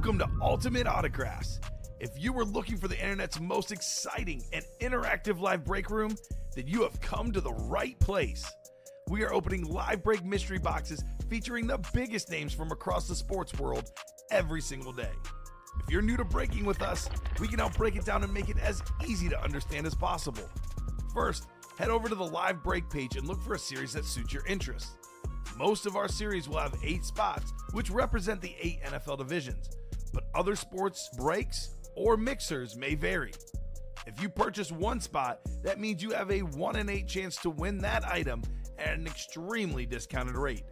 Welcome to Ultimate Autographs. If you were looking for the internet's most exciting and interactive live break room, then you have come to the right place. We are opening live break mystery boxes featuring the biggest names from across the sports world every single day. If you're new to breaking with us, we can help break it down and make it as easy to understand as possible. First, head over to the live break page and look for a series that suits your interests. Most of our series will have 8 spots, which represent the 8 NFL divisions, but other sports breaks or mixers may vary. If you purchase one spot, that means you have a 1 in 8 chance to win that item at an extremely discounted rate.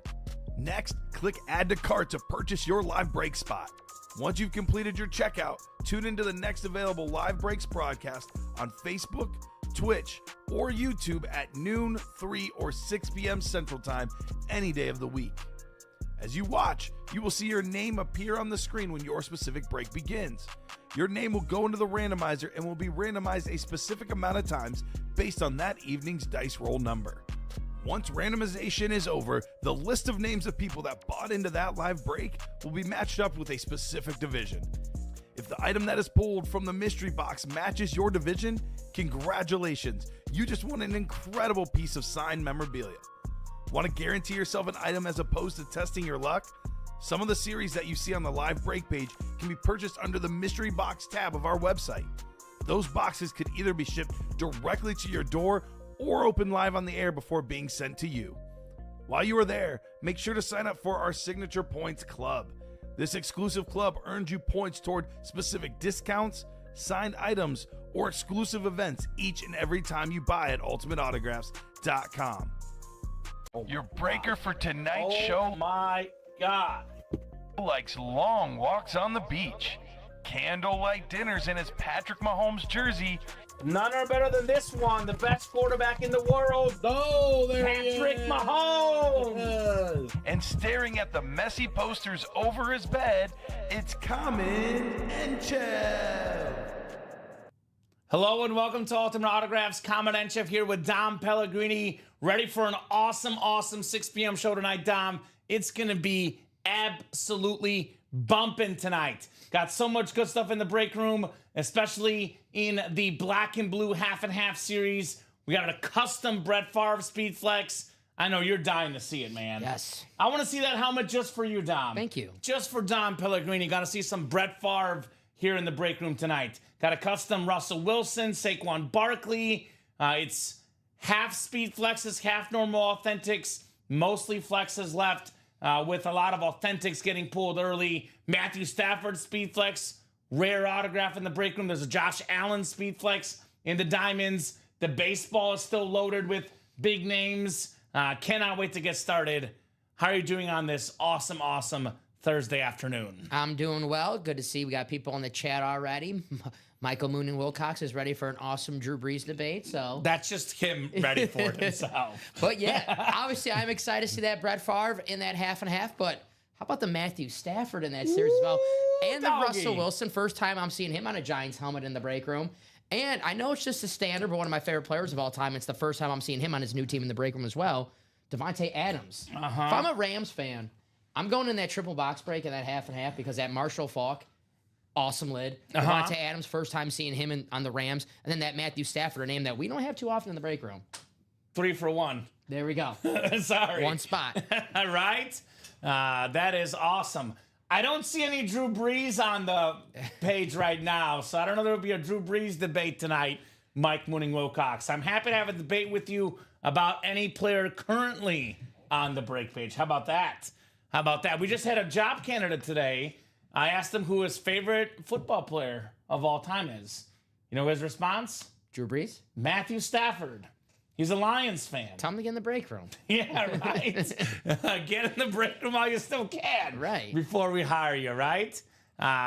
Next, click Add to Cart to purchase your live break spot. Once you've completed your checkout, tune into the next available live breaks broadcast on Facebook, Twitch, or YouTube at noon, 3, or 6 p.m. Central Time any day of the week. As you watch, you will see your name appear on the screen when your specific break begins. Your name will go into the randomizer and will be randomized a specific amount of times based on that evening's dice roll number. Once randomization is over, the list of names of people that bought into that live break will be matched up with a specific division. If the item that is pulled from the mystery box matches your division, congratulations, you just won an incredible piece of signed memorabilia. Want to guarantee yourself an item as opposed to testing your luck? Some of the series that you see on the live break page can be purchased under the mystery box tab of our website. Those boxes could either be shipped directly to your door or open live on the air before being sent to you. While you are there, make sure to sign up for our Signature Points Club. This exclusive club earns you points toward specific discounts, signed items, or exclusive events each and every time you buy at ultimateautographs.com. Your breaker for tonight's show. Oh my God. Likes long walks on the beach, candlelight dinners in his Patrick Mahomes jersey. None are better than this one. The best quarterback in the world. Oh, there Patrick he is. Mahomes. And staring at the messy posters over his bed, it's Common and Chev. Hello and welcome to Ultimate Autographs. Common and Chef here with Dom Pellegrini. Ready for an awesome 6 p.m. show tonight, Dom. It's going to be absolutely bumping tonight. Got so much good stuff in the break room, especially in the black and blue half and half series. We got a custom Brett Favre Speed Flex. I know you're dying to see it, man. Yes. I want to see that helmet just for you, Dom. Thank you. Just for Dom Pellegrini. Got to see some Brett Favre here in the break room tonight. Got a custom Russell Wilson, Saquon Barkley. It's half Speed Flexes, half normal Authentics, mostly Flexes left. With a lot of Authentics getting pulled early. Matthew Stafford Speed Flex, rare autograph in the break room. There's a Josh Allen Speed Flex in the diamonds. The baseball is still loaded with big names. Cannot wait to get started. How are you doing on this awesome Thursday afternoon? I'm doing well. Good to see we got people in the chat already. Michael Moon and Wilcox is ready for an awesome Drew Brees debate. So That's just him ready for it himself. But yeah, obviously I'm excited to see that Brett Favre in that half and half. But how about the Matthew Stafford in that series as well? And the doggy. Russell Wilson. First time I'm seeing him on a Giants helmet in the break room. And I know it's just a standard, but one of my favorite players of all time. It's the first time I'm seeing him on his new team in the break room as well. Devontae Adams. If I'm a Rams fan, I'm going in that triple box break in that half and half because that Marshall Faulk, awesome lid. Devontae Adams, first time seeing him on the Rams. And then that Matthew Stafford, a name that we don't have too often in the break room. 3 for 1. There we go. Sorry. One spot. Right? That is awesome. I don't see any Drew Brees on the page right now, so I don't know if there will be a Drew Brees debate tonight, Mike Mooning Wilcox. I'm happy to have a debate with you about any player currently on the break page. How about that? We just had a job candidate today. I asked him who his favorite football player of all time is. You know his response? Drew Brees? Matthew Stafford. He's a Lions fan. Tell him to get in the break room. Yeah, right. Get in the break room while you still can. Right. Before we hire you, right?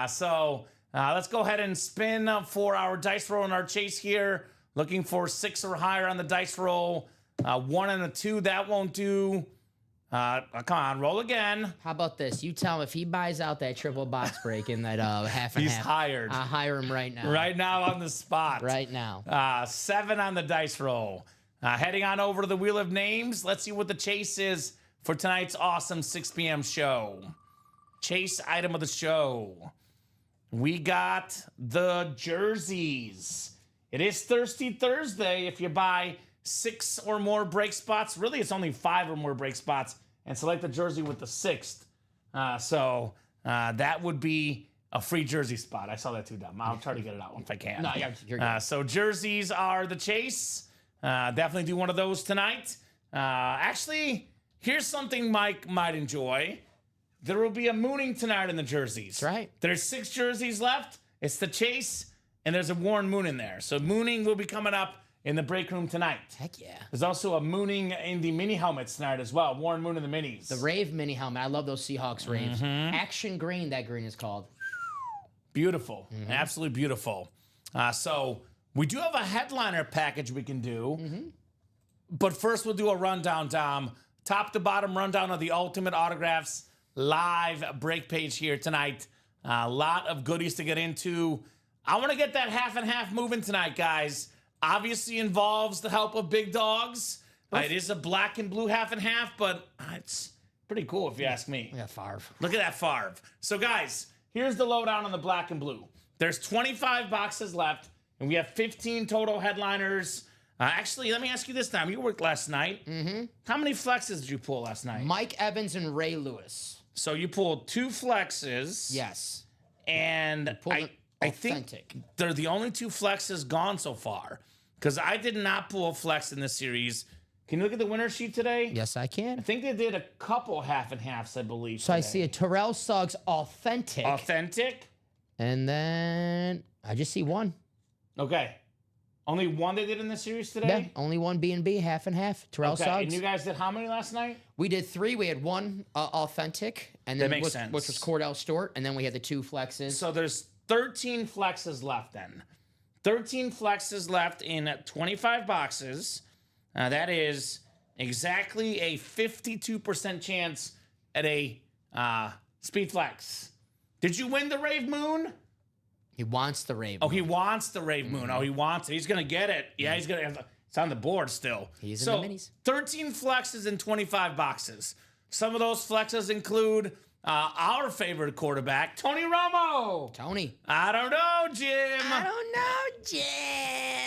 So let's go ahead and spin for our dice roll and our chase here. Looking for 6 or higher on the dice roll. 1 and a 2, that won't do. Come on, roll again. How about this? You tell him if he buys out that triple box break in that half and He's half. hired. I'll hire him right now. Right now on the spot. Right now. 7 on the dice roll. Heading on over to the Wheel of Names. Let's see what the chase is for tonight's awesome 6 p.m. show. Chase item of the show. we got the jerseys. It is Thirsty Thursday. If you buy 6 or more break spots, really it's only 5 or more break spots, and select the jersey with the 6th. So that would be a free jersey spot. I saw that too, Dom. I'll try to get it out if I can. No, you're good. So jerseys are the chase. Definitely do one of those tonight. Actually, here's something Mike might enjoy. There will be a mooning tonight in the jerseys. That's right. There's 6 jerseys left. It's the chase, and there's a Warren Moon in there. So mooning will be coming up in the break room tonight. Heck yeah. There's also a mooning in the mini helmets tonight as well. Warren Moon in the minis. The Rave mini helmet. I love those Seahawks Raves. Action green, that green is called. Beautiful. Absolutely beautiful. So we do have a headliner package we can do. But first we'll do a rundown, Dom. Top to bottom rundown of the Ultimate Autographs live break page here tonight. A lot of goodies to get into. I want to get that half and half moving tonight, guys. Obviously involves the help of big dogs. It is a black and blue half and half, but it's pretty cool if you ask me. Yeah, Favre. Look at that Favre. So, guys, here's the lowdown on the black and blue. There's 25 boxes left, and we have 15 total headliners. Actually, let me ask you this time. You worked last night. How many flexes did you pull last night? Mike Evans and Ray Lewis. So you pulled 2 flexes. Yes. And I think Authentic. they're the only 2 flexes gone so far. Because I did not pull a flex in this series. Can you look at the winner sheet today? Yes, I can. I think they did a couple half and halves, I believe. So I today. see a Terrell Suggs authentic. Authentic? And then I just see one. Okay. Only one they did in the series today? Yeah, only one B&B, half and half. Terrell Okay, Suggs. and you guys did how many last night? We did 3. We had one authentic, and then That makes which, sense. which was Cordell Stewart, and then we had the 2 flexes. So there's 13 flexes left then. 13 flexes left in 25 boxes. That is exactly a 52% chance at a speed flex. Did you win the Rave Moon? He wants the Rave. Oh, he wants the Rave Moon. Oh, he wants it. He's going to get it. Yeah, he's going to. It's on the board still. He's in the minis. 13 flexes in 25 boxes. Some of those flexes include our favorite quarterback, Tony Romo. Tony. I don't know, Jim. I don't know,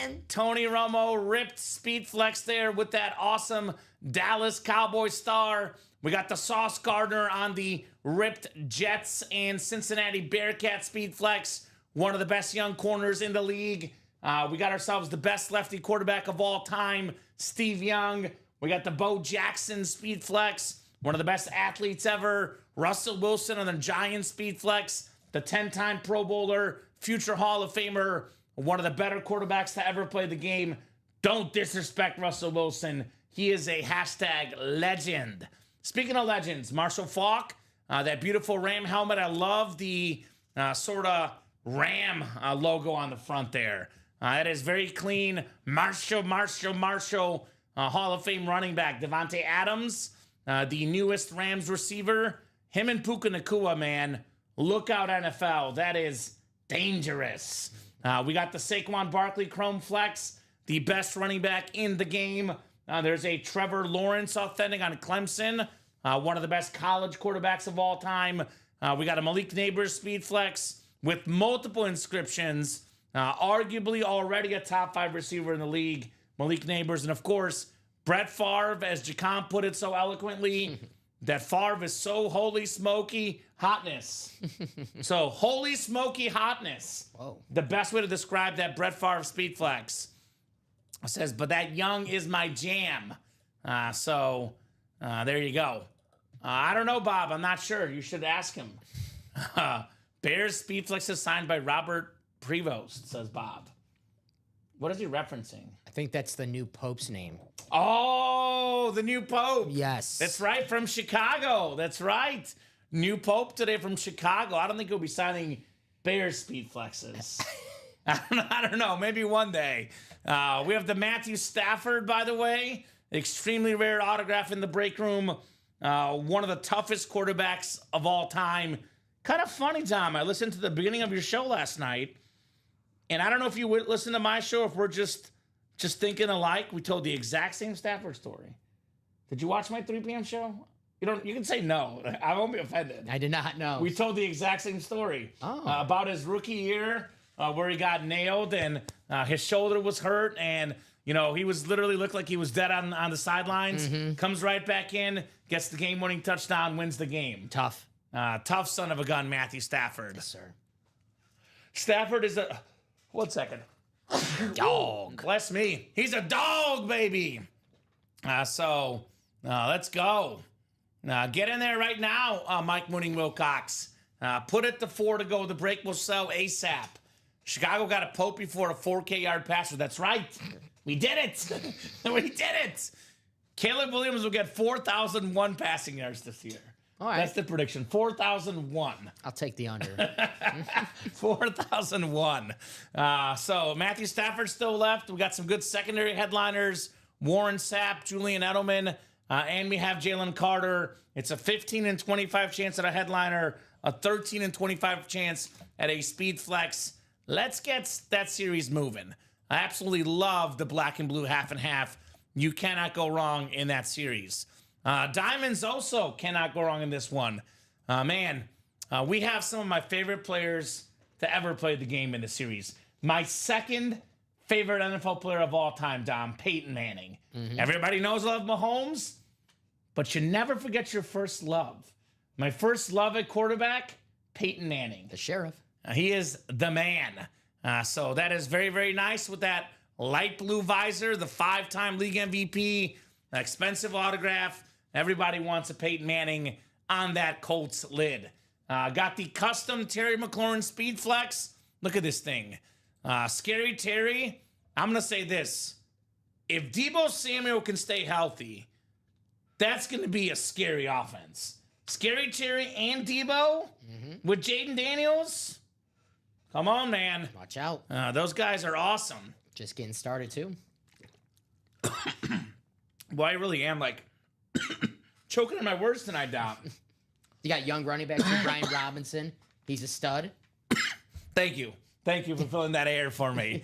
Jim. Tony Romo ripped speed flex there with that awesome Dallas Cowboy star. We got the Sauce Gardner on the ripped Jets and Cincinnati Bearcat speed flex. One of the best young corners in the league. We got ourselves the best lefty quarterback of all time, Steve Young. We got the Bo Jackson speed flex. One of the best athletes ever, Russell Wilson on the Giants speed flex. The 10-time Pro Bowler, future Hall of Famer, one of the better quarterbacks to ever play the game. Don't disrespect Russell Wilson. He is a hashtag legend. Speaking of legends, Marshall Faulk, that beautiful Ram helmet. I love the sort of Ram logo on the front there. That is very clean. Marshall, Hall of Fame running back. Devontae Adams, the newest Rams receiver. Him and Puka Nacua, man. Look out, NFL. That is dangerous. We got the Saquon Barkley Chrome Flex, the best running back in the game. There's a Trevor Lawrence authentic on Clemson, one of the best college quarterbacks of all time. We got a Malik Neighbors Speed Flex with multiple inscriptions, arguably already a top 5 receiver in the league, Malik Neighbors. And of course, Brett Favre, as Jacom put it so eloquently, that Favre is so holy smoky hotness. So holy smoky hotness. Whoa. The best way to describe that Brett Favre Speed Flex. It says, but that Young is my jam. So there you go. I don't know, Bob. I'm not sure. You should ask him. Bears Speed Flex is signed by Robert Prevost, says Bob. What is he referencing? I think that's the new Pope's name. Oh, the new Pope. Yes. That's right, from Chicago. That's right. New Pope today from Chicago. I don't think he'll be signing Bears Speed Flexes. I don't know. Maybe one day. We have the Matthew Stafford, by the way. Extremely rare autograph in the break room. One of the toughest quarterbacks of all time. Kind of funny, Tom. I listened to the beginning of your show last night, and I don't know if you would listen to my show, if we're just thinking alike. We told the exact same Stafford story. Did you watch my 3 p.m. show? You can say no. I won't be offended. I did not know. We told the exact same story about his rookie year where he got nailed and his shoulder was hurt and he was literally looked like he was dead on the sidelines. Comes right back in, gets the game-winning touchdown, wins the game. Tough. Tough son of a gun, Matthew Stafford. Yes, sir. Stafford is a 1 second. Dog. Bless me. He's a dog, baby. So let's go. Get in there right now, Mike Mooning Wilcox. Put it to 4 to go. The break will sell ASAP. Chicago got a Pope before a 4K yard passer. That's right. We did it. We did it. Caleb Williams will get 4,001 passing yards this year. All right. That's the prediction. 4,001. I'll take the under. 4,001. So Matthew Stafford still left. We got some good secondary headliners. Warren Sapp, Julian Edelman, and we have Jalen Carter. It's a 15 and 25 chance at a headliner, a 13 and 25 chance at a speed flex. Let's get that series moving. I absolutely love the black and blue half and half. You cannot go wrong in that series. Diamonds also cannot go wrong in this one. We have some of my favorite players to ever play the game in the series. My second favorite NFL player of all time, Dom, Peyton Manning. Everybody knows I love Mahomes, but you never forget your first love. My first love at quarterback, Peyton Manning. The sheriff. He is the man. So that is very, very nice with that light blue visor, the 5-time league MVP, expensive autograph. Everybody wants a Peyton Manning on that Colts lid. Got the custom Terry McLaurin Speed Flex. Look at this thing. Scary Terry, I'm going to say this. If Deebo Samuel can stay healthy, that's going to be a scary offense. Scary Terry and Deebo with Jaden Daniels. Come on, man. Watch out. Those guys are awesome. Just getting started, too. Well, I really am choking on my words tonight, Dom. You got young running backs, Brian Robinson. He's a stud. Thank you. Thank you for filling that air for me.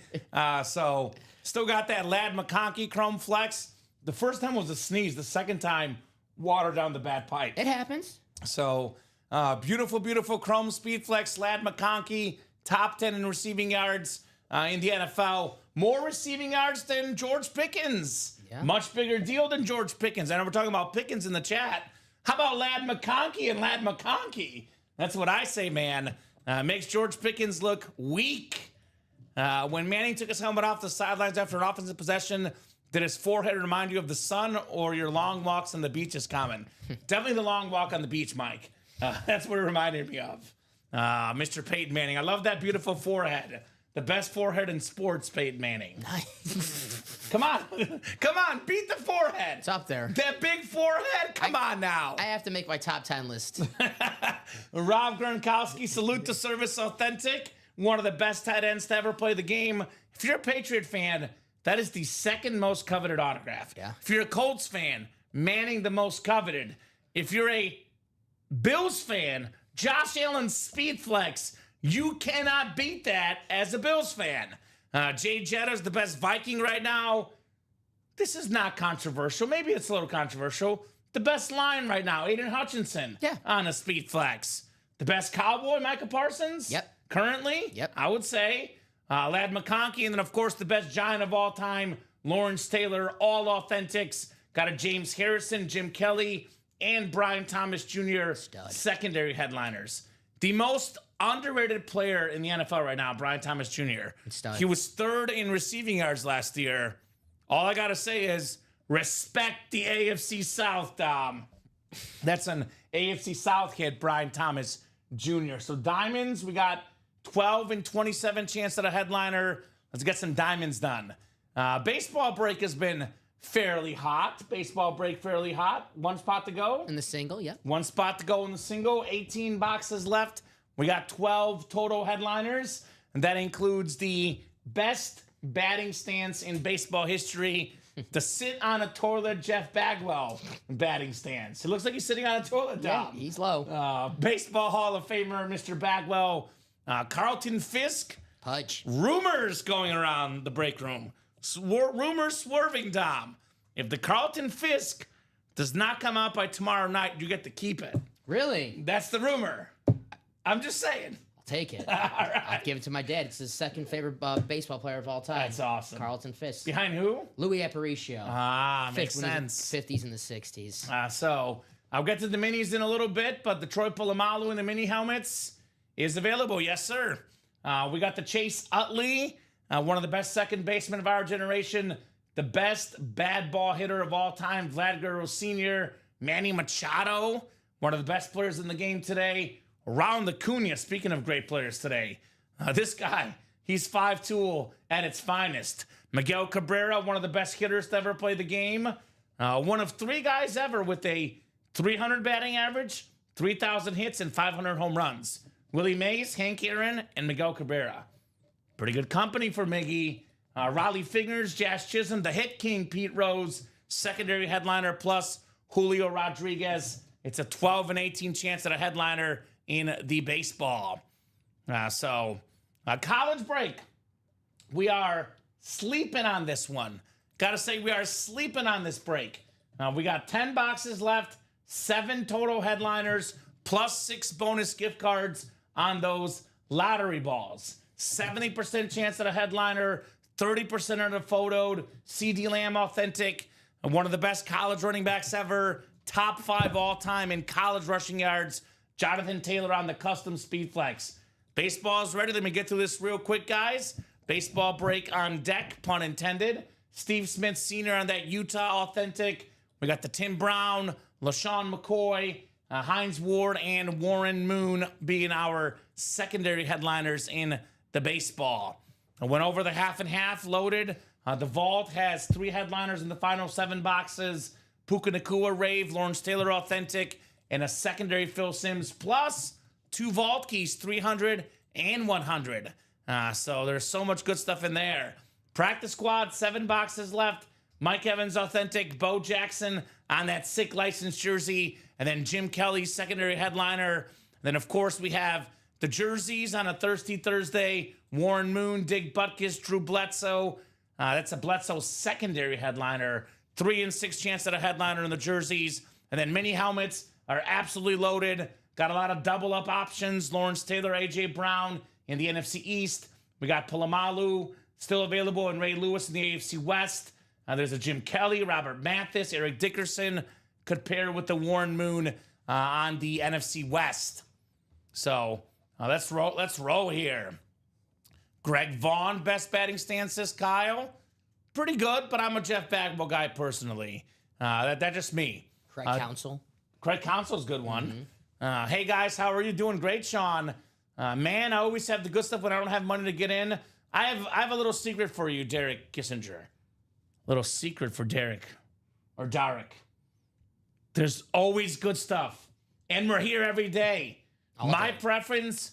So, still got that Lad McConkey Chrome Flex. The first time was a sneeze. The second time, water down the bad pipe. It happens. So, beautiful, beautiful Chrome Speed Flex. Lad McConkey, top 10 in receiving yards in the NFL. More receiving yards than George Pickens. Yeah. Much bigger deal than George Pickens. I know we're talking about Pickens in the chat. How about Lad McConkey and Lad McConkey? That's what I say, man. Makes George Pickens look weak. When Manning took his helmet off the sidelines after an offensive possession, did his forehead remind you of the sun or your long walks on the beach is common? Definitely the long walk on the beach, Mike. That's what it reminded me of. Mr. Peyton Manning. I love that beautiful forehead. The best forehead in sports, Peyton Manning. Nice. Come on. Come on. Beat the forehead. It's up there. That big forehead? Come on now. I have to make my top 10 list. Rob Gronkowski, salute to Service Authentic. One of the best tight ends to ever play the game. If you're a Patriot fan, that is the second most coveted autograph. Yeah. If you're a Colts fan, Manning the most coveted. If you're a Bills fan, Josh Allen's Speed Flex. You cannot beat that as a Bills fan. Jay Jetta's the best Viking right now. This is not controversial. Maybe it's a little controversial. The best line right now, Aiden Hutchinson. Yeah. On a Speed Flex. The best Cowboy, Micah Parsons. Yep. Currently. Yep. I would say. Lad McConkey. And then, of course, the best Giant of all time, Lawrence Taylor. All authentics. Got a James Harrison, Jim Kelly, and Brian Thomas Jr. Stud. Secondary headliners. The most underrated player in the NFL right now, Brian Thomas Jr. Stud. He was third in receiving yards last year. All I got to say is respect the AFC South, Dom. That's an AFC South kid, Brian Thomas Jr. So diamonds, we got 12 and 27 chance at a headliner. Let's get some diamonds done. Baseball break has been fairly hot. Baseball break fairly hot. One spot to go. In the single, yep. One spot to go in the single. 18 boxes left. We got 12 total headliners. And that includes the best batting stance in baseball history. The sit on a toilet Jeff Bagwell batting stance. It looks like he's sitting on a toilet, Yeah, Dom. he's low. Baseball Hall of Famer, Mr. Bagwell. Carlton Fisk. Pudge. Rumors going around the break room. Rumors swerving, Dom. If the Carlton Fisk does not come out by tomorrow night, you get to keep it. Really? That's the rumor. I'm just saying. I'll take it. All right. I'd give it to my dad. It's his second favorite baseball player of all time. That's awesome. Carlton Fisk. Behind who? Louis Aparicio. Makes Fisk when he was sense. in the 50s and the 60s. So I'll get to the minis in a little bit, but the Troy Polamalu in the mini helmets is available. Yes, sir. We got the Chase Utley, one of the best second basemen of our generation, the best bad ball hitter of all time, Vlad Guerrero Sr., Manny Machado, one of the best players in the game today, Raul Acuna, speaking of great players today. This guy, he's 5-tool at its finest. Miguel Cabrera, one of the best hitters to ever play the game. One of 3 guys ever with a 300 batting average, 3,000 hits, and 500 home runs. Willie Mays, Hank Aaron, and Miguel Cabrera. Pretty good company for Miggy. Raleigh Fingers, Jazz Chisholm, the hit king, Pete Rose, secondary headliner, plus Julio Rodriguez. It's a 12 and 18 chance at a headliner in the baseball. College break. We are sleeping on this one. Gotta say, we are sleeping on this break. We got 10 boxes left, 7 total headliners, plus 6 bonus gift cards on those lottery balls. 70% chance at a headliner, 30% on a photoed, CD Lamb authentic, and one of the best college running backs ever, top 5 all time in college rushing yards, Jonathan Taylor on the custom speed flex. Baseball's ready. Let me get through this real quick, guys. Baseball break on deck, pun intended. Steve Smith Sr. on that Utah authentic. We got the Tim Brown, LaShawn McCoy, Hines Ward, and Warren Moon being our secondary headliners in the baseball. I went over the half and half loaded. The vault has 3 headliners in the final 7 boxes. Puka Nacua Rave, Lawrence Taylor authentic, and a secondary Phil Simms, plus 2 vault keys, 300 and 100. So there's so much good stuff in there. Practice squad, 7 boxes left. Mike Evans authentic, Bo Jackson on that sick license jersey, and then Jim Kelly, secondary headliner. Then, of course, we have the jerseys on a Thirsty Thursday. Warren Moon, Dig Butkus, Drew Bledsoe. That's a Bledsoe secondary headliner. 3 and 6 chance at a headliner in the jerseys. And then mini helmets are absolutely loaded. Got a lot of double-up options. Lawrence Taylor, A.J. Brown in the NFC East. We got Polamalu still available, and Ray Lewis in the AFC West. There's a Jim Kelly, Robert Mathis, Eric Dickerson could pair with the Warren Moon on the NFC West. So let's roll here. Greg Vaughn, best batting stance, says Kyle. Pretty good, but I'm a Jeff Bagwell guy personally. That's just me. Craig Counsell. Craig Counsell's a good one. Hey guys, how are you doing? Great, Sean. Man, I always have the good stuff when I don't have money to get in. I have a little secret for you, Derek Kissinger. Little secret for Derek or Derek. There's always good stuff, and we're here every day. My preference: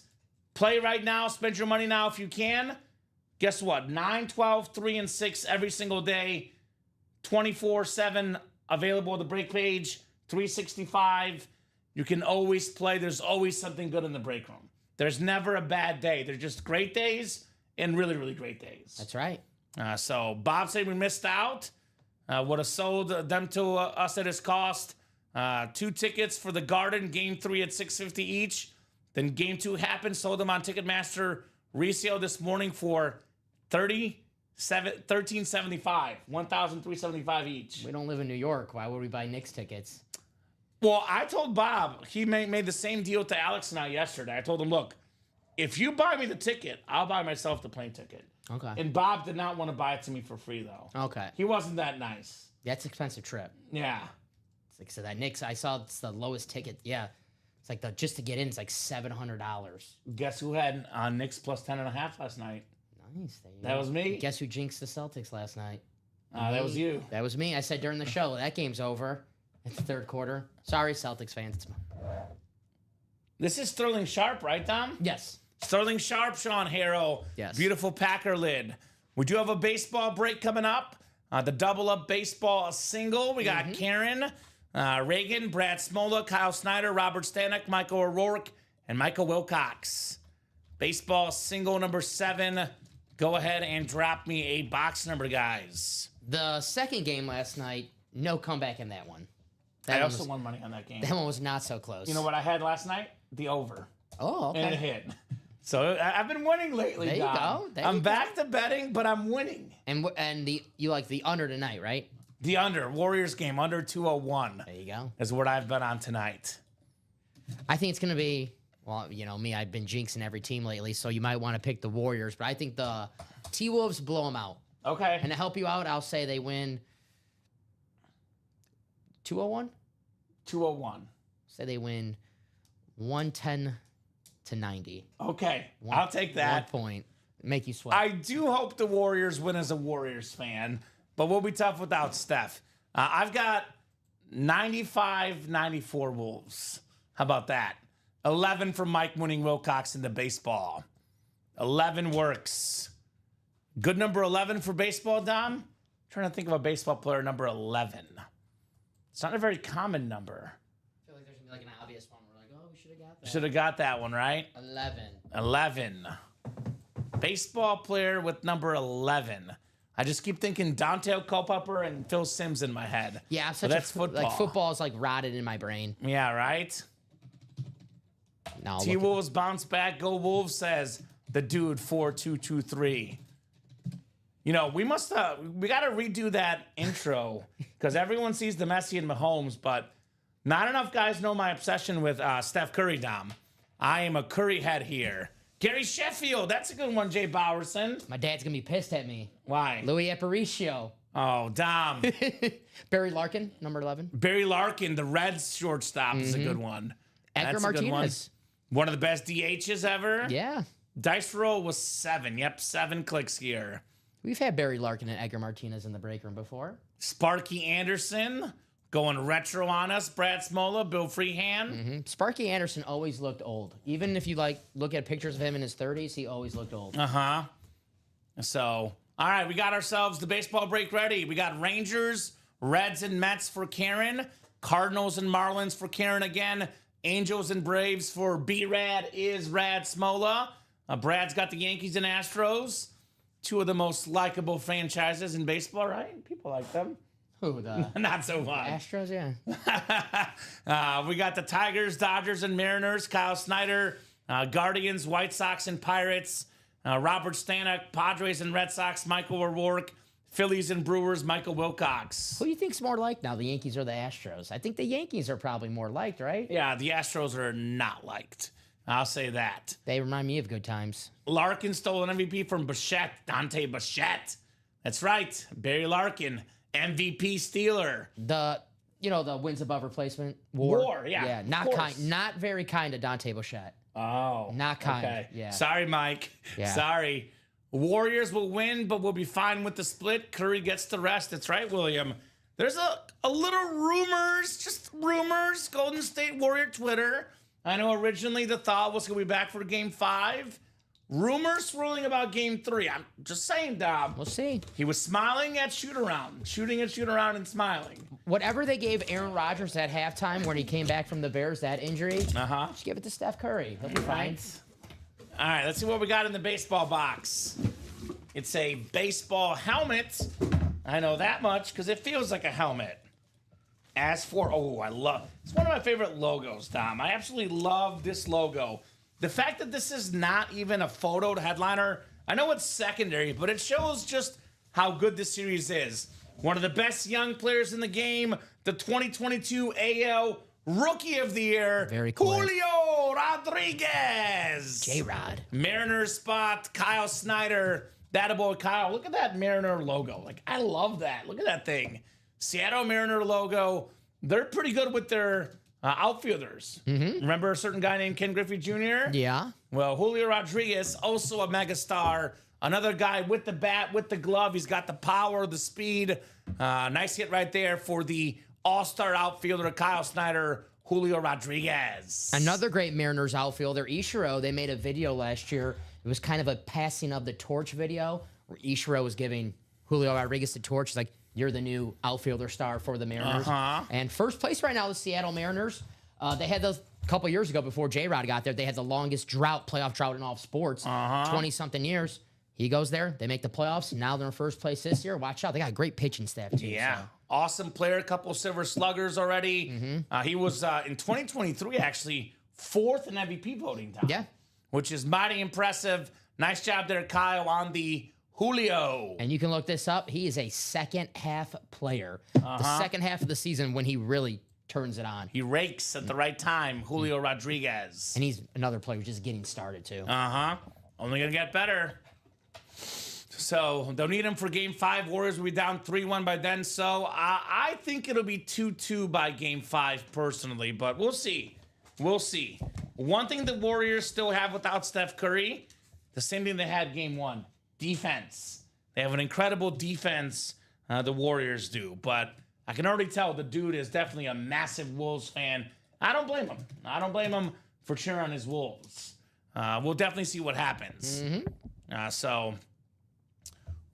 play right now, spend your money now if you can. Guess what? 9, 12, 3, and 6 every single day, 24/7 available at the break page, 365. You can always play. There's always something good in the break room. There's never a bad day. There's just great days and really, really great days. That's right. So Bob said we missed out. Would have sold them to us at his cost. 2 tickets for the Garden, Game 3 at $650 each. Then Game 2 happened, sold them on Ticketmaster resale this morning for $1,375, $1,375 each. We don't live in New York. Why would we buy Knicks tickets? Well, I told Bob, he made the same deal to Alex and I yesterday. I told him, look, if you buy me the ticket, I'll buy myself the plane ticket. Okay. And Bob did not want to buy it to me for free, though. Okay. He wasn't that nice. That's an expensive trip. Yeah. It's like, so that Knicks, I saw it's the lowest ticket. Yeah. It's like just to get in, it's like $700. Guess who had Knicks plus 10.5 last night? Nice. There you That go. was me. Guess who jinxed the Celtics last night? That was you. That was me. I said during the show, that game's over. It's the 3rd quarter. Sorry, Celtics fans. This is Sterling Sharp, right, Tom? Yes. Sterling Sharp, Sean Harrow. Yes. Beautiful Packer lid. We do have a baseball break coming up. The double up baseball single. We got Karen, Reagan, Brad Smola, Kyle Snyder, Robert Stanek, Michael O'Rourke, and Michael Wilcox. Baseball single number 7. Go ahead and drop me a box number, guys. The second game last night, no comeback in that one. That I one also was- won money on that game. That one was not so close. You know what I had last night? The over. Oh, And it okay. hit. So I've been winning lately, There you Dom. go. There I'm you back to betting, but I'm winning. And you like the under tonight, right? The under, Warriors game, under 201 There you go. is what I've bet on tonight. I think it's going to be, well, you know me, I've been jinxing every team lately, so you might want to pick the Warriors, but I think the T-Wolves blow them out. Okay. And to help you out, I'll say they win 201? 201. Say they win 110 to 90. Okay. I'll take that. 1 point. Make you sweat. I do hope the Warriors win as a Warriors fan, but we'll be tough without Steph. I've got 95-94 Wolves. How about that? 11 for Mike winning Wilcox in the baseball. 11 works. Good number 11 for baseball, Dom? Trying to think of a baseball player number 11. It's not a very common number. I feel like there's going to be like an obvious one. We're like, oh, we should have got that. Should have got that one, right? 11. 11. Baseball player with number 11. I just keep thinking Dante Culpepper and Phil Simms in my head. Yeah, I'm But such that's a, football. Like football is like rotted in my brain. Yeah, right? No, T Wolves bounce back. Go Wolves, says the dude 4223. You know, we got to redo that intro because everyone sees the Messi and Mahomes, but not enough guys know my obsession with Steph Curry, Dom. I am a Curry head here. Gary Sheffield, that's a good one, Jay Bowerson. my dad's going to be pissed at me. Why? Louis Aparicio. Oh, Dom. Barry Larkin, number 11. Barry Larkin, the Reds shortstop, is a good one. Edgar That's a good one. Martinez. One of the best DHs ever. Yeah. Dice roll was 7. Yep, 7 clicks here. We've had Barry Larkin and Edgar Martinez in the break room before. Sparky Anderson going retro on us. Brad Smola, Bill Freehand. Sparky Anderson always looked old. Even if you look at pictures of him in his 30s, he always looked old. Uh-huh. So, all right, we got ourselves the baseball break ready. We got Rangers, Reds, and Mets for Karen. Cardinals and Marlins for Karen again. Angels and Braves for B-Rad is Rad Smola. Brad's got the Yankees and Astros. Two of the most likable franchises in baseball, right? People like them. Who, the Not so much. Astros? Yeah. We got the Tigers, Dodgers, and Mariners. Kyle Snyder, Guardians, White Sox, and Pirates. Robert Stanek, Padres and Red Sox. Michael O'Rourke, Phillies and Brewers. Michael Wilcox. Who do you think's more liked now, the Yankees or the Astros? I think the Yankees are probably more liked, right? Yeah, the Astros are not liked. I'll say that. They remind me of good times. Larkin stole an MVP from Bichette, Dante Bichette. That's right, Barry Larkin, MVP stealer. The wins above replacement war. Yeah, Yeah, of not course. kind, not very kind to Dante Bichette. Oh, Not kind, Okay. yeah. Sorry, Mike. Yeah. Sorry. Warriors will win, but we'll be fine with the split. Curry gets the rest. That's right, William. There's a little rumors, just rumors. Golden State Warrior Twitter. I know originally the thought was going to be back for Game 5. Rumors swirling about Game 3. I'm just saying, Dom. We'll see. He was smiling at shoot-around. Shooting at shoot-around and smiling. Whatever they gave Aaron Rodgers at halftime when he came back from the Bears, that injury, Uh-huh. just give it to Steph Curry. He'll be fine. All right, let's see what we got in the baseball box. It's a baseball helmet. I know that much because it feels like a helmet. As for, it's one of my favorite logos, Dom. I absolutely love this logo. The fact that this is not even a photoed headliner, I know it's secondary, but it shows just how good this series is. One of the best young players in the game, the 2022 AL Rookie of the Year, Very cool. Julio Rodriguez. J-Rod. Mariners spot, Kyle Snyder. That boy Kyle. Look at that Mariner logo. Like, I love that. Look at that thing. Seattle Mariner logo. They're pretty good with their outfielders. Remember a certain guy named Ken Griffey Jr.? Yeah. Well, Julio Rodriguez, also a megastar. Another guy with the bat, with the glove. He's got the power, the speed. Nice hit right there for the all-star outfielder, Kyle Snyder, Julio Rodriguez. Another great Mariners outfielder, Ichiro. They made a video last year. It was kind of a passing of the torch video where Ichiro was giving Julio Rodriguez the torch. He's like, you're the new outfielder star for the Mariners. And first place right now, the Seattle Mariners. They had those a couple years ago before J-Rod got there. They had the longest playoff drought in all of sports, 20-something years. He goes there. They make the playoffs. Now they're in first place this year. Watch out. They got a great pitching staff, too. Yeah. So. Awesome player. A couple Silver Sluggers already. He was, in 2023, actually, 4th in MVP voting time. Yeah. Which is mighty impressive. Nice job there, Kyle, on the Julio. And you can look this up. He is a second half player. The second half of the season when he really turns it on. He rakes at the right time, Julio Rodriguez. And he's another player just getting started, too. Only going to get better. So they'll need him for Game 5. Warriors will be down 3-1 by then. So I think it'll be 2-2 by Game 5 personally, but we'll see. We'll see. One thing the Warriors still have without Steph Curry, the same thing they had Game 1, defense. They have an incredible defense, the Warriors do, but I can already tell the dude is definitely a massive Wolves fan. I don't blame him. I don't blame him for cheering on his Wolves. We'll definitely see what happens. So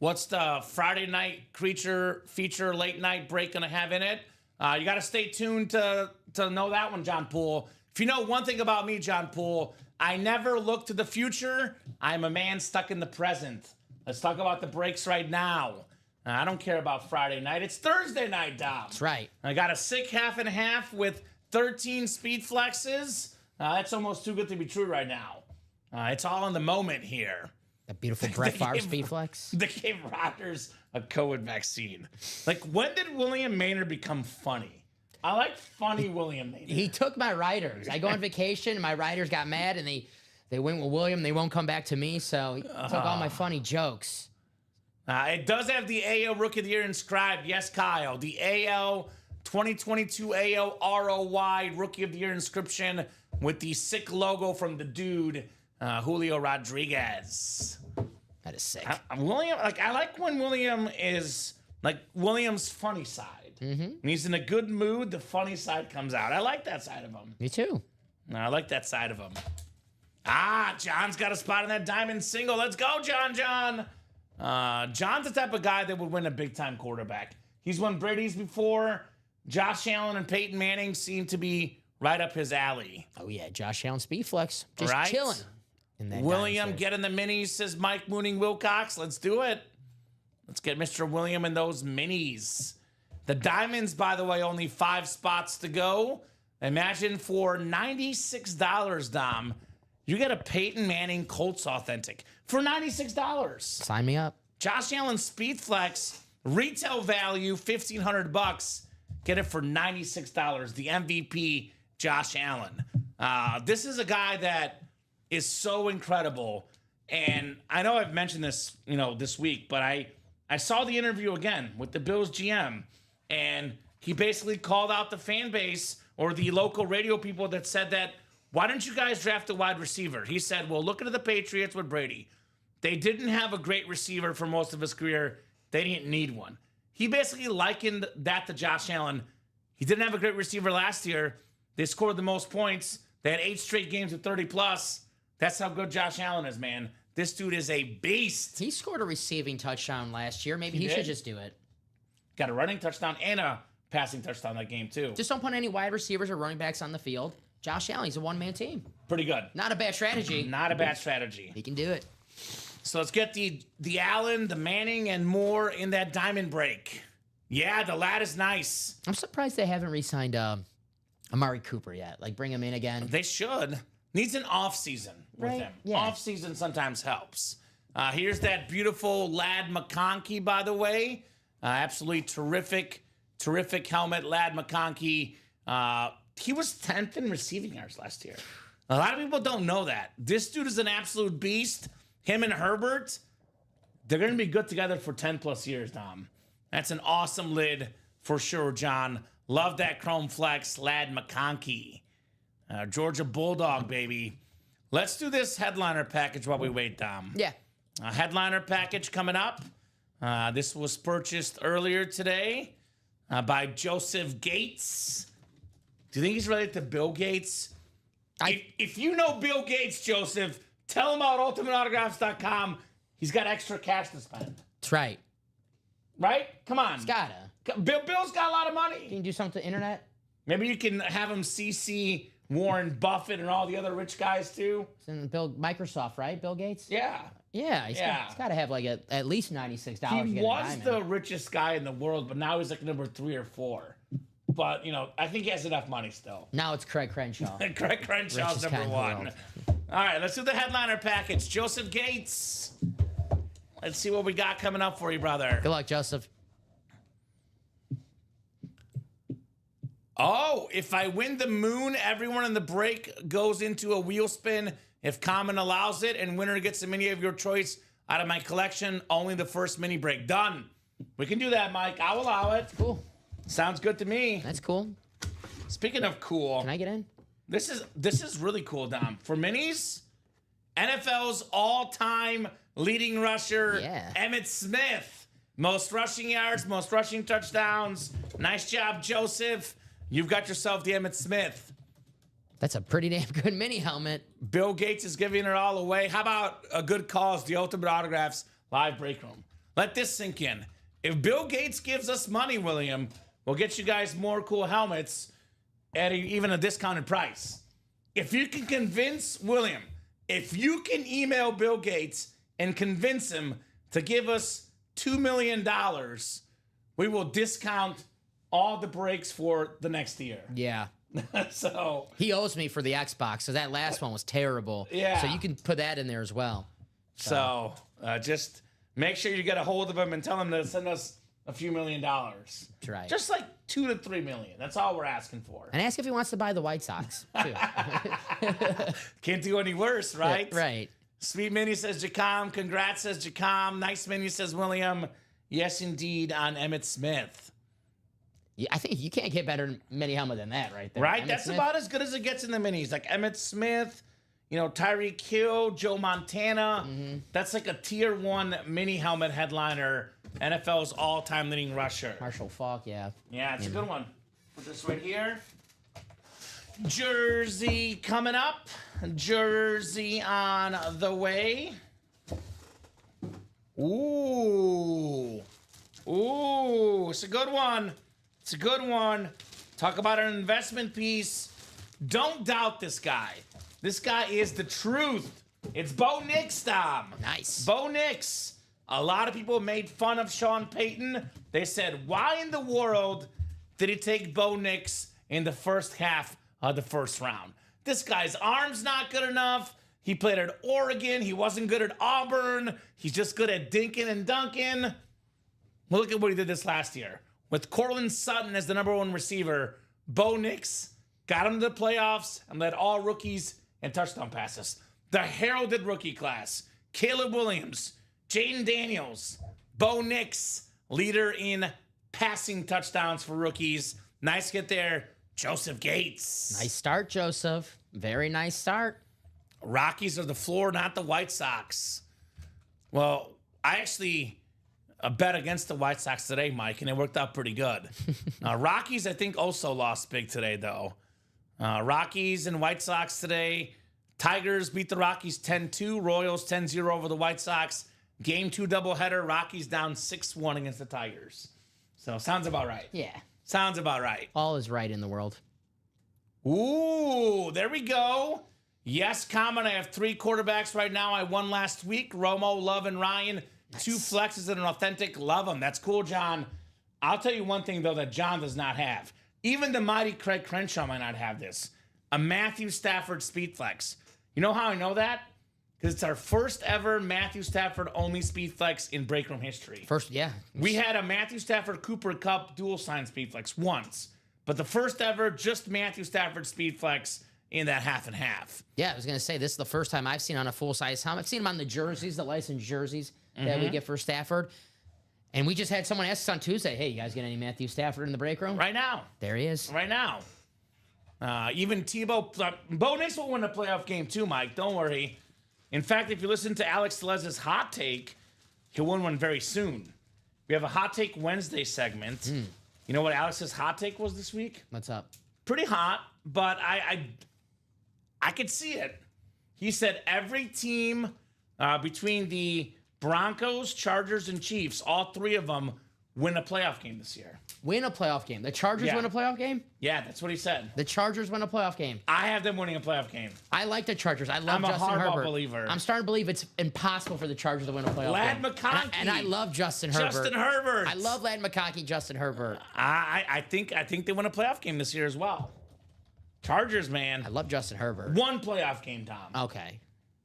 what's the Friday night creature feature late night break going to have in it? You got to stay tuned to know that one, John Poole. If you know one thing about me, John Poole, I never look to the future. I'm a man stuck in the present. Let's talk about the breaks right now. I don't care about Friday night. It's Thursday night, Dom. That's right. I got a sick half and half with 13 speed flexes. That's almost too good to be true right now. It's all in the moment here. That beautiful Brett Favre speed flex. They gave Rodgers a COVID vaccine. Like, when did William Maynard become funny? I like funny William Maynard. He took my riders. I go on vacation, and my riders got mad, and they went with William. They won't come back to me, so he took all my funny jokes. It does have the AL Rookie of the Year inscribed. Yes, Kyle. The AL 2022 AL ROY Rookie of the Year inscription with the sick logo from the dude, Julio Rodriguez. That is sick. William, I like when William is like William's funny side. When he's in a good mood, the funny side comes out. I like that side of him. Me too. I like that side of him. John's got a spot in that diamond single. Let's go, John. John's the type of guy that would win a big-time quarterback. He's won Brady's before. Josh Allen and Peyton Manning seem to be right up his alley. Oh, yeah. Josh Allen speed flex. Just Right? chilling. In that William, dinosaur. get in the minis, says Mike Mooning Wilcox. Let's do it. Let's get Mr. William in those minis. The diamonds, by the way, only 5 spots to go. Imagine for $96, Dom, you get a Peyton Manning Colts Authentic for $96. Sign me up. Josh Allen Speed Flex, retail value $1,500. Get it for $96. The MVP, Josh Allen. This is a guy that is so incredible. And I know I've mentioned this, this week, but I saw the interview again with the Bills GM, and he basically called out the fan base or the local radio people that said that, why didn't you guys draft a wide receiver? He said, well, look at the Patriots with Brady. They didn't have a great receiver for most of his career. They didn't need one. He basically likened that to Josh Allen. He didn't have a great receiver last year. They scored the most points. They had 8 straight games of 30+. That's how good Josh Allen is, man. This dude is a beast. He scored a receiving touchdown last year. Maybe he did? should just do it. Got a running touchdown and a passing touchdown that game, too. Just don't put any wide receivers or running backs on the field. Josh Allen, he's a one-man team. Pretty good. Not a bad strategy. Not a bad strategy. He can do it. So let's get the Allen, the Manning, and more in that diamond break. Yeah, the lad is nice. I'm surprised they haven't re-signed Amari Cooper yet. Like, bring him in again. They should. Needs an off season with Right, him. yeah. Off season sometimes helps. Here's that beautiful Lad McConkey, by the way. Absolutely terrific helmet, Lad McConkey. He was 10th in receiving yards last year. A lot of people don't know that. This dude is an absolute beast. Him and Herbert, they're going to be good together for 10+ years, Dom. That's an awesome lid for sure, John. Love that Chrome Flex, Lad McConkey. Georgia Bulldog, baby. Let's do this headliner package while we wait, Dom. Yeah. Headliner package coming up. This was purchased earlier today by Joseph Gates. Do you think he's related to Bill Gates? If you know Bill Gates, Joseph, tell him about UltimateAutographs.com. He's got extra cash to spend. That's right. Right? Come on. He's gotta. Bill's got a lot of Can money. you do something to the internet? Maybe you can have him CC Warren Buffett and all the other rich guys too. It's in Microsoft, right? Bill Gates? Yeah. Yeah, he's Yeah. got to have like at least $96 to He get a was diamond. the richest guy in the world, but now he's like number 3 or 4. But, I think he has enough money still. Now it's Craig Crenshaw. Craig Crenshaw's Richest guy number in the 1. world. All right, let's do the headliner package. Joseph Gates. Let's see what we got coming up for you, brother. Good luck, Joseph. Oh, if I win the moon, everyone in the break goes into a wheel spin if Common allows it, and winner gets a mini of your choice out of my collection. Only the first mini break. Done. We can do that, Mike. I'll allow it. Cool. Sounds good to me. That's cool. Speaking of cool, Can I get in? this is really cool, Dom. For minis, NFL's all-time leading rusher, Yeah. Emmitt Smith. Most rushing yards, most rushing touchdowns. Nice job, Joseph. You've got yourself the Emmitt Smith. That's a pretty damn good mini helmet. Bill Gates is giving it all away. How about a good cause, the Ultimate Autographs live break room? Let this sink in. If Bill Gates gives us money, William, we'll get you guys more cool helmets at even a discounted price. If you can convince William, if you can email Bill Gates and convince him to give us $2 million, we will discount all the breaks for the next year. Yeah. So He owes me for the Xbox, so that last one was terrible. Yeah. So you can put that in there as well. just make sure you get a hold of him and tell him to send us a few $1 million. That's right. Just like $2 to $3 million. That's all we're asking for. And ask if he wants to buy the White Sox, too. Can't do any worse, right? Right. Sweet Mini says Jacom. Congrats, says Jacom. Nice Mini says William. Yes, indeed, on Emmitt Smith. Yeah, I think you can't get better mini helmet than that right there. Right? Emmitt That's Smith. about as good as it gets in the minis. Like Emmitt Smith, Tyreek Hill, Joe Montana. That's like a tier 1 mini helmet headliner. NFL's all-time leading rusher. Marshall Faulk, yeah. Yeah, it's a good one. Put this right here. Jersey coming up. Jersey on the way. Ooh. Ooh, it's a good one. It's a good one. Talk about an investment piece. Don't doubt this guy. This guy is the truth. It's Bo Nix, Dom. Nice. Bo Nix. A lot of people made fun of Sean Payton. They said, why in the world did he take Bo Nix in the first half of the first round? This guy's arm's not good enough. He played at Oregon. He wasn't good at Auburn. He's just good at dinking and dunking. Well, look at what he did this last year. With Cortland Sutton as the number 1 receiver, Bo Nix got him to the playoffs and led all rookies in touchdown passes. The heralded rookie class. Caleb Williams, Jaden Daniels, Bo Nix, leader in passing touchdowns for rookies. Nice get there, Joseph Gates. Nice start, Joseph. Very nice start. Rockies are the floor, not the White Sox. Well, I actually bet against the White Sox today, Mike, and it worked out pretty good. Rockies, I think, also lost big today, though. Rockies and White Sox today. Tigers beat the Rockies 10-2. Royals 10-0 over the White Sox. Game 2 doubleheader. Rockies down 6-1 against the Tigers. So sounds about right. Yeah. Sounds about right. All is right in the world. Ooh, there we go. Yes, Common. I have 3 quarterbacks right now. I won last week. Romo, Love, and Ryan. 2 flexes and an authentic. Love them. That's cool, John. I'll tell you one thing, though, that John does not have. Even the mighty Craig Crenshaw might not have this. A Matthew Stafford speed flex. You know how I know that? Because it's our first ever Matthew Stafford only speed flex in break room history. First, yeah. We had a Matthew Stafford Cooper Cup dual sign speed flex once, but the first ever just Matthew Stafford speed flex in that half and half. Yeah, I was going to say, this is the first time I've seen on a full-size helmet. I've seen them on the jerseys, the licensed jerseys that we get for Stafford. And we just had someone ask us on Tuesday, hey, you guys get any Matthew Stafford in the break room? Right now. There he is. Right now. Even Tebow. Bo Nix will win a playoff game too, Mike. Don't worry. In fact, if you listen to Alex Telez's hot take, he'll win one very soon. We have a hot take Wednesday segment. You know what Alex's hot take was this week? What's up? Pretty hot, but I could see it. He said every team between the Broncos, Chargers, and Chiefs, all 3 of them, win a playoff game this year. Win a playoff game. The Chargers Yeah. win a playoff game? Yeah, that's what he said. The Chargers win a playoff game. I have them winning a playoff game. I like the Chargers. I love I'm a Justin Harbaugh Herbert. believer. I'm starting to believe it's impossible for the Chargers to win a playoff Lad game. McConkey. And I love Justin Herbert. Justin Herbert. I love Lad McConkey, Justin Herbert. I think they win a playoff game this year as well. Chargers, I man. love Justin Herbert. One playoff game, Tom. Okay.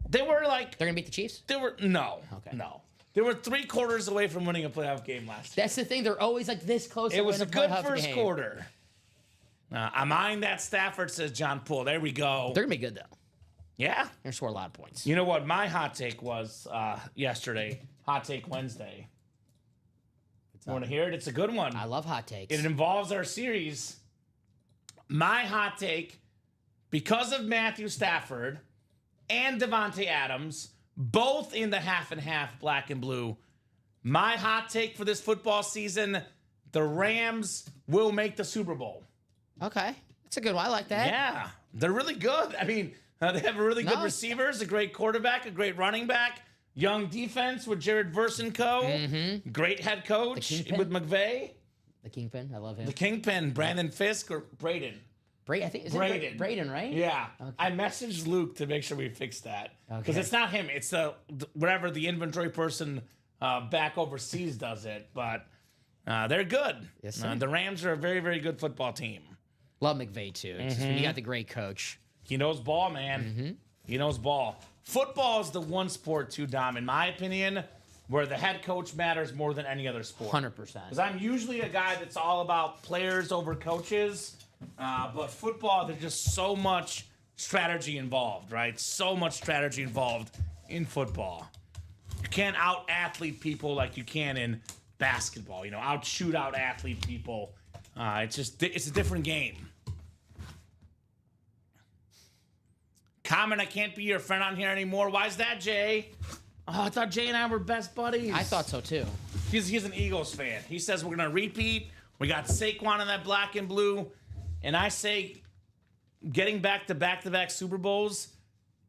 They were like They're going to beat the Chiefs? no. Okay. No. They were 3 quarters away from winning a playoff game last year. That's the thing. They're always like this close to It was a winning good playoff first game. quarter. I mind that Stafford, says John Poole. There we go. They're going to be good, though. Yeah. They're going to score a lot of points. You know what my hot take was yesterday? Hot take Wednesday. You want to hear it? It's a good one. I love hot takes. It involves our series. My hot take, because of Matthew Stafford and Devontae Adams, both in the half and half black and blue, my hot take for this football season, the Rams will make the Super Bowl. Okay. That's a good one. I like that. Yeah, they're really good. I mean, they have a really good No. receivers, a great quarterback, a great running back, young defense with Jared Versenko, great head coach Kingpin. with McVay, The Kingpin. I love him. the Kingpin, Brandon Fisk or Braden. I think is Braden. it Braden, right? Yeah, I messaged Luke to make sure we fix that because Okay. it's not him. It's the whatever the inventory person back overseas does it. But they're good. Yes, sir. The Rams are a very, very good football team. Love McVay, too. It's just when you got the great coach. He knows ball, man. He knows ball. Football is the one sport, too, Dom, in my opinion, where the head coach matters more than any other sport. 100%. Because I'm usually a guy that's all about players over coaches. But football, there's just so much strategy involved, right? So much strategy involved in football. You can't out-athlete people like you can in basketball. Out-shoot out-athlete people. It's a different game. Comment, I can't be your friend on here anymore. Why is that, Jay? Oh, I thought Jay and I were best buddies. I thought so, too. He's an Eagles fan. He says we're going to repeat. We got Saquon in that black and blue. And I say getting back to back-to-back Super Bowls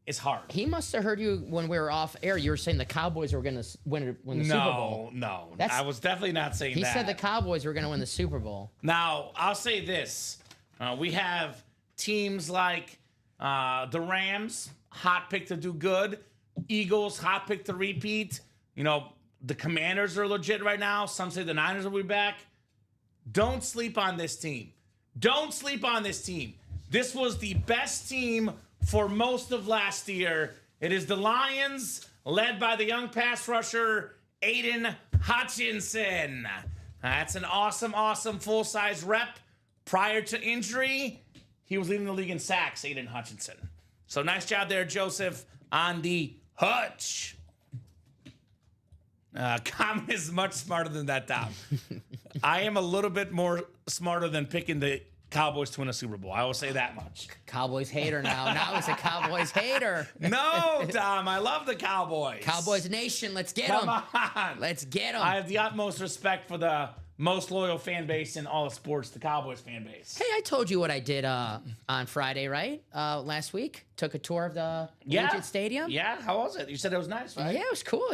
is hard. He must have heard you when we were off air. You were saying the Cowboys were going to win the Super Bowl. No. That's- I was definitely not saying He that. said the Cowboys were going to win the Super Bowl. Now, I'll say this. We have teams like the Rams, hot pick to do good. Eagles, hot pick to repeat. The Commanders are legit right now. Some say the Niners will be back. Don't sleep on this team. Don't sleep on this team. This was the best team for most of last year. It is the Lions, led by the young pass rusher, Aiden Hutchinson. That's an awesome full-size rep. Prior to injury, he was leading the league in sacks, Aiden Hutchinson. So nice job there, Joseph, on the Hutch. Common is much smarter than that, Tom. I am a little bit more smarter than picking the Cowboys to win a Super Bowl. I will say that much. Cowboys hater now. Now he's a Cowboys hater. No, Tom, I love the Cowboys. Cowboys Nation, let's get Come them. on. Let's get them. I have the utmost respect for the most loyal fan base in all of sports, the Cowboys fan base. Hey, I told you what I did on Friday, right? Last week. Took a tour of the Allegiant Stadium. Yeah, how was it? You said it was nice, right? Yeah, it was cool.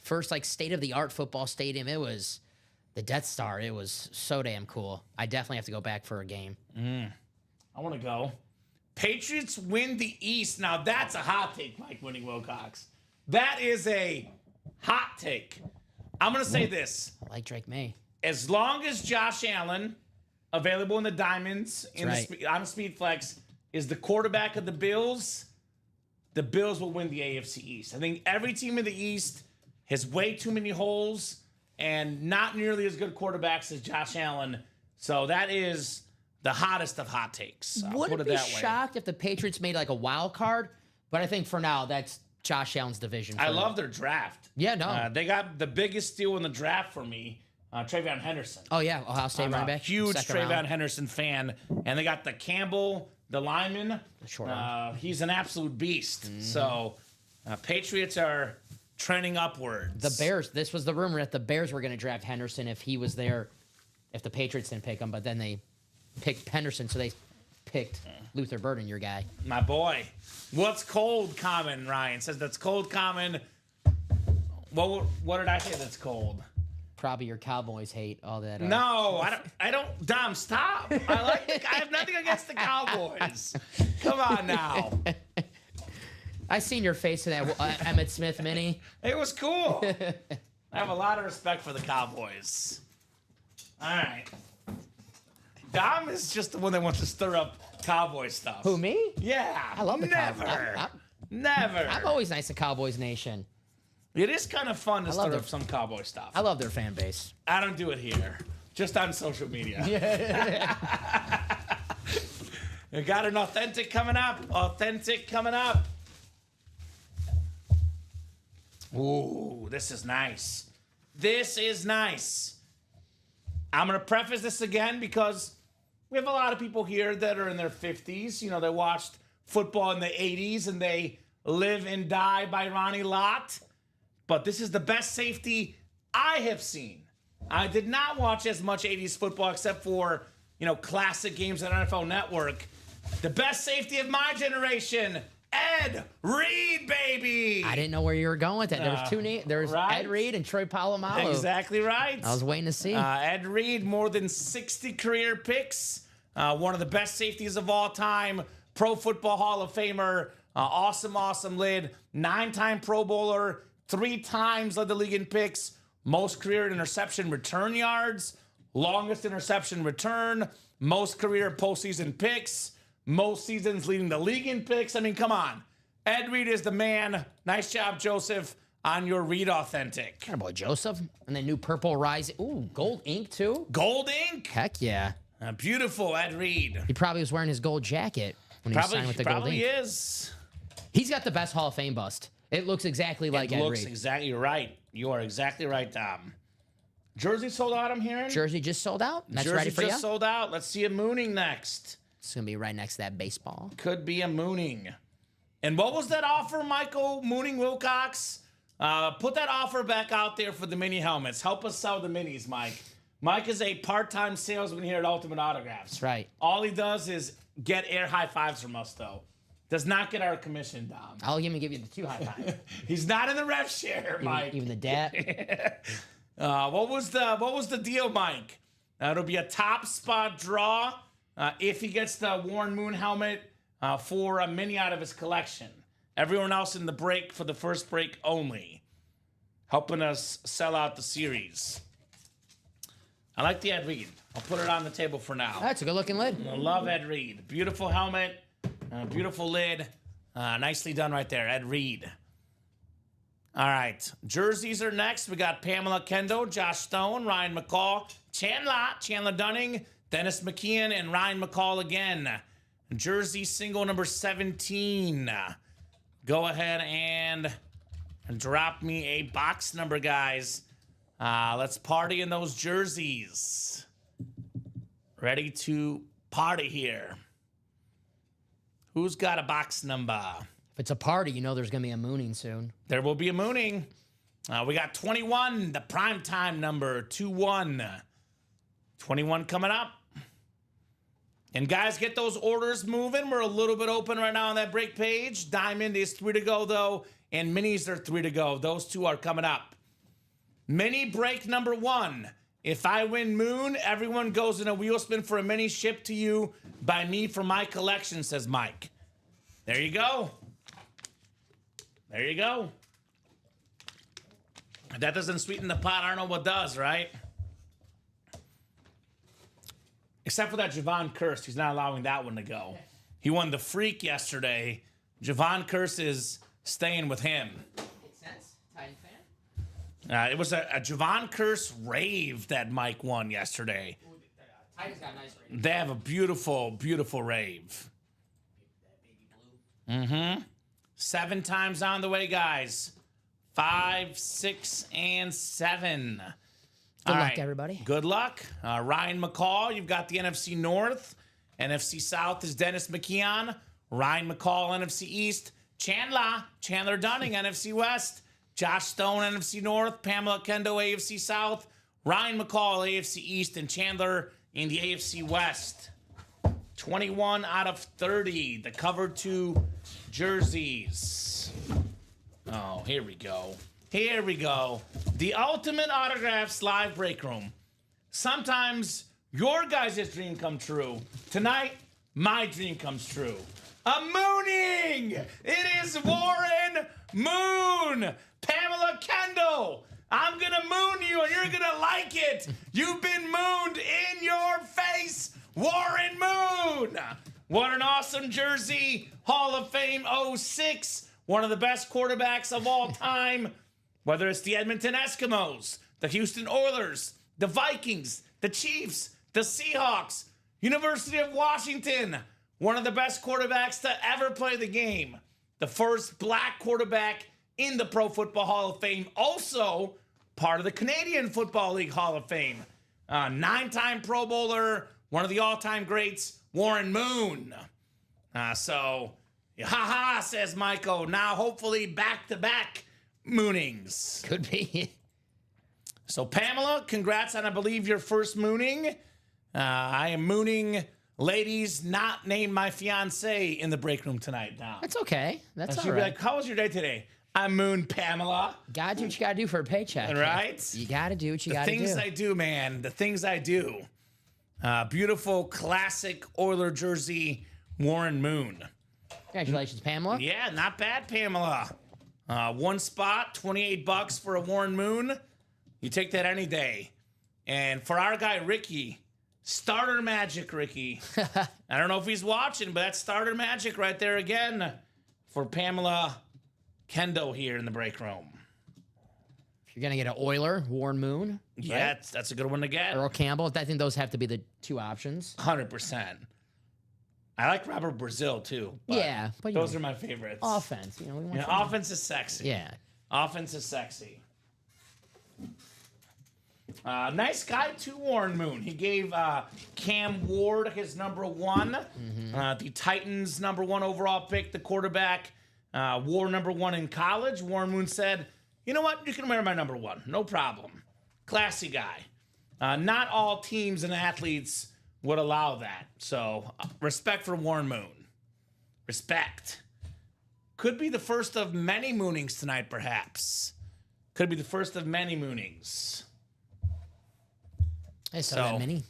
First state-of-the-art football stadium. It was the Death Star. It was so damn cool. I definitely have to go back for a game. I want to go. Patriots win the East. Now, that's a hot take, Mike Winning Wilcox. That is a hot take. I'm going to say this. I like Drake May. As long as Josh Allen, available in the Diamonds, That's on Speed Flex, is the quarterback of the Bills will win the AFC East. I think every team in the East has way too many holes and not nearly as good quarterbacks as Josh Allen. So that is the hottest of hot takes. I'll Wouldn't put it be that way. shocked if the Patriots made like a wild card, but I think for now that's Josh Allen's division. I for love their draft. Yeah, no. They got the biggest steal in the draft for me, Travion Henderson. Oh yeah, Ohio State I'm running a back. huge second Travion round. Henderson fan. And they got the Campbell, the lineman. Short arm. He's an absolute beast. So Patriots are trending upwards. The Bears. This was the rumor that the Bears were going to draft Henderson if he was there, if the Patriots didn't pick him. But then they picked Henderson, so they picked Luther Burden, your guy. My boy. What's cold common, Ryan? Says that's cold common. What did I say that's cold? Probably your Cowboys hate all that. No, I don't. Dom, stop. I have nothing against the Cowboys. Come on now. I seen your face in that Emmitt Smith mini. It was cool. I have a lot of respect for the Cowboys. All right. Dom is just the one that wants to stir up Cowboy stuff. Who, me? Yeah. I love the Never. Cowboys. Never. I'm always nice to Cowboys Nation. It is kind of fun to love stir their- up some Cowboy stuff. I love their fan base. I don't do it here. Just on social media. We got an authentic coming up. Ooh, this is nice. I'm going to preface this again because we have a lot of people here that are in their 50s. You know, they watched football in the 80s and they live and die by Ronnie Lott. But this is the best safety I have seen. I did not watch as much 80s football except for, classic games on NFL Network. The best safety of my generation, Ed Reed, baby. I didn't know where you were going with that. There was two names. There was right? Ed Reed and Troy Polamalu. Exactly right. I was waiting to see. Ed Reed, more than 60 career picks. One of the best safeties of all time. Pro Football Hall of Famer. Awesome lid. 9-time Pro Bowler. 3 times led the league in picks. Most career interception return yards. Longest interception return. Most career postseason picks. Most seasons leading the league in picks. I mean, come on. Ed Reed is the man. Nice job, Joseph, on your Reed Authentic. Boy, Joseph. And then new Purple Rising. Ooh, gold ink, too? Gold ink. Heck yeah. Beautiful, Ed Reed. He probably was wearing his gold jacket when he signed with the gold Probably ink. is. He's got the best Hall of Fame bust. It looks exactly like Ed Looks Reed. exactly right. You are exactly right, Tom. Jersey sold out, I'm hearing? Jersey just sold out. That's Jersey ready for you. just sold out. Let's see a mooning next. It's going to be right next to that baseball. Could be a mooning. And what was that offer, Michael Mooning Wilcox? Put that offer back out there for the mini helmets. Help us sell the minis, Mike. Mike is a part-time salesman here at Ultimate Autographs. That's right. All he does is get air high fives from us, though. Does not get our commission, Dom. I'll even give you the 2 high fives. He's not in the rev share, Mike. Even the dad. What was the deal, Mike? It'll be a top spot draw if he gets the Warren Moon helmet for a mini out of his collection. Everyone else in the break for the first break only, helping us sell out the series. I like the Ed Reed. I'll put it on the table for now. That's a good looking lid. I love Ed Reed. Beautiful helmet, beautiful lid. Nicely done right there, Ed Reed. All right, jerseys are next. We got Pamela Kendo, Josh Stone, Ryan McCall, Chandler Dunning, Dennis McKeon, and Ryan McCall again. Jersey single number 17. Go ahead and drop me a box number, guys. Let's party in those jerseys. Ready to party here. Who's got a box number? If it's a party, you know there's going to be a mooning soon. There will be a mooning. We got 21, the primetime number, 2-1. 21 coming up. And guys, get those orders moving. We're a little bit open right now on that break page. Diamond is 3 to go, though, and minis are 3 to go. Those 2 are coming up. Mini break number 1. If I win Moon, everyone goes in a wheel spin for a mini shipped to you by me for my collection, says Mike. There you go. There you go. If that doesn't sweeten the pot, I don't know what does, right? Except for that Javon Curse. He's not allowing that one to go. He won the Freak yesterday. Javon Curse is staying with him. Makes sense. Titan fan. It was a Javon Curse rave that Mike won yesterday. Titans got a nice rating. They have a beautiful, beautiful rave. Baby blue. 7 times on the way, guys. 5, 6, and 7. Good All luck, right. everybody. Good luck. Ryan McCall, you've got the NFC North. NFC South is Dennis McKeon. Ryan McCall, NFC East. Chandler Dunning, NFC West. Josh Stone, NFC North. Pamela Kendo, AFC South. Ryan McCall, AFC East. And Chandler in the AFC West. 21 out of 30. The cover 2 jerseys. Oh, here we go. Here we go. The Ultimate Autographs live break room. Sometimes your guys' dream come true. Tonight, my dream comes true. A mooning! It is Warren Moon! Pamela Kendall! I'm gonna moon you and you're gonna like it! You've been mooned in your face! Warren Moon! What an awesome jersey! Hall of Fame 06, one of the best quarterbacks of all time. Whether it's the Edmonton Eskimos, the Houston Oilers, the Vikings, the Chiefs, the Seahawks, University of Washington, one of the best quarterbacks to ever play the game. The first black quarterback in the Pro Football Hall of Fame. Also part of the Canadian Football League Hall of Fame. 9-time Pro Bowler, one of the all-time greats, Warren Moon. Ha, says Michael. Now hopefully back-to-back moonings. Could be. So Pamela, congrats on, I believe, your first mooning. I am mooning ladies not named my fiance in the break room tonight now. That's okay. That's all She'll be right. like, how was your day today? I mooned Pamela. Gotta do what you gotta do for a paycheck. Right? You gotta do what you The gotta things do. I do, man. The things I do. Beautiful, classic Oiler jersey, Warren Moon. Congratulations, Pamela. Yeah, not bad, Pamela. One spot, $28 for a Warren Moon. You take that any day. And for our guy, Ricky, starter magic, Ricky. I don't know if he's watching, but that's starter magic right there again for Pamela Kendall here in the break room. If you're gonna get an Oiler, Warren Moon, Yeah, that's a good one to get. Earl Campbell, I think those have to be the two options. 100%. I like Robert Brazil too. But Yeah, but those are my favorites. offense. We want Yeah, something- offense is sexy. Yeah. Offense is sexy. Nice guy too, Warren Moon. He gave Cam Ward his number one. The Titans' number one overall pick, the quarterback. Wore number one in college. Warren Moon said, you know what? You can wear my number one. No problem. Classy guy. Not all teams and athletes would allow that. So respect for Warren Moon. Respect. Could be the first of many moonings tonight, perhaps. Could be the first of many moonings. I saw So- that many.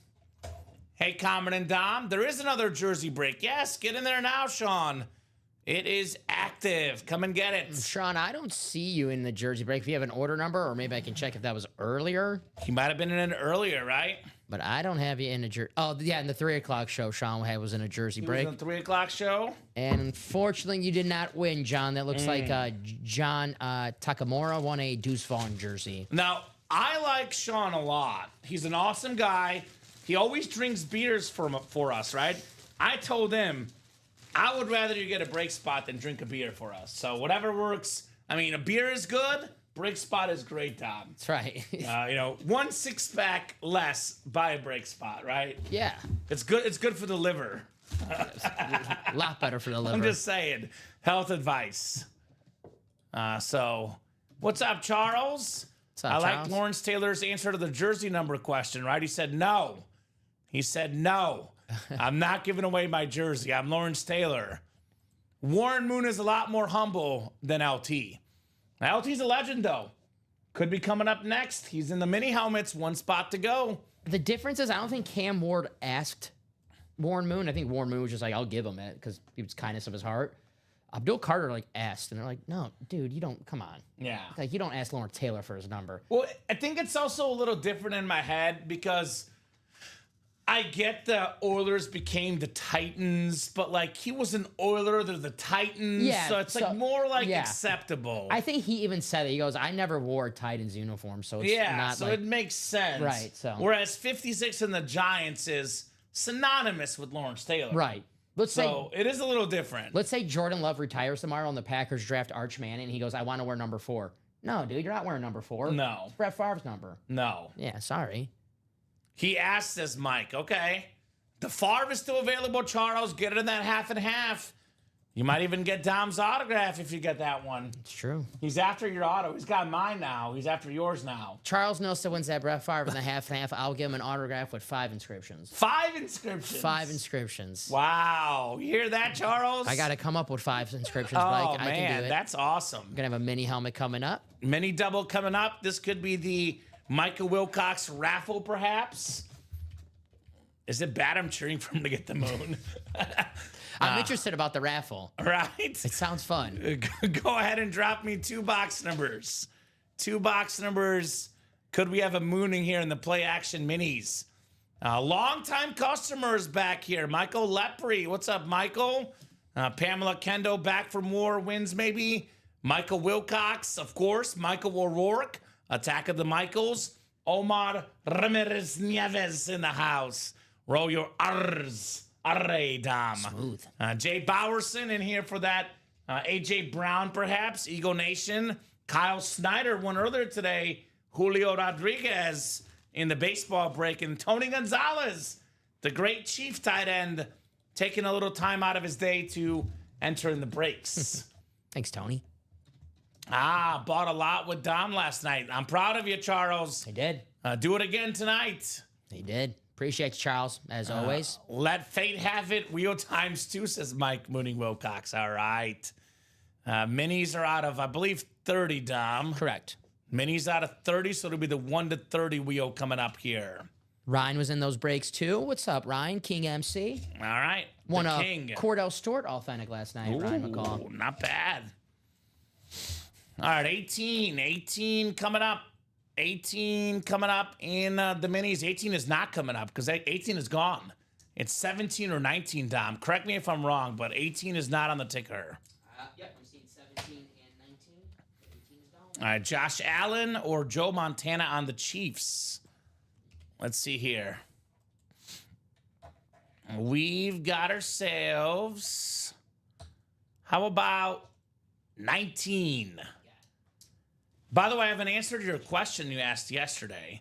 Hey, Common and Dom, there is another jersey break. Yes, get in there now, Sean. It is active. Come and get it. Sean, I don't see you in the jersey break. If you have an order number, or maybe I can check if that was earlier. He might have been in it earlier, right? But I don't have you in a jersey. Oh, yeah, in the 3 o'clock show, Sean was in a jersey He break. was on the 3 o'clock show. And unfortunately, you did not win, John. That looks like John Takamura won a Deuce Vaughn jersey. Now, I like Sean a lot. He's an awesome guy. He always drinks beers for us, right? I told him, I would rather you get a break spot than drink a beer for us. So whatever works. I mean, a beer is good. Break spot is great, Tom. That's right. 1 6-pack less, buy a break spot, right? Yeah. It's good. It's good for the liver. A lot better for the liver. I'm just saying. Health advice. So, what's up, Charles? What's up, I like Charles? Lawrence Taylor's answer to the jersey number question, right? He said no. He said no. I'm not giving away my jersey. I'm Lawrence Taylor. Warren Moon is a lot more humble than LT. Now, LT's a legend, though. Could be coming up next. He's in the mini helmets. 1 spot to go. The difference is I don't think Cam Ward asked Warren Moon. I think Warren Moon was just like, I'll give him it because he was kindness of his heart. Abdul Carter asked, and they're like, no, dude, you don't, come on. Yeah. Like, you don't ask Lawrence Taylor for his number. Well, I think it's also a little different in my head because I get the Oilers became the Titans, but he was an Oiler, they're the Titans. Yeah, So it's so- more yeah. acceptable. I think he even said it. He goes, I never wore a Titans uniform, so it's not so like... it makes sense. Right, so- Whereas 56 in the Giants is synonymous with Lawrence Taylor. Right. So it is a little different. Let's say Jordan Love retires tomorrow and the Packers draft Arch Manning, and he goes, I want to wear number 4. No, dude, you're not wearing number 4. No. It's Brett Favre's number. No. Yeah, sorry. He asked us, Mike, okay, the Favre is still available, Charles. Get it in that half and half. You might even get Dom's autograph if you get that one. It's true. He's after your auto. He's got mine now. He's after yours now. Charles Nelson wins that Brett Favre in the half and half. I'll give him an autograph with 5 inscriptions. 5 inscriptions. 5 inscriptions. Wow. You hear that, Charles? I got to come up with 5 inscriptions, Oh, Mike. I man. can do it. That's awesome. I'm going to have a mini helmet coming up. Mini double coming up. This could be the Micah Wilcox raffle, perhaps. Is it bad I'm cheering for him to get the moon? I'm interested about the raffle. Right? It sounds fun. Go ahead and drop me 2 box numbers. 2 box numbers. Could we have a mooning here in the play action minis? Longtime customers back here. Michael Lepre. What's up, Michael? Pamela Kendo back for more wins, maybe. Michael Wilcox, of course. Michael O'Rourke. Attack of the Michaels. Omar Ramirez Nieves in the house. Roll your R's. Arre, Dom. Smooth. Jay Bowerson in here for that. AJ Brown, perhaps. Eagle Nation. Kyle Snyder won earlier today. Julio Rodriguez in the baseball break. And Tony Gonzalez, the great Chief tight end, taking a little time out of his day to enter in the breaks. Thanks, Tony. Bought a lot with Dom last night. I'm proud of you, Charles. He did. Do it again tonight. He did. Appreciate you, Charles, as always. Let fate have it. Wheel times 2, says Mike Mooning Wilcox. All right. Minis are out of, I believe, 30, Dom. Correct. Minis out of 30, so it'll be the 1 to 30 wheel coming up here. Ryan was in those breaks, too. What's up, Ryan? King MC. All right. Won the a King. Cordell Stewart authentic last night, Ryan McCall. Ooh, not bad. All right, 18 coming up. 18 coming up in the minis. 18 is not coming up because 18 is gone. It's 17 or 19, Dom. Correct me if I'm wrong, but 18 is not on the ticker. Yep, I'm seeing 17 and 19. 18 is gone. All right, Josh Allen or Joe Montana on the Chiefs. Let's see here. We've got ourselves, how about 19? By the way, I have an answer to your question you asked yesterday.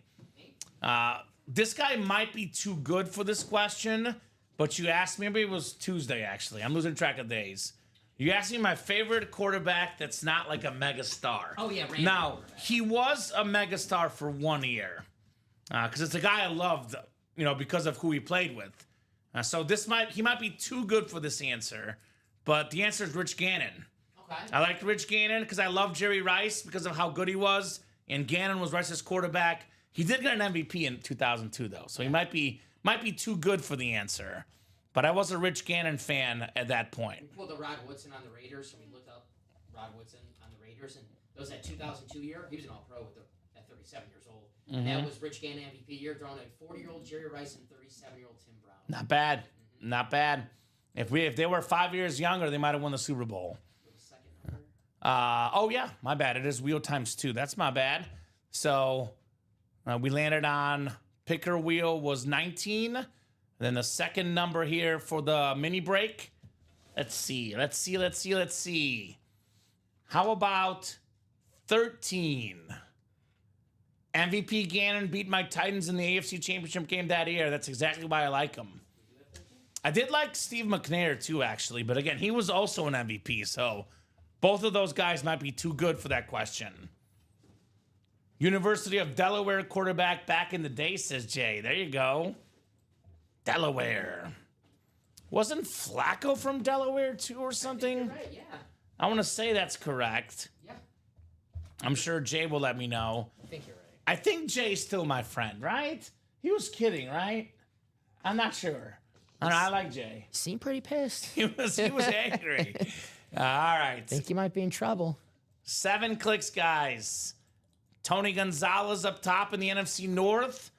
This guy might be too good for this question, but you asked me, maybe it was Tuesday, actually. I'm losing track of days. You asked me my favorite quarterback that's not like a mega star. Oh, yeah, Randy. Now, he was a mega star for 1 year because it's a guy I loved, because of who he played with. So he might be too good for this answer, but the answer is Rich Gannon. Okay. I liked Rich Gannon because I love Jerry Rice because of how good he was, and Gannon was Rice's quarterback. He did get an MVP in 2002, though, so he might be too good for the answer. But I was a Rich Gannon fan at that point. We pulled the Rod Woodson on the Raiders, and we looked up Rod Woodson on the Raiders, and it was that 2002 year. He was an All-Pro at 37 years old. And that was Rich Gannon MVP year, throwing a 40-year-old Jerry Rice and 37-year-old Tim Brown. Not bad, not bad. If they were 5 years younger, they might have won the Super Bowl. Second number. Oh yeah, my bad. It is wheel times 2. That's my bad. So we landed on picker wheel was 19. And then the second number here for the mini break. Let's see. How about 13? MVP Gannon beat my Titans in the AFC Championship game that year. That's exactly why I like him. I did like Steve McNair too, actually. But again, he was also an MVP. So both of those guys might be too good for that question. University of Delaware quarterback back in the day, says Jay. There you go. Delaware. Wasn't Flacco from Delaware too or something? Right, yeah. I want to say that's correct. Yeah. I'm sure Jay will let me know. I think you're right. I think Jay's still my friend, right? He was kidding, right? I'm not sure. I like Jay. Seemed pretty pissed. He was angry. All right. Think you might be in trouble. 7 clicks, guys. Tony Gonzalez up top in the NFC North.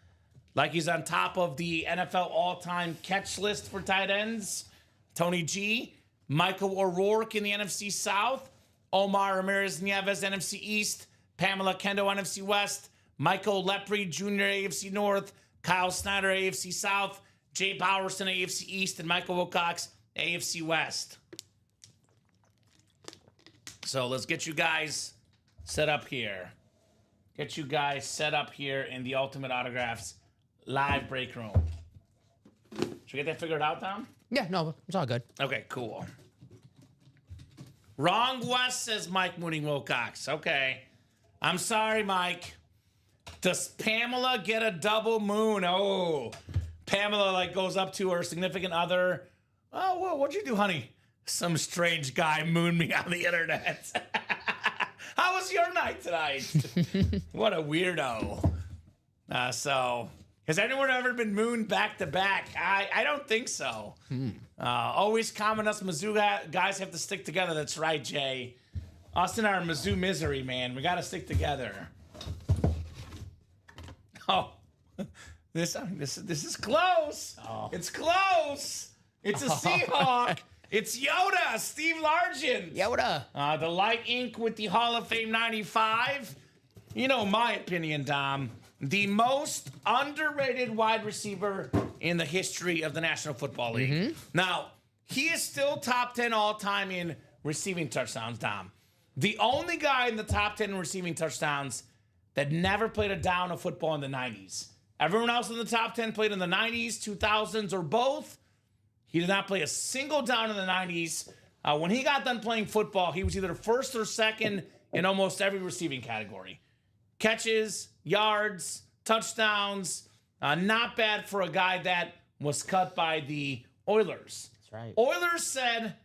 Like he's on top of the NFL all-time catch list for tight ends. Tony G. Michael O'Rourke in the NFC South. Omar Ramirez Nieves, NFC East. Pamela Kendo, NFC West. Michael Lepre Jr., AFC North. Kyle Snyder, AFC South. Jay Bowerson, AFC East. And Michael Wilcox, AFC West. So let's get you guys set up here. Get you guys set up here in the Ultimate Autographs live break room. Should we get that figured out, Tom? Yeah, no, it's all good. Okay, cool. Wrong West, says Mike Mooning Wilcox. Okay. I'm sorry, Mike. Does Pamela get a double moon? Oh, Pamela like goes up to her significant other. Oh, whoa, what'd you do, honey? Some strange guy mooned me on the internet. How was your night tonight? What a weirdo. So, has anyone ever been mooned back to back? I don't think so. Always common us Mizzou guys have to stick together. That's right, Jay. Us in our Mizzou misery, man. We got to stick together. Oh, this is close. Oh. It's close. It's a Seahawk. It's Yoda, Steve Largent. Yoda. The light ink with the Hall of Fame 95. You know my opinion, Dom. The most underrated wide receiver in the history of the National Football League. Now, he is still top 10 all-time in receiving touchdowns, Dom. The only guy in the top 10 in receiving touchdowns that never played a down of football in the 90s. Everyone else in the top 10 played in the 90s, 2000s, or both. He did not play a single down in the 90s. When he got done playing football, he was either first or second in almost every receiving category. Catches, yards, touchdowns. Not bad for a guy that was cut by the Oilers. That's right. Oilers said,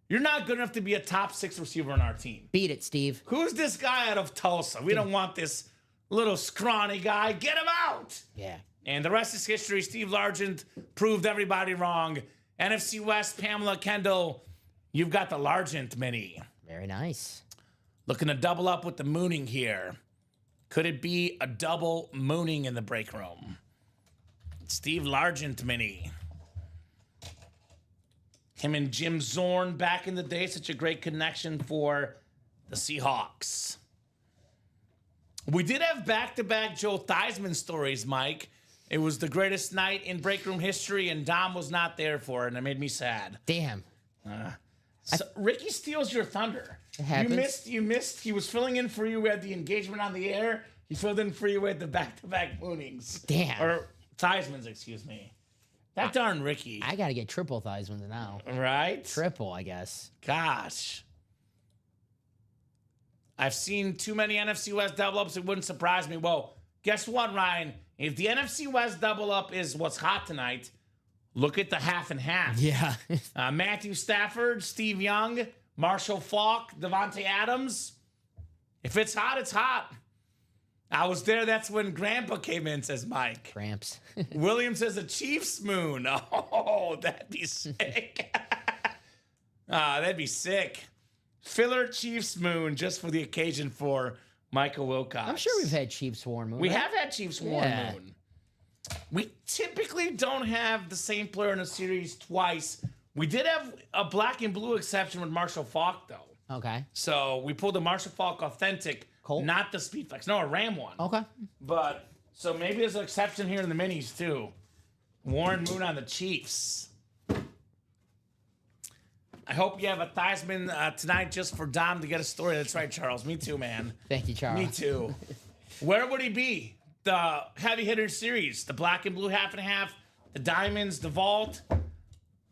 you're not good enough to be a top 6 receiver on our team. Beat it, Steve. Who's this guy out of Tulsa? We don't want this little scrawny guy. Get him out. Yeah. And the rest is history. Steve Largent proved everybody wrong. NFC West, Pamela Kendall, you've got the Largent mini. Very nice. Looking to double up with the mooning here. Could it be a double mooning in the break room? Steve Largent mini. Him and Jim Zorn back in the day, such a great connection for the Seahawks. We did have back-to-back Joe Theismann stories, Mike. It was the greatest night in break room history, and Dom was not there for it, and it made me sad. Damn. So Ricky steals your thunder. It happens. You missed. He was filling in for you. We had the engagement on the air. He filled in for you with the back-to-back moonings. Damn. Or Theismann's, excuse me. That darn Ricky. I got to get triple Theismann now. Right? Triple, I guess. Gosh. I've seen too many NFC West double-ups. It wouldn't surprise me. Well, guess what, Ryan? If the NFC West double-up is what's hot tonight, look at the half and half. Yeah. Matthew Stafford, Steve Young, Marshall Faulk, Devontae Adams. If it's hot, it's hot. I was there. That's when Grandpa came in, says Mike. Cramps. William says a Chiefs moon. Oh, that'd be sick. That'd be sick. Filler Chiefs moon just for the occasion for Michael Wilcox. I'm sure we've had Chiefs worn moon. We right? have had Chiefs worn Yeah. moon. We typically don't have the same player in a series twice. We did have a black and blue exception with Marshall Faulk, though. Okay. So we pulled the Marshall Faulk authentic, Colt? not the Speed Flex. No, a Ram one. Okay. But so maybe there's an exception here in the minis too. Warren Moon on the Chiefs. I hope you have a Theismann tonight just for Dom to get a story. That's right, Charles. Me too, man. Thank you, Charles. Me too. Where would he be? The heavy hitter series, the black and blue half and half, the diamonds, the vault.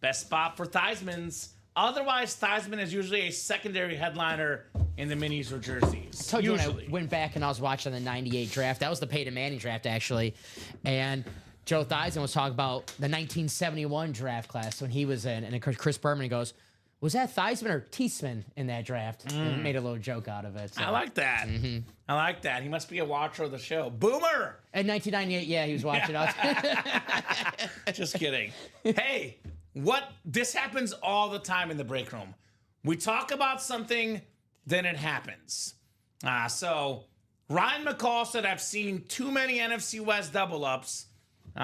Best spot for Theismann's. Otherwise, Theismann is usually a secondary headliner in the minis or jerseys. Told you usually. when I went back and I was watching the 98 draft. That was the Peyton Manning draft, actually. And Joe Theismann was talking about the 1971 draft class when he was in. And Chris Berman goes, was that Theismann or Teisman in that draft? And he made a little joke out of it. So. I like that. I like that. He must be a watcher of the show. Boomer! In 1998, yeah, he was watching us. Just kidding. Hey, this happens all the time in the break room. We talk about something, then it happens. So Ryan McCall said, I've seen too many NFC West double ups.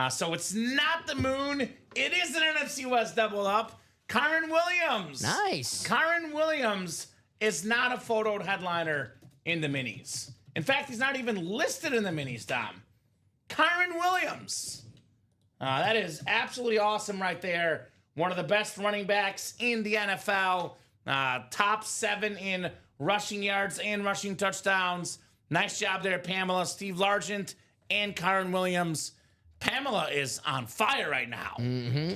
So it's not the moon. It is an NFC West double up. Kyron Williams. Nice. Kyron Williams is not a photoed headliner in the minis. In fact, he's not even listed in the minis, Dom. Kyron Williams. That is absolutely awesome right there. One of the best running backs in the NFL. Top 7 in rushing yards and rushing touchdowns. Nice job there, Pamela, Steve Largent, and Kyron Williams. Pamela is on fire right now.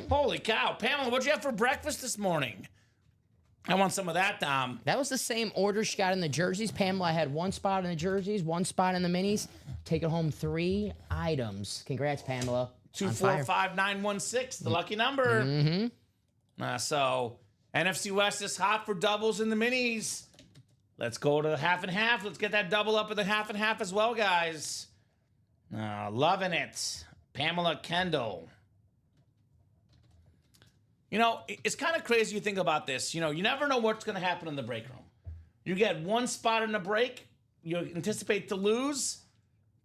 Holy cow. Pamela, what'd you have for breakfast this morning? I want some of that, Dom. That was the same order she got in the jerseys. Pamela had one spot in the jerseys, one spot in the minis. Taking home 3 items. Congrats, Pamela. 245916, the lucky number. Mm-hmm. So NFC West is hot for doubles in the minis. Let's go to the half and half. Let's get that double up in the half and half as well, guys. Loving it. Pamela Kendall. You know, it's kind of crazy you think about this. You know, you never know what's going to happen in the break room. You get one spot in the break, you anticipate to lose.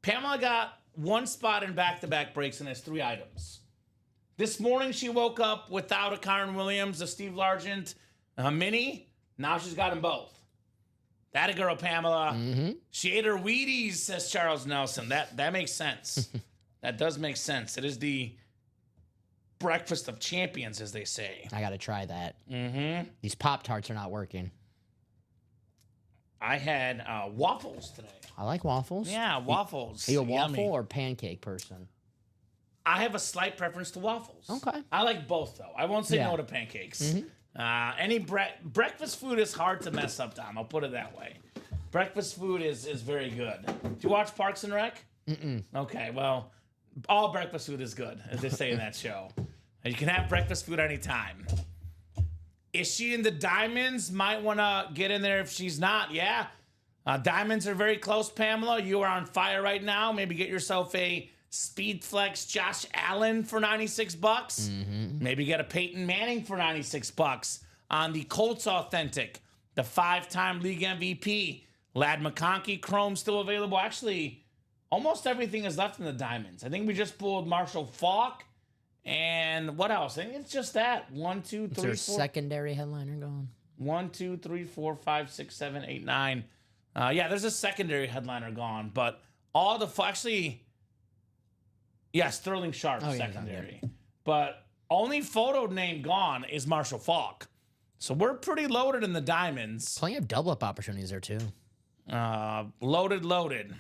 Pamela got one spot in back-to-back breaks and has 3 items. This morning she woke up without a Kyron Williams, a Steve Largent, a mini. Now she's got them both. That a girl, Pamela. Mm-hmm. She ate her Wheaties, says Charles Nelson. That makes sense. That does make sense. It is the breakfast of champions, as they say. I got to try that. Mm-hmm. These Pop-Tarts are not working. I had waffles today. I like waffles. Yeah, waffles. Are you a waffle Yummy. or pancake person? I have a slight preference to waffles. Okay. I like both, though. I won't say Yeah. no to pancakes. Any breakfast food is hard to mess up, Tom. I'll put it that way. Breakfast food is very good. Do you watch Parks and Rec? Mm-mm. Okay, well, all breakfast food is good, as they say in that show. And you can have breakfast food anytime. Is she in the diamonds? Might want to get in there if she's not. Yeah. Diamonds are very close, Pamela. You are on fire right now. Maybe get yourself a Speed Flex Josh Allen for $96. Mm-hmm. Maybe get a Peyton Manning for $96 on the Colts Authentic. The 5-time league MVP. Lad McConkey Chrome still available. Actually, almost everything is left in the diamonds. I think we just pulled Marshall Faulk. And what else? I think it's just that. 1, 2, 3, 4. Is there a secondary headliner going? 1, 2, 3, 4, 5, 6, 7, 8, 9. Yeah, there's a secondary headliner gone, but all the actually, yeah, Sterling Sharp secondary, but only photo name gone is Marshall Faulk. So we're pretty loaded in the diamonds. Plenty of double up opportunities there too. Loaded.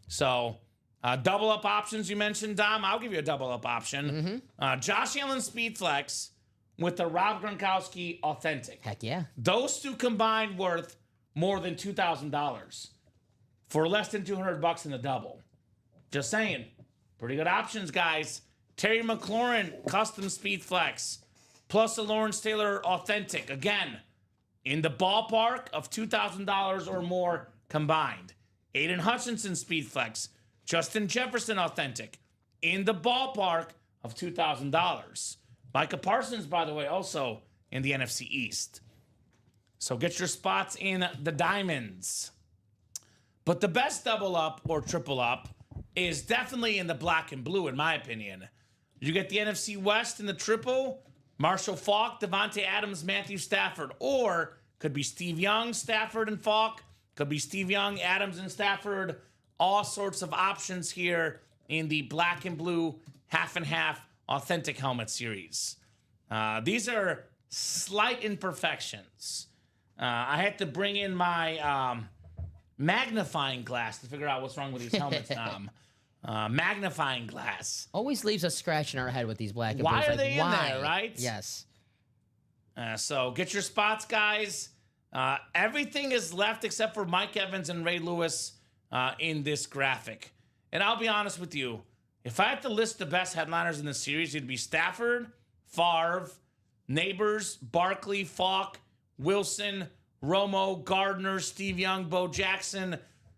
So double up options you mentioned, Dom. I'll give you a double up option. Josh Allen Speed Flex with the Rob Gronkowski Authentic. Heck yeah. Those two combined worth more than $2,000 for less than $200 in the double. Just saying. Pretty good options, guys. Terry McLaurin Custom Speed Flex plus a Lawrence Taylor Authentic. Again, in the ballpark of $2,000 or more combined. Aiden Hutchinson Speed Flex. Justin Jefferson Authentic. In the ballpark of $2,000. Micah Parsons, by the way, also in the NFC East. So get your spots in the diamonds. But the best double up or triple up is definitely in the black and blue, in my opinion. You get the NFC West in the triple, Marshall Faulk, Devontae Adams, Matthew Stafford, or could be Steve Young, Stafford, and Faulk. Could be Steve Young, Adams, and Stafford. All sorts of options here in the black and blue half and half authentic helmet series. These are slight imperfections. I had to bring in my magnifying glass to figure out what's wrong with these helmets, Tom. Magnifying glass. Always leaves us scratching our head with these black and Why blues. are they in why? there, right? Yes. So get your spots, guys. Everything is left except for Mike Evans and Ray Lewis in this graphic. And I'll be honest with you. If I had to list the best headliners in the series, it'd be Stafford, Favre, Neighbors, Barkley, Faulk, Wilson, Romo, Gardner, Steve Young, Bo Jackson.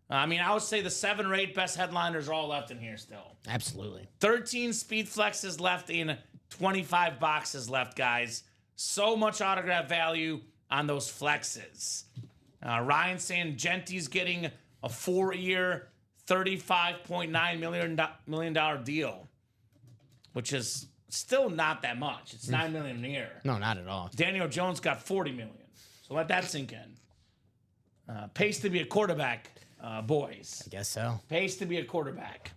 I mean, I would say the 7 or 8 best headliners are all left in here still. Absolutely. 13 speed flexes left in 25 boxes left, guys. So much autograph value on those flexes. Ryan saying Genti's getting a 4-year, $35.9 million deal, which is still not that much. It's $9 million a year. No, not at all. Daniel Jones got $40 million. So let that sink in. Pays to be a quarterback, boys. I guess so. Pays to be a quarterback.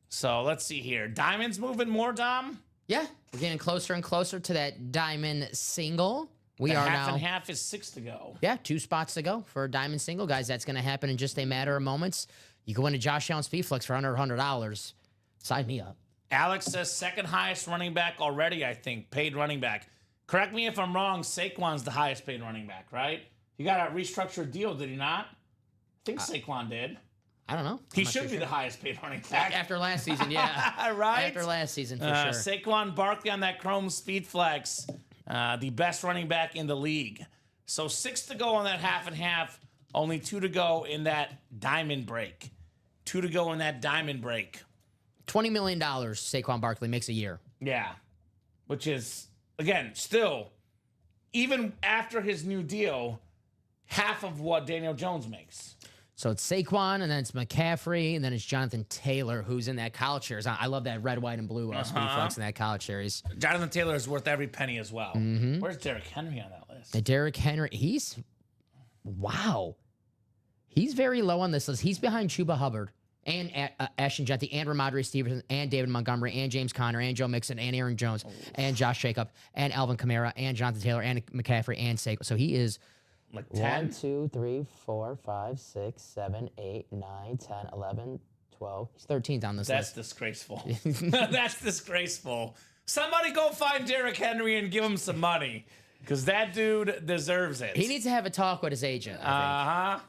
So let's see here. Diamonds moving more, Dom? Yeah, we're getting closer and closer to that diamond single. We The are half now. and half is 6 to go. Yeah, 2 spots to go for a diamond single, guys. That's going to happen in just a matter of moments. You can win a Josh Allen Speed Flex for under $100. Sign me up. Alex says second highest running back already, I think. Paid running back. Correct me if I'm wrong. Saquon's the highest paid running back, right? He got a restructured deal, did he not? I think Saquon did. I don't know. He should be the highest paid running back. After last season, yeah. Right? After last season, for sure. Saquon Barkley on that Chrome Speed Flex, the best running back in the league. So 6 to go on that half and half. Only 2 to go in that diamond break. 2 to go in that diamond break. $20 million Saquon Barkley makes a year. Yeah. Which is, again, still, even after his new deal, half of what Daniel Jones makes. So it's Saquon, and then it's McCaffrey, and then it's Jonathan Taylor, who's in that college series. I love that red, white, and blue speed flex in that college series. Jonathan Taylor is worth every penny as well. Where's Derrick Henry on that list? Derrick Henry, wow. He's very low on this list. He's behind Chuba Hubbard and Ashton Jeffrey and Ramondre Stevenson and David Montgomery and James Conner and Joe Mixon and Aaron Jones and Josh Jacobs and Alvin Kamara and Jonathan Taylor and McCaffrey and Saquon. So he is Like 10? 1, 2, 3, 4, 5, 6, 7, 8, 9, 10, 11, 12. He's 13th on this That's list. disgraceful. That's disgraceful. Somebody go find Derrick Henry and give him some money. Because that dude deserves it. He needs to have a talk with his agent, I think.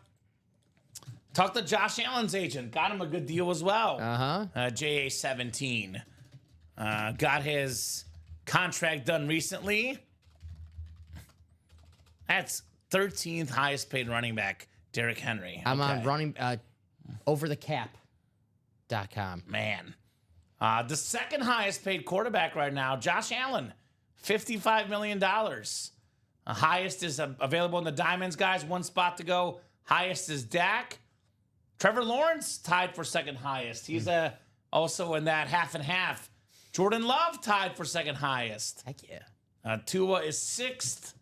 Talk to Josh Allen's agent. Got him a good deal as well. Uh-huh. JA-17. Got his contract done recently. That's 13th highest paid running back, Derrick Henry. I'm on running overthecap.com. Man. The second highest paid quarterback right now, Josh Allen, $55 million. Highest is available in the Diamonds, guys. 1 spot to go. Highest is Dak. Trevor Lawrence tied for second highest. He's also in that half and half. Jordan Love tied for second highest. Heck yeah. Tua is 6th.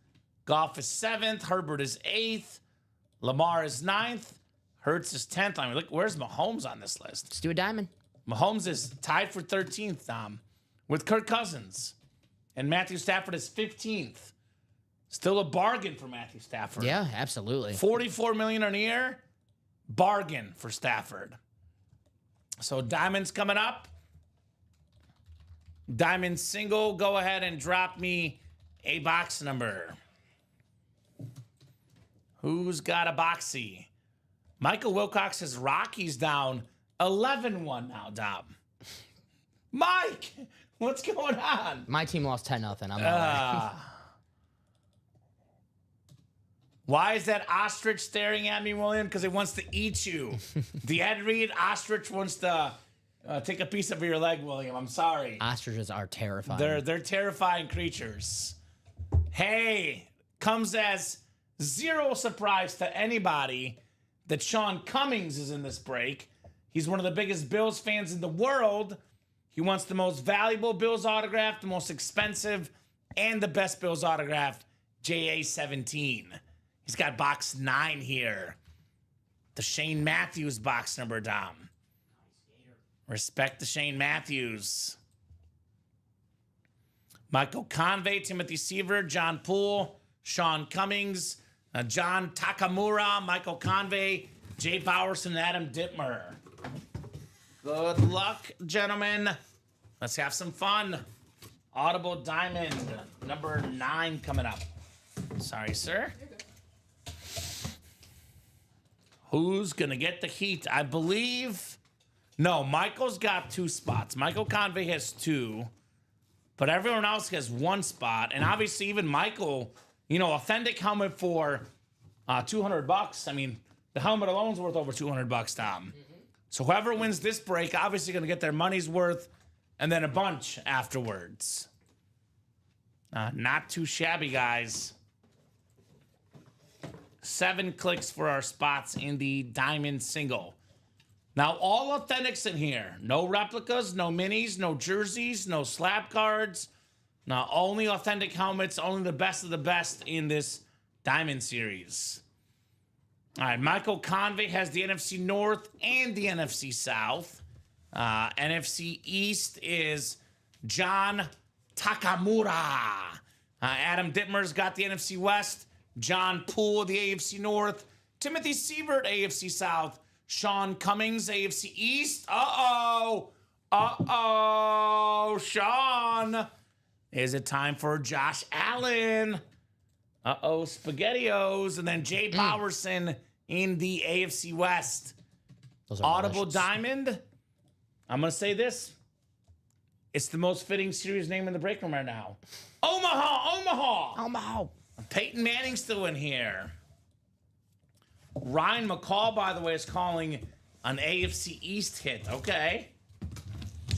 Goff is 7th. Herbert is 8th. Lamar is 9th. Hurts is 10th. I mean, look, where's Mahomes on this list? Let's do a diamond. Mahomes is tied for 13th, with Kirk Cousins. And Matthew Stafford is 15th. Still a bargain for Matthew Stafford. Yeah, absolutely. $44 million a year. Bargain for Stafford. So Diamond's coming up. Diamond single. Go ahead and drop me a box number. Who's got a boxy? Michael Wilcox says Rockies down 11-1 now, Dom. Mike, what's going on? My team lost 10-0. I'm not Why is that ostrich staring at me, William? Because it wants to eat you. The Ed Reed ostrich wants to take a piece of your leg, William. I'm sorry. Ostriches are terrifying. They're terrifying creatures. Hey, comes as zero surprise to anybody that Sean Cummings is in this break. He's one of the biggest Bills fans in the world. He wants the most valuable Bills autograph, the most expensive, and the best Bills autograph, JA-17. He's got box 9 here. The Shane Matthews box number, Dom. Respect the Shane Matthews. Michael Convey, Timothy Seaver, John Poole, Sean Cummings, John Takamura, Michael Convey, Jay Bowerson, and Adam Dittmer. Good luck, gentlemen. Let's have some fun. Audible Diamond, number 9 coming up. Sorry, sir. Who's going to get the heat? I believe... No, Michael's got 2 spots. Michael Convey has 2. But everyone else has 1 spot. And obviously, even Michael, authentic helmet for $200. I mean, the helmet alone's worth over $200, Tom. So whoever wins this break, obviously going to get their money's worth and then a bunch afterwards. Not too shabby, guys. 7 clicks for our spots in the Diamond Single. Now, all authentics in here. No replicas, no minis, no jerseys, no slab cards. Now, only authentic helmets, only the best of the best in this Diamond Series. All right, Michael Convey has the NFC North and the NFC South. NFC East is John Takamura. Adam Dittmer's got the NFC West. John Poole, the AFC North. Timothy Siebert, AFC South. Sean Cummings, AFC East. Uh-oh, Sean. Is it time for Josh Allen? SpaghettiOs. And then Jay Bowerson in the AFC West. Those are Audible delicious. Diamond. I'm going to say this. It's the most fitting series name in the break room right now. Omaha. Omaha. Peyton Manning's still in here. Ryan McCall, by the way, is calling an AFC East hit. Okay.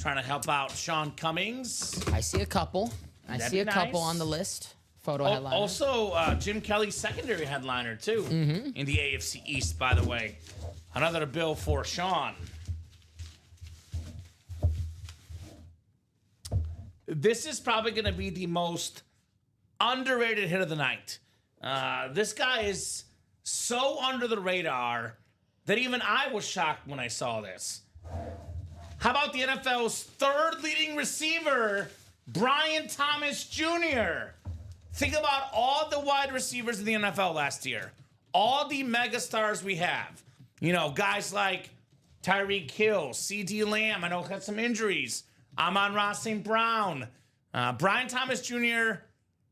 Trying to help out Sean Cummings. I see a couple. I That'd see a be couple nice. on the list. Photo headliner. Also, Jim Kelly's secondary headliner, too, in the AFC East, by the way. Another bill for Sean. This is probably going to be the most underrated hit of the night. This guy is so under the radar that even I was shocked when I saw this. How about the NFL's third leading receiver, Brian Thomas Jr.? Think about all the wide receivers in the NFL last year. All the megastars we have. You know, guys like Tyreek Hill, CeeDee Lamb. I know had some injuries. Amon-Ra St. Brown. Brian Thomas Jr.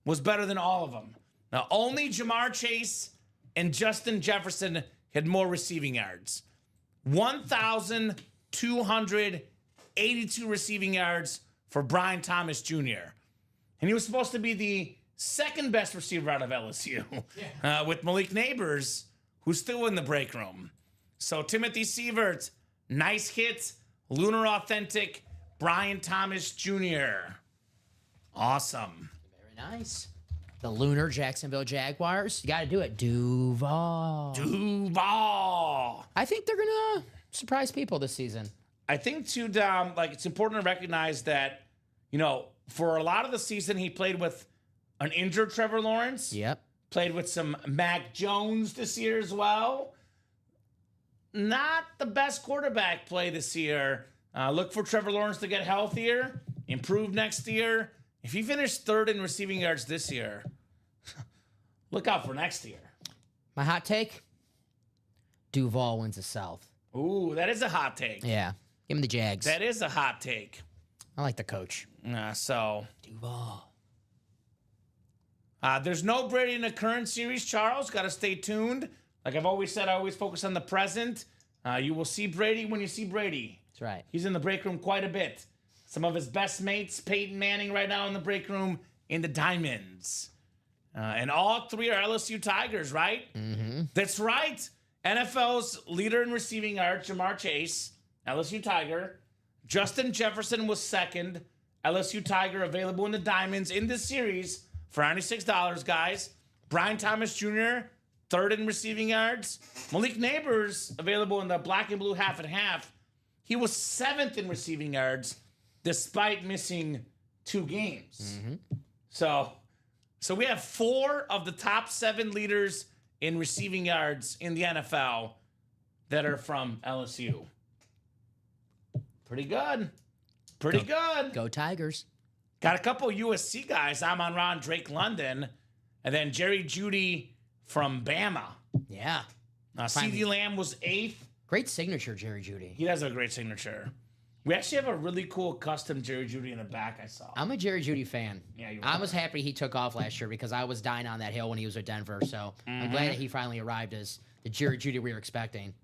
was better than all of them. Now, only Jamar Chase and Justin Jefferson had more receiving yards. 1,282 receiving yards for Brian Thomas Jr. And he was supposed to be the second best receiver out of LSU with Malik Neighbors, who's still in the break room. So Timothy Sievert, nice hit, Lunar Authentic, Brian Thomas Jr. Awesome. Very nice. The Lunar Jacksonville Jaguars. You got to do it. Duval. Duval. I think they're going to surprise people this season. I think, too, Dom, like, it's important to recognize that, you know, for a lot of the season, he played with an injured Trevor Lawrence. Yep. Played with some Mac Jones this year as well. Not the best quarterback play this year. Look for Trevor Lawrence to get healthier, improve next year. If he finished third in receiving yards this year, look out for next year. My hot take, Duval wins the South. Ooh, that is a hot take. Yeah. Give him the Jags. That is a hot take. I like the coach. So Duval. there's no Brady in the current series, Charles. Got to stay tuned. Like I've always said, I always focus on the present. You will see Brady when you see Brady. That's right. He's in the break room quite a bit. Some of his best mates, Peyton Manning right now in the break room in the Diamonds. And all three are LSU Tigers, right? Mm-hmm. That's right. NFL's leader in receiving yards, Jamar Chase, LSU Tiger. Justin Jefferson was second. LSU Tiger available in the Diamonds in this series for $96, guys. Brian Thomas Jr., third in receiving yards. Malik Neighbors available in the black and blue half and half. He was seventh in receiving yards despite missing 2 games. Mm-hmm. So we have 4 of the top 7 leaders in receiving yards in the NFL that are from LSU. Pretty good. Pretty good. Go Tigers. Got a couple USC guys. Amon-Ra and Drake London. And then Jerry Jeudy from Bama. Yeah. CeeDee Lamb was 8th. Great signature, Jerry Jeudy. He has a great signature. We actually have a really cool custom Jerry Jeudy in the back I saw. I'm a Jerry Jeudy fan. Yeah, you I was happy he took off last year because I was dying on that hill when he was with Denver. So I'm glad that he finally arrived as the Jerry Jeudy we were expecting.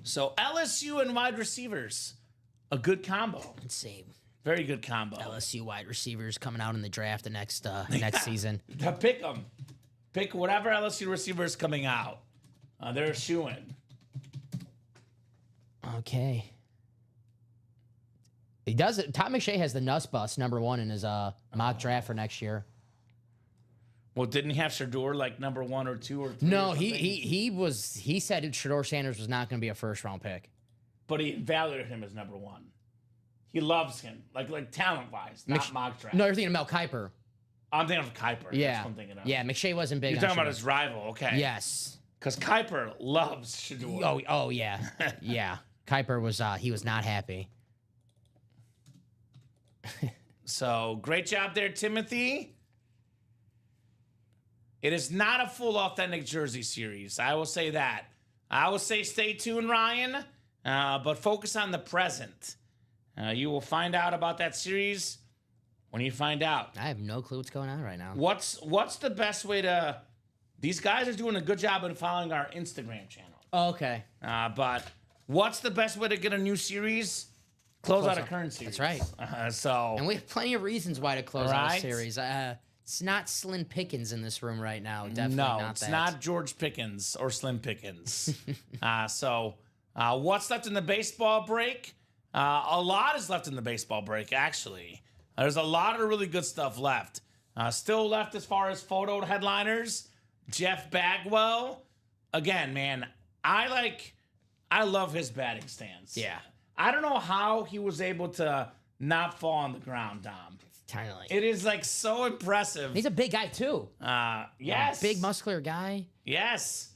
So LSU and wide receivers, a good combo. Let's see. Very good combo. LSU wide receivers coming out in the draft the next season. Pick them. Pick whatever LSU receiver is coming out. They're shooing. Okay. He does it. Todd McShay has the Nuss Bus #1 in his mock draft for next year. Well, didn't he have Shedeur like number 1 or 2 or 3? No, or he said Shedeur Sanders was not going to be a first round pick. But he valued him as number 1. He loves him, like talent wise, not mock draft. No, you're thinking of Mel Kiper. I'm thinking of Kiper. Yeah, That's what I'm thinking of. yeah. McShay wasn't big. You're talking about his rival, okay? Yes. Because Kiper loves Shedeur. Oh yeah, yeah. Kiper was he was not happy. So great job there, Timothy. It is not a full authentic jersey series. I will say that. I will say stay tuned, Ryan, but focus on the present. You will find out about that series when you find out. I have no clue what's going on right now. What's the best way to? These guys are doing a good job of following our Instagram channel. Oh, okay. But what's the best way to get a new series? Close out a current series. That's right. So And we have plenty of reasons why to close out a Right. series. It's not Slim Pickens in this room right now. Definitely no, not it's that. not George Pickens or Slim Pickens. What's left in the baseball break? A lot is left in the baseball break, actually. There's a lot of really good stuff left. Still left as far as photo headliners. Jeff Bagwell. Again, man, I love his batting stance. Yeah. I don't know how he was able to not fall on the ground, Dom. Kind of like. It is like so impressive. He's a big guy too. Yes. Big muscular guy. Yes.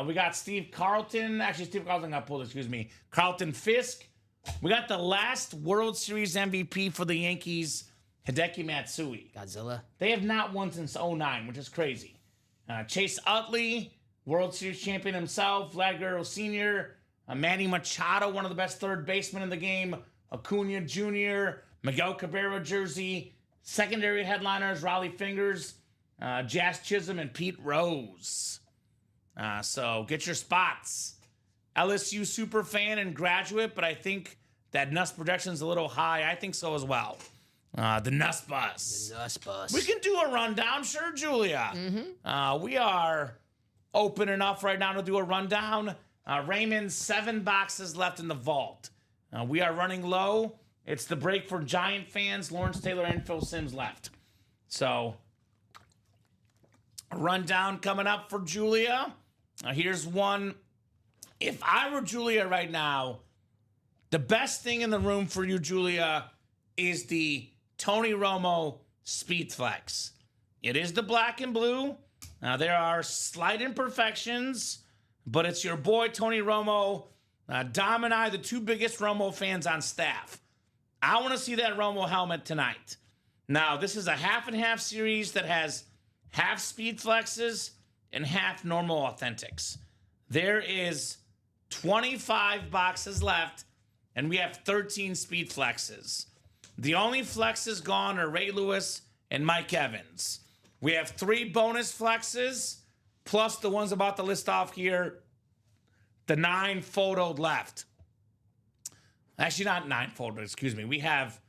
We got Steve Carlton. Actually, Steve Carlton got pulled, excuse me. Carlton Fisk. We got the last World Series MVP for the Yankees, Hideki Matsui. Godzilla. They have not won since 2009, which is crazy. Chase Utley, World Series champion himself. Vlad Guerrero Sr., Manny Machado, one of the best third basemen in the game. Acuna Jr., Miguel Cabrera jersey. Secondary headliners, Raleigh Fingers, Jazz Chisholm, and Pete Rose. So get your spots. LSU super fan and graduate, but I think that Nuss projection's a little high. I think so as well. The Nuss Bus. Nuss Bus. We can do a rundown, sure, Julia. We are open enough right now to do a rundown. Raymond, 7 boxes left in the vault. We are running low. It's the break for Giant fans. Lawrence Taylor and Phil Simms left. So, a rundown coming up for Julia. Here's one. If I were Julia right now, the best thing in the room for you, Julia, is the Tony Romo Speed Flex. It is the black and blue. There are slight imperfections, but it's your boy Tony Romo. Dom and I, the 2 biggest Romo fans on staff. I want to see that Romo helmet tonight. Now, this is a half and half series that has half Speed Flexes and half normal authentics. There is 25 boxes left, and we have 13 Speed Flexes. The only flexes gone are Ray Lewis and Mike Evans. We have 3 bonus flexes, plus the ones about to list off here, the 9 photoed left. Actually, not 9 photoed, excuse me. We have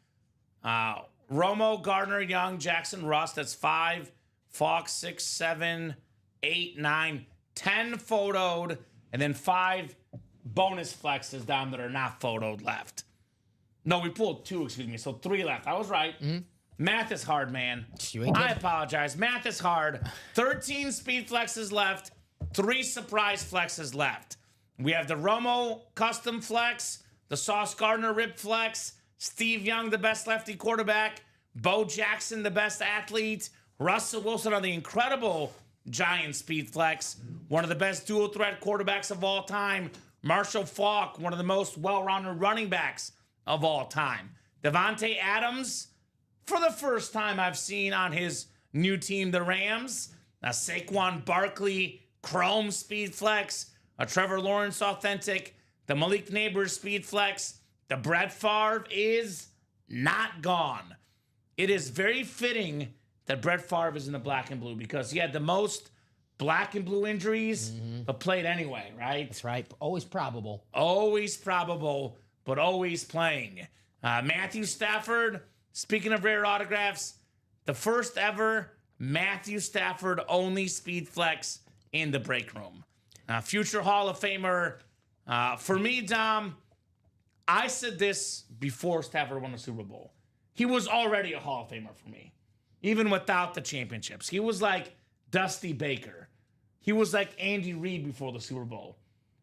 Romo, Gardner, Young, Jackson, Russ. That's 5, Fox, 6, 7, 8, 9, 10 photoed, and then 5 bonus flexes down that are not photoed left. No, we pulled 2, excuse me. So 3 left. I was right. Math is hard, man. You ain't I kidding. apologize. Math is hard. 13 speed flexes left. 3 surprise flexes left. We have the Romo custom flex, the Sauce Gardner rib flex, Steve Young, the best lefty quarterback, Bo Jackson, the best athlete, Russell Wilson on the incredible Giant speed flex, one of the best dual threat quarterbacks of all time, Marshall Faulk, one of the most well-rounded running backs of all time. Devontae Adams, for the first time I've seen on his new team, the Rams. A Saquon Barkley Chrome Speed Flex. A Trevor Lawrence Authentic. The Malik Neighbors Speed Flex. The Brett Favre is not gone. It is very fitting that Brett Favre is in the black and blue because he had the most black and blue injuries, but played anyway, right? That's right. Always probable. Always probable, but always playing. Matthew Stafford, speaking of rare autographs, the first ever Matthew Stafford only speed flex in the break room. Future Hall of Famer. For me, Dom, I said this before Stafford won the Super Bowl. He was already a Hall of Famer for me, even without the championships. He was like Dusty Baker. He was like Andy Reid before the Super Bowl.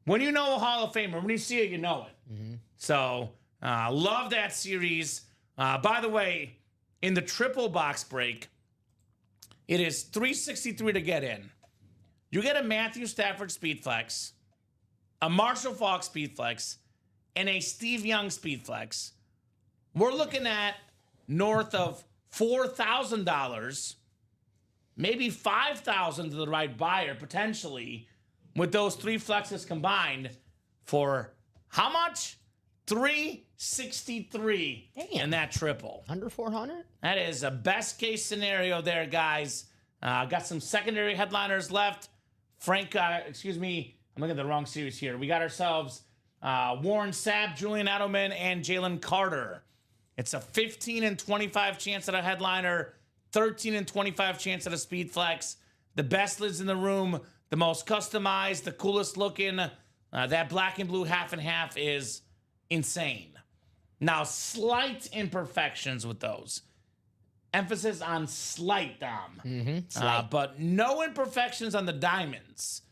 When you know a Hall of Famer, when you see it, you know it. So, love that series. By the way, in the triple box break, it is $363 to get in. You get a Matthew Stafford Speed Flex, a Marshall Faulk Speed Flex, and a Steve Young Speed Flex. We're looking at north of $4,000, maybe $5,000 to the right buyer, potentially, with those 3 flexes combined for how much? $363 in that triple. Under 400? That is a best case scenario there, guys. Got some secondary headliners left. I'm looking at the wrong series here. We got ourselves Warren Sapp, Julian Edelman, and Jalen Carter. It's a 15 and 25 chance at a headliner, 13 and 25 chance at a speed flex. The best lids in the room, the most customized, the coolest looking. That black and blue half and half is insane. Now, slight imperfections with those. Emphasis on slight, Dom. Slight. But no imperfections on the diamonds.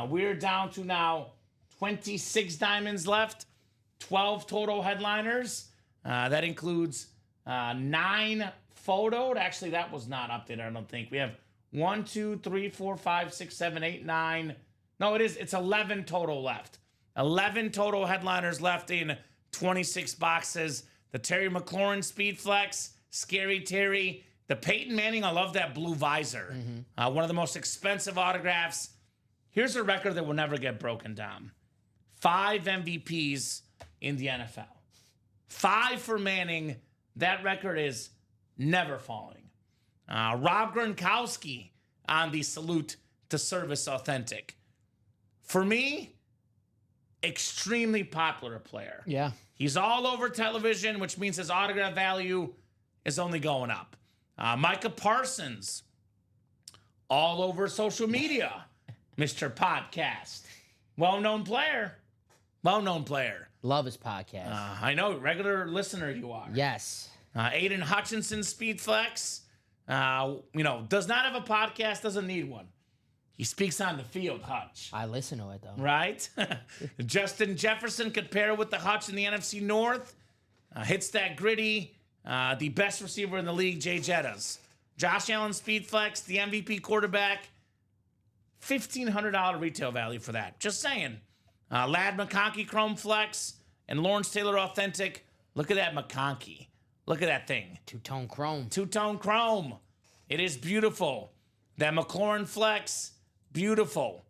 We're down to now 26 diamonds left, 12 total headliners. That includes 9 photoed. Actually, that was not updated, I don't think. We have 1, 2, 3, 4, 5, 6, 7, 8, 9. No, it's 11 total left. 11 total headliners left in 26 boxes. The Terry McLaurin Speed Flex, Scary Terry. The Peyton Manning, I love that blue visor. One of the most expensive autographs. Here's a record that will never get broken down. 5 MVPs in the NFL. 5 for Manning. That record is never falling. Rob Gronkowski on the Salute to Service Authentic. For me, extremely popular player. Yeah. He's all over television, which means his autograph value is only going up. Micah Parsons, all over social media. Mr. Podcast. Well-known player. Well-known player. Love his podcast. I know, regular listener you are. Yes. Aiden Hutchinson, Speed Flex. Does not have a podcast, doesn't need one. He speaks on the field, Hutch. I listen to it, though. Right? Justin Jefferson could pair with the Hutch in the NFC North. Hits that gritty. The best receiver in the league, Jay Jettas. Josh Allen, Speed Flex, the MVP quarterback. $1,500 retail value for that. Just saying. Lad McConkey, Chrome Flex, and Lawrence Taylor Authentic. Look at that McConkey. Look at that thing. Two-tone chrome. Two-tone chrome. It is beautiful. That McLaurin Flex, beautiful.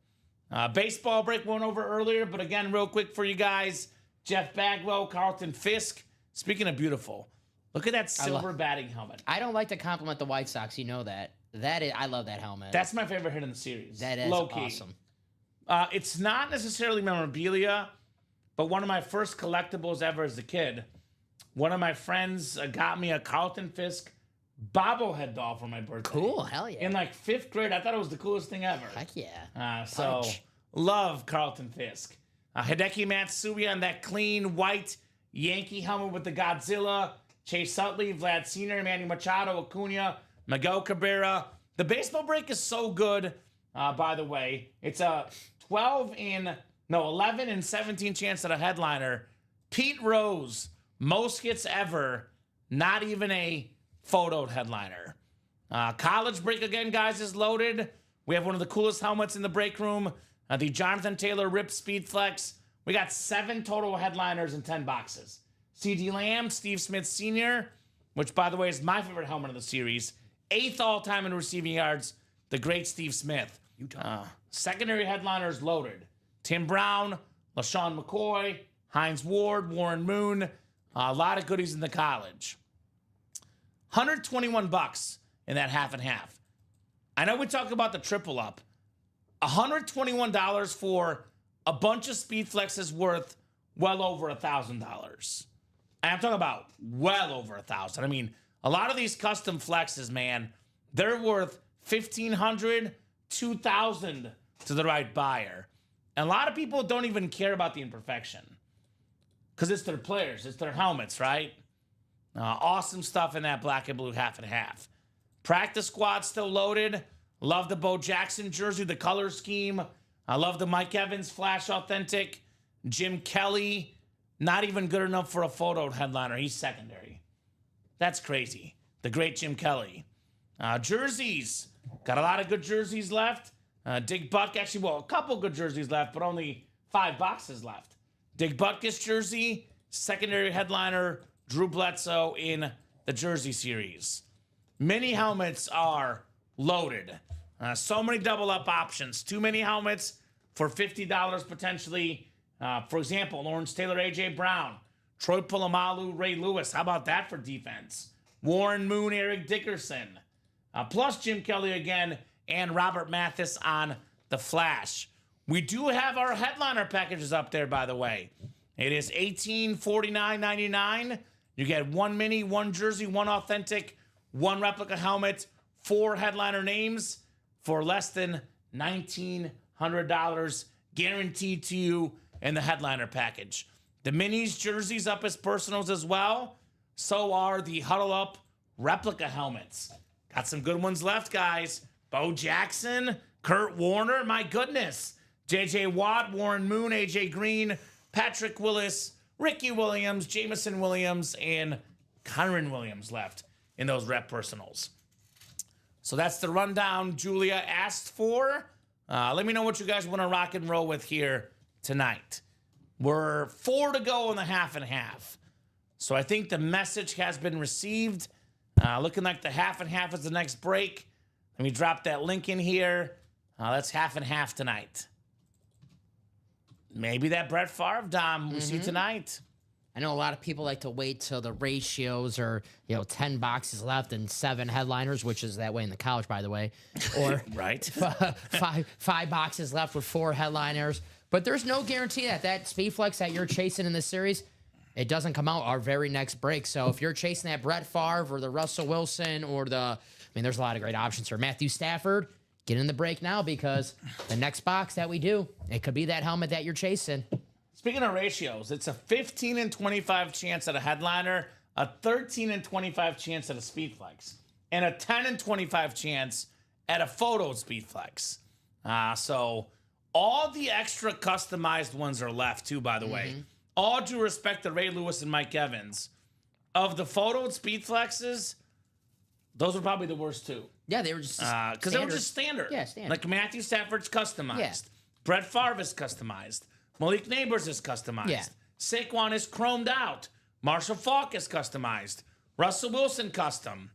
Baseball break went over earlier, but again, real quick for you guys. Jeff Bagwell, Carlton Fisk. Speaking of beautiful, look at that silver batting helmet. I don't like to compliment the White Sox. You know that. I love that helmet. That's my favorite hit in the series. That is low-key. awesome. It's not necessarily memorabilia, but one of my first collectibles ever as a kid. One of my friends got me a Carlton Fisk bobblehead doll for my birthday. Cool, hell yeah. In like 5th grade, I thought it was the coolest thing ever. Heck yeah. Punch. Love Carlton Fisk. Hideki Matsui on that clean white Yankee helmet with the Godzilla. Chase Utley, Vlad Sr., Manny Machado, Acuna, Miguel Cabrera. The baseball break is so good, by the way. It's a 11 and 17 chance at a headliner. Pete Rose, most hits ever, not even a photoed headliner. College break again, guys, is loaded. We have one of the coolest helmets in the break room, the Jonathan Taylor Rip Speed Flex. We got 7 total headliners in 10 boxes. C.D. Lamb, Steve Smith Sr., which, by the way, is my favorite helmet of the series. 8th all-time in receiving yards, the great Steve Smith. Secondary headliners loaded. Tim Brown, LaShawn McCoy, Hines Ward, Warren Moon. A lot of goodies in the college. $121 in that half and half. I know we talk about the triple up. $121 for a bunch of Speed Flexes worth well over $1,000. And I'm talking about well over $1,000. I mean, a lot of these custom flexes, man, they're worth $1,500, $2,000 to the right buyer. And a lot of people don't even care about the imperfection because it's their players, it's their helmets, right? Awesome stuff in that black and blue half and half. Practice squad still loaded. Love the Bo Jackson jersey, the color scheme. I love the Mike Evans Flash Authentic. Jim Kelly, not even good enough for a photo headliner. He's secondary. That's crazy. The great Jim Kelly. Jerseys. Got a lot of good jerseys left. Dick Butkus, a couple good jerseys left, but only 5 boxes left. Dick Butkus jersey, secondary headliner, Drew Bledsoe in the jersey series. Mini helmets are loaded. So many double up options. Too many helmets for $50 potentially. For example, Lawrence Taylor, A.J. Brown, Troy Polamalu, Ray Lewis. How about that for defense? Warren Moon, Eric Dickerson. Plus Jim Kelly again and Robert Mathis on the flash. We do have our headliner packages up there, by the way. It is $1849.99. You get 1 mini, 1 jersey, 1 authentic, 1 replica helmet, 4 headliner names for less than $1,900 guaranteed to you in the headliner package. The minis jerseys up as personals as well. So are the Huddle Up replica helmets. Got some good ones left, guys. Bo Jackson, Kurt Warner, my goodness. J.J. Watt, Warren Moon, A.J. Green, Patrick Willis, Ricky Williams, Jamison Williams, and Kyron Williams left in those rep personals. So that's the rundown Julia asked for. Let me know what you guys want to rock and roll with here tonight. We're 4 to go in the half and half. So I think the message has been received. Looking like the half and half is the next break. Let me drop that link in here. That's half and half tonight. Maybe that Brett Favre Dom we see tonight. I know a lot of people like to wait till the ratios are, 10 boxes left and 7 headliners, which is that way in the couch, by the way. Or Right. five boxes left with 4 headliners. But there's no guarantee that Speedflex that you're chasing in this series, it doesn't come out our very next break. So if you're chasing that Brett Favre or the Russell Wilson or there's a lot of great options for Matthew Stafford. Get in the break now because the next box that we do, it could be that helmet that you're chasing. Speaking of ratios, it's a 15 and 25 chance at a headliner, a 13 and 25 chance at a Speedflex, and a 10 and 25 chance at a photo Speedflex. So all the extra customized ones are left too, by the way. All due respect to Ray Lewis and Mike Evans. Of the photo Speedflexes, those were probably the worst two. Yeah, they were just because they were just standard. Yeah, standard. Like Matthew Stafford's customized. Yeah. Brett Favre is customized. Malik Neighbors is customized. Yeah. Saquon is chromed out. Marshall Faulk is customized. Russell Wilson custom.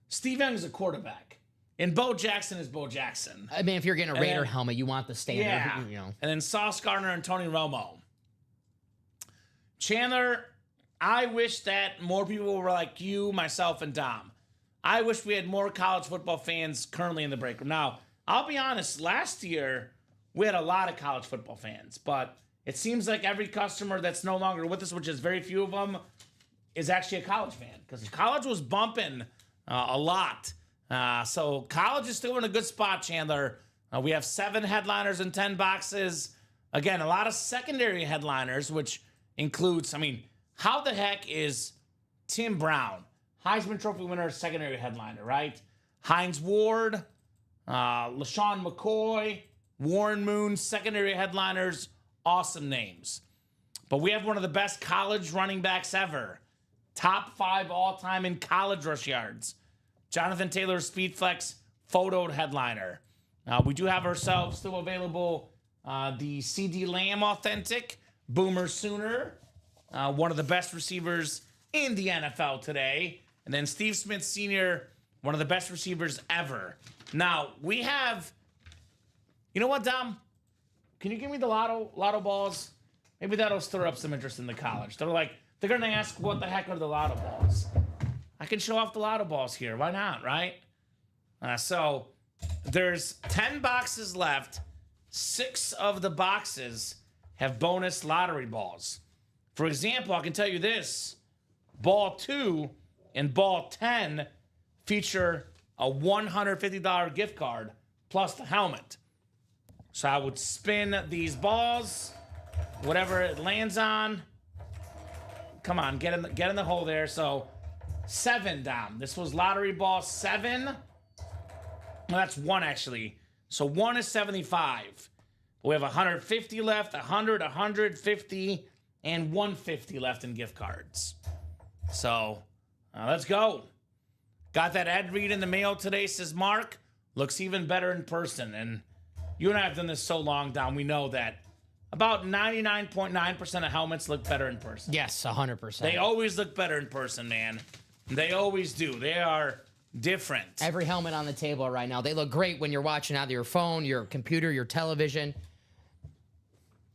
Steve Young is a quarterback. And Bo Jackson is Bo Jackson. I mean, if you're getting a Raider helmet, you want the standard. Yeah. And then Sauce Gardner and Tony Romo. Chandler, I wish that more people were like you, myself, and Dom. I wish we had more college football fans currently in the break room. Now, I'll be honest, last year we had a lot of college football fans, but it seems like every customer that's no longer with us, which is very few of them, is actually a college fan because college was bumping a lot. So college is still in a good spot, Chandler. We have 7 headliners and 10 boxes. Again, a lot of secondary headliners, which includes, how the heck is Tim Brown, Heisman Trophy winner, secondary headliner, right? Hines Ward, LaShawn McCoy, Warren Moon, secondary headliners, awesome names. But we have one of the best college running backs ever. Top 5 all-time in college rush yards. Jonathan Taylor, Speedflex, photoed headliner. We do have ourselves still available the CD Lamb Authentic, Boomer Sooner, one of the best receivers in the NFL today. And then Steve Smith Sr., one of the best receivers ever. Now, we have... You know what, Dom? Can you give me the lotto balls? Maybe that'll stir up some interest in the college. They're going to ask, what the heck are the lotto balls? I can show off the lotto balls here. Why not, right? So there's 10 boxes left. 6 of the boxes have bonus lottery balls. For example, I can tell you this. Ball 2 and ball 10 feature a $150 gift card plus the helmet. So I would spin these balls, whatever it lands on. Come on, get in the hole there. So 7 down. This was lottery ball 7. Well, that's 1 actually. So 1 is 75. We have 150 left, 100, 150, and 150 left in gift cards. So let's go. Got that ad read in the mail today, says Mark. Looks even better in person. And you and I have done this so long, Dom. We know that about 99.9% of helmets look better in person. Yes, 100%. They always look better in person, man. They always do. They are different. Every helmet on the table right now, they look great when you're watching either your phone, your computer, your television.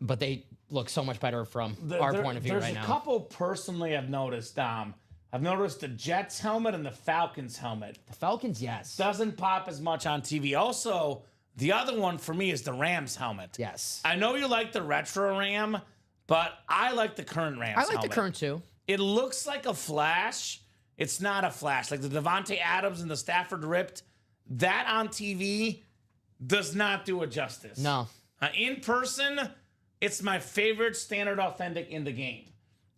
But they look so much better from our point of view right now. There's a couple personally I've noticed, Dom. I've noticed the Jets helmet and the Falcons helmet. The Falcons, yes. Doesn't pop as much on TV. Also, the other one for me is the Rams helmet. Yes. I know you like the retro Ram, but I like the current Rams helmet. I like the current too. It looks like a flash. It's not a flash. Like the Devontae Adams and the Stafford ripped, that on TV does not do it justice. No. In person, it's my favorite standard authentic in the game.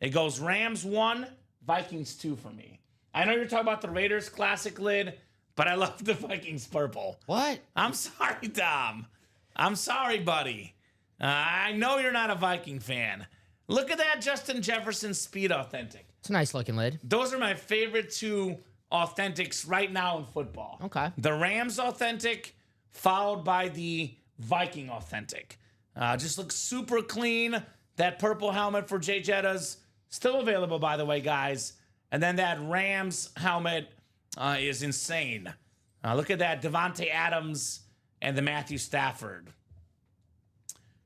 It goes Rams 1, Vikings 2 for me. I know you're talking about the Raiders classic lid, but I love the Vikings purple. What? I'm sorry, Dom. I'm sorry, buddy. I know you're not a Viking fan. Look at that Justin Jefferson Speed Authentic. It's a nice looking lid. Those are my favorite two authentics right now in football. Okay. The Rams authentic, followed by the Viking authentic. Just looks super clean. That purple helmet for Jay Jetta's still available, by the way, guys. And then that Rams helmet is insane. Look at that Devontae Adams and the Matthew Stafford.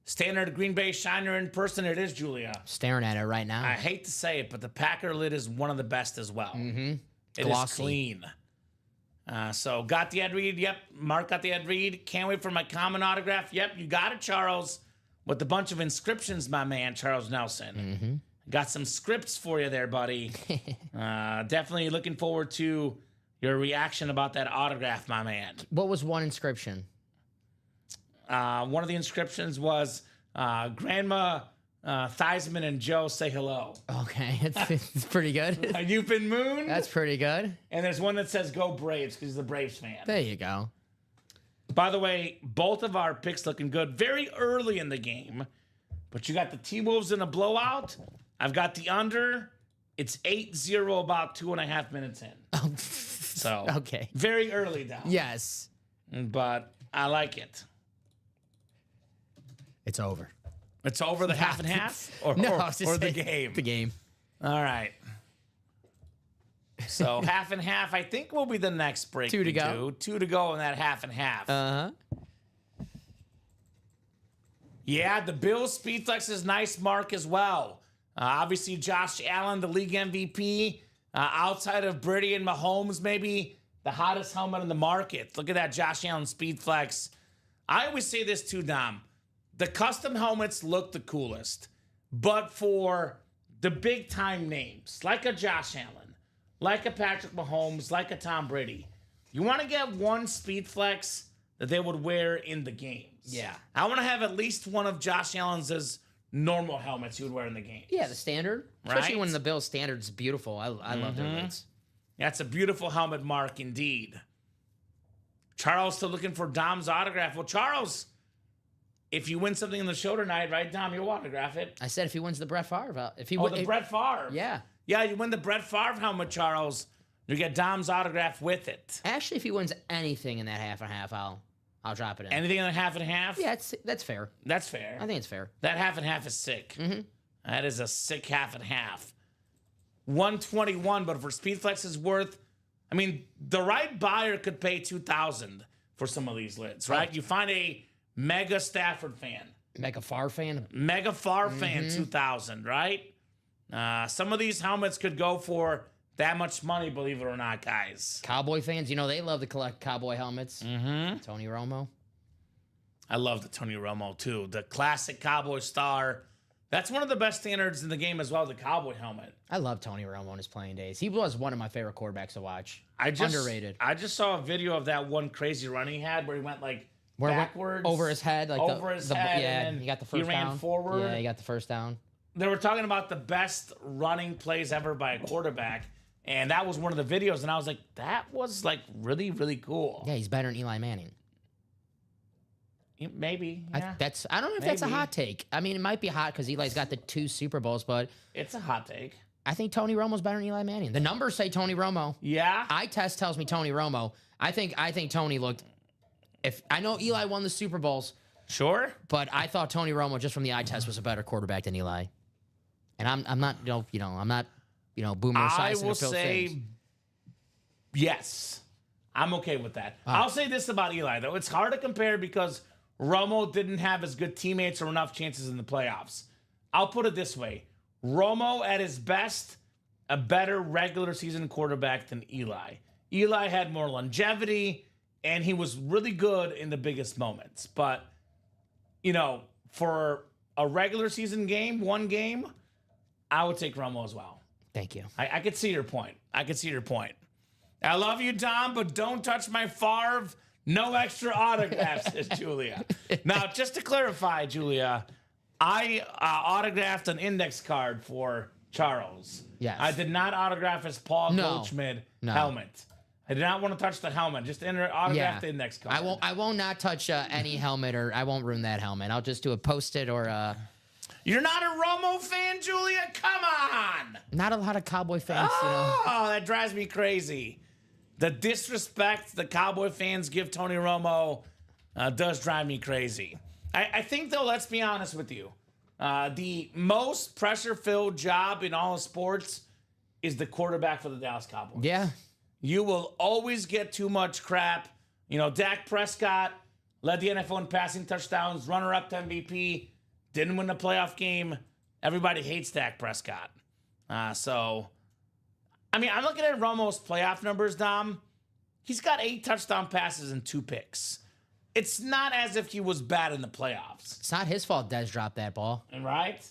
Standard Green Bay Shiner in person, it is, Julia. Staring at it right now. I hate to say it, but the Packer lid is one of the best as well. Mm-hmm. It is clean. So got the Ed Reed. Yep. Mark got the Ed Reed. Can't wait for my common autograph. Yep. You got it, Charles. With a bunch of inscriptions, my man, Charles Nelson. Mm-hmm. Got some scripts for you there, buddy. Definitely looking forward to your reaction about that autograph, my man. What was one inscription? One of the inscriptions was Grandma Theismann and Joe say hello. Okay, it's pretty good. You've been Moon. That's pretty good. And there's one that says go Braves because he's a Braves fan. There you go. By the way, both of our picks looking good very early in the game. But you got the T-Wolves in a blowout. I've got the under. It's 8-0 about 2.5 minutes in. So, okay. Very early down. Yes. But I like It's over. It's over the half and half? Or the game? The game. All right. So half and half, I think will be the next break. 2 to go. 2 to go in that half and half. Uh-huh. Yeah, the Bills Speedflex is nice mark as well. Obviously, Josh Allen, the league MVP. Outside of Brady and Mahomes, maybe the hottest helmet in the market. Look at that Josh Allen Speedflex. I always say this too, Dom. The custom helmets look the coolest. But for the big-time names, like a Josh Allen, like a Patrick Mahomes, like a Tom Brady, you want to get one Speedflex that they would wear in the games. Yeah. I want to have at least one of Josh Allen's normal helmets he would wear in the games. Yeah, the standard. Especially Right? when the Bills standard is beautiful. I love their lids. That's a beautiful helmet mark indeed. Charles still looking for Dom's autograph. Well, Charles, if you win something in the show tonight, right, Dom, you'll autograph it. I said if he wins the Brett Favre. If he Brett Favre. Yeah. Yeah, you win the Brett Favre helmet, Charles. You get Dom's autograph with it. Actually, if he wins anything in that half and half, I'll drop it in. Anything in a half and half? Yeah, that's fair. That's fair. I think it's fair. That half and half is sick. Mm-hmm. That is a sick half and half. 121, but for Speedflex is worth, I mean, the right buyer could pay $2,000 for some of these lids, right? Oh. You find a mega Stafford fan, Mega Favre fan. mega Favre fan, $2,000, right? Some of these helmets could go for that much money, believe it or not, guys. Cowboy fans, they love to collect cowboy helmets. Mm-hmm. Tony Romo. I love the Tony Romo, too. The classic Cowboy star. That's one of the best standards in the game as well, the Cowboy helmet. I love Tony Romo in his playing days. He was one of my favorite quarterbacks to watch. Underrated. I just saw a video of that one crazy run he had where he went backwards. Over his head. Like over his head. Yeah, and then he got the first down. He ran forward. Yeah, he got the first down. They were talking about the best running plays ever by a quarterback. And that was one of the videos. And I was like, that was really, really cool. Yeah, he's better than Eli Manning. Maybe. Yeah. I don't know if that's a Maybe. hot take. I mean, it might be hot because Eli's got the 2 Super Bowls, but It's a hot take. I think Tony Romo's better than Eli Manning. The numbers say Tony Romo. Yeah. Eye test tells me Tony Romo. I think Tony looked. If I know Eli won the Super Bowls, Sure. but I thought Tony Romo just from the eye test was a better quarterback than Eli. And I'm not I'm not Boomer I Esiason will or Phil say Simms. yes. I'm okay with that. I'll say this about Eli, though. It's hard to compare because Romo didn't have as good teammates or enough chances in the playoffs. I'll put it this way. Romo at his best, a better regular season quarterback than Eli. Eli had more longevity, and he was really good in the biggest moments. But, for a regular season game, one game, I would take Romo as well. Thank you. I could see your point. I love you, Dom, but don't touch my Favre. No extra autographs, says Julia. Now, just to clarify, Julia, I autographed an index card for Charles. Yes. I did not autograph his Paul Goldschmidt helmet. I did not want to touch the helmet. Just autograph the index card. I won't not touch any helmet, or I won't ruin that helmet. I'll just do a Post-it or You're not a Romo fan, Julia? Come on. Not a lot of Cowboy fans, Oh, that drives me crazy. The disrespect the Cowboy fans give Tony Romo does drive me crazy. I think, though, let's be honest with you. The most pressure-filled job in all of sports is the quarterback for the Dallas Cowboys. Yeah. You will always get too much crap. Dak Prescott led the NFL in passing touchdowns, runner-up to MVP, didn't win the playoff game. Everybody hates Dak Prescott. I'm looking at Romo's playoff numbers, Dom. He's got 8 touchdown passes and 2 picks. It's not as if he was bad in the playoffs. It's not his fault Dez dropped that ball. Right?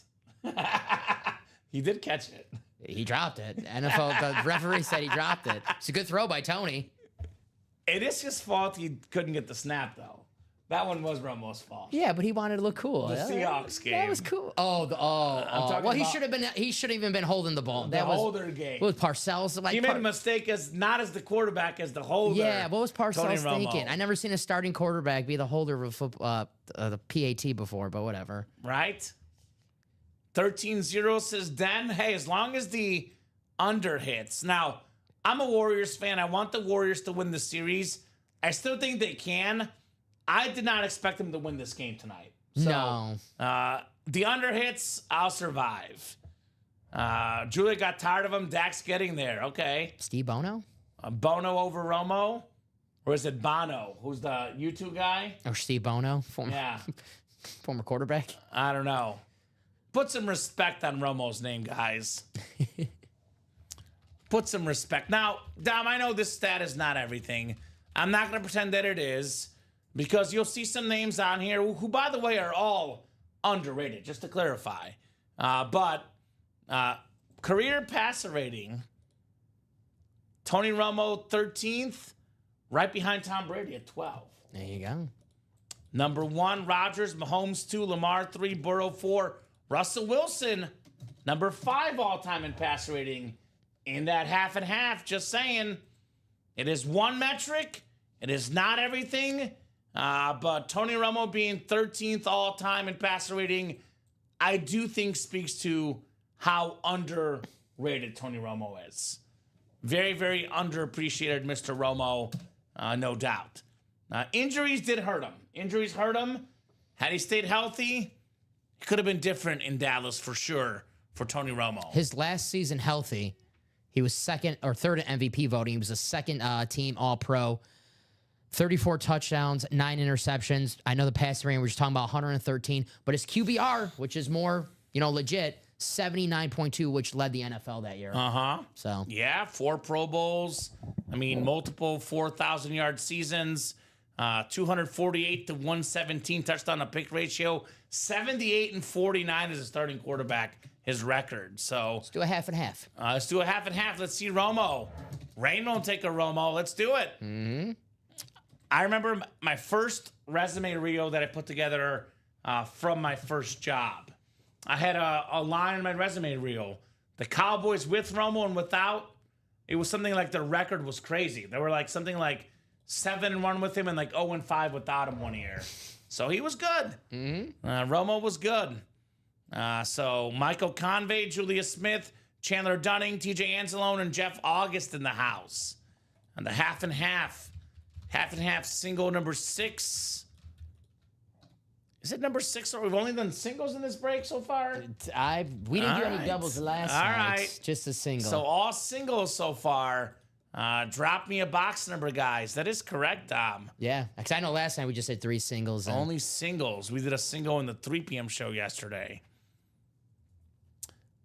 He did catch it. He dropped it. The referee said he dropped it. It's a good throw by Tony. It is his fault he couldn't get the snap, though. That one was Romo's fault. Yeah, but he wanted to look cool. The Seahawks game. That was cool. Well, he should have even been holding the ball. The holder game. What was Parcells? He made a mistake not as the quarterback, as the holder. Yeah, what was Parcells thinking? I never seen a starting quarterback be the holder of the PAT before, but whatever. Right? 13-0 says Den. Hey, as long as the under hits. Now, I'm a Warriors fan. I want the Warriors to win the series. I still think they can. I did not expect them to win this game tonight. So, no. The under hits, I'll survive. Julia got tired of him. Dak's getting there. Okay. Steve Bono? Bono over Romo? Or is it Bono, who's the YouTube guy? Or Steve Bono? Former quarterback? I don't know. Put some respect on Romo's name, guys. Put some respect. Now, Dom, I know this stat is not everything. I'm not going to pretend that it is, because you'll see some names on here who, by the way, are all underrated, just to clarify. But career passer rating, Tony Romo 13th, right behind Tom Brady at 12. There you go. Number 1, Rodgers, Mahomes 2, Lamar 3, Burrow 4, Russell Wilson, number 5 all-time in passer rating. In that half and half, just saying, it is one metric. It is not everything. But Tony Romo being 13th all-time in passer rating, I do think speaks to how underrated Tony Romo is. Very, very underappreciated Mr. Romo, no doubt. Injuries did hurt him. Had he stayed healthy, it could have been different in Dallas for sure for Tony Romo. His last season healthy, he was second or third in MVP voting. He was a second team All-Pro. 34 touchdowns, 9 interceptions. I know the passing rating, we're just talking about 113, but his QBR, which is more, legit, 79.2, which led the NFL that year. So yeah, 4 Pro Bowls. Multiple 4,000-yard seasons. 248 to 117 touchdown to pick ratio. 78 and 49 as a starting quarterback, his record. So let's do a half and half. Let's do a half and half. Let's see Romo. Rain won't take a Romo. Let's do it. Mm-hmm. I remember my first resume reel that I put together from my first job. I had a line in my resume reel. The Cowboys with Romo and without. It was something like the record was crazy. They were something like 7-1 with him and 0-5 without him one year. So he was good. Mm-hmm. Romo was good. So Michael Convey, Julia Smith, Chandler Dunning, TJ Anzalone, and Jeff August in the house. And the half and half. Half and half single number 6. Is it number 6? Or we've only done singles in this break so far? We didn't do any doubles last night. All right. Just a single. So all singles so far. Drop me a box number, guys. That is correct, Dom. Yeah, because I know last night we just had 3 singles. Only singles. We did a single in the 3 p.m. show yesterday.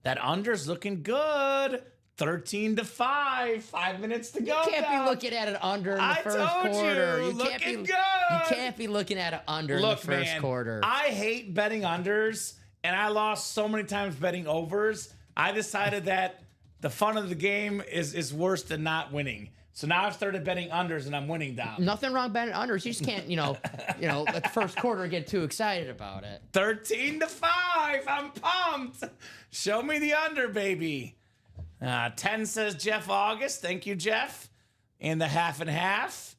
That under's looking good. 13-5. 5 minutes to go. You can't Dom. be looking at it under in the I first told quarter. you, can't looking be, good. You can't be looking at it under in the first man, quarter. I hate betting unders, and I lost so many times betting overs. I decided that the fun of the game is worse than not winning. So now I've started betting unders, and I'm winning, Dom. Nothing wrong betting unders. You just can't, at the first quarter get too excited about it. 13-5. I'm pumped. Show me the under, baby. 10 says Jeff August. Thank you, Jeff. In the half and half.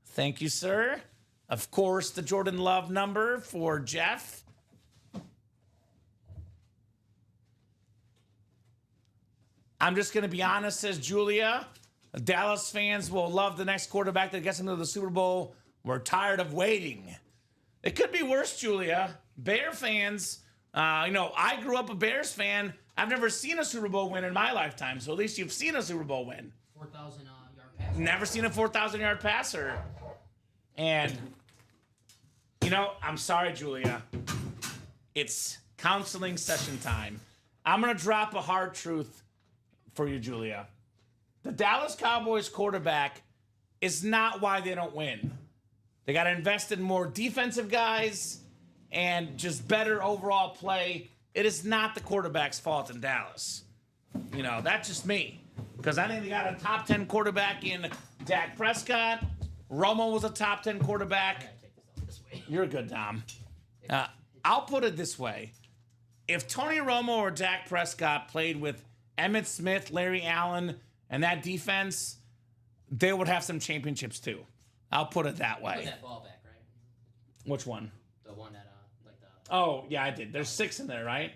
Thank you, sir. Of course, the Jordan Love number for Jeff. I'm just going to be honest, says Julia. Dallas fans will love the next quarterback that gets them to the Super Bowl. We're tired of waiting. It could be worse, Julia. Bear fans, I grew up a Bears fan. I've never seen a Super Bowl win in my lifetime, so at least you've seen a Super Bowl win. 4,000 yard pass. Never seen a 4,000-yard passer. And, I'm sorry, Julia. It's counseling session time. I'm going to drop a hard truth for you, Julia. The Dallas Cowboys quarterback is not why they don't win. They got to invest in more defensive guys and just better overall play. It is not the quarterback's fault in Dallas. That's just me. Because I think they got a top 10 quarterback in Dak Prescott. Romo was a top 10 quarterback. You're good, Dom. I'll put it this way. If Tony Romo or Dak Prescott played with Emmitt Smith, Larry Allen, and that defense, they would have some championships too. I'll put it that way. Put that ball back, right? Which one? The one that, Oh, yeah, I did. There's 6 in there, right?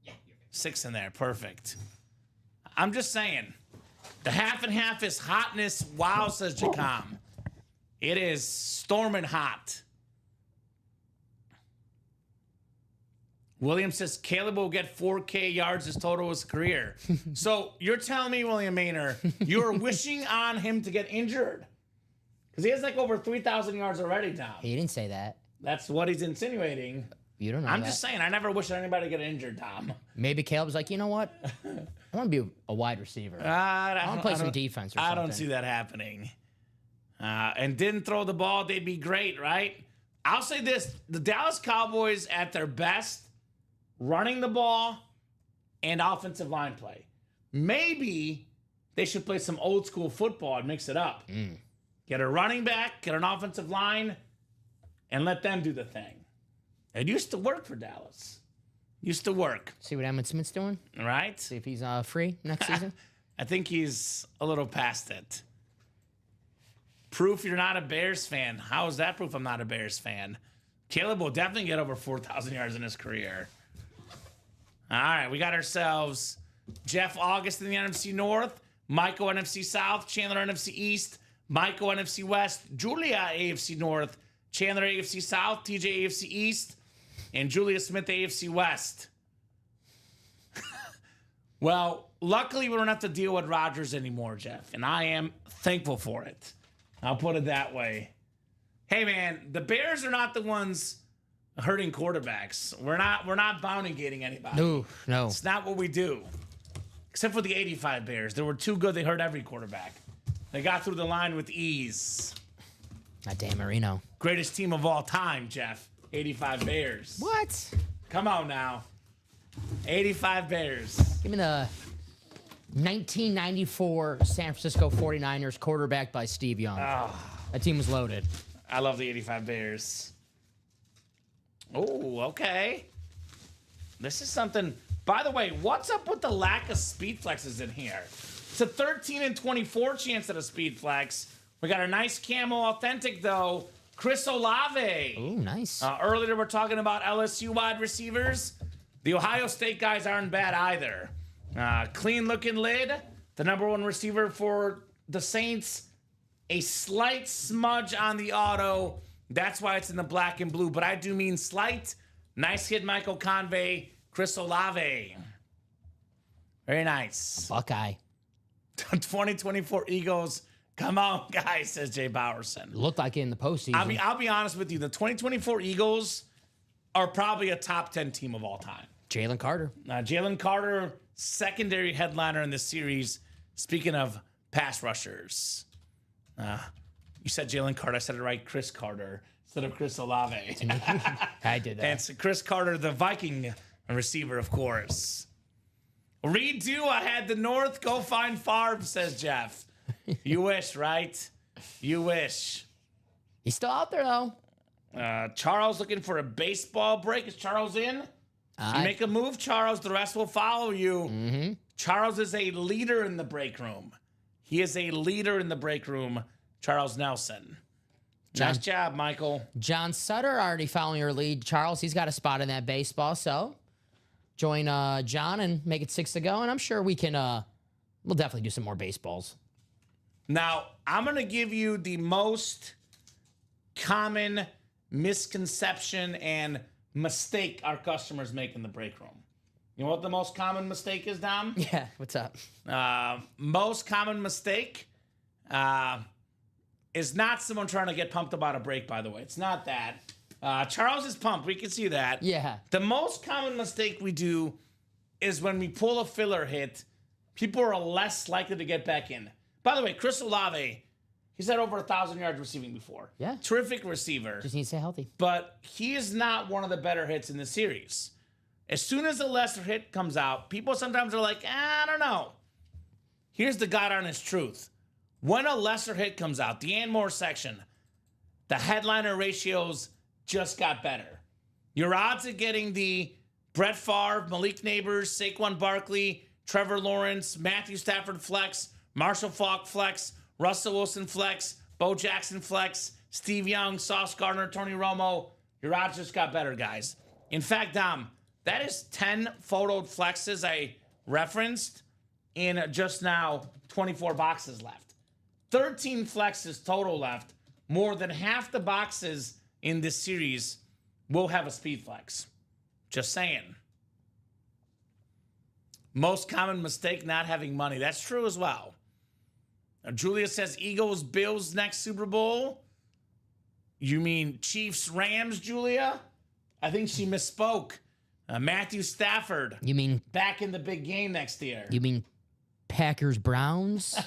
Yeah, you're good. 6 in there. Perfect. I'm just saying. The half and half is hotness. Wow, says Jacom. It is storming hot. William says Caleb will get 4K yards as total his career. So you're telling me, William Maynor, you're wishing on him to get injured? Because he has like over 3,000 yards already, Tom. He didn't say that. That's what he's insinuating. You don't know I'm that. just saying, I never wish anybody to get injured, Tom. Maybe Caleb's like, you know what? I want to be a wide receiver. I want to play some defense or something. I don't see that happening. And didn't throw the ball, they'd be great, right? I'll say this. The Dallas Cowboys at their best, running the ball and offensive line play. Maybe they should play some old school football and mix it up. Get a running back, get an offensive line, and let them do the thing. It used to work for Dallas. Used to work. See what Emmitt Smith's doing? Right? See if he's free next season? I think he's a little past it. Proof you're not a Bears fan. How is that proof I'm not a Bears fan? Caleb will definitely get over 4,000 yards in his career. All right, we got ourselves Jeff August in the NFC North, Michael NFC South, Chandler NFC East, Michael NFC West, Julia AFC North, Chandler AFC South, TJ AFC East, and Julia Smith AFC West. Well, luckily we don't have to deal with Rodgers anymore, Jeff, and I am thankful for it. I'll put it that way. Hey, man, the Bears are not the ones hurting quarterbacks. We're not bounty-gating anybody. No. It's not what we do. Except for the 85 Bears. They were too good. They hurt every quarterback. They got through the line with ease. Not Dan Marino. Greatest team of all time, Jeff. 85 Bears. What? Come on now. 85 Bears. Give me the 1994 San Francisco 49ers quarterbacked by Steve Young. That team was loaded. I love the 85 Bears. Oh, okay. This is something. By the way, what's up with the lack of speed flexes in here? It's a 13 and 24 chance at a speed flex. We got a nice camo authentic, though. Chris Olave. Ooh, nice. Earlier, we're talking about LSU wide receivers. The Ohio State guys aren't bad either. Clean-looking lid. The number 1 receiver for the Saints. A slight smudge on the auto. That's why it's in the black and blue. But I do mean slight. Nice hit, Michael Convey. Chris Olave. Very nice. Buckeye. 2024 Eagles. Come on, guys, says Jay Bowerson. Looked like it in the postseason. I'll be honest with you. The 2024 Eagles are probably a top 10 team of all time. Jalen Carter. Jalen Carter, secondary headliner in this series. Speaking of pass rushers, you said Jalen Carter. I said it right, Chris Carter instead of Chris Olave. I did that. And so Chris Carter, the Viking receiver, of course. Redo, I had the North. Go find Favre, says Jeff. You wish, right? You wish. He's still out there, though. Charles looking for a baseball break. Is Charles in? You make a move, Charles. The rest will follow you. Mm-hmm. Charles is a leader in the break room. He is a leader in the break room, Charles Nelson. Nice job, Michael. John Sutter already following your lead. Charles, he's got a spot in that baseball, so join John and make it 6 to go, and I'm sure we can, we'll definitely do some more baseballs. Now, I'm going to give you the most common misconception and mistake our customers make in the break room. You know what the most common mistake is, Dom? Yeah, what's up? Most common mistake is not someone trying to get pumped about a break, by the way. It's not that. Charles is pumped. We can see that. Yeah. The most common mistake we do is when we pull a filler hit, people are less likely to get back in. By the way, Chris Olave, he's had over 1,000 yards receiving before. Yeah. Terrific receiver. Just needs to stay healthy. But he is not one of the better hits in the series. As soon as a lesser hit comes out, people sometimes are like, I don't know. Here's the God honest truth. When a lesser hit comes out, the Anmore section, the headliner ratios just got better. Your odds of getting the Brett Favre, Malik Neighbors, Saquon Barkley, Trevor Lawrence, Matthew Stafford flex, Marshall Faulk flex, Russell Wilson flex, Bo Jackson flex, Steve Young, Sauce Gardner, Tony Romo, your odds just got better, guys. In fact, Dom, that is 10 photoed flexes I referenced in just now 24 boxes left. 13 flexes total left. More than half the boxes in this series will have a speed flex. Just saying. Most common mistake, not having money. That's true as well. Now, Julia says Eagles, Bills next Super Bowl. You mean Chiefs, Rams, Julia? I think she misspoke. Matthew Stafford. You mean back in the big game next year. You mean Packers Browns?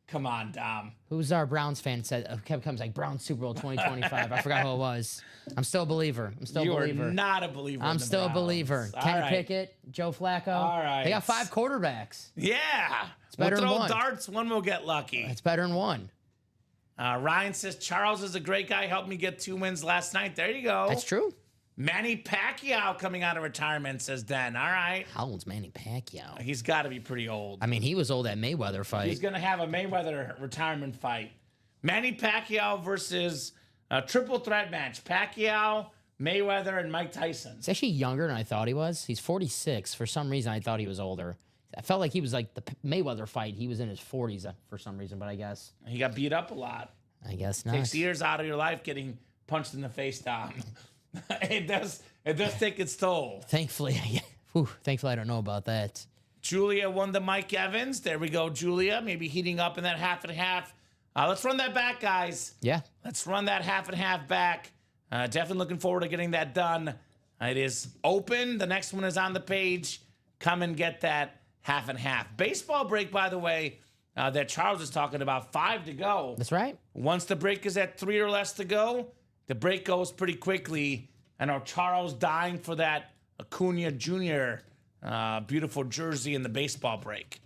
Come on, Dom. Who's our Browns fan said kept comes like Browns Super Bowl 2025. I forgot who it was. I'm still a believer. You are not a believer. I'm still a believer. Kenny Pickett, Joe Flacco. All right. They got 5 quarterbacks. Yeah. It's better we'll than throw one. darts. One will get lucky. It's better than one. Ryan says Charles is a great guy. Helped me get 2 wins last night. There you go. That's true. Manny Pacquiao coming out of retirement, says Den. All right. How old's Manny Pacquiao? He's got to be pretty old. I mean, he was old at Mayweather fight. He's going to have a Mayweather retirement fight. Manny Pacquiao versus a triple threat match. Pacquiao, Mayweather, and Mike Tyson. He's actually younger than I thought he was. He's 46. For some reason, I thought he was older. I felt like he was like the Mayweather fight. He was in his 40s for some reason, but I guess. He got beat up a lot. I guess not. Takes years out of your life getting punched in the face, Dom. It does take its toll. Thankfully, thankfully I don't know about that. Julia won the Mike Evans. There we go, Julia. Maybe heating up in that half and half. Let's run that back, guys. Yeah. Let's run that half and half back. Definitely looking forward to getting that done. It is open. The next one is on the page. Come and get that half and half. Baseball break, by the way, that Charles is talking about. 5 to go. That's right. Once the break is at 3 or less to go, the break goes pretty quickly. I know Charles dying for that Acuna Jr. Beautiful jersey in the baseball break.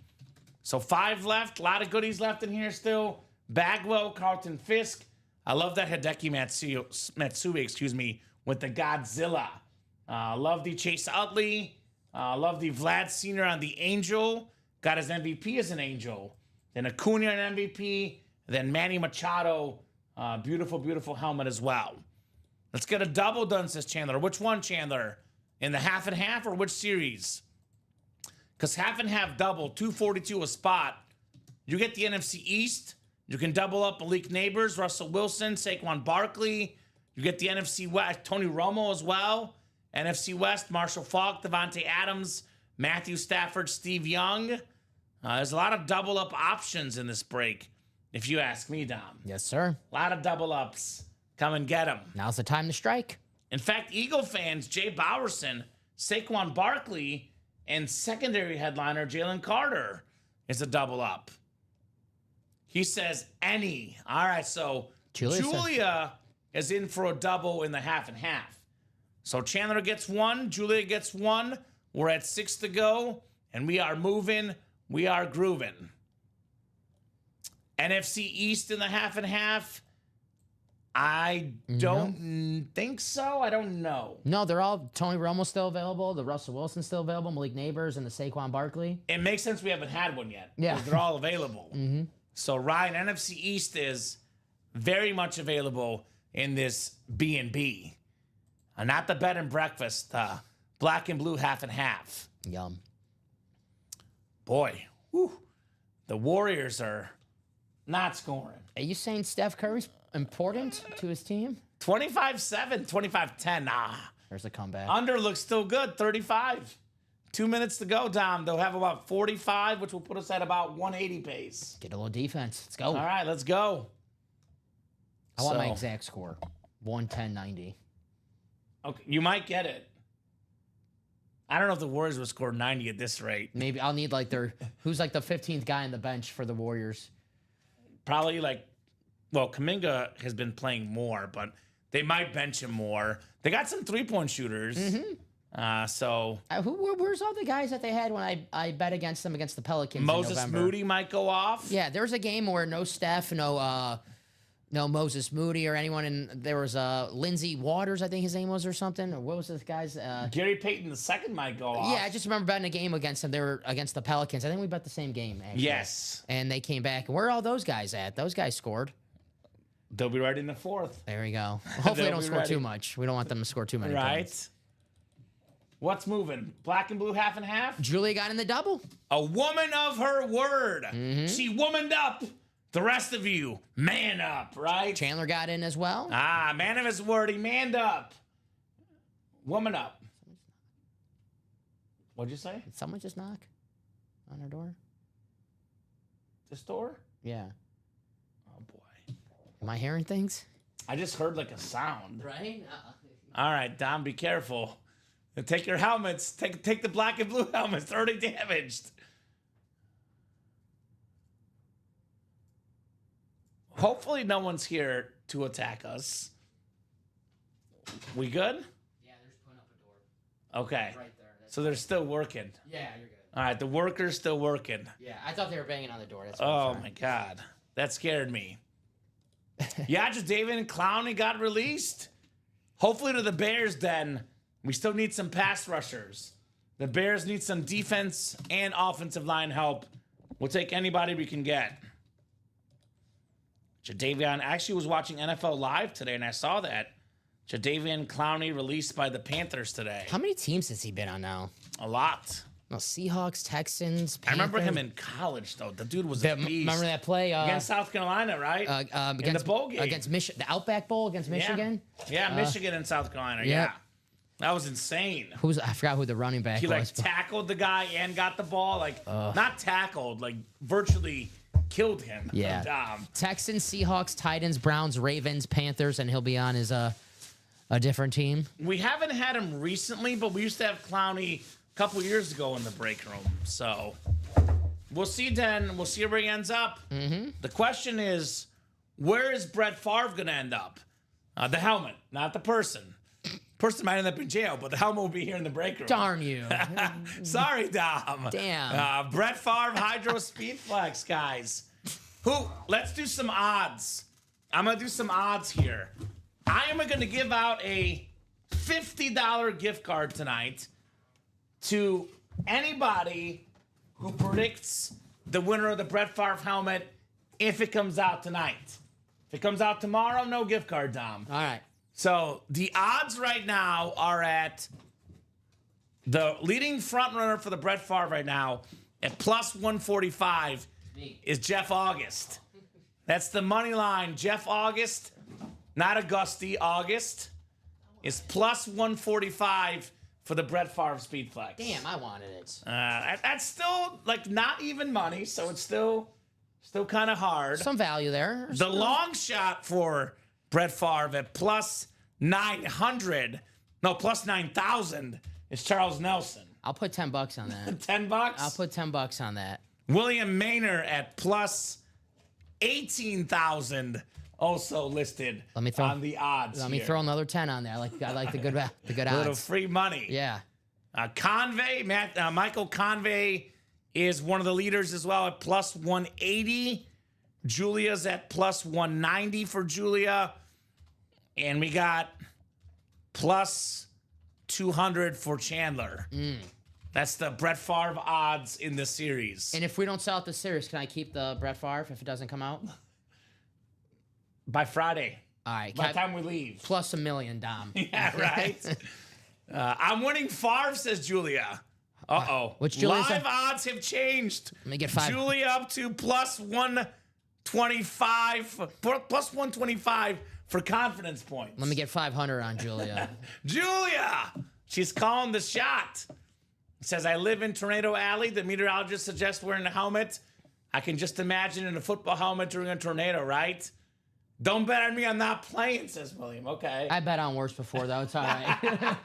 So 5 left. A lot of goodies left in here still. Bagwell, Carlton Fisk. I love that Hideki Matsui, with the Godzilla. Love the Chase Utley. Love the Vlad Sr. on the Angel. Got his MVP as an Angel. Then Acuna an MVP. Then Manny Machado. Beautiful, beautiful helmet as well. Let's get a double done, says Chandler. Which one, Chandler? In the half and half or which series? Because half and half double, 242 a spot. You get the NFC East. You can double up Malik Neighbors, Russell Wilson, Saquon Barkley. You get the NFC West, Tony Romo as well. NFC West, Marshall Faulk, Devontae Adams, Matthew Stafford, Steve Young. There's a lot of double up options in this break, if you ask me, Dom. Yes, sir. A lot of double ups. Come and get them. Now's the time to strike. In fact, Eagle fans, Jay Bowerson Saquon Barkley and secondary headliner Jalen Carter is a double up. He says any. All right, so Julia is in for a double in the half and half. So Chandler gets one, Julia gets one. We're at 6 to go, and we are moving. We are grooving. NFC East in the half and half. I don't think so. I don't know. No, they're all Tony Romo's still available. The Russell Wilson's still available. Malik Neighbors and the Saquon Barkley. It makes sense we haven't had one yet. Yeah. 'Cause they're all available. So Ryan, NFC East is very much available in this B&B. Not the bed and breakfast. Black and blue half and half. Yum. Boy, whew, the Warriors are not scoring. Are you saying Steph Curry's important to his team? 25-7, 25-10. There's a comeback. Under looks still good, 35. 2 minutes to go, Dom. They'll have about 45, which will put us at about 180 pace. Get a little defense. Let's go. All right, let's go. I want my exact score. 110-90. Okay, you might get it. I don't know if the Warriors would score 90 at this rate. Maybe I'll need who's like the 15th guy on the bench for the Warriors. Probably Kuminga has been playing more, but they might bench him more. They got some 3-point shooters. Where's all the guys that they had when I bet against them against the Pelicans Moses in November? Moody might go off. Yeah, there was a game where no Steph, no Moses Moody or anyone, and there was Lindsey Waters, I think his name was, or something. Or what was this guy's? Gary Payton II might go off. Yeah, I just remember betting a game against them. They were against the Pelicans. I think we bet the same game, actually. Yes. And they came back. Where are all those guys at? Those guys scored. They'll be right in the fourth. There we go. Hopefully they don't be score ready. too much. We don't want them to score too many Right. points. What's moving? Black and blue half and half? Julie got in the double. A woman of her word. She womaned up. The rest of you, man up, right? Chandler got in as well. Man of his word. He manned up. Woman up. What'd you say? Did someone just knock on our door? The store? Yeah. Oh, boy. Am I hearing things? I just heard like a sound. Right? All right, Dom, be careful. And take your helmets. Take the black and blue helmets. They're already damaged. Hopefully no one's here to attack us. We good? Yeah, they're just putting up a door. Okay. Right there. So they're still working. Yeah, you're good. All right, the worker's still working. Yeah, I thought they were banging on the door. That's Oh, my God. That scared me. Yeah, just David Clowney got released. Hopefully to the Bears then. We still need some pass rushers. The Bears need some defense and offensive line help. We'll take anybody we can get. Jadeveon actually was watching NFL Live today, and I saw that. Jadeveon Clowney released by the Panthers today. How many teams has he been on now? A lot. Well, Seahawks, Texans, Panthers. I remember him in college, though. The dude was a beast. Remember that play? Against South Carolina, right? In the bowl game. Against the Outback Bowl against Michigan? Yeah, Michigan and South Carolina, yeah. That was insane. I forgot who the running back He was. tackled the guy and got the ball. Not tackled, virtually killed him. Yeah. Texans, Seahawks, Titans, Browns, Ravens, Panthers, and he'll be on his a different team. We haven't had him recently, but we used to have Clowney a couple years ago in the break room. So we'll see then. We'll see where he ends up. The question is, where is Brett Favre going to end up? The helmet, not the person. Person might end up in jail, but the helmet will be here in the break room. Darn you. Sorry, Dom. Damn. Brett Favre Hydro Speed Flex, guys. Let's do some odds. I'm going to do some odds here. I am going to give out a $50 gift card tonight to anybody who predicts the winner of the Brett Favre helmet if it comes out tonight. If it comes out tomorrow, no gift card, Dom. All right. So the odds right now are at the leading front runner for the Brett Favre right now at plus 145 is Jeff August. That's the money line. Jeff August, not Auguste, August, is plus 145 for the Brett Favre Speed Flex. Damn, I wanted it. That's still not even money, so it's still kind of hard. Some value there. The long shot for Brett Favre at plus 9,000 is Charles Nelson. I'll put $10 on that. $10. I'll put $10 on that. William Maynard at plus 18,000, also listed Let me throw- on the odds. Let me here. throw another 10 on there. I like the good A little odds. free money. Yeah. Michael Convey is one of the leaders as well at plus 180. Julia's at plus 190 for Julia. And we got plus 200 for Chandler. That's the Brett Favre odds in the series. And if we don't sell out the series, can I keep the Brett Favre if it doesn't come out? By Friday. All right. By the time we leave. Plus $1 million, Dom. Yeah, right. I'm winning Favre, says Julia. Uh-oh. Which Julia's Live odds have changed. Let me get 5. Julia up to plus 125. Plus 125 for confidence points. Let me get 500 on Julia. Julia! She's calling the shot. Says, I live in Tornado Alley. The meteorologist suggests wearing a helmet. I can just imagine in a football helmet during a tornado, right? Don't bet on me, I'm not playing, says William. Okay. I bet on worse before, though. It's all right.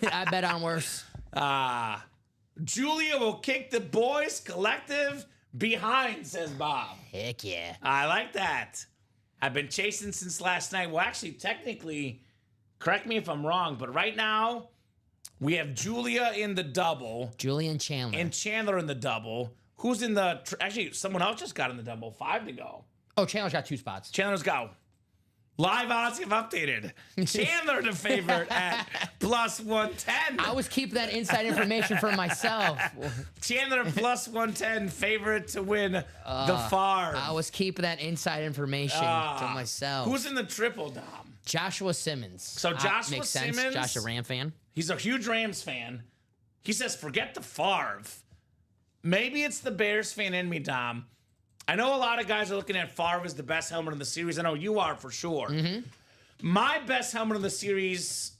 I bet on worse. Julia will kick the boys collective behind, says Bob. Heck yeah. I like that. I've been chasing since last night. Well, actually, technically, correct me if I'm wrong, but right now, we have Julia in the double Julian Chandler. and Chandler in the double. Who's in the... Actually, someone else just got in the double. 5 to go. Oh, Chandler's got 2 spots. Chandler's go. Live odds have updated. Chandler the favorite at plus 110. I always keep that inside information for myself. Chandler plus 110, favorite to win the Favre. I always keep that inside information to myself. Who's in the triple, Dom? Joshua Simmons. So Joshua makes sense. Simmons- Josh, a Ram fan. He's a huge Rams fan. He says, forget the Favre. Maybe it's the Bears fan in me, Dom. I know a lot of guys are looking at Favre as the best helmet in the series. I know you are for sure. My best helmet in the series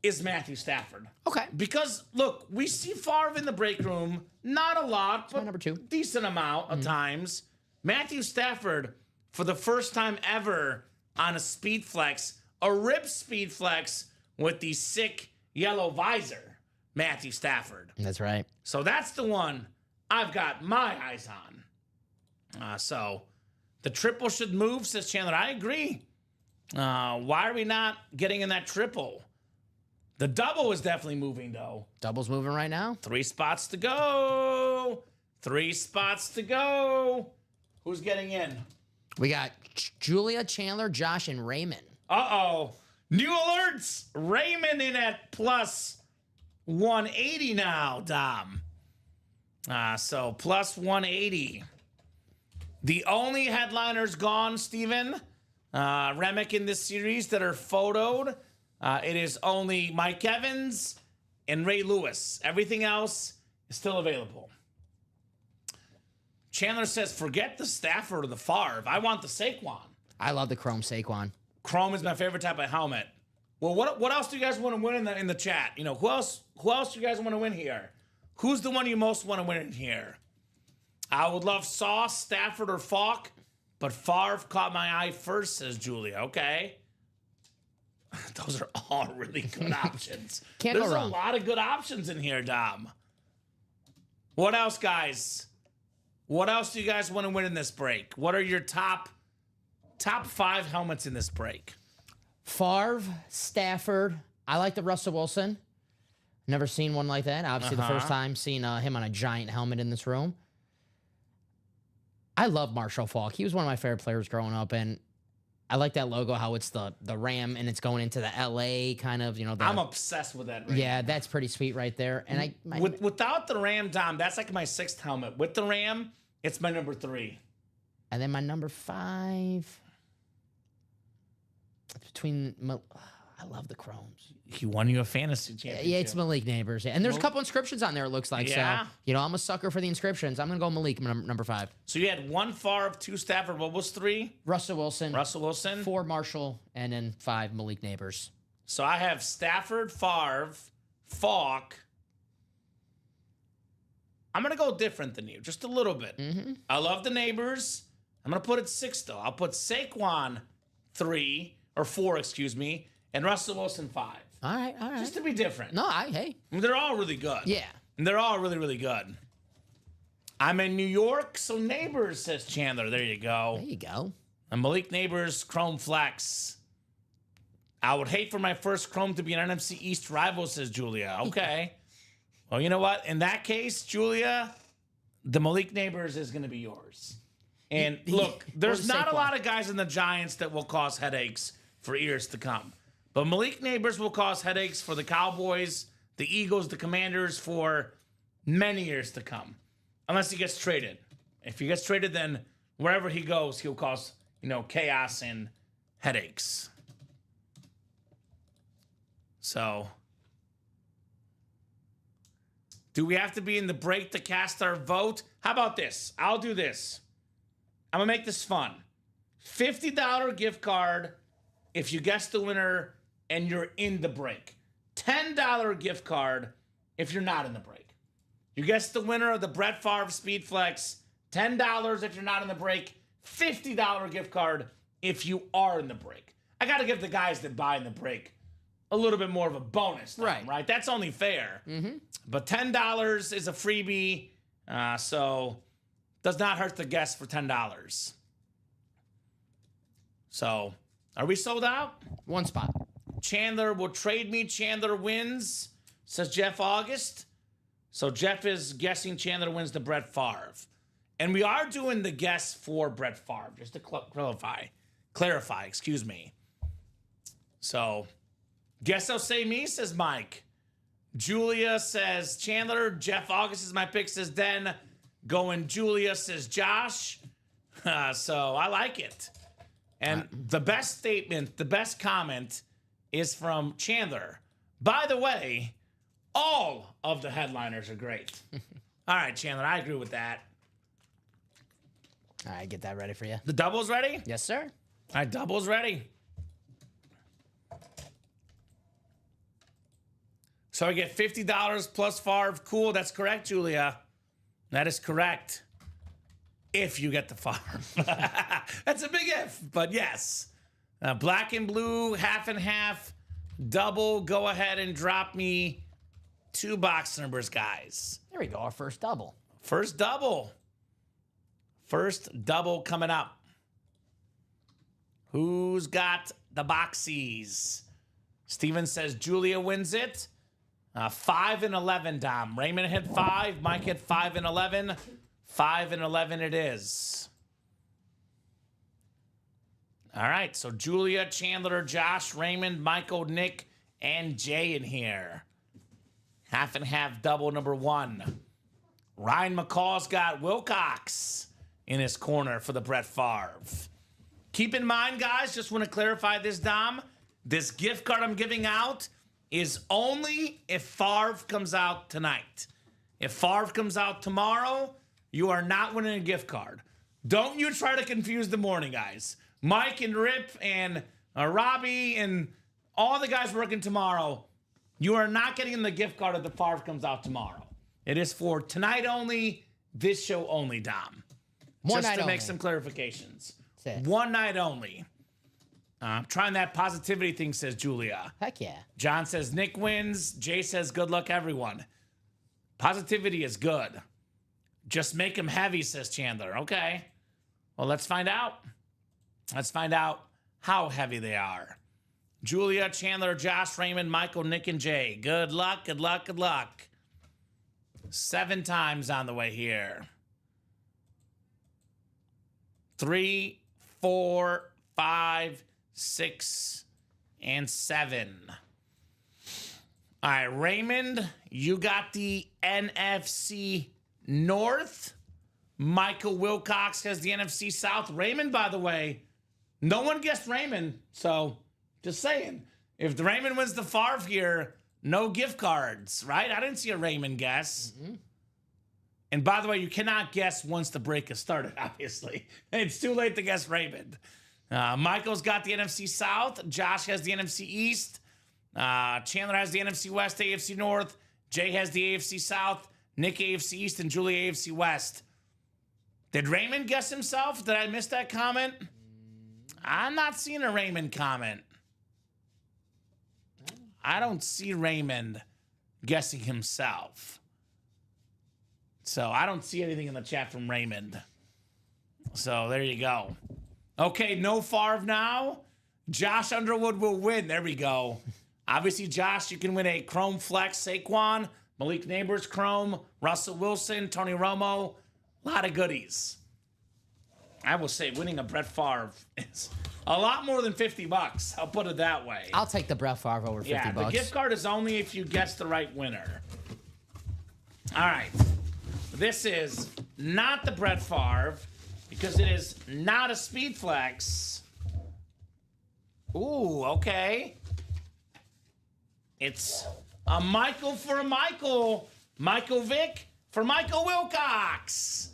is Matthew Stafford. Okay. Because, look, we see Favre in the break room. Not a lot, but number 2. decent amount of times. Matthew Stafford, for the first time ever on a speed flex, a rib speed flex with the sick yellow visor, Matthew Stafford. That's right. So that's the one I've got my eyes on. So the triple should move, says Chandler. I agree. Why are we not getting in that triple? The double is definitely moving, though. Double's moving right now. 3 spots to go. 3 spots to go. Who's getting in? We got Julia, Chandler, Josh, and Raymond. Uh-oh. New alerts. Raymond in at plus 180 now, Dom. So plus 180. The only headliners gone, Steven, Remick in this series that are photoed, it is only Mike Evans and Ray Lewis. Everything else is still available. Chandler says, forget the Stafford or the Favre. I want the Saquon. I love the Chrome Saquon. Chrome is my favorite type of helmet. Well, what else do you guys want to win in the chat? You know, who else do you guys want to win here? Who's the one you most want to win in here? I would love Sauce, Stafford, or Falk, but Favre caught my eye first, says Julia. Okay. Those are all really good options. Can't There's go a wrong. lot of good options in here, Dom. What else, guys? What else do you guys want to win in this break? What are your top 5 helmets in this break? Favre, Stafford. I like the Russell Wilson. Never seen one like that. Obviously, the first time seeing him on a giant helmet in this room. I love Marshall Faulk. He was one of my favorite players growing up, and I like that logo, how it's the Ram, and it's going into the LA kind of, you know. I'm obsessed with that. Ram. Yeah, that's pretty sweet right there. And without the Ram, Dom, that's like my 6th helmet. With the Ram, it's my number 3. And then my number 5. It's between. I love the Chromes. He won you a fantasy championship. Yeah, it's Malik Neighbors. And there's a couple inscriptions on there, it looks like. Yeah. So, you know, I'm a sucker for the inscriptions. I'm going to go Malik, number 5. So you had 1 Favre, 2 Stafford. What was 3? Russell Wilson. 4 Marshall, and then 5 Malik Neighbors. So I have Stafford, Favre, Falk. I'm going to go different than you, just a little bit. I love the Neighbors. I'm going to put it 6, though. I'll put Saquon 4, and Russell Wilson 5. All right. Just to be different. No, hey. They're all really good. Yeah. They're all really, really good. I'm in New York, so Neighbors, says Chandler. There you go. There you go. And Malik Neighbors, Chrome Flex. I would hate for my first Chrome to be an NFC East rival, says Julia. Okay. Well, you know what? In that case, Julia, the Malik Neighbors is going to be yours. And look, there's not a lot of guys in the Giants that will cause headaches for years to come. But Malik Neighbors will cause headaches for the Cowboys, the Eagles, the Commanders for many years to come. Unless he gets traded. If he gets traded, then wherever he goes, he'll cause, chaos and headaches. So, do we have to be in the break to cast our vote? How about this? I'll do this. I'm going to make this fun. $50 gift card if you guess the winner and you're in the break. $10 gift card if you're not in the break. You guess the winner of the Brett Favre Speed Flex, $10 if you're not in the break, $50 gift card if you are in the break. I got to give the guys that buy in the break a little bit more of a bonus. Right? That's only fair. Mm-hmm. But $10 is a freebie, so does not hurt the guess for $10. So, are we sold out? One spot. Chandler will trade me. Chandler wins, says Jeff August. So Jeff is guessing Chandler wins the Brett Favre. And we are doing the guess for Brett Favre, just to clarify, excuse me. So, guess I'll say me, says Mike. Julia says Chandler. Jeff August is my pick, says Den. Going Julia, says Josh. So I like it. And the best statement, the best comment is from Chandler. By the way, all of the headliners are great. All right, Chandler, I agree with that. All right, get that ready for you. The double's ready? Yes, sir. All right, double's ready. So I get $50 plus Favre. Cool, that's correct, Julia. That is correct. If you get the Favre. That's a big if, but yes. Black and blue, half and half. Double, go ahead and drop me 2 box numbers, guys. There we go, our first double. First double. First double coming up. Who's got the boxies? Steven says Julia wins it. 5 and 11, Dom. Raymond hit 5. Mike hit 5 and 11. 5 and 11 it is. All right, so Julia, Chandler, Josh, Raymond, Michael, Nick, and Jay in here. Half and half double number 1. Ryan McCall's got Wilcox in his corner for the Brett Favre. Keep in mind, guys, just want to clarify this, Dom. This gift card I'm giving out is only if Favre comes out tonight. If Favre comes out tomorrow, you are not winning a gift card. Don't you try to confuse the morning, guys. Mike and Rip and Robbie and all the guys working tomorrow, you are not getting the gift card if the Favre comes out tomorrow. It is for tonight only, this show only, Dom. One Just night to make only. some clarifications. That's it. One night only. Trying that positivity thing, says Julia. Heck yeah. John says Nick wins. Jay says good luck, everyone. Positivity is good. Just make them heavy, says Chandler. Okay. Well, let's find out. Let's find out how heavy they are. Julia, Chandler, Josh, Raymond, Michael, Nick, and Jay. Good luck, good luck, good luck. 7 times on the way here. 3, 4, 5, 6, and 7. All right, Raymond, you got the NFC North. Michael Wilcox has the NFC South. Raymond, by the way, no one guessed Raymond, so just saying. If the Raymond wins the Favre here, no gift cards, right? I didn't see a Raymond guess. Mm-hmm. And by the way, you cannot guess once the break has started, obviously. It's too late to guess Raymond. Michael's got the NFC South. Josh has the NFC East. Chandler has the NFC West, AFC North. Jay has the AFC South. Nick AFC East, and Julie AFC West. Did Raymond guess himself? Did I miss that comment? I'm not seeing a Raymond comment. I don't see Raymond guessing himself. So I don't see anything in the chat from Raymond. So there you go. Okay, no Favre now. Josh Underwood will win. There we go. Obviously, Josh, you can win a Chrome Flex Saquon, Malik Neighbors Chrome, Russell Wilson, Tony Romo. A lot of goodies. I will say winning a Brett Favre is a lot more than $50. I'll put it that way. I'll take the Brett Favre over 50 Yeah, bucks. the gift card is only if you guess the right winner. All right. This is not the Brett Favre because it is not a speed flex. Ooh, okay. It's a Michael for a Michael. Michael Vick for Michael Wilcox.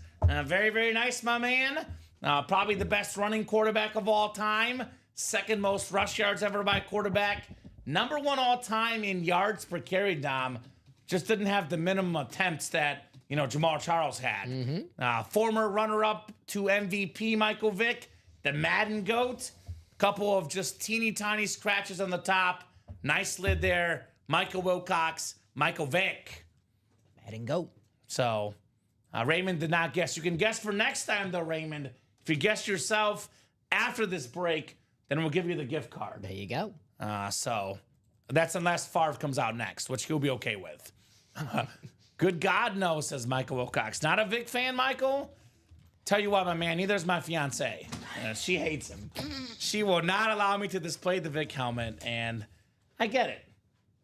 Very, very nice, my man. Probably the best running quarterback of all time. Second most rush yards ever by a quarterback. Number one all time in yards per carry, Dom. Just didn't have the minimum attempts that, Jamal Charles had. Former runner-up to MVP, Michael Vick. The Madden GOAT. Couple of just teeny tiny scratches on the top. Nice lid there. Michael Wilcox, Michael Vick. Madden GOAT. So, Raymond did not guess. You can guess for next time, though, Raymond. If you guess yourself after this break, then we'll give you the gift card. There you go. So, that's unless Favre comes out next, which he'll be okay with. Good God, no, says Michael Wilcox. Not a Vic fan, Michael? Tell you what, my man, neither is my fiance. She hates him. She will not allow me to display the Vic helmet, and I get it.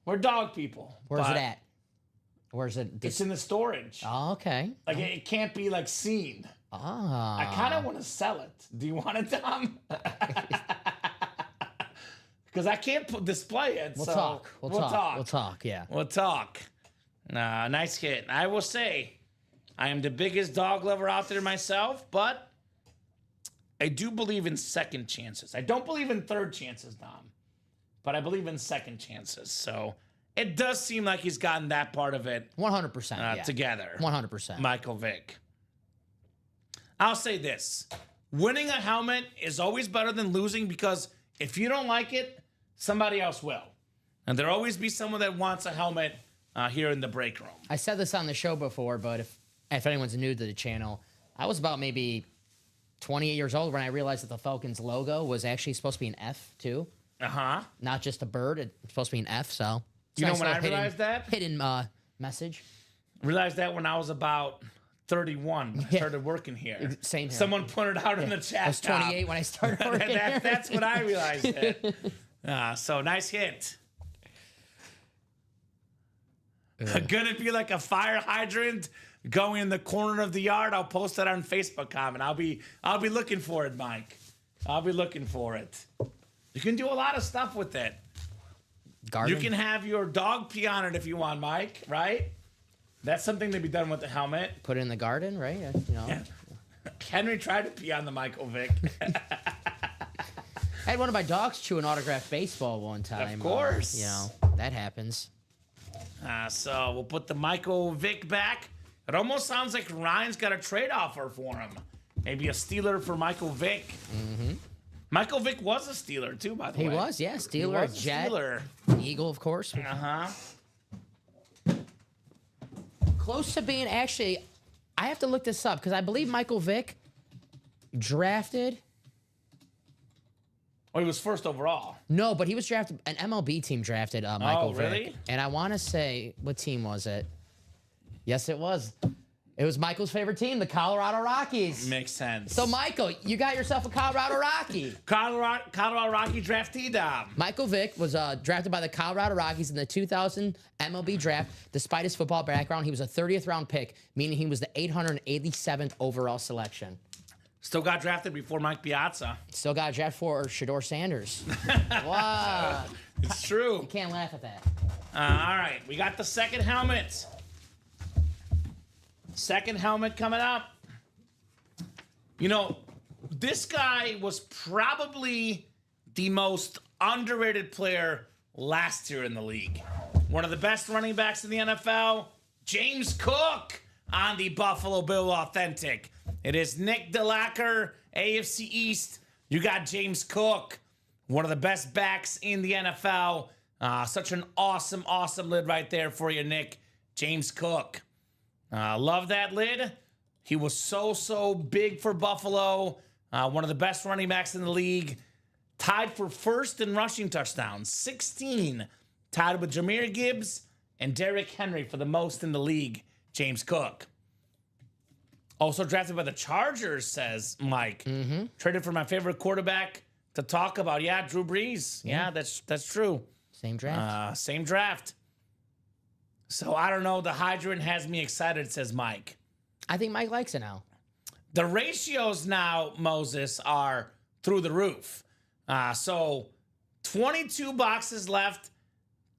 We're dog people. Where's it at? Where's it? It's in the storage. Oh, okay. Like, it can't be, seen. Ah. I kind of want to sell it. Do you want it, Tom? Because I can't display it. We'll so talk. We'll talk. We'll talk, yeah. We'll talk. Nice hit. I will say, I am the biggest dog lover out there myself, but I do believe in second chances. I don't believe in third chances, Dom, but I believe in second chances. So it does seem like he's gotten that part of it 100%. together. 100%. Michael Vick. I'll say this. Winning a helmet is always better than losing because if you don't like it, somebody else will. And there'll always be someone that wants a helmet here in the break room. I said this on the show before, but if anyone's new to the channel, I was about maybe 28 years old when I realized that the Falcons logo was actually supposed to be an F too. Not just a bird. It's supposed to be an F. So you know when I realized that? Hidden message. Realized that when I was about 31 when I started working here. Same here. Someone pointed out in the chat. I was 28 when I started working here. That's when I realized it. So nice hit. Gonna be like a fire hydrant going in the corner of the yard. I'll post that on Facebook comment. I'll be looking for it, Mike. I'll be looking for it. You can do a lot of stuff with it. Garden. You can have your dog pee on it if you want, Mike, right? That's something to be done with the helmet. Put it in the garden, right? Yeah. Henry tried to pee on the Michael Vick. I had one of my dogs chew an autographed baseball one time. Of course. That happens. So we'll put the Michael Vick back. It almost sounds like Ryan's got a trade offer for him. Maybe a Steeler for Michael Vick. Mm-hmm. Michael Vick was a Steeler, too, by the way. He was, yeah. Steeler, Jet, Steeler. Eagle, of course. Uh-huh. Close to being actually, I have to look this up because I believe Michael Vick drafted. Oh, he was first overall. No, but he was drafted. An MLB team drafted Michael Vick. Really? And I want to say, what team was it? Yes, it was. It was Michael's favorite team, the Colorado Rockies. Makes sense. So, Michael, you got yourself a Colorado Rocky. Colorado Rocky draftee, Dom. Michael Vick was drafted by the Colorado Rockies in the 2000 MLB draft. Despite his football background, he was a 30th round pick, meaning he was the 887th overall selection. Still got drafted before Mike Piazza. Still got drafted for Shedeur Sanders. Wow. It's true. You can't laugh at that. All right, we got the second helmet. Second helmet coming up. This guy was probably the most underrated player last year in the league. One of the best running backs in the NFL, James Cook on the Buffalo Bill Authentic. It is Nick DeLacker, AFC East. You got James Cook, one of the best backs in the NFL. Such an awesome, awesome lid right there for you, Nick. James Cook. Love that lid. He was so big for Buffalo. One of the best running backs in the league. Tied for first in rushing touchdowns, 16. Tied with Jahmyr Gibbs and Derrick Henry for the most in the league, James Cook. Also drafted by the Chargers, says Mike. Traded for my favorite quarterback to talk about. Yeah, Drew Brees. Yeah, that's true. Same draft. Same draft. So I don't know. The hydrant has me excited, says Mike. I think Mike likes it now. The ratios now, Moses, are through the roof. So 22 boxes left,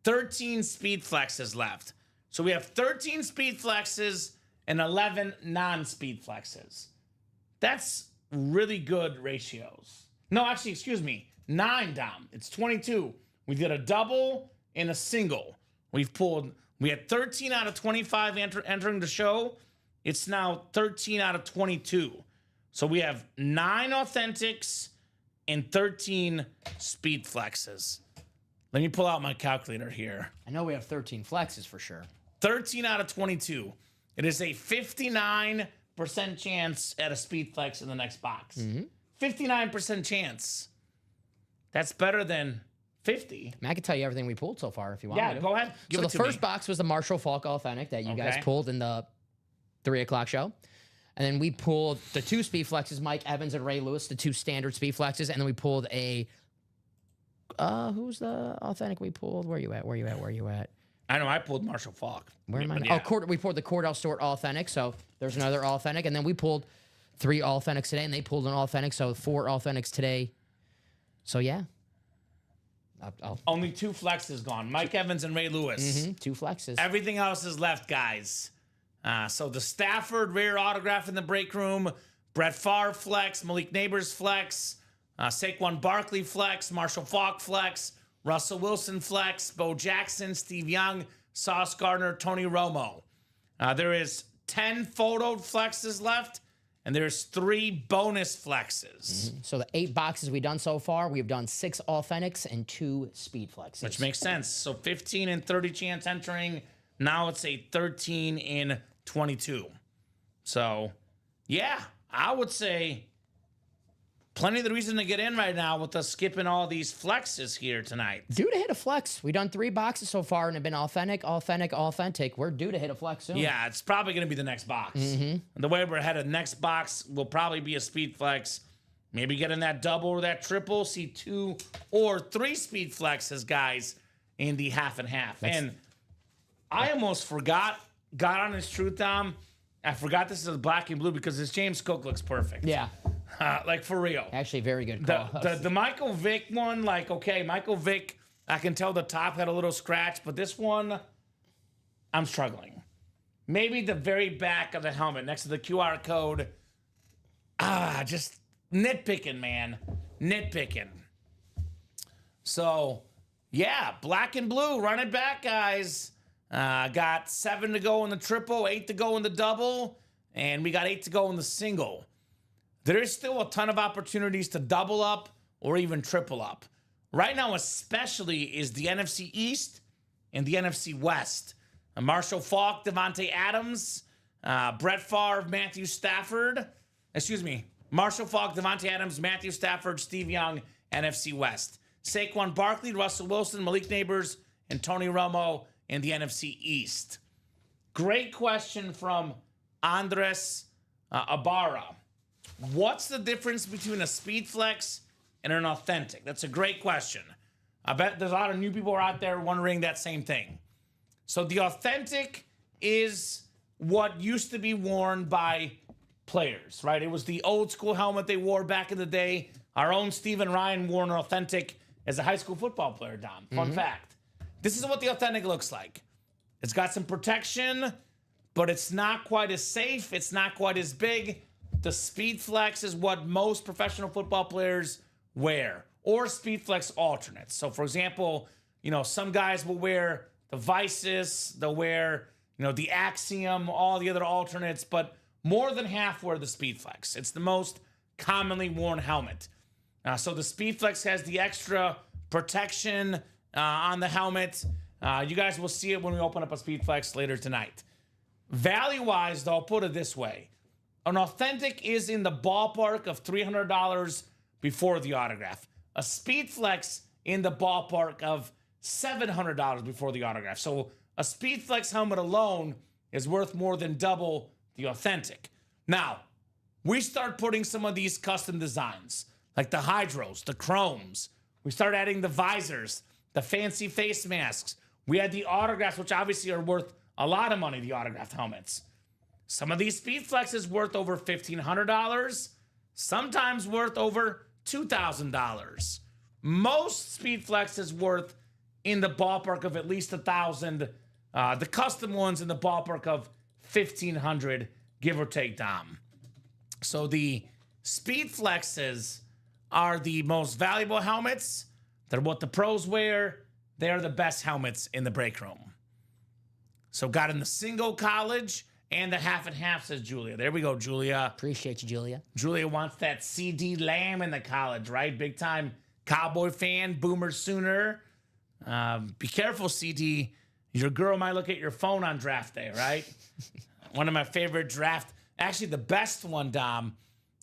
13 speed flexes left. So we have 13 speed flexes and 11 non-speed flexes. That's really good ratios. No, actually, excuse me, 9 down. It's 22. We did a double and a single. We had 13 out of 25 entering the show. It's now 13 out of 22. So we have 9 authentics and 13 speed flexes. Let me pull out my calculator here. I know we have 13 flexes for sure. 13 out of 22. It is a 59% chance at a speed flex in the next box. 59% chance. That's better than 50. I can tell you everything we pulled so far if you want. Yeah, me to. go ahead. Give So it the to first me. box was the Marshall Falk Authentic that you guys Okay. pulled in the 3 o'clock show. And then we pulled the 2 speed flexes, Mike Evans and Ray Lewis, the 2 standard speed flexes. And then we pulled a, who's the authentic we pulled? Where you at? I know I pulled Marshall Falk. Where am I? Yeah. We pulled the Cordell Stewart authentic. So there's another authentic. And then we pulled 3 authentics today and they pulled an authentic. So 4 authentics today. So yeah. Only 2 flexes gone. Mike Evans and Ray Lewis. 2 flexes. Everything else is left, guys. So the Stafford rare autograph in the break room, Brett Favre flex, Malik Neighbors flex, Saquon Barkley flex, Marshall Falk flex, Russell Wilson flex, Bo Jackson, Steve Young, Sauce Gardner, Tony Romo. There is 10 photo flexes left, and there's 3 bonus flexes. So the 8 boxes we've done so far, we've done 6 authentics and 2 speed flexes. Which makes sense. So 15 and 30 chance entering. Now it's a 13 in 22. So, yeah, I would say plenty of the reason to get in right now with us skipping all these flexes here tonight. Due to hit a flex. We've done 3 boxes so far and have been authentic. We're due to hit a flex soon. Yeah, it's probably going to be the next box. And the way we're headed, next box will probably be a speed flex. Maybe get in that double or that triple. See 2 or 3 speed flexes, guys, in the half and half. And I almost forgot, got on his truth, Dom. I forgot this is a black and blue because this James Cook looks perfect. Yeah. Like, for real. Actually, very good call. The Michael Vick one, like, okay, Michael Vick, I can tell the top had a little scratch, but this one, I'm struggling. Maybe the very back of the helmet next to the QR code. Just nitpicking, man. Nitpicking. So, yeah, black and blue, run it back, guys. Got 7 to go in the triple, 8 to go in the double, and we got 8 to go in the single. There is still a ton of opportunities to double up or even triple up. Right now, especially, is the NFC East and the NFC West. Marshall Falk, Devontae Adams, Brett Favre, Matthew Stafford. Marshall Falk, Devontae Adams, Matthew Stafford, Steve Young, NFC West. Saquon Barkley, Russell Wilson, Malik Neighbors, and Tony Romo in the NFC East. Great question from Andres Ibarra. What's the difference between a speed flex and an authentic? That's a great question. I bet there's a lot of new people out there wondering that same thing. So the authentic is what used to be worn by players, right? It was the old school helmet they wore back in the day. Our own Steven Ryan wore an authentic as a high school football player, Dom. Fun fact. This is what the authentic looks like. It's got some protection, but it's not quite as safe. It's not quite as big. The Speed Flex is what most professional football players wear, or Speed Flex alternates. So, for example, some guys will wear the Vices, they'll wear, the Axiom, all the other alternates, but more than half wear the Speed Flex. It's the most commonly worn helmet. So the Speed Flex has the extra protection on the helmet. You guys will see it when we open up a SpeedFlex later tonight. Value-wise, though, I'll put it this way. An authentic is in the ballpark of $300 before the autograph. A SpeedFlex in the ballpark of $700 before the autograph. So a SpeedFlex helmet alone is worth more than double the authentic. Now, we start putting some of these custom designs, like the hydros, the chromes. We start adding the visors, the fancy face masks. We had the autographs, which obviously are worth a lot of money, the autographed helmets. Some of these SpeedFlexes worth over $1,500, sometimes worth over $2,000. Most SpeedFlexes worth in the ballpark of at least $1,000. The custom ones in the ballpark of $1,500, give or take, Dom. So the SpeedFlexes are the most valuable helmets. They're what the pros wear. They're the best helmets in the break room. So got in the single college and the half and half, says Julia. There we go, Julia. Appreciate you, Julia. Julia wants that CD Lamb in the college, right? Big time Cowboy fan, Boomer Sooner. Be careful, CD. Your girl might look at your phone on draft day, right? One of my favorite draft, actually the best one, Dom.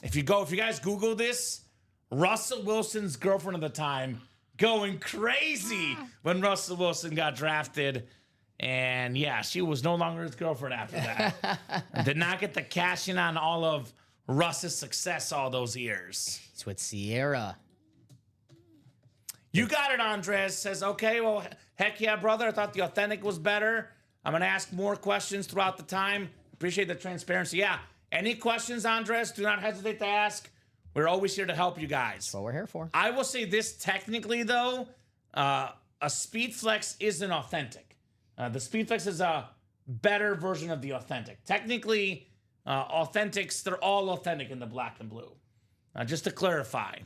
If you guys Google this, Russell Wilson's girlfriend at the time going crazy when Russell Wilson got drafted. And yeah, she was no longer his girlfriend after that. Did not get the cash in on all of Russ's success all those years. It's with Sierra. You got it, Andres. Says, okay, well, heck yeah, brother. I thought the authentic was better. I'm going to ask more questions throughout the time. Appreciate the transparency. Yeah, any questions, Andres, do not hesitate to ask. We're always here to help you guys. That's what we're here for. I will say this technically, though. A SpeedFlex isn't authentic. The SpeedFlex is a better version of the authentic. Technically, authentics, they're all authentic in the black and blue. Just to clarify.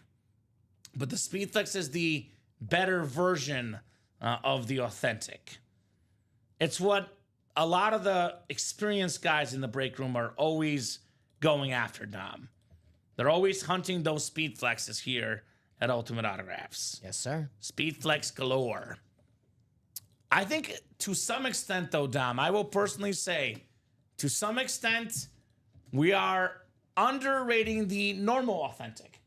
But the SpeedFlex is the better version of the authentic. It's what a lot of the experienced guys in the break room are always going after, Dom. They're always hunting those SpeedFlexes here at Ultimate Autographs. Yes, sir. SpeedFlex galore. I think to some extent, though, Dom, I will personally say, to some extent, we are underrating the normal authentic.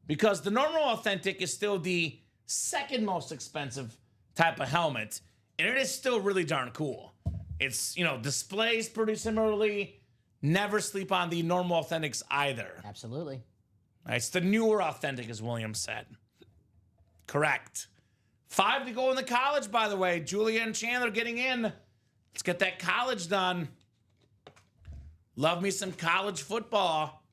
Because the normal authentic is still the second most expensive type of helmet, and it is still really darn cool. It's, displays pretty similarly. Never sleep on the normal authentics either. Absolutely. It's the newer authentic, as William said. Correct. 5 to go in the college, by the way. Julia and Chandler getting in. Let's get that college done. Love me some college football.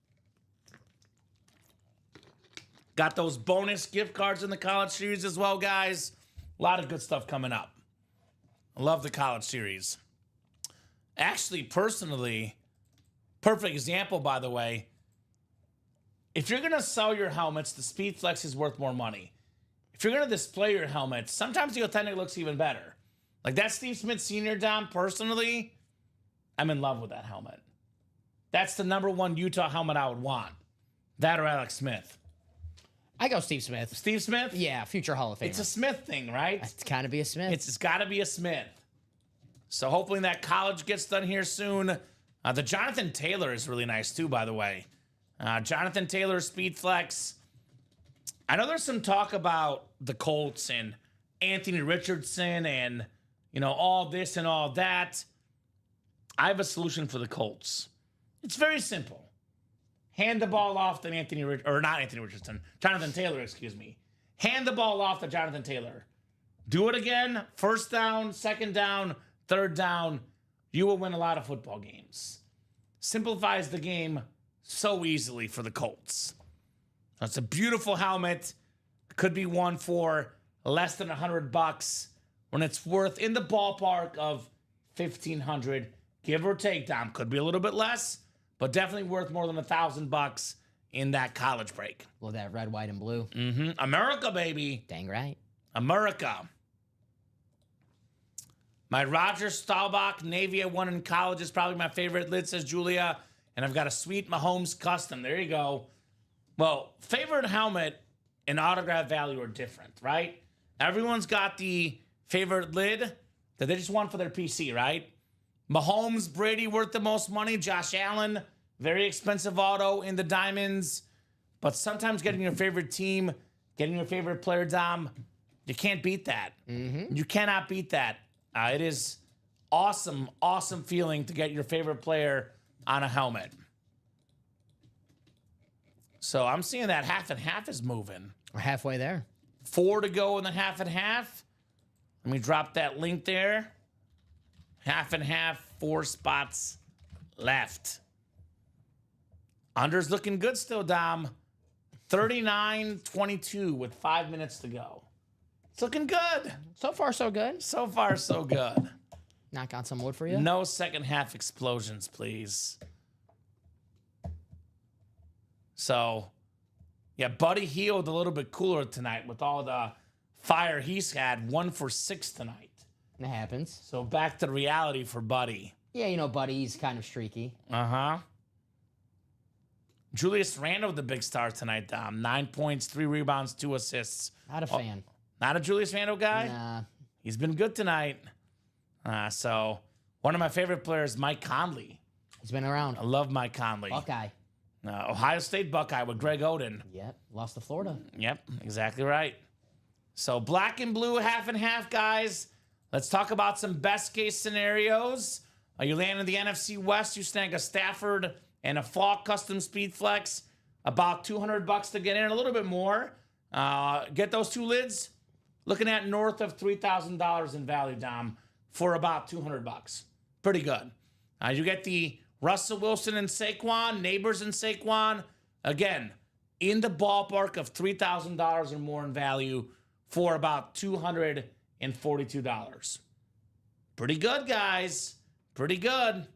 Got those bonus gift cards in the college series as well, guys. A lot of good stuff coming up. I love the college series. Actually, personally, perfect example, by the way. If you're going to sell your helmets, the SpeedFlex is worth more money. If you're going to display your helmets, sometimes the authentic looks even better. Like that Steve Smith Sr. Dom, personally, I'm in love with that helmet. That's the #1 Utah helmet I would want. That or Alex Smith. I go Steve Smith. Steve Smith? Yeah, future Hall of Famer. It's a Smith thing, right? It's kind of be a Smith. It's got to be a Smith. So hopefully that college gets done here soon. The Jonathan Taylor is really nice too, by the way. Jonathan Taylor SpeedFlex. I know there's some talk about the Colts and Anthony Richardson and, all this and all that. I have a solution for the Colts. It's very simple. Hand the ball off to Jonathan Taylor, excuse me. Hand the ball off to Jonathan Taylor. Do it again. First down, second down, third down. You will win a lot of football games. Simplifies the game so easily for the Colts. It's a beautiful helmet. Could be one for less than $100 when it's worth in the ballpark of $1,500, give or take, Dom. Could be a little bit less, but definitely worth more than $1,000 in that college break. Well, that red, white, and blue. America, baby. Dang right. America. My Roger Staubach Navy I won in college is probably my favorite lid, says Julia. And I've got a sweet Mahomes custom. There you go. Well, favorite helmet and autograph value are different, right? Everyone's got the favorite lid that they just want for their PC, right? Mahomes, Brady worth the most money. Josh Allen, very expensive auto in the diamonds. But sometimes getting your favorite team, getting your favorite player, Dom, you can't beat that. You cannot beat that. It is awesome, awesome feeling to get your favorite player on a helmet. So I'm seeing that half and half is moving. We're halfway there. 4 to go in the half and half. Let me drop that link there. Half and half, 4 spots left. Under's looking good still, Dom. 39-22 with 5 minutes to go. It's looking good. So far, so good. So far, so good. Knock out some wood for you. No second half explosions, please. So, yeah, Buddy healed a little bit cooler tonight with all the fire he's had. 1 for 6 tonight. It happens. So back to reality for Buddy. Yeah, you know, Buddy, he's kind of streaky. Uh-huh. Julius Randle, the big star tonight, Dom. 9 points, 3 rebounds, 2 assists. Not a fan. Not a Julius Randle guy? Nah. He's been good tonight. So one of my favorite players, Mike Conley. He's been around. I love Mike Conley. Buckeye. Ohio State Buckeye with Greg Oden. Yep. Lost to Florida. Yep, exactly right. So black and blue, half and half, guys. Let's talk about some best case scenarios. You land in the NFC West, you snag a Stafford and a Falk custom speed flex, about $200 to get in, a little bit more. Get those 2 lids, looking at north of $3,000 in value, Dom, for about $200. Pretty good. You get the Russell Wilson and Saquon, Neighbors and Saquon, again, in the ballpark of $3,000 or more in value for about $242. Pretty good, guys. Pretty good.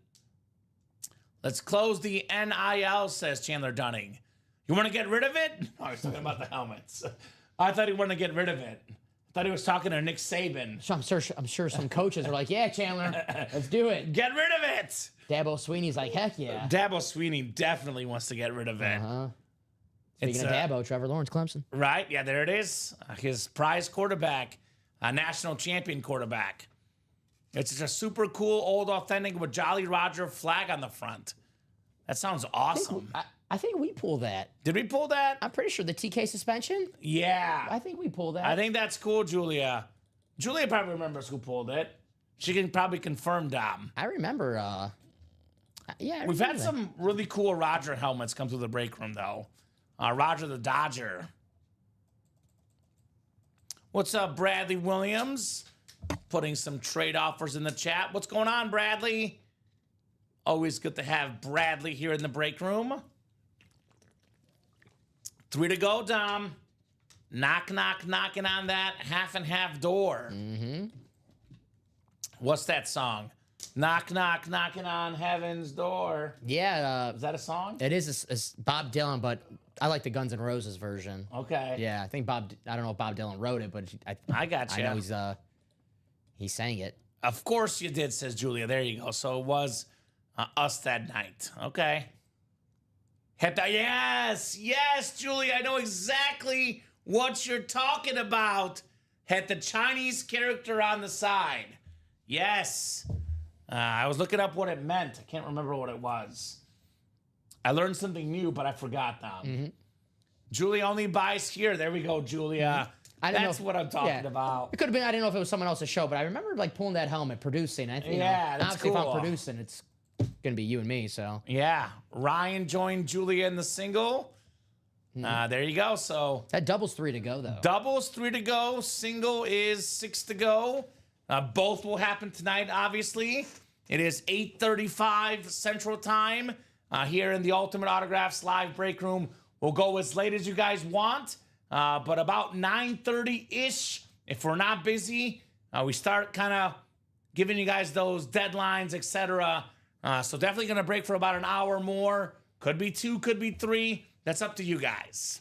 Let's close the NIL, says Chandler Dunning. You want to get rid of it? No, I was talking about the helmets. I thought he wanted to get rid of it. I thought he was talking to Nick Saban. So I'm sure some coaches are like, yeah, Chandler, let's do it. Get rid of it! Dabo Sweeney's like, heck yeah. Dabo Sweeney definitely wants to get rid of it. Uh-huh. Speaking of Dabo, Trevor Lawrence, Clemson. Right? Yeah, there it is. His prize quarterback, a national champion quarterback. It's just a super cool, old, authentic with Jolly Roger flag on the front. That sounds awesome. I think we pulled that. Did we pull that? I'm pretty sure the TK suspension. Yeah. I think we pulled that. I think that's cool, Julia. Julia probably remembers who pulled it. She can probably confirm, Dom. I remember. Yeah, We've had some really cool Roger helmets come through the break room, though. Roger the Dodger. What's up, Bradley Williams? Putting some trade offers in the chat. What's going on, Bradley? Always good to have Bradley here in the break room. 3 to go, Dom. Knock, knock, knocking on that half and half door. Mm-hmm. What's that song? Knock, knock, knocking on heaven's door. Yeah. Is that a song? It is it's Bob Dylan, but I like the Guns N' Roses version. Okay. Yeah, I think I don't know if Bob Dylan wrote it, but I got you. I know he sang it. Of course you did, says Julia. There you go. So it was Us That Night. Okay. Yes, Julia. I know exactly what you're talking about. Had the Chinese character on the side. Yes. I was looking up what it meant. I can't remember what it was. I learned something new, but I forgot now. Mm-hmm. Julia only buys here. There we go, Julia. That's what I'm talking about. It could have been, I didn't know if it was someone else's show, but I remember like pulling that helmet, producing. I think, that's obviously cool. If I'm producing, it's going to be you and me, so. Yeah. Ryan joined Julia in the single. There you go. So that doubles 3 to go, though. Doubles 3 to go. Single is 6 to go. Both will happen tonight, obviously. It is 8:35 Central Time here in the Ultimate Autographs live break room. We'll go as late as you guys want, but about 9:30-ish, if we're not busy, we start kind of giving you guys those deadlines, etc. So definitely going to break for about an hour more. Could be 2, could be 3. That's up to you guys.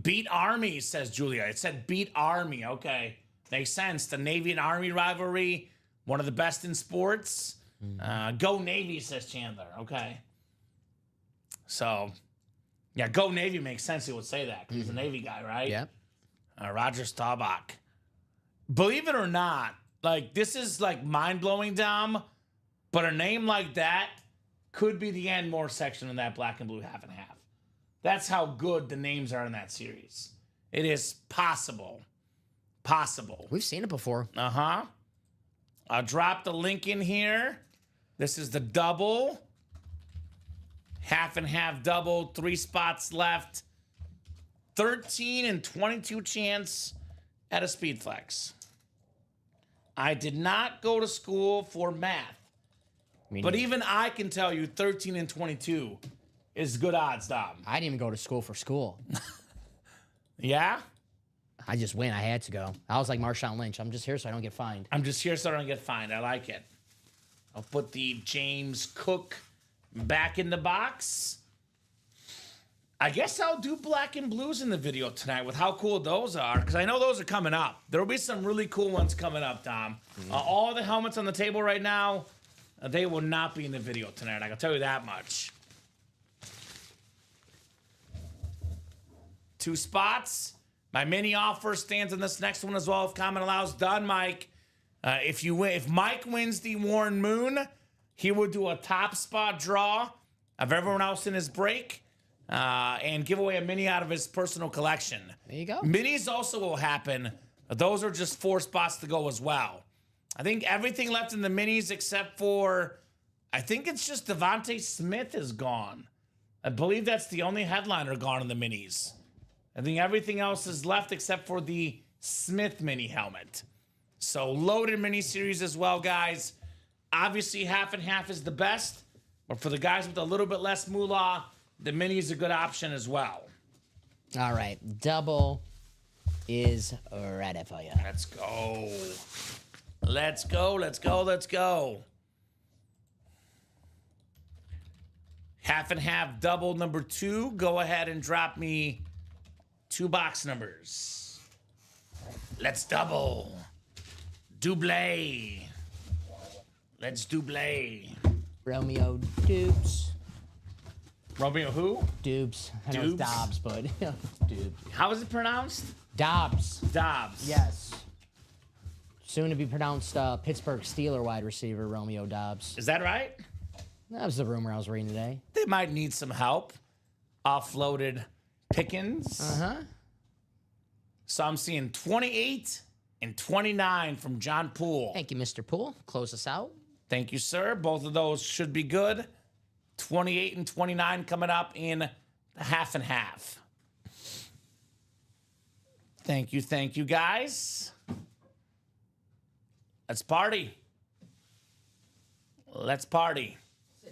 Beat Army, says Julia. It said beat Army. Okay. Makes sense. The Navy and Army rivalry, one of the best in sports. Go Navy, says Chandler. Okay. So, yeah, go Navy makes sense. He would say that because he's a Navy guy, right? Yep. Roger Staubach. Believe it or not, like this is like mind-blowing, Dom, but a name like that could be the Anmore section in that black and blue half and half. That's how good the names are in that series. It is possible. Possible. We've seen it before. Uh-huh. I'll drop the link in here. This is the double. Half and half double. 3 spots left. 13 and 22 chance at a speed flex. I did not go to school for math. But even I can tell you 13 and 22 is good odds, Dom. I didn't even go to school for school. Yeah? I just went. I had to go. I was like Marshawn Lynch. I'm just here so I don't get fined. I'm just here so I don't get fined. I like it. I'll put the James Cook back in the box. I guess I'll do black and blues in the video tonight with how cool those are, because I know those are coming up. There will be some really cool ones coming up, Tom. All the helmets on the table right now, they will not be in the video tonight. I can tell you that much. 2 spots. My mini offer stands on this next one as well, if comment allows. Done, Mike. If Mike wins the Warren Moon, he will do a top spot draw of everyone else in his break. And give away a mini out of his personal collection. There you go. Minis also will happen. Those are just 4 spots to go as well. I think everything left in the minis except for, I think it's just Devontae Smith is gone. I believe that's the only headliner gone in the minis. I think everything else is left except for the Smith mini helmet. So loaded mini series as well, guys. Obviously, half and half is the best. But for the guys with a little bit less moolah, the mini is a good option as well. All right. Double is ready for you. Let's go. Let's go, let's go, let's go. Half and half double number 2. Go ahead and drop me 2 box numbers. Let's double. Double. Let's double. Romeo Dupes. Romeo who? Dupes. I know it's Dupes? Dobbs, but Dupes. How is it pronounced? Dobbs. Dobbs. Yes. Soon to be pronounced Pittsburgh Steeler wide receiver Romeo Dobbs. Is that right? That was the rumor I was reading today. They might need some help. Offloaded Pickens. Uh-huh. So I'm seeing 28 and 29 from John Poole. Thank you, Mr. Poole. Close us out. Thank you, sir. Both of those should be good. 28 and 29 coming up in the half and half. Thank you, guys. Let's party. Let's party.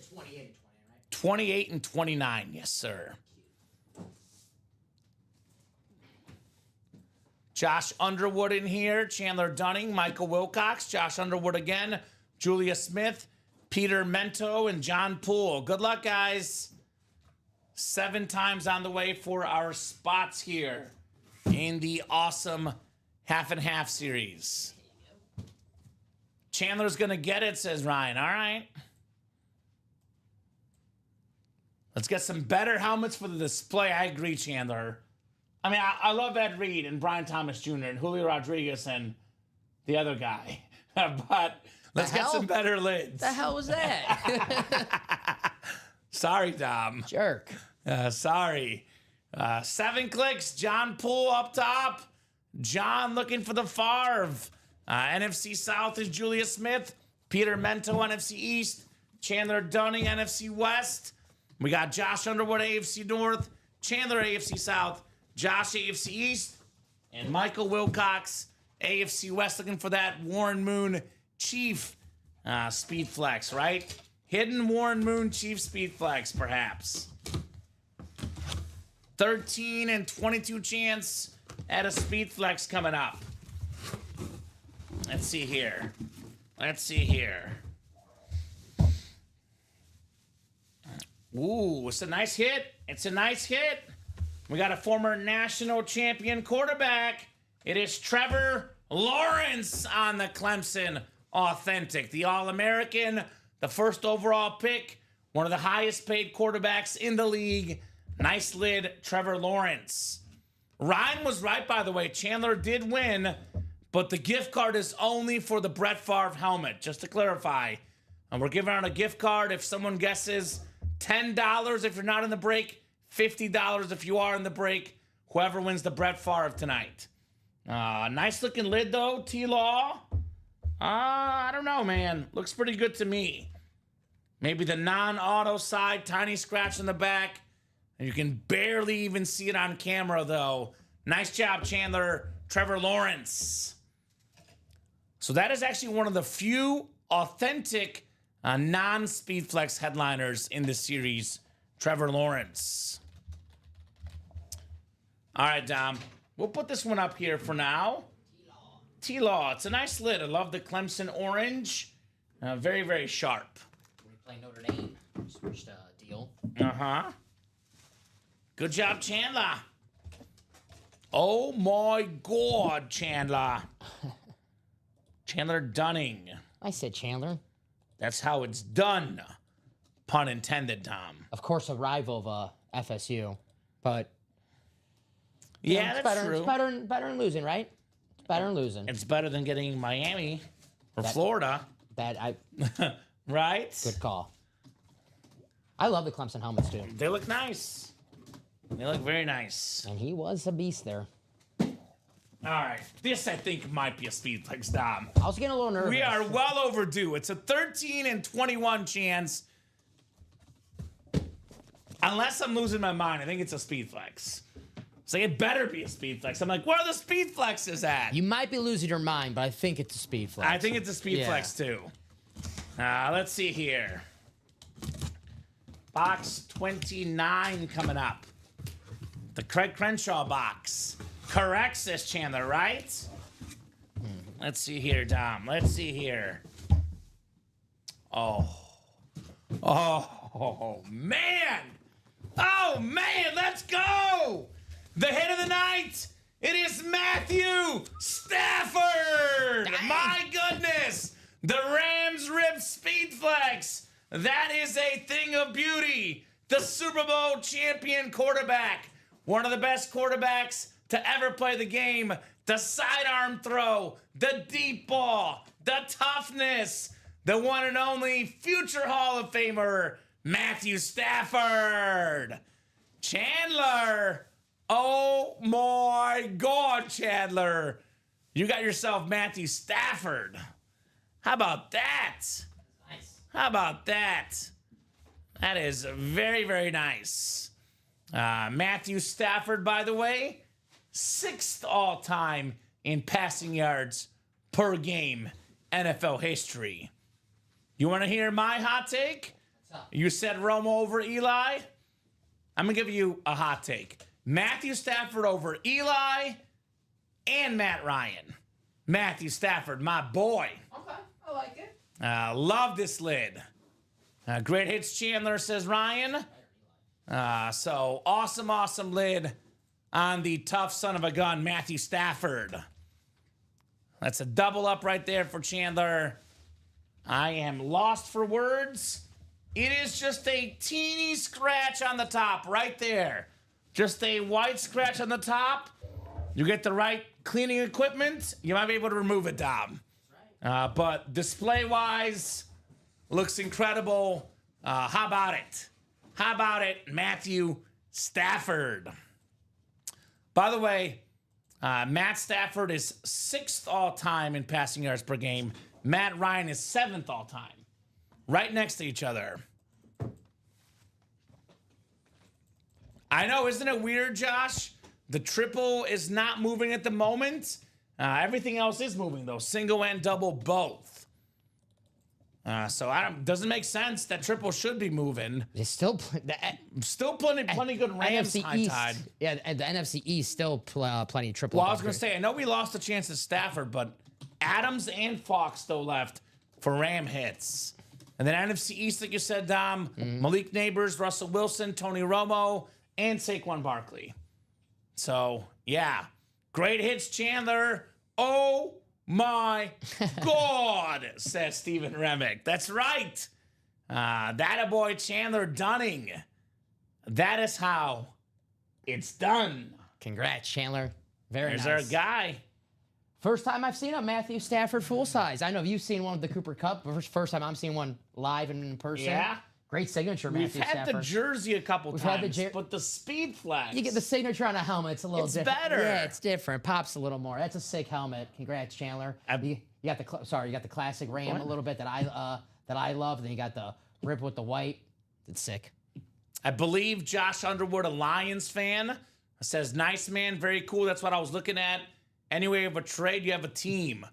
28 and 20, right? 28 and 29, yes, sir. Josh Underwood in here, Chandler Dunning, Michael Wilcox, Josh Underwood again, Julia Smith, Peter Mento, and John Poole. Good luck, guys. 7 times on the way for our spots here in the awesome half and half series. Chandler's going to get it, says Ryan. All right. Let's get some better helmets for the display. I agree, Chandler. I mean, I love Ed Reed and Brian Thomas Jr. and Julio Rodriguez and the other guy. But let's get some better lids. The hell was that? Sorry, Dom. Jerk. Sorry. 7 clicks. John Poole up top. John looking for the Favre. NFC South is Julia Smith. Peter Mento, NFC East. Chandler Dunning, NFC West. We got Josh Underwood, AFC North. Chandler, AFC South. Josh, AFC East. And Michael Wilcox, AFC West, looking for that Warren Moon Chief Speed Flex, right? Hidden Warren Moon Chief Speed Flex, perhaps. 13 and 22 chance at a Speed Flex coming up. Let's see here. Ooh, it's a nice hit. We got a former national champion quarterback. It is Trevor Lawrence on the Clemson Authentic. The All-American, the first overall pick, one of the highest paid quarterbacks in the league. Nice lid, Trevor Lawrence. Ryan was right, by the way. Chandler did win, but the gift card is only for the Brett Favre helmet, just to clarify. And we're giving out a gift card if someone guesses $10 if you're not in the break, $50 if you are in the break. Whoever wins the Brett Favre tonight. Nice looking lid, though, T-Law. I don't know, man. Looks pretty good to me. Maybe the non-auto side, tiny scratch in the back. And you can barely even see it on camera, though. Nice job, Chandler. Trevor Lawrence. So that is actually one of the few authentic non-Speedflex headliners in this series. Trevor Lawrence. All right, Dom. We'll put this one up here for now. T-Law. It's a nice lid. I love the Clemson orange. Very, very sharp. We play Notre Dame. Switched deal. Uh-huh. Good job, Chandler. Oh, my God, Chandler. Chandler Dunning. I said Chandler. That's how it's done. Pun intended, Tom. Of course, a rival of FSU, but Yeah, it's that's better, true. It's better than losing, right? It's better than losing. It's better than getting Miami or Florida, right? Good call. I love the Clemson helmets too, They look nice. They look very nice. and he was a beast there. All right. This, I think, might be a Speedflex, Dom. I was getting a little nervous. We are well overdue. It's a 13 and 21 chance. Unless I'm losing my mind, I think it's a Speedflex. So it better be a Speedflex. I'm like, where are the Speedflexes at? You might be losing your mind, but I think it's a speed flex. I think it's a Speedflex too. Let's see here. Box 29 coming up. The Craig Crenshaw box. Correct, says Chandler, right? Let's see here, Dom. Let's see here. Oh, man. Oh, man, let's go. The hit of the night. It is Matthew Stafford. Dang. My goodness. The Rams rib Speedflex. That is a thing of beauty. The Super Bowl champion quarterback. One of the best quarterbacks to ever play the game. The sidearm throw. The deep ball. The toughness. The one and only future Hall of Famer, Matthew Stafford. Chandler. Oh my God, Chandler. You got yourself Matthew Stafford. How about that? Nice. How about that? That is very, very nice. Matthew Stafford, by the way, 6th all-time in passing yards per game, NFL history. You want to hear my hot take? What's up? You said Romo over Eli. I'm going to give you a hot take. Matthew Stafford over Eli and Matt Ryan. Matthew Stafford, my boy. Okay, I like it. Love this lid. Great hits, Chandler, says Ryan. So awesome, awesome lid on the tough son of a gun, Matthew Stafford. That's a double up right there for Chandler. I am lost for words. It is just a teeny scratch on the top right there. Just a white scratch on the top. You get the right cleaning equipment, you might be able to remove it, Dom. But display-wise, looks incredible. How about it? How about it, Matthew Stafford? By the way, Matt Stafford is 6th all-time in passing yards per game. Matt Ryan is 7th all-time. Right next to each other. I know, isn't it weird, Josh? The triple is not moving at the moment. Everything else is moving, though. Single and double both. So doesn't make sense. That triple should be moving. It's still Still plenty good Rams NFC high East. tide. Yeah, and the NFC East still plenty of triple. Well, I was going to say, I know we lost a chance at Stafford, but Adams and Fox still left for Ram hits. And then NFC East, like you said, Dom, Malik Neighbors, Russell Wilson, Tony Romo, and Saquon Barkley. So, yeah. Great hits, Chandler. Oh, my God, says Stephen Remick. That's right. That a boy, Chandler Dunning. That is how it's done. Congrats, Chandler. Very There's nice. our guy. First time I've seen a Matthew Stafford full size. I know you've seen one with the Cooper Cup, but first time I'm seeing one live and in person. Yeah. Great signature, We've Matthew had Stafford. the jersey a couple had the times, but the speed flex. You get the signature on a helmet. It's a little It's different. better. Yeah, it's different. Pops a little more. That's a sick helmet. Congrats, Chandler. You got the you got the classic Ram a little bit that I love. Then you got the rip with the white. It's sick. I believe Josh Underwood, a Lions fan, says, nice, man. Very cool. That's what I was looking at. Anyway, you have a trade, you have a team.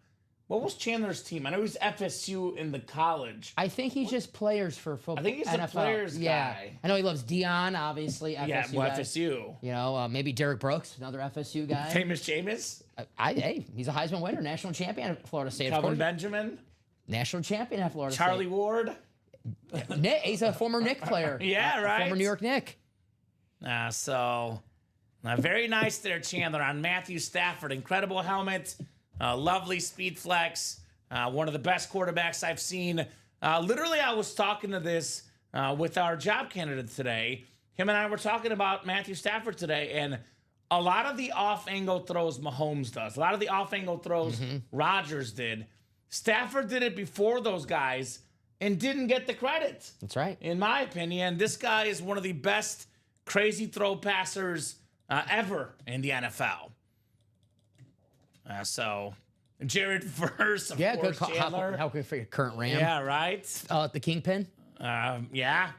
What was Chandler's team? I know he's FSU in the college. I think he's just players for football. I think he's NFL. a players yeah. guy. I know he loves Dion, obviously. FSU Yeah, well, guy. FSU. You know, maybe Derek Brooks, another FSU guy. Famous Jameis. Hey, he's a Heisman winner, national champion at Florida State. Of Calvin course. Benjamin. National champion at Florida Charlie Ward. State. Nick, he's a former Nick player. Yeah, right. Former New York Nick. Very nice there, Chandler, on Matthew Stafford. Incredible helmet. Lovely speed flex. One of the best quarterbacks I've seen. Literally, I was talking to this with our job candidate today. Him and I were talking about Matthew Stafford today, and a lot of the off-angle throws Mahomes does. A lot of the off-angle throws Rodgers did. Stafford did it before those guys and didn't get the credit. That's right. In my opinion, this guy is one of the best crazy throw passers ever in the NFL. Jared Verse, of Yeah, course, good call. Chandler. How good for your current Ram? Yeah, right? The Kingpin. Yeah.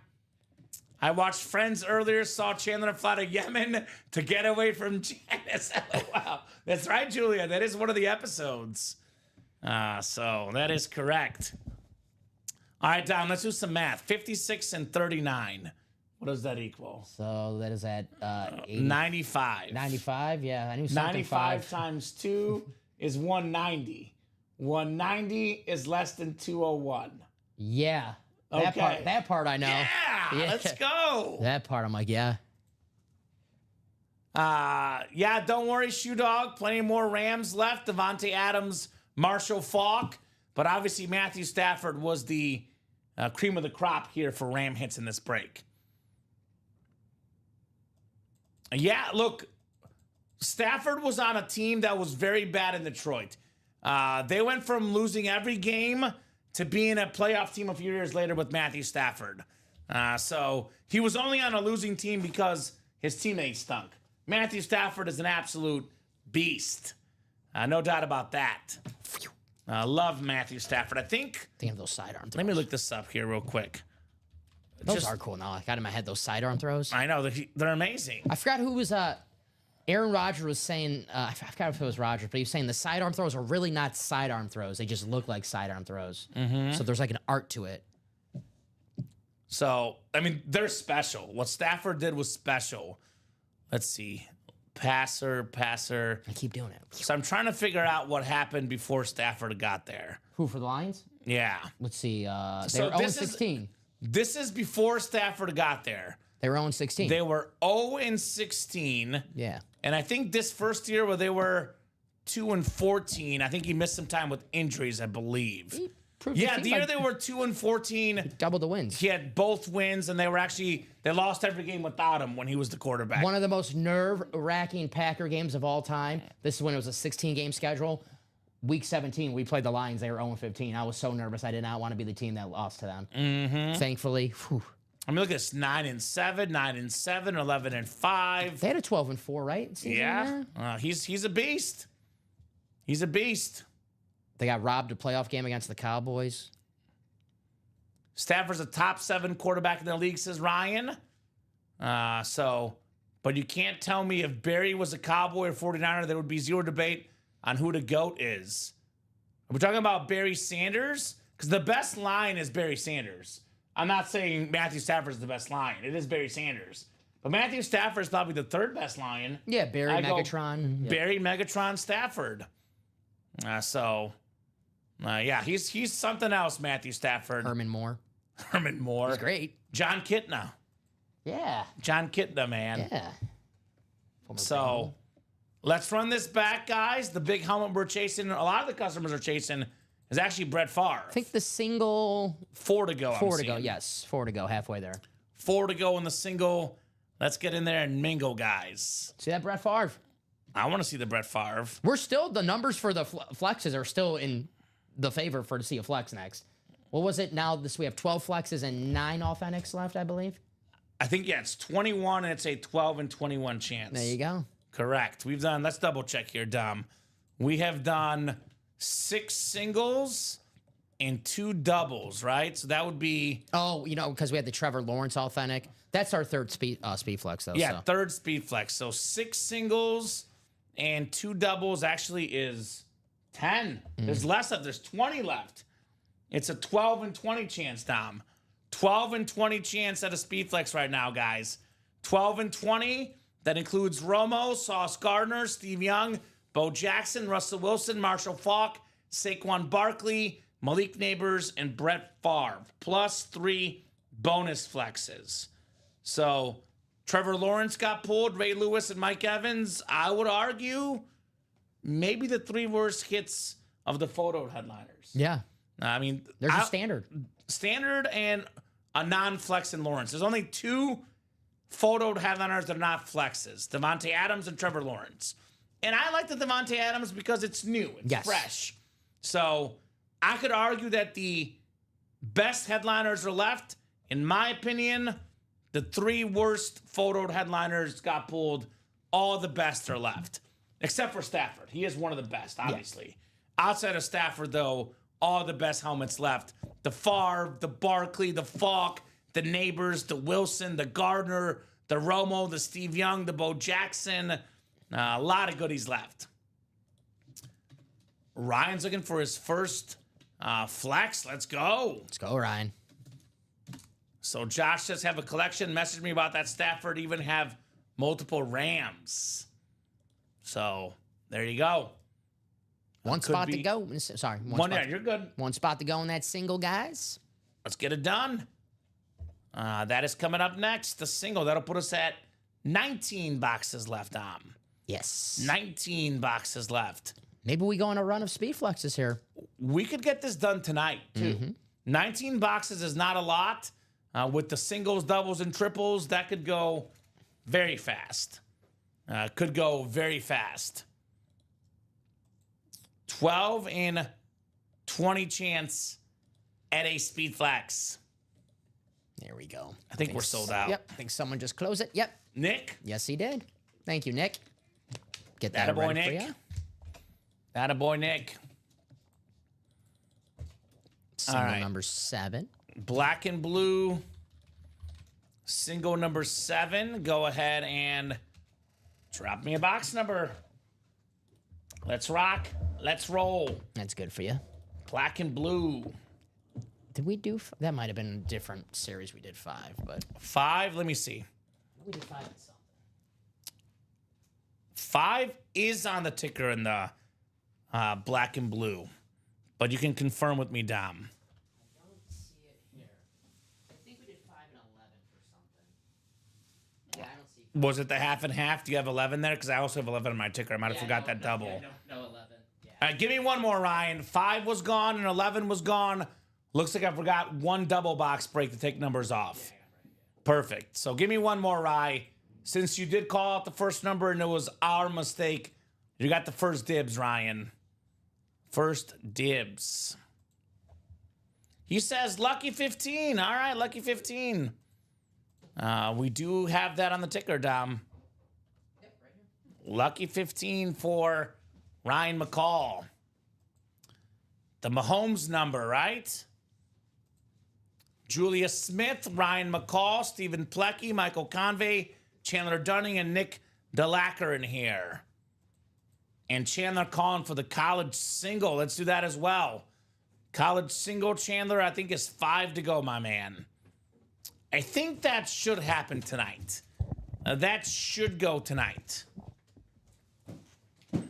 I watched Friends earlier, saw Chandler fly to Yemen to get away from Janice. Wow. That's right, Julia. That is one of the episodes. So that is correct. All right, Dom, let's do some math. 56 and 39. What does that equal? So that is at 80, 95. 95. Yeah, I knew something. 95 times 2 is 190. 190 is less than 201. Yeah. Okay. That part I know. Yeah, let's go. That part I'm like, yeah. Yeah, don't worry, Shoe Dog. Plenty more Rams left. Devontae Adams, Marshall Faulk. But obviously, Matthew Stafford was the cream of the crop here for Ram hits in this break. Yeah, look, Stafford was on a team that was very bad in Detroit. They went from losing every game to being a playoff team a few years later with Matthew Stafford. So he was only on a losing team because his teammates stunk. Matthew Stafford is an absolute beast. No doubt about that. Love Matthew Stafford. I think, Think of those sidearm throws. let me look this up here real quick. Those are cool now. I got in my head those sidearm throws. I know, they're amazing. I forgot who was Aaron Rodgers was saying, I forgot if it was Rodgers, but he was saying the sidearm throws are really not sidearm throws. They just look like sidearm throws. So there's like an art to it. So, I mean, they're special. What Stafford did was special. Let's see. Passer. I keep doing it. So I'm trying to figure out what happened before Stafford got there. Who for the Lions? Yeah. Let's see. They So were this 0-16. This is before Stafford got there. They were 0-16. They were 0-16. Yeah. And I think this first year where they were 2-14, I think he missed some time with injuries, I believe. Yeah, the year they were 2-14, double the wins. he had both wins, and they lost every game without him when he was the quarterback. One of the most nerve-wracking Packer games of all time. This is when it was a 16-game schedule. Week 17, we played the Lions. They were 0-15. I was so nervous. I did not want to be the team that lost to them. Thankfully, whew. I mean, look at this: 9-7, 9-7, 11-5. They had a 12-4, right? Season Yeah, there? he's a beast. He's a beast. They got robbed a playoff game against the Cowboys. Stafford's a top 7 quarterback in the league, says Ryan. But you can't tell me if Barry was a Cowboy or 49er, there would be zero debate on who the GOAT is. Are we talking about Barry Sanders? Because the best line is Barry Sanders. I'm not saying Matthew Stafford is the best line. It is Barry Sanders. But Matthew Stafford is probably the third best line. Yeah, Barry I go Megatron. Barry Megatron Stafford. Yeah, he's something else, Matthew Stafford. Herman Moore. Herman Moore. He's great. John Kitna. Yeah. John Kitna, man. Yeah. So let's run this back, guys. The big helmet we're chasing, a lot of the customers are chasing, is actually Brett Favre. I think the single 4 to go. 4 to go. Yes, 4 to go, halfway there. 4 to go in the single. Let's get in there and mingle, guys. See that Brett Favre? I want to see the Brett Favre. We're still, the numbers for the flexes are still in the favor for to see a flex next. What was it now? We have 12 flexes and 9 authentics left, I believe. I think, yeah, it's 21 and it's a 12 and 21 chance. There you go. Correct. We've done, let's double check here, Dom. We have done 6 singles and 2 doubles, right? So that would be... Oh, because we had the Trevor Lawrence authentic. That's our third speed flex, though. Yeah, so. third speed flex. So 6 singles and 2 doubles actually is 10. There's less of, there's 20 left. It's a 12 and 20 chance, Dom. 12 and 20 chance at a speed flex right now, guys. 12 and 20. That includes Romo, Sauce Gardner, Steve Young, Bo Jackson, Russell Wilson, Marshall Faulk, Saquon Barkley, Malik Neighbors, and Brett Favre, plus 3 bonus flexes. So Trevor Lawrence got pulled, Ray Lewis and Mike Evans. I would argue maybe the 3 worst hits of the photo headliners. Yeah. I mean, There's a standard. Standard and a non-flex in Lawrence. There's only 2 photoed headliners that are not flexes, Davante Adams and Trevor Lawrence. And I like the Davante Adams because it's new, it's fresh. So I could argue that the best headliners are left. In my opinion, the 3 worst photoed headliners got pulled. All the best are left, except for Stafford. He is one of the best, obviously. Yeah. Outside of Stafford, though, all the best helmets left. The Favre, the Barkley, the Faulk, the Neighbors, the Wilson, the Gardner, the Romo, the Steve Young, the Bo Jackson. A lot of goodies left. Ryan's looking for his first flex. Let's go. Let's go, Ryan. So Josh says have a collection. Message me about that Stafford. Even have multiple Rams. So there you go. One spot to go. Sorry. Yeah, you're good. One spot to go in that single, guys. Let's get it done. That is coming up next. The single. That'll put us at 19 boxes left, Dom. Yes. 19 boxes left. Maybe we go on a run of speed flexes here. We could get this done tonight, too. 19 boxes is not a lot. With the singles, doubles, and triples, that could go very fast. Could go very fast. 12 and 20 chance at a speed flex. There we go. I think we're sold out. Yep. I think someone just closed it. Yep. Nick? Yes, he did. Thank you, Nick. Get that Attaboy, ready Nick. for you. Attaboy, Nick. Single right. number 7. Black and blue. Single number 7. Go ahead and drop me a box number. Let's rock. Let's roll. That's good for you. Black and blue. Did we do... That might have been a different series. We did 5, but... 5, let me see. We did 5 and something. 5 is on the ticker in the black and blue. But you can confirm with me, Dom. I don't see it here. I think we did 5 and 11 for something. Yeah, I don't see... Was it the half and half? Do you have 11 there? Because I also have 11 on my ticker. I might have forgot that double. Yeah, no 11. Yeah. All right, give me one more, Ryan. 5 was gone and 11 was gone. Looks like I forgot one double box break to take numbers off. Perfect. So give me one more, Rye. Since you did call out the first number and it was our mistake, you got the first dibs, Ryan. First dibs. He says lucky 15. All right, lucky 15. We do have that on the ticker, Dom. Yep, right here. Lucky 15 for Ryan McCall. The Mahomes number, right? Julia Smith, Ryan McCall, Stephen Plecky, Michael Convey, Chandler Dunning, and Nick Delacker in here. And Chandler calling for the college single. Let's do that as well. College single, Chandler, I think is 5 to go, my man. I think that should happen tonight. That should go tonight. All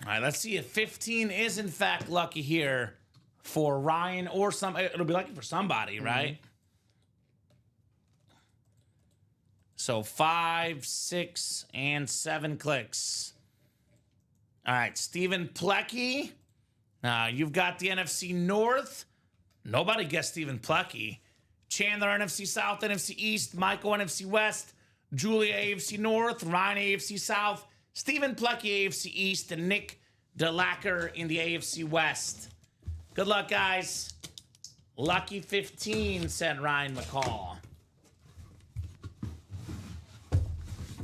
right, let's see if 15 is in fact lucky here for Ryan or some. It'll be lucky for somebody, right? So 5, 6, and 7 clicks. All right, Stephen Plecky. You've got the NFC North. Nobody guessed Stephen Plecky. Chandler, NFC South, NFC East, Michael, NFC West, Julia, AFC North, Ryan, AFC South, Stephen Plecky, AFC East, and Nick DeLacker in the AFC West. Good luck, guys. Lucky 15, said Ryan McCall.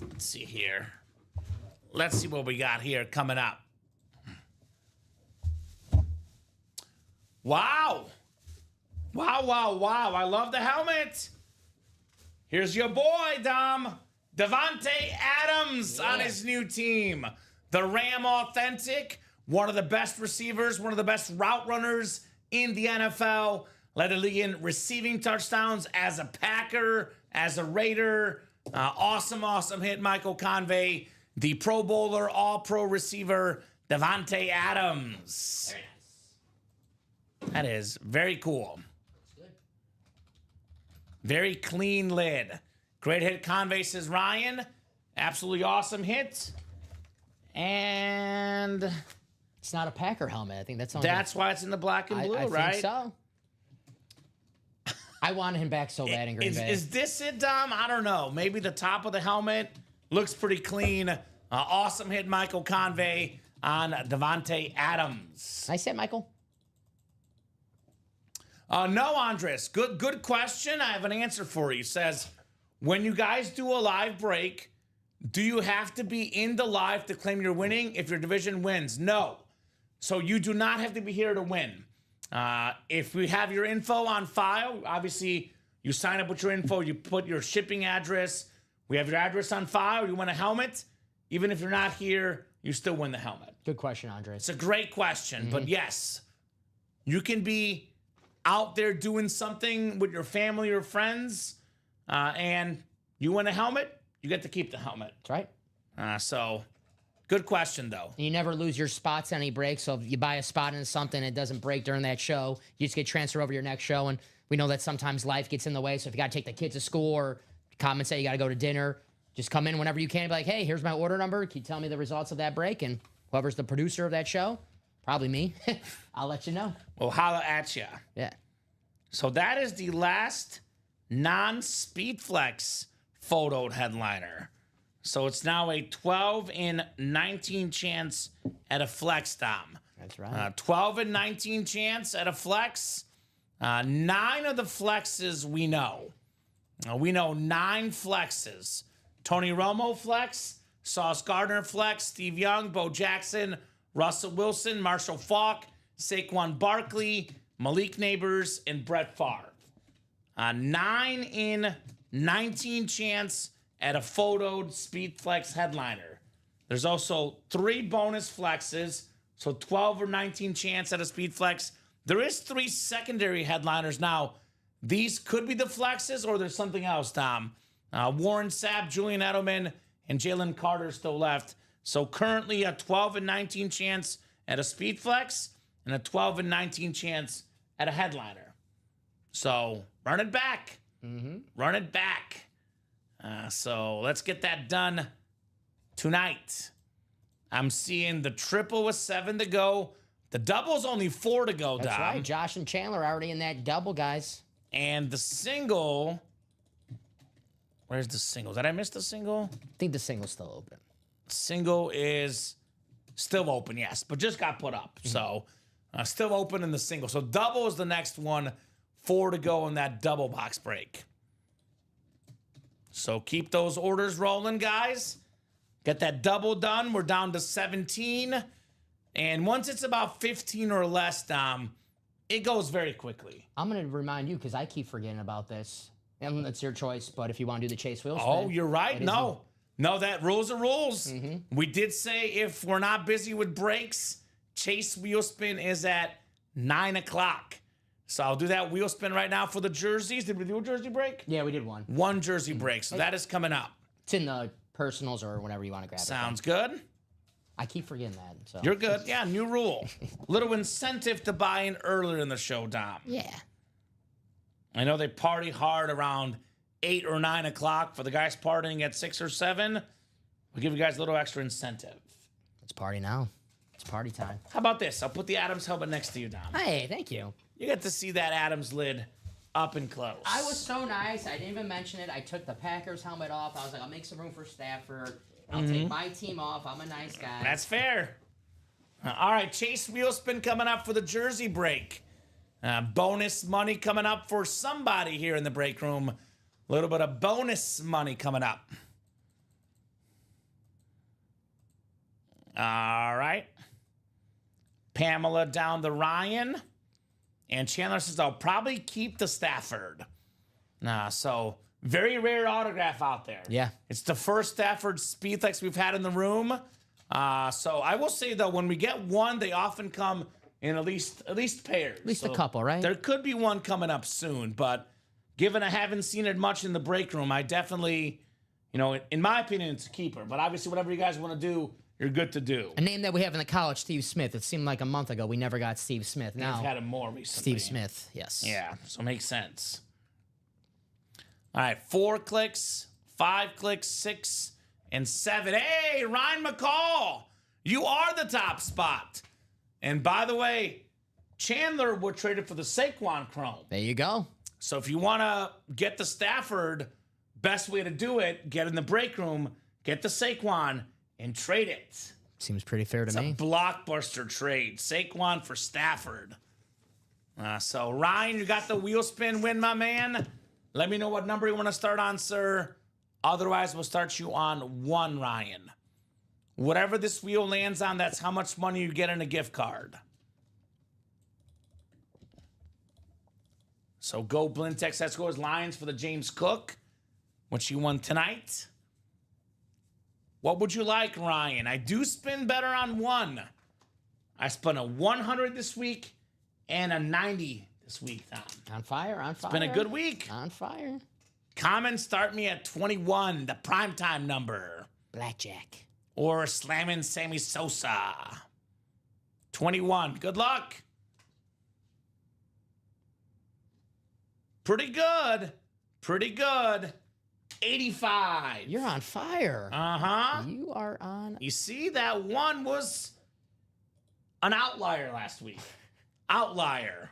Let's see here. Let's see what we got here coming up. Wow. Wow, wow, wow. I love the helmet. Here's your boy, Dom. Davante Adams on his new team. The Ram Authentic. One of the best receivers, one of the best route runners in the NFL. Led the league in receiving touchdowns as a Packer, as a Raider. Awesome hit, Michael Convey. The Pro Bowler, All-Pro receiver, Davante Adams. Very nice. That is very cool. Very clean lid. Great hit, Convey, says Ryan. Absolutely awesome hit. And It's not a Packer helmet. I think that's why it's in the black and blue, I right? think so. I wanted him back so bad in Green Bay. Is this it, Dom? I don't know. Maybe the top of the helmet looks pretty clean. Awesome hit, Michael Convey on Davante Adams. Nice hit, Michael. No, Andres. Good question. I have an answer for you. Says, when you guys do a live break, do you have to be in the live to claim you're winning if your division wins? No. So you do not have to be here to win. If we have your info on file, obviously you sign up with your info, you put your shipping address. We have your address on file. You win a helmet. Even if you're not here, you still win the helmet. Good question, Andres. It's a great question, but yes, you can be out there doing something with your family or friends, and you win a helmet, you get to keep the helmet. That's right. So, good question, though. You never lose your spots any breaks. So if you buy a spot into something and it doesn't break during that show, you just get transferred over to your next show. And we know that sometimes life gets in the way. So if you got to take the kids to school or say you got to go to dinner, just come in whenever you can and be like, hey, here's my order number. Can you tell me the results of that break? And whoever's the producer of that show, probably me, I'll let you know. Well, holla at ya. Yeah. So that is the last non-Speedflex photoed headliner. So it's now a 12 and 19 chance at a flex, Dom. That's right. 12 and 19 chance at a flex. 9 of the flexes we know. We know 9 flexes. Tony Romo flex, Sauce Gardner flex, Steve Young, Bo Jackson, Russell Wilson, Marshall Faulk, Saquon Barkley, Malik Neighbors, and Brett Favre. 9 in 19 chance at a photoed Speedflex headliner. There's also 3 bonus flexes, so 12 or 19 chance at a Speedflex. There is 3 secondary headliners now. These could be the flexes, or there's something else, Tom. Warren Sapp, Julian Edelman, and Jalen Carter still left. So currently a 12 and 19 chance at a Speedflex and a 12 and 19 chance at a headliner. So run it back. Run it back. So let's get that done tonight. I'm seeing the triple with 7 to go. The double's only 4 to go, That's Dom. right. Josh and Chandler are already in that double, guys. And the single... Where's the single? Did I miss the single? I think the single's still open. Single is still open, yes, but just got put up. So still open in the single. So double is the next one. 4 to go in that double box break. So keep those orders rolling, guys. Get that double done. We're down to 17. And once it's about 15 or less, Dom, it goes very quickly. I'm going to remind you because I keep forgetting about this. And it's your choice, but if you want to do the Chase Wheel spin. Oh, you're right. No, that rules are rules. We did say if we're not busy with breaks, Chase Wheel Spin is at 9 o'clock. So I'll do that wheel spin right now for the jerseys. Did we do a jersey break? Yeah, we did one. One jersey break. So that is coming up. It's in the personals or whenever you want to grab it. Sounds good. I keep forgetting that. So. You're good. Yeah, new rule. Little incentive to buy in earlier in the show, Dom. Yeah. I know they party hard around 8 or 9 o'clock. For the guys partying at 6 or 7, we'll give you guys a little extra incentive. It's party now. It's party time. How about this? I'll put the Adams helmet next to you, Dom. Hey, thank you. You get to see that Adams lid up and close. I was so nice. I didn't even mention it. I took the Packers helmet off. I was like, I'll make some room for Stafford. I'll take my team off. I'm a nice guy. That's fair. All right, Chase wheel spin coming up for the jersey break. Bonus money coming up for somebody here in the break room. A little bit of bonus money coming up. All right. Pamela down the Ryan. And Chandler says, I'll probably keep the Stafford. So very rare autograph out there. Yeah. It's the first Stafford Speedflex we've had in the room. So I will say, though, when we get one, they often come in at least pairs. At least a couple, right? There could be one coming up soon, but given I haven't seen it much in the break room, I definitely, in my opinion, it's a keeper. But obviously, whatever you guys want to do, you're good to do. A name that we have in the college, Steve Smith. It seemed like a month ago we never got Steve Smith. Now We've had him more recently. Steve Smith, yes. Yeah, so it makes sense. All right, 4 clicks, 5 clicks, 6, and 7. Hey, Ryan McCall, you are the top spot. And by the way, Chandler would trade it for the Saquon Chrome. There you go. So if you want to get the Stafford, best way to do it, get in the break room, get the Saquon, and trade it. Seems pretty fair to It's me. a blockbuster trade. Saquon for Stafford. So, Ryan, you got the wheel spin win, my man. Let me know what number you want to start on, sir. Otherwise, we'll start you on 1, Ryan. Whatever this wheel lands on, that's how much money you get in a gift card. So, go Blintex. Let's go as Lions for the James Cook, which you won tonight. What would you like, Ryan? I do spin better on 1. I spun a 100 this week and a 90 this week, Tom. On fire, on fire. It's been a good week. On fire. Common start me at 21, the primetime number. Blackjack. Or slamming Sammy Sosa. 21. Good luck. Pretty good. Pretty good. 85. You're on fire. Uh-huh. You are on. You see, that one was an outlier last week. Outlier.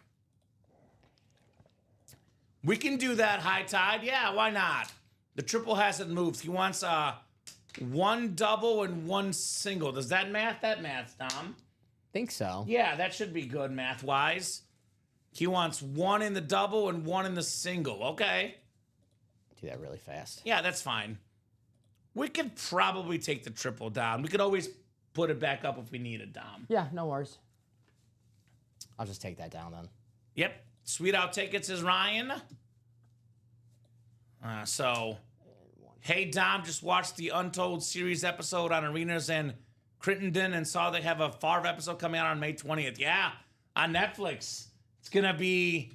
We can do that, High Tide. Yeah, why not? The triple hasn't moved. He wants 1 double and 1 single. Does that math? That math, Tom. Think so. Yeah, that should be good math-wise. He wants 1 in the double and 1 in the single. Okay. Do that really fast. Yeah, that's fine. We could probably take the triple down. We could always put it back up if we need it, Dom. Yeah, no worries. I'll just take that down then. Yep. Sweet Out Tickets is Ryan. Hey, Dom, just watched the Untold series episode on Arenas and Crittenden and saw they have a Favre episode coming out on May 20th. Yeah, on Netflix. It's going to be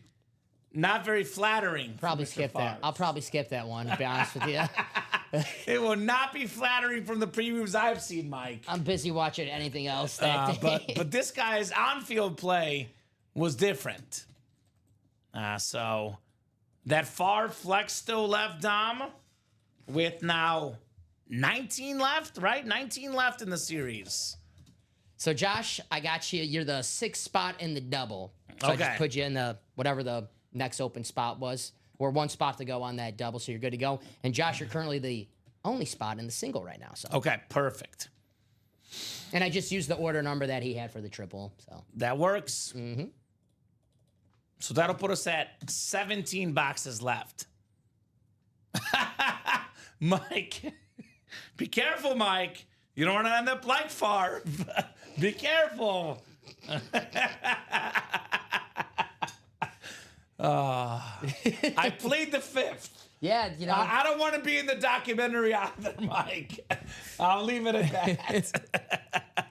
not very flattering. Probably for Mr. skip that. Favre. I'll probably skip that one, to be honest with you. It will not be flattering from the previews I've seen, Mike. I'm busy watching anything else that day. But this guy's on-field play was different. So that Favre flex still left, Dom, with now 19 left, right? 19 left in the series. So, Josh, I got you. You're the 6th spot in the double. So I Okay. just put you in the whatever the next open spot was, or 1 spot to go on that double, so you're good to go. And Josh, you're currently the only spot in the single right now. So, Okay, perfect. and I just used the order number that he had for the triple. So That works. Mm-hmm. So that'll put us at 17 boxes left. Mike, be careful, Mike. You don't want to end up like Favre. Be careful. I plead the 5th. yeah, you know, I don't want to be in the documentary either, Mike. I'll leave it at that.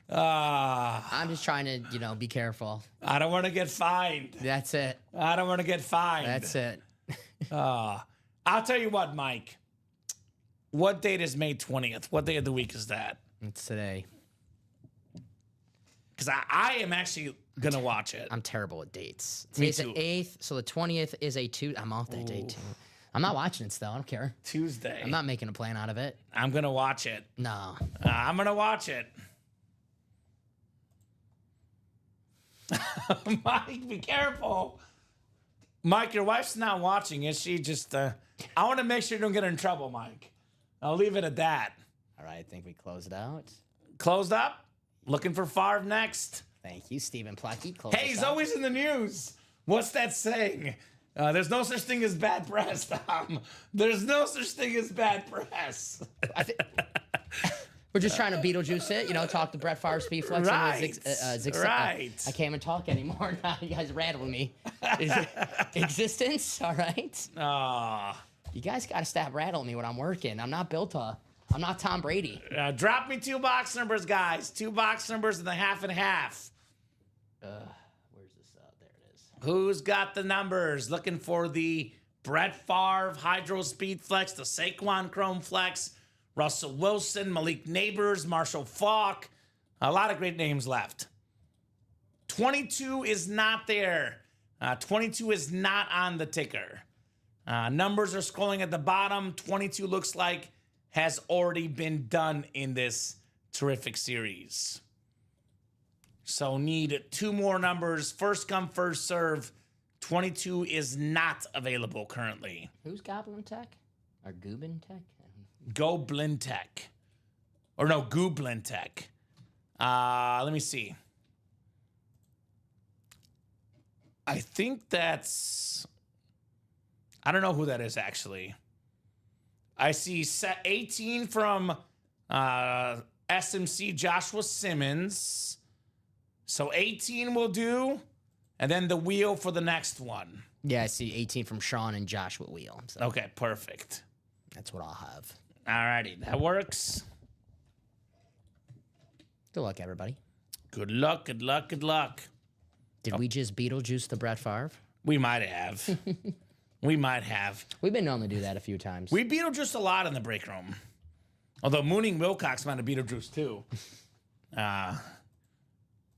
I'm just trying to be careful. I don't want to get fined. That's it. I don't want to get fined. That's it. I'll tell you what, Mike. What date is May 20th? What day of the week is that? It's today. Because I am actually going to watch it. I'm terrible at dates. Me Today's the too. 8th, so the 20th is a 2. I'm off that day too. I'm not watching it still. I don't care. Tuesday. I'm not making a plan out of it. I'm going to watch it. No. I'm going to watch it. Mike, be careful. Mike, your wife's not watching, is she? Just, I want to make sure you don't get her in trouble, Mike. I'll leave it at that. All right, I think we closed out. Closed up. Looking for Favre next. Thank you, Stephen Plucky. Close Hey, us he's out. always in the news. What's that saying? There's no such thing as bad press, Tom. There's no such thing as bad press. We're just trying to Beetlejuice it, talk to Brett Favre, Speed Flex. Right. Right. I can't even talk anymore now. You guys rattling me. Existence, all right? Ah. You guys got to stop rattling me when I'm working. I'm not Tom Brady. Drop me 2 box numbers, guys. 2 box numbers in the half and half. Where's this? There it is. Who's got the numbers? Looking for the Brett Favre Hydro Speed Flex, the Saquon Chrome Flex, Russell Wilson, Malik Neighbors, Marshall Faulk. A lot of great names left. 22 is not there. 22 is not on the ticker. Numbers are scrolling at the bottom. 22 looks like has already been done in this terrific series. So need 2 more numbers. First come, first serve. 22 is not available currently. Who's Goblin Tech? Or Goobin Tech? Goblin Tech. Or no, Gooblin Tech. Let me see. I think that's... I don't know who that is, actually. I see set 18 from SMC Joshua Simmons. So 18 will do. And then the wheel for the next one. Yeah, I see 18 from Sean and Joshua Wheel. So Okay, perfect. that's what I'll have. Alrighty, that works. Good luck, everybody. Good luck, good luck, good luck. Did we just Beetlejuice the Brett Favre? We might have. We might have. We've been known to do that a few times. We Beetlejuiced a lot in the break room. Although Mooning Wilcox might have Beetlejuiced too.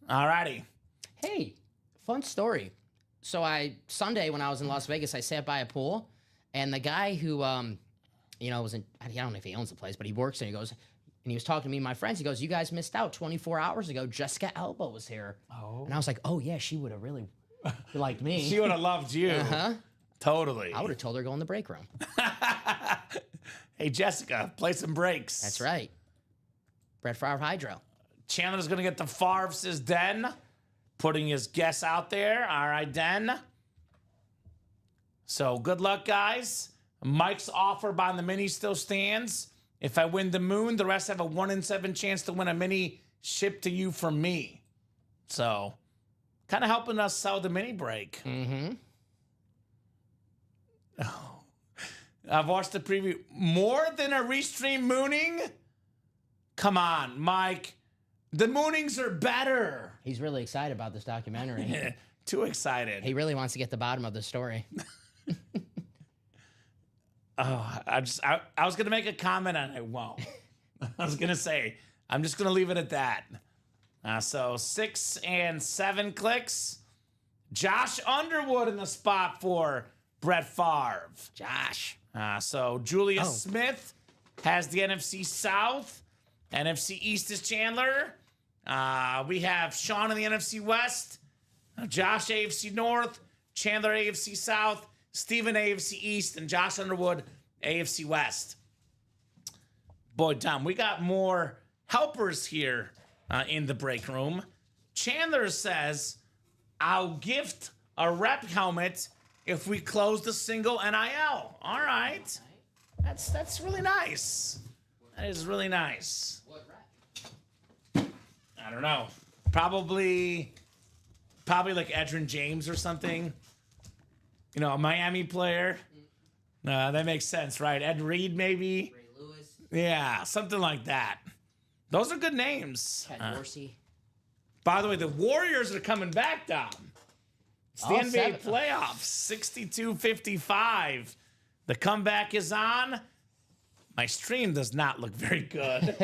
Alrighty. Hey, fun story. So Sunday when I was in Las Vegas, I sat by a pool, and the guy who was in, I don't know if he owns the place, but he works there. He goes, and he was talking to me and my friends. He goes, "You guys missed out 24 hours ago. Jessica Alba was here." Oh. And I was like, "Oh yeah, she would have really liked me." She would have loved you. Uh-huh. Totally. I would have told her to go in the break room. Hey, Jessica, play some breaks. That's right. Brett Favre Hydro. Chandler's going to get the Favre's Den, putting his guess out there. All right, Den. So good luck, guys. Mike's offer buying the mini still stands. If I win the moon, the rest have a 1 in 7 chance to win a mini shipped to you from me. So kind of helping us sell the mini break. Mm-hmm. Oh, I've watched the preview. More than a restream mooning? Come on, Mike. The moonings are better. He's really excited about this documentary. Too excited. He really wants to get the bottom of the story. Oh, I was going to make a comment and I won't. I was going to say, I'm just going to leave it at that. So 6 and 7 clicks. Josh Underwood in the spot for Brett Favre. Josh. So Julia Smith has the NFC South. NFC East is Chandler. We have Sean in the NFC West. Josh AFC North. Chandler AFC South. Steven AFC East. And Josh Underwood AFC West. Boy, Tom, we got more helpers here in the break room. Chandler says, I'll gift a rep helmet if we close the single NIL. All right. That's really nice. That is really nice. What rep? I don't know. Probably like Edgerrin James or something. You know, a Miami player. That makes sense, right? Ed Reed, maybe. Ray Lewis. Yeah, something like that. Those are good names. Ted Dorsey. By the way, the Warriors are coming back, Dom. It's the Oh, NBA 7. playoffs, 62-55. The comeback is on. My stream does not look very good.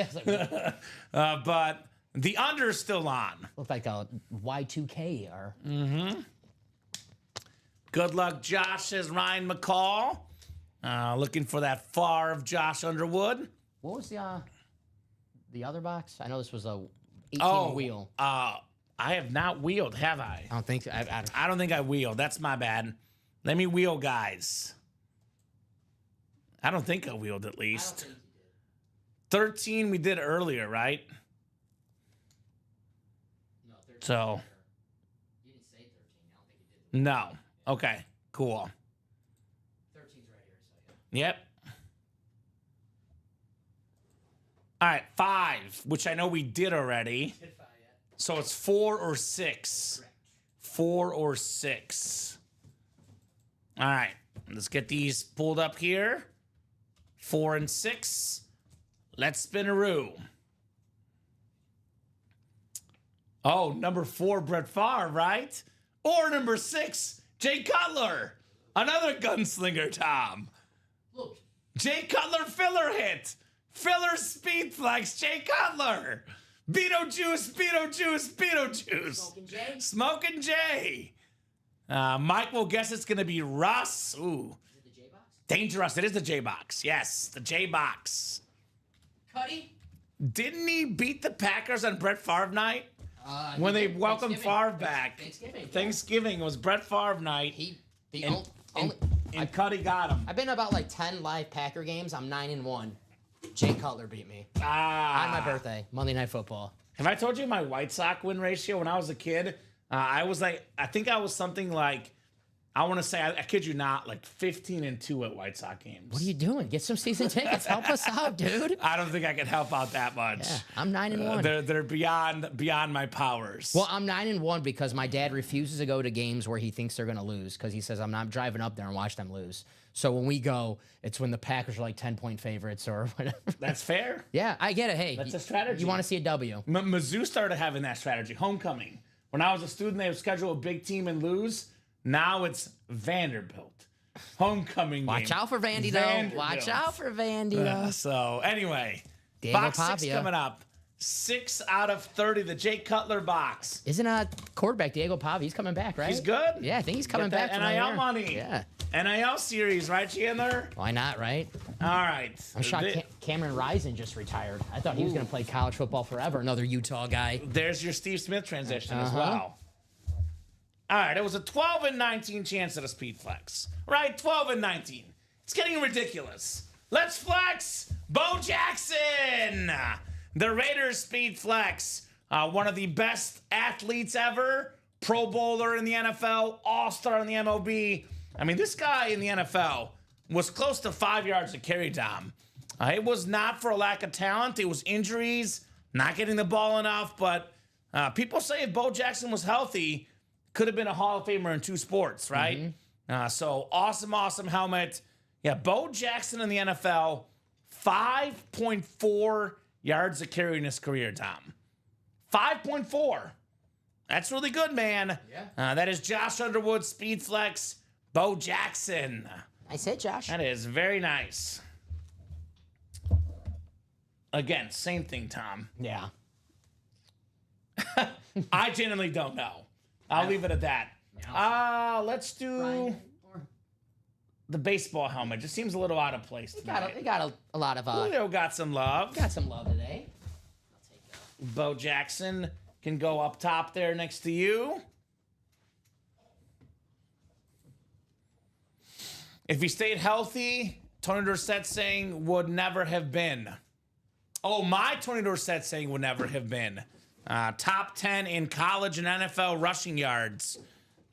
But the under is still on. Looked like a Y2K or Good luck, Josh, says Ryan McCall. Looking for that Favre Josh Underwood. what was the other box? I know this was a 18 wheel. I have not wheeled, have I? I don't think so. I don't think I wheeled. That's my bad. Let me wheel, guys. I don't think I wheeled at I don't least. think you did. 13 we did earlier, right? No, 13. So, You didn't say 13. I don't think you did. no. Okay, cool. 13's right here, so yeah. Yep. All right, 5, which I know we did already. Hit 5 yet. So it's 4 or 6. Correct. 4 or 6. All right, let's get these pulled up here. 4 and 6. Let's spin-a-roo. Oh, number 4, Brett Favre, right? Or number 6, Jay Cutler. Another gunslinger, Tom. Look, Jay Cutler filler hit. Filler speed flex, Jay Cutler. Beetlejuice, Beetlejuice, Beetlejuice. Smoking Jay. Smoking Jay. Mike will guess it's going to be Russ. Ooh. Is it the J box? Dangerous. It is the J box. Yes, the J box. Cuddy. Didn't he beat the Packers on Brett Favre night? When they welcomed Favre back. Thanksgiving. Thanksgiving was Brett Favre night. And And Cuddy got him. I've been to about like 10 live Packer games. I'm 9-1. Jay Cutler beat me on my Ah. birthday, Monday Night Football. Have I told you my White Sox win ratio when I was a kid? I think I was something like, I want to say, I kid you not, like 15-2 at White Sox games. What are you doing? Get some season tickets. Help us out, dude. I don't think I could help out that much. Yeah, I'm 9-1. They're beyond my powers. Well, I'm 9-1 because my dad refuses to go to games where he thinks they're going to lose because he says I'm not driving up there and watch them lose. So when we go, it's when the Packers are like 10-point favorites or whatever. That's fair. Yeah, I get it. Hey, That's a strategy. You want to see a W? Mizzou started having that strategy. Homecoming. When I was a student, they would schedule a big team and lose. Now it's Vanderbilt. Homecoming Watch game. out for Vandy, though. Vanderbilt. Watch out for Vandy, though. So anyway, Diego box 6 Pavia. coming up. 6 out of 30, the Jay Cutler box. Isn't quarterback Diego Pavia? He's coming back, right? He's good. Yeah, I think he's coming Get back. that from NIL there. money. Yeah. NIL series, right, Chandler? Why not, right? All right. I'm shocked Cameron Rising just retired. I thought he was going to play college football forever. Another Utah guy. There's your Steve Smith transition as Uh-huh. well. All right, it was a 12 and 19 chance at a speed flex. Right? 12 and 19. It's getting ridiculous. Let's flex Bo Jackson. The Raiders speed flex. One of the best athletes ever. Pro Bowler in the NFL. All-star in the MLB. I mean, this guy in the NFL was close to 5 yards of carry, Dom. It was not for a lack of talent. It was injuries, not getting the ball enough. But people say if Bo Jackson was healthy, could have been a Hall of Famer in 2 sports, right? So awesome helmet. Yeah, Bo Jackson in the NFL, 5.4 yards of carry in his career, Tom. 5.4. That's really good, man. Yeah. That is Josh Underwood, Speed Flex, Bo Jackson. Nice hit, Josh. That is very nice. Again, same thing, Tom. Yeah. I genuinely don't know. I'll leave it at that. Let's do the baseball helmet. Just seems a little out of place tonight. They got a lot of Julio got some love. got some love today. I'll take that. Bo Jackson can go up top there next to you. If he stayed healthy, Tony Dorsett saying would never have been. Oh, my Tony Dorsett saying would never have been. Top 10 in college and NFL rushing yards.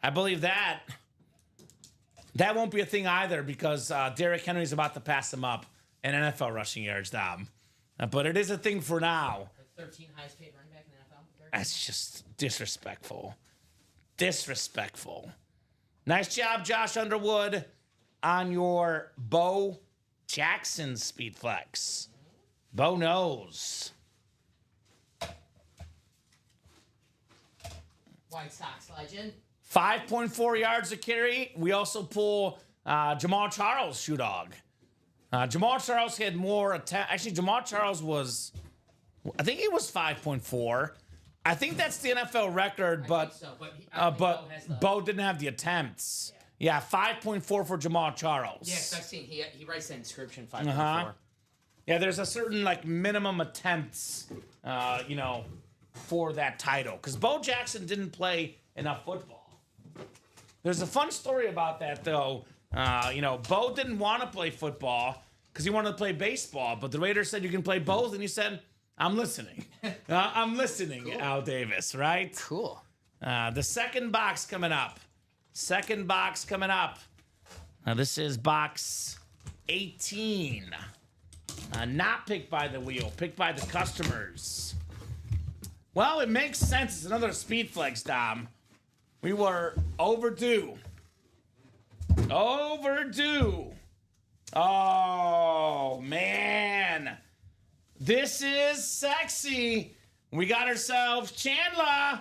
I believe that. That won't be a thing either because Derrick Henry's about to pass him up in NFL rushing yards, Dom. But it is a thing for now. The 13 highest paid running back in the NFL. That's just disrespectful. Disrespectful. Nice job, Josh Underwood, on your Bo Jackson speed flex. Bo knows. White Sox legend. 5.4 yards a carry. We also pull Jamal Charles, shoe dog. Jamal Charles had more attack. Actually, Jamal Charles was, I think he was 5.4. I think that's the NFL record, but Bo didn't have the attempts. Yeah, 5.4 for Jamal Charles. Yes, I've seen he writes the inscription 5.4. Uh-huh. Yeah, there's a certain like minimum attempts, for that title because Bo Jackson didn't play enough football. There's a fun story about that, though. Bo didn't want to play football because he wanted to play baseball, but the Raiders said you can play both, and he said, I'm listening. I'm listening, cool. Al Davis, right? Cool. The second box coming up. This is box 18. Not picked by the wheel, picked by the customers. Well, it makes sense. It's another Speed Flex, Dom. We were overdue. Oh, man. This is sexy. We got ourselves Chandler.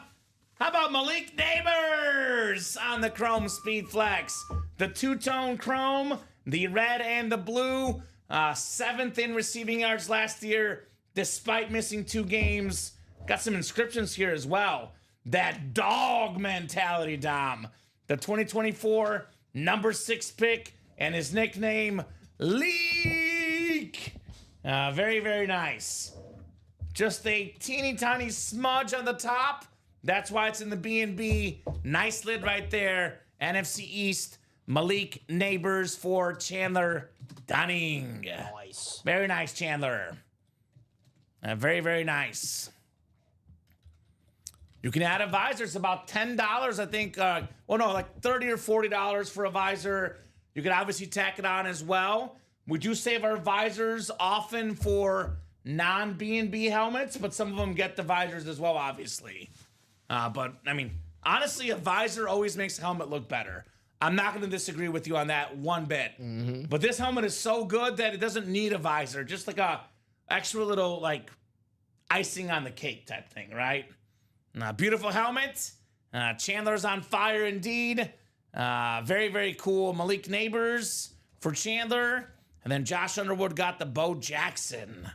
How about Malik Neighbors on the Chrome Speed Flex? The two-tone chrome, the red and the blue. 7th in receiving yards last year, despite missing 2 games. Got some inscriptions here as well. That dog mentality, Dom. The 2024 number 6 pick and his nickname, Leak. Very, very nice. Just a teeny tiny smudge on the top. That's why it's in the B&B. Nice lid right there. NFC East, Malik Neighbors for Chandler Dunning. Nice. Very nice, Chandler. Very, very nice. You can add a visor. It's about $10, I think. Like $30 or $40 for a visor. You can obviously tack it on as well. We do save our visors often for non-B&B helmets, but some of them get the visors as well, obviously. But, I mean, honestly, a visor always makes a helmet look better. I'm not going to disagree with you on that one bit. Mm-hmm. But this helmet is so good that it doesn't need a visor. Just like a extra little, like, icing on the cake type thing, right? Beautiful helmet. Chandler's on fire indeed. Very, very cool. Malik Neighbors for Chandler. And then Josh Underwood got the Bo Jackson.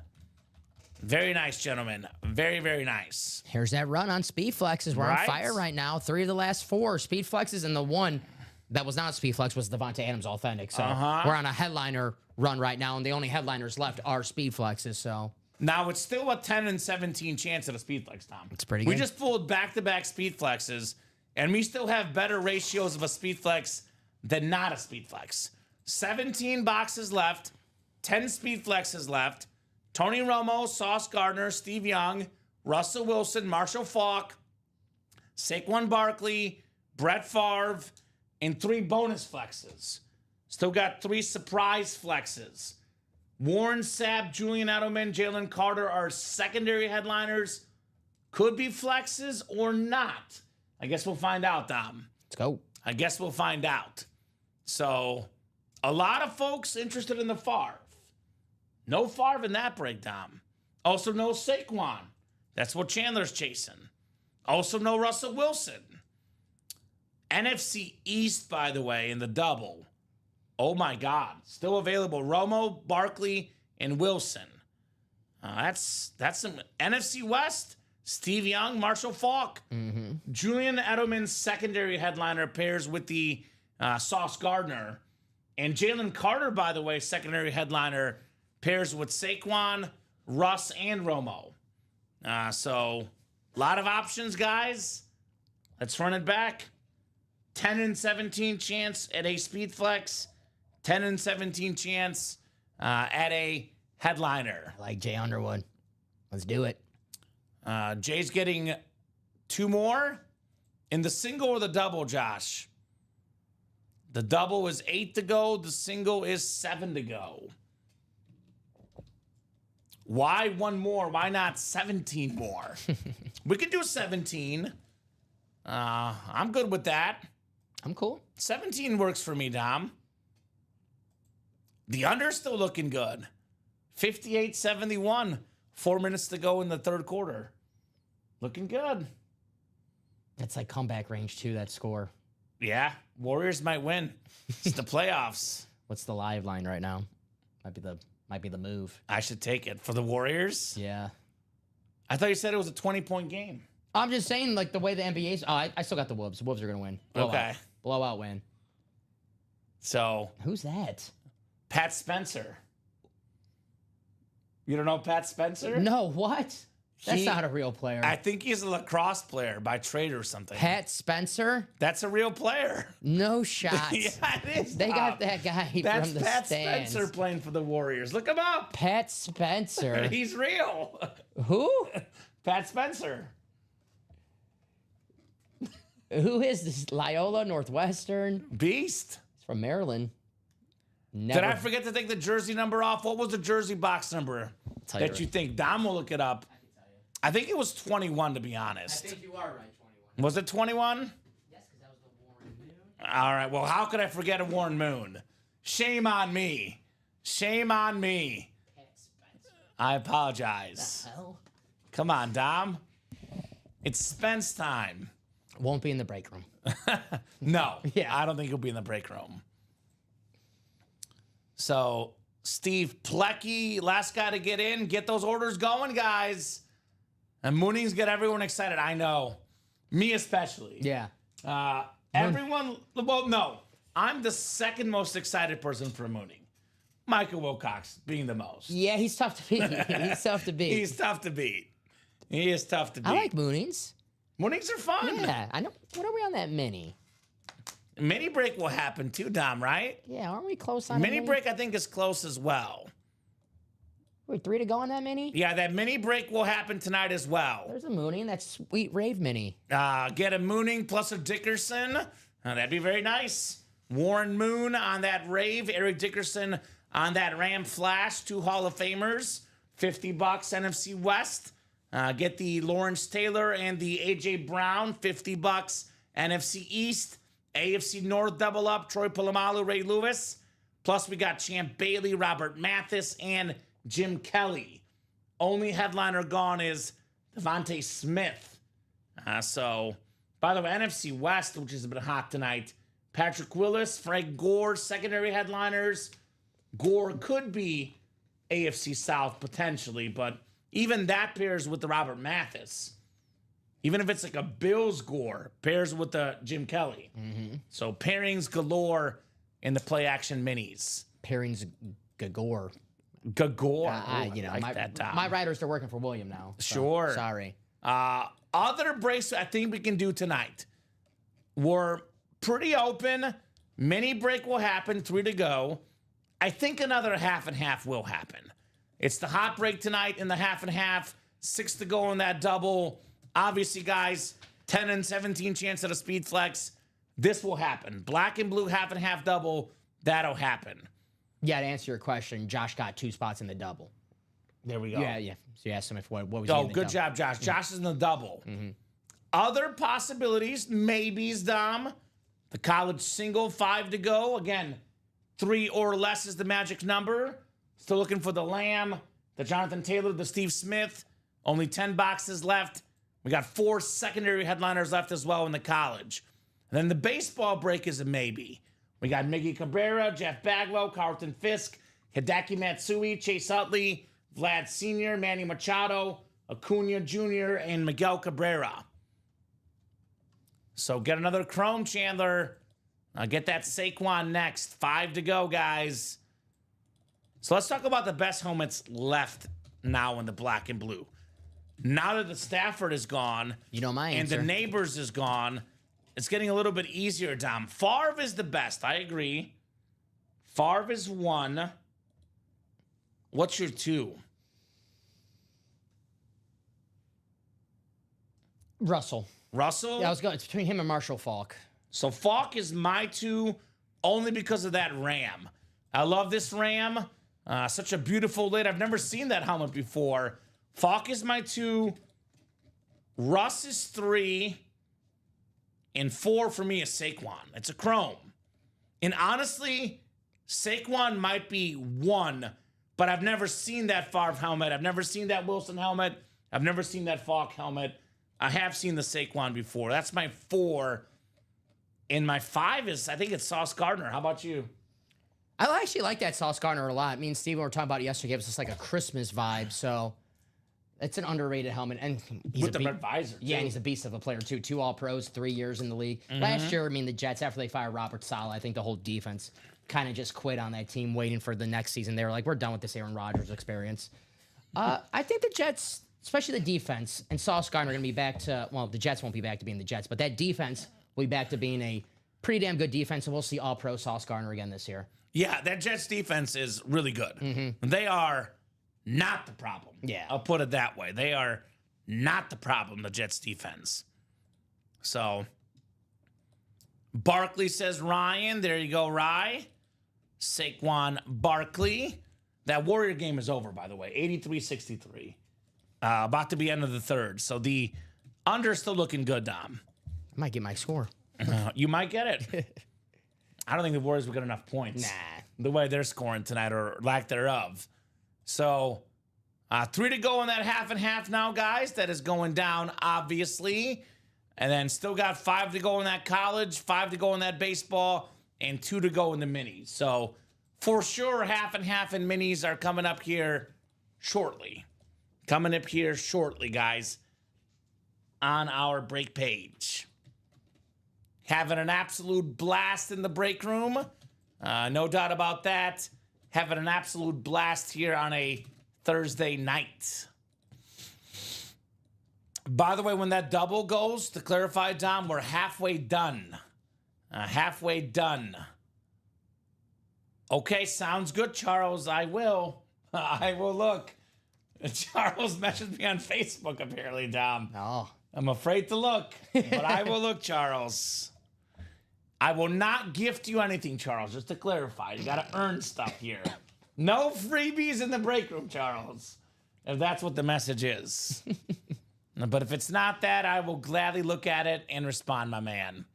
Very nice, gentlemen. Very, very nice. Here's that run on Speed Flexes. We're on fire right now. 3 of the last 4 Speed Flexes, and the one that was not Speed Flex was Devontae Adams Authentic. So we're on a headliner run right now, and the only headliners left are Speed Flexes. So now it's still a 10 and 17 chance at a Speed Flex, Tom. It's pretty good. We just pulled back-to-back Speed Flexes, and we still have better ratios of a Speed Flex than not a Speed Flex. 17 boxes left, 10 Speed Flexes left. Tony Romo, Sauce Gardner, Steve Young, Russell Wilson, Marshall Faulk, Saquon Barkley, Brett Favre, and 3 bonus flexes. Still got 3 surprise flexes. Warren Sapp, Julian Edelman, Jalen Carter are secondary headliners. Could be flexes or not. I guess we'll find out, Dom. Let's go. I guess we'll find out. So, a lot of folks interested in the Favre. No Favre in that breakdown. Also, no Saquon. That's what Chandler's chasing. Also, no Russell Wilson. NFC East, by the way, in the double. Oh, my God. Still available. Romo, Barkley, and Wilson. That's some NFC West. Steve Young, Marshall Faulk. Mm-hmm. Julian Edelman's secondary headliner pairs with the Sauce Gardner. And Jalen Carter, by the way, secondary headliner pairs with Saquon, Russ, and Romo. So, a lot of options, guys. Let's run it back. 10 and 17 chance at a Speed Flex. 10 and 17 chance at a headliner. I like Jay Underwood. Let's do it. Jay's getting 2 more. In the single or the double, Josh? The double is 8 to go. The single is 7 to go. Why 1 more? Why not 17 more? We can do 17. I'm good with that. I'm cool. 17 works for me, Dom. The under's still looking good. 58-71. 4 minutes to go in the third quarter. Looking good. That's like comeback range, too, that score. Yeah. Warriors might win. It's the playoffs. What's the live line right now? Might be the move. I should take it. For the Warriors? Yeah. I thought you said it was a 20-point game. I'm just saying, like, the way the NBA's... Oh, I still got the Wolves. The Wolves are going to win. Okay. Blowout win. So... Who's that? Pat Spencer. You don't know Pat Spencer? No, what? That's not a real player. I think he's a lacrosse player by trade or something. Pat Spencer? That's a real player. No shots. Yeah, it is. They got Tom. that guy That's from the Pat stands. Spencer playing for the Warriors. Look him up. Pat Spencer. He's real. Who? Pat Spencer. Who is this? Loyola Northwestern? Beast. He's from Maryland. Never. Did I forget to take the jersey number off? What was the jersey box number tell you that you think? Dom will look it up. I think it was 21, to be honest. you are right, 21. Was it 21? Yes, because that was the Warren Moon. All right. Well, how could I forget a Warren Moon? Shame on me. Shame on me. Pat Spencer. I apologize. Hell? Come on, Dom. It's Spence time. Won't be in the break room. No. Yeah. I don't think he'll be in the break room. So, Steve Plecky, last guy to get in. Get those orders going, guys. And Mooning's got everyone excited. I know. Me especially. Yeah. Everyone, well, no. I'm the second most excited person for Mooning. Michael Wilcox being the most. Yeah, he's tough to beat. He's tough to beat. He's tough to beat. He is tough to beat. I like Moonings. Moonings are fun. Yeah, I know. What are we on that mini? Mini break will happen too, Dom, right? Yeah, aren't we close on a Mini break, I think, is close as well. We're 3 to go on that mini? Yeah, that mini break will happen tonight as well. There's a Mooning. That's sweet rave mini. Get a Mooning plus a Dickerson. That'd be very nice. Warren Moon on that rave. Eric Dickerson on that Ram Flash. 2 Hall of Famers. $50 NFC West. Get the Lawrence Taylor and the AJ Brown. $50 NFC East. AFC North double up. Troy Polamalu, Ray Lewis. Plus we got Champ Bailey, Robert Mathis, and Jim Kelly. Only headliner gone is Devontae Smith. So, by the way, NFC West, which has been hot tonight. Patrick Willis, Frank Gore, secondary headliners. Gore could be AFC South potentially, but even that pairs with the Robert Mathis. Even if it's like a Bills Gore, pairs with the Jim Kelly. Mm-hmm. So pairings galore in the play action minis. Pairings Gagore. Gagore. You know, like that, Tom. my writers are working for William now. So Sure. Sorry. Other breaks I think we can do tonight. We're pretty open. Mini break will happen, 3 to go. I think another half and half will happen. It's the hot break tonight in the half and half. 6 to go in that double. Obviously, guys, 10 and 17 chance at a speed flex. This will happen. Black and blue half and half double. That'll happen. Yeah, to answer your question, Josh got 2 spots in the double. There we go. Yeah. So you asked him if what was he Oh, in the good double. job, Josh. Josh is in the double. Other possibilities, maybes, Dom. The college single, 5 to go. Again, 3 or less is the magic number. Still looking for the Lamb, the Jonathan Taylor, the Steve Smith. Only 10 boxes left. We got 4 secondary headliners left as well in the college. And then the baseball break is a maybe. We got Miggy Cabrera, Jeff Bagwell, Carlton Fisk, Hideki Matsui, Chase Utley, Vlad Sr., Manny Machado, Acuna Jr., and Miguel Cabrera. So get another Chrome, Chandler. Get that Saquon next. 5 to go, guys. So let's talk about the best helmets left now in the black and blue. Now that the Stafford is gone, You know my and answer. the Neighbors is gone, it's getting a little bit easier, Dom. Favre is the best. I agree. Favre is 1. What's your 2? Russell. Russell? Yeah, I was going. It's between him and Marshall Falk. So Falk is my 2 only because of that Ram. I love this Ram. Such a beautiful lid. I've never seen that helmet before. Falk is my 2. Russ is 3. And 4 for me is Saquon. It's a Chrome. And honestly, Saquon might be 1, but I've never seen that Favre helmet. I've never seen that Wilson helmet. I've never seen that Falk helmet. I have seen the Saquon before. That's my 4. And my 5 is, I think it's Sauce Gardner. How about you? I actually like that Sauce Gardner a lot. Me and Steven were talking about it yesterday. It gives us like a Christmas vibe. So it's an underrated helmet. And he's With a the red visor, Yeah, too. and he's a beast of a player, too. 2 All-Pros, 3 years in the league. Last year, I mean, the Jets, after they fired Robert Saleh, I think the whole defense kind of just quit on that team, waiting for the next season. They were like, we're done with this Aaron Rodgers experience. I think the Jets especially the defense, and Sauce Gardner are going to be back to, well, the Jets won't be back to being the Jets, but that defense will be back to being a pretty damn good defense, and we'll see all-pro Sauce Gardner again this year. Yeah, that Jets defense is really good. They are not the problem. Yeah. I'll put it that way. They are not the problem, the Jets defense. So, Barkley says Ryan. There you go, Rye. Saquon Barkley. That Warrior game is over, by the way. 83-63. About to be end of the third. So the under still looking good, Dom. I might get my score. You might get it. I don't think the Warriors will get enough points. Nah. The way they're scoring tonight, or lack thereof. So, 3 to go in that half and half now, guys. That is going down, obviously. And then still got 5 to go in that college, 5 to go in that baseball, and 2 to go in the minis. So, for sure, half and half and minis are coming up here shortly. Coming up here shortly, guys, on our break page. Having an absolute blast in the break room. No doubt about that. Having an absolute blast here on a Thursday night. By the way, when that double goes, to clarify, Dom, we're halfway done. Halfway done. Okay, sounds good, Charles. I will. I will look. Charles messaged me on Facebook, apparently, Dom. Oh. I'm afraid to look, but I will look, Charles. I will not gift you anything, Charles, just to clarify. You got to earn stuff here. No freebies in the break room, Charles, if that's what the message is. But if it's not that, I will gladly look at it and respond, my man.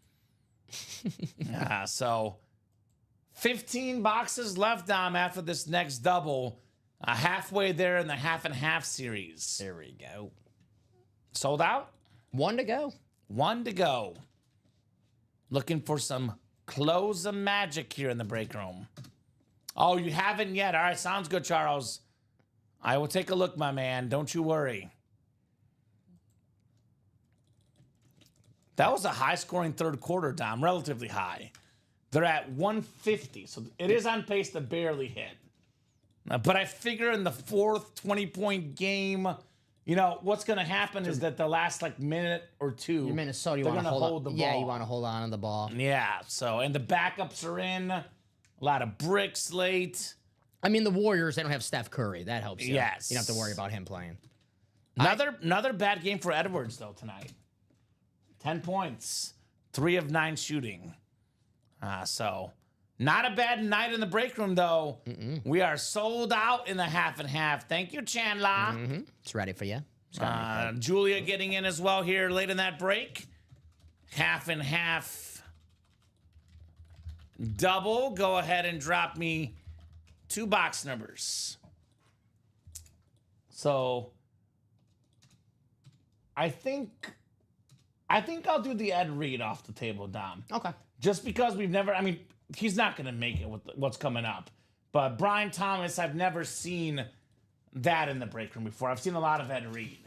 So 15 boxes left, Dom, after this next double. Halfway there in the half and half series. There we go. Sold out? 1 to go. 1 to go. Looking for some close of magic here in the break room. Oh, you haven't yet. All right, sounds good, Charles. I will take a look, my man. Don't you worry. That was a high-scoring third quarter, Dom. Relatively high. They're at 150, so it is on pace to barely hit. But I figure in the fourth 20-point game, you know, what's going to happen is that the last, minute or two, You're Minnesota, you they're want to gonna hold the ball. Yeah, you want to hold on to the ball. Yeah, so, and the backups are in. A lot of bricks late. I mean, the Warriors, they don't have Steph Curry. That helps you. Yes. You don't have to worry about him playing. Another bad game for Edwards, though, tonight. 10 points. 3 of 9 shooting. So, not a bad night in the break room, though. We are sold out in the half and half. Thank you, Chandler. It's ready for you. Julia getting in as well here late in that break. Half and half double. Go ahead and drop me 2 box numbers. So I think I'll do the Ed Reed off the table, Dom. Okay. Just because he's not going to make it with what's coming up. But Brian Thomas, I've never seen that in the break room before. I've seen a lot of Ed Reed.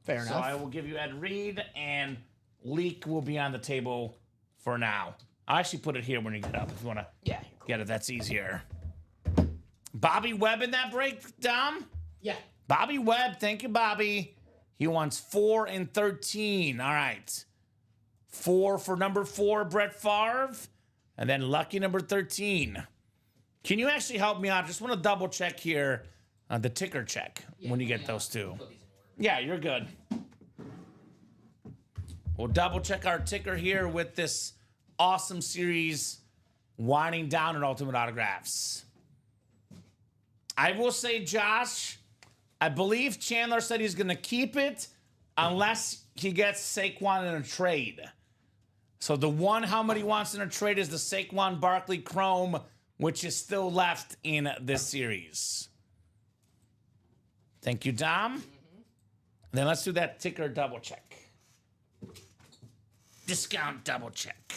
Fair So enough. I will give you Ed Reed, and Leak will be on the table for now. I'll actually put it here when you get up if you want to get it. That's easier. Bobby Webb in that break, Dom? Yeah. Bobby Webb, thank you, Bobby. He wants 4 and 13. All right. 4 for number 4, Brett Favre. And then lucky number 13. Can you actually help me out? Just want to double check here the ticker check when you get those two. Yeah, you're good. We'll double check our ticker here with this awesome series winding down in Ultimate Autographs. I will say, Josh, I believe Chandler said he's going to keep it unless he gets Saquon in a trade. So the one helmet he wants in a trade is the Saquon Barkley Chrome, which is still left in this series. Thank you, Dom. Then let's do that ticker double check. Discount double check.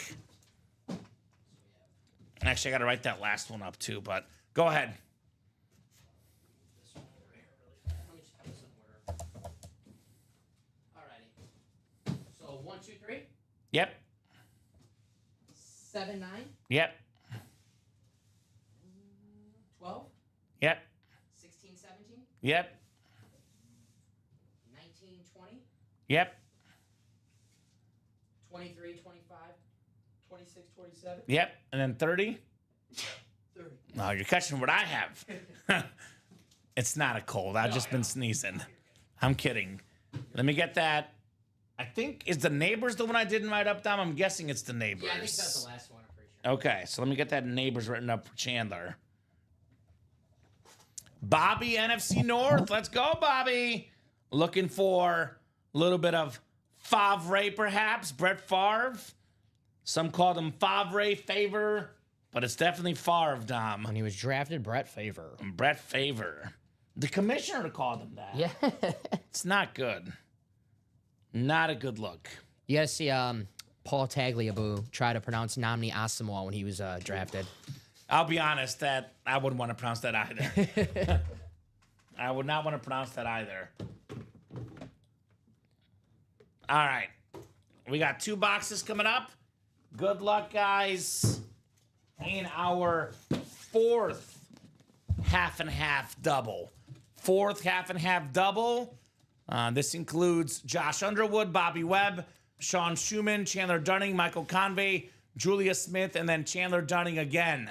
Actually, I got to write that last one up too, but go ahead. Alrighty. So 1, 2, 3. Yep. 7, 9. Yep. 12. Yep. 16, 17. Yep. Yep. 23, 25, 26, 27. Yep. And then 30. 30. Oh, you're catching what I have. It's not a cold. I've just been sneezing. I'm kidding. Let me get that. I think, is the Neighbors the one I didn't write up, Dom? I'm guessing it's the Neighbors. Yeah, I think that's the last one, I'm pretty sure. Okay, so let me get that Neighbors written up for Chandler. Bobby, NFC North. Let's go, Bobby. Looking for a little bit of Favre, perhaps. Brett Favre. Some called him Favre, but it's definitely Favre, Dom. When he was drafted, Brett Favre. Brett Favre. The commissioner called him that. Yeah. It's not good. Not a good look. You gotta see Paul Tagliabue try to pronounce Namni Asamoah when he was drafted. I'll be honest that I wouldn't want to pronounce that either. I would not want to pronounce that either. All right. We got 2 boxes coming up. Good luck, guys. In our 4th half and half double. 4th half and half double. This includes Josh Underwood, Bobby Webb, Sean Schumann, Chandler Dunning, Michael Convey, Julia Smith, and then Chandler Dunning again.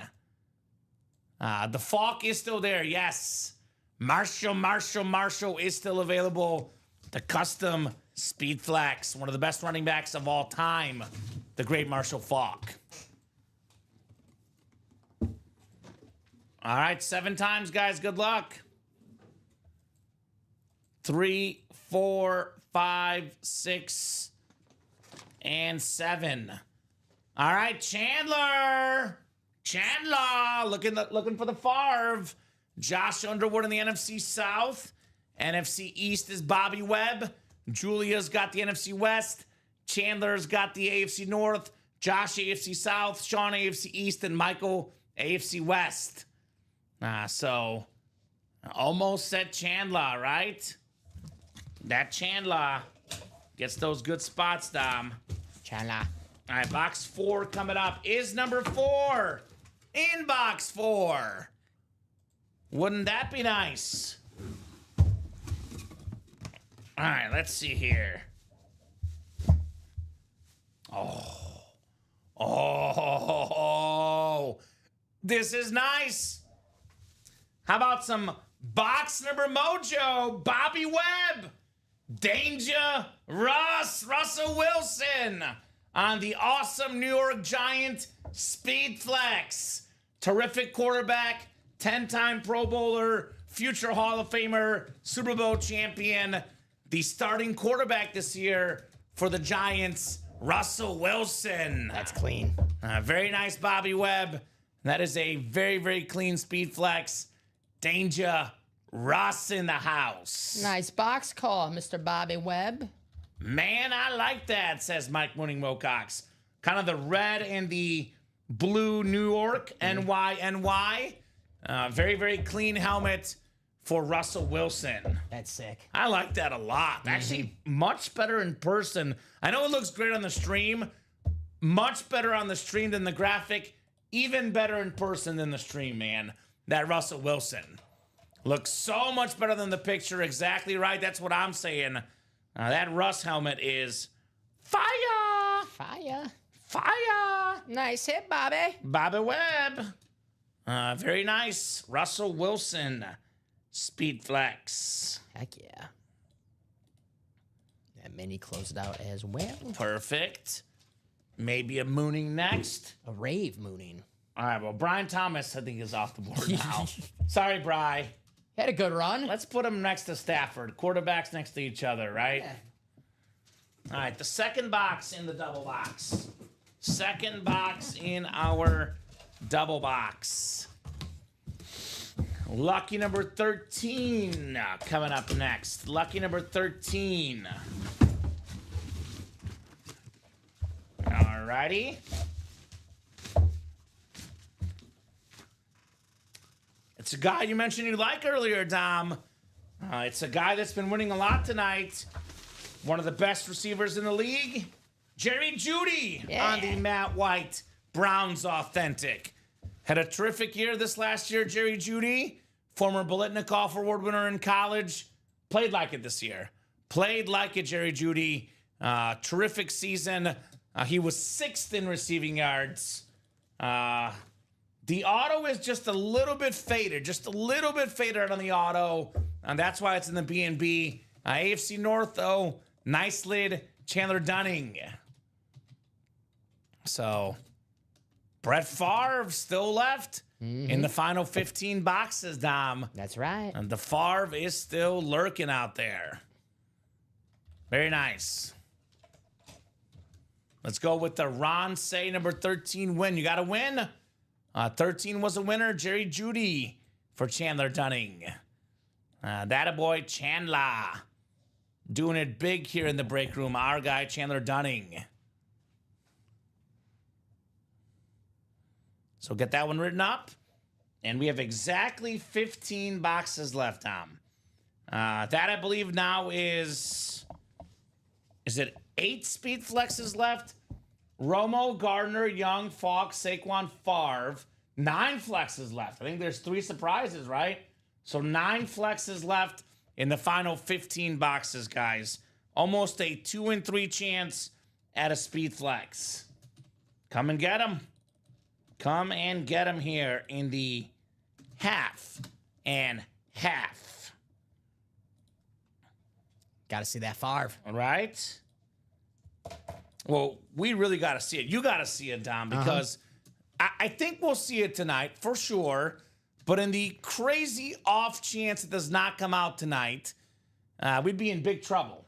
The Falk is still there, yes. Marshall is still available. The custom Speed Flex, one of the best running backs of all time, the great Marshall Falk. All right, 7 times, guys. Good luck. 3, 4, 5, 6, and 7. All right, Chandler, looking for the Favre. Josh Underwood in the NFC South. NFC East is Bobby Webb. Julia's got the NFC West. Chandler's got the AFC North. Josh AFC South. Sean AFC East, and Michael AFC West. So almost said Chandler, right? That Chandler gets those good spots, Dom. Chandler. All right, box 4 coming up is number 4 in box 4. Wouldn't that be nice? All right, let's see here. Oh, this is nice. How about some box number mojo? Bobby Webb, Danger, Russell Wilson on the awesome New York Giant Speed Flex. Terrific quarterback, 10-time Pro Bowler, future Hall of Famer, Super Bowl champion, the starting quarterback this year for the Giants, Russell Wilson. That's clean. Very nice, Bobby Webb. That is a very, very clean Speed Flex. Danger, Russ in the house. Nice box call, Mr. Bobby Webb. Man, I like that, says Mike Mooning Wilcox. Kind of the red and the blue New York, NY. Very, very clean helmet for Russell Wilson. That's sick. I like that a lot. Actually, much better in person. I know it looks great on the stream. Much better on the stream than the graphic. Even better in person than the stream, man. That Russell Wilson looks so much better than the picture. Exactly right. That's what I'm saying. That Russ helmet is fire. Fire. Nice hit, Bobby. Bobby Webb. Very nice. Russell Wilson. Speed Flex. Heck yeah. That mini closed out as well. Perfect. Maybe a Mooning next. A rave mooning. All right, well, Brian Thomas, I think, is off the board now. Sorry, Bri. Had a good run. Let's put him next to Stafford. Quarterbacks next to each other, right? Yeah. All right, the second box in the double box. Second box in our double box. Lucky number 13 coming up next. Lucky number 13. All righty. It's a guy you mentioned you like earlier, Dom. It's a guy that's been winning a lot tonight. One of the best receivers in the league. Jerry Jeudy on the Matt White Browns Authentic. Had a terrific year this last year, Jerry Jeudy. Former Biletnikoff Award winner in college. Played like it this year. Played like it, Jerry Jeudy. Terrific season. He was 6th in receiving yards. The auto is just a little bit faded. Just a little bit faded on the auto. And that's why it's in the B&B. AFC North, though, nice lid. Chandler Dunning. So, Brett Favre still left in the final 15 boxes, Dom. That's right. And the Favre is still lurking out there. Very nice. Let's go with the Ron Say number 13 win. You got to win. 13 was a winner. Jerry Jeudy for Chandler Dunning. That boy Chandler. Doing it big here in the break room. Our guy, Chandler Dunning. So get that one written up. And we have exactly 15 boxes left, Tom. That, I believe, now is it 8 speed flexes left? Romo, Gardner, Young, Falk, Saquon, Favre. 9 flexes left. I think there's 3 surprises, right? So 9 flexes left in the final 15 boxes, guys. Almost a 2 in 3 chance at a speed flex. Come and get them. Come and get them here in the half and half. Got to see that Favre. All right. Well, we really got to see it. You got to see it, Dom, because I think we'll see it tonight for sure. But in the crazy off chance it does not come out tonight, we'd be in big trouble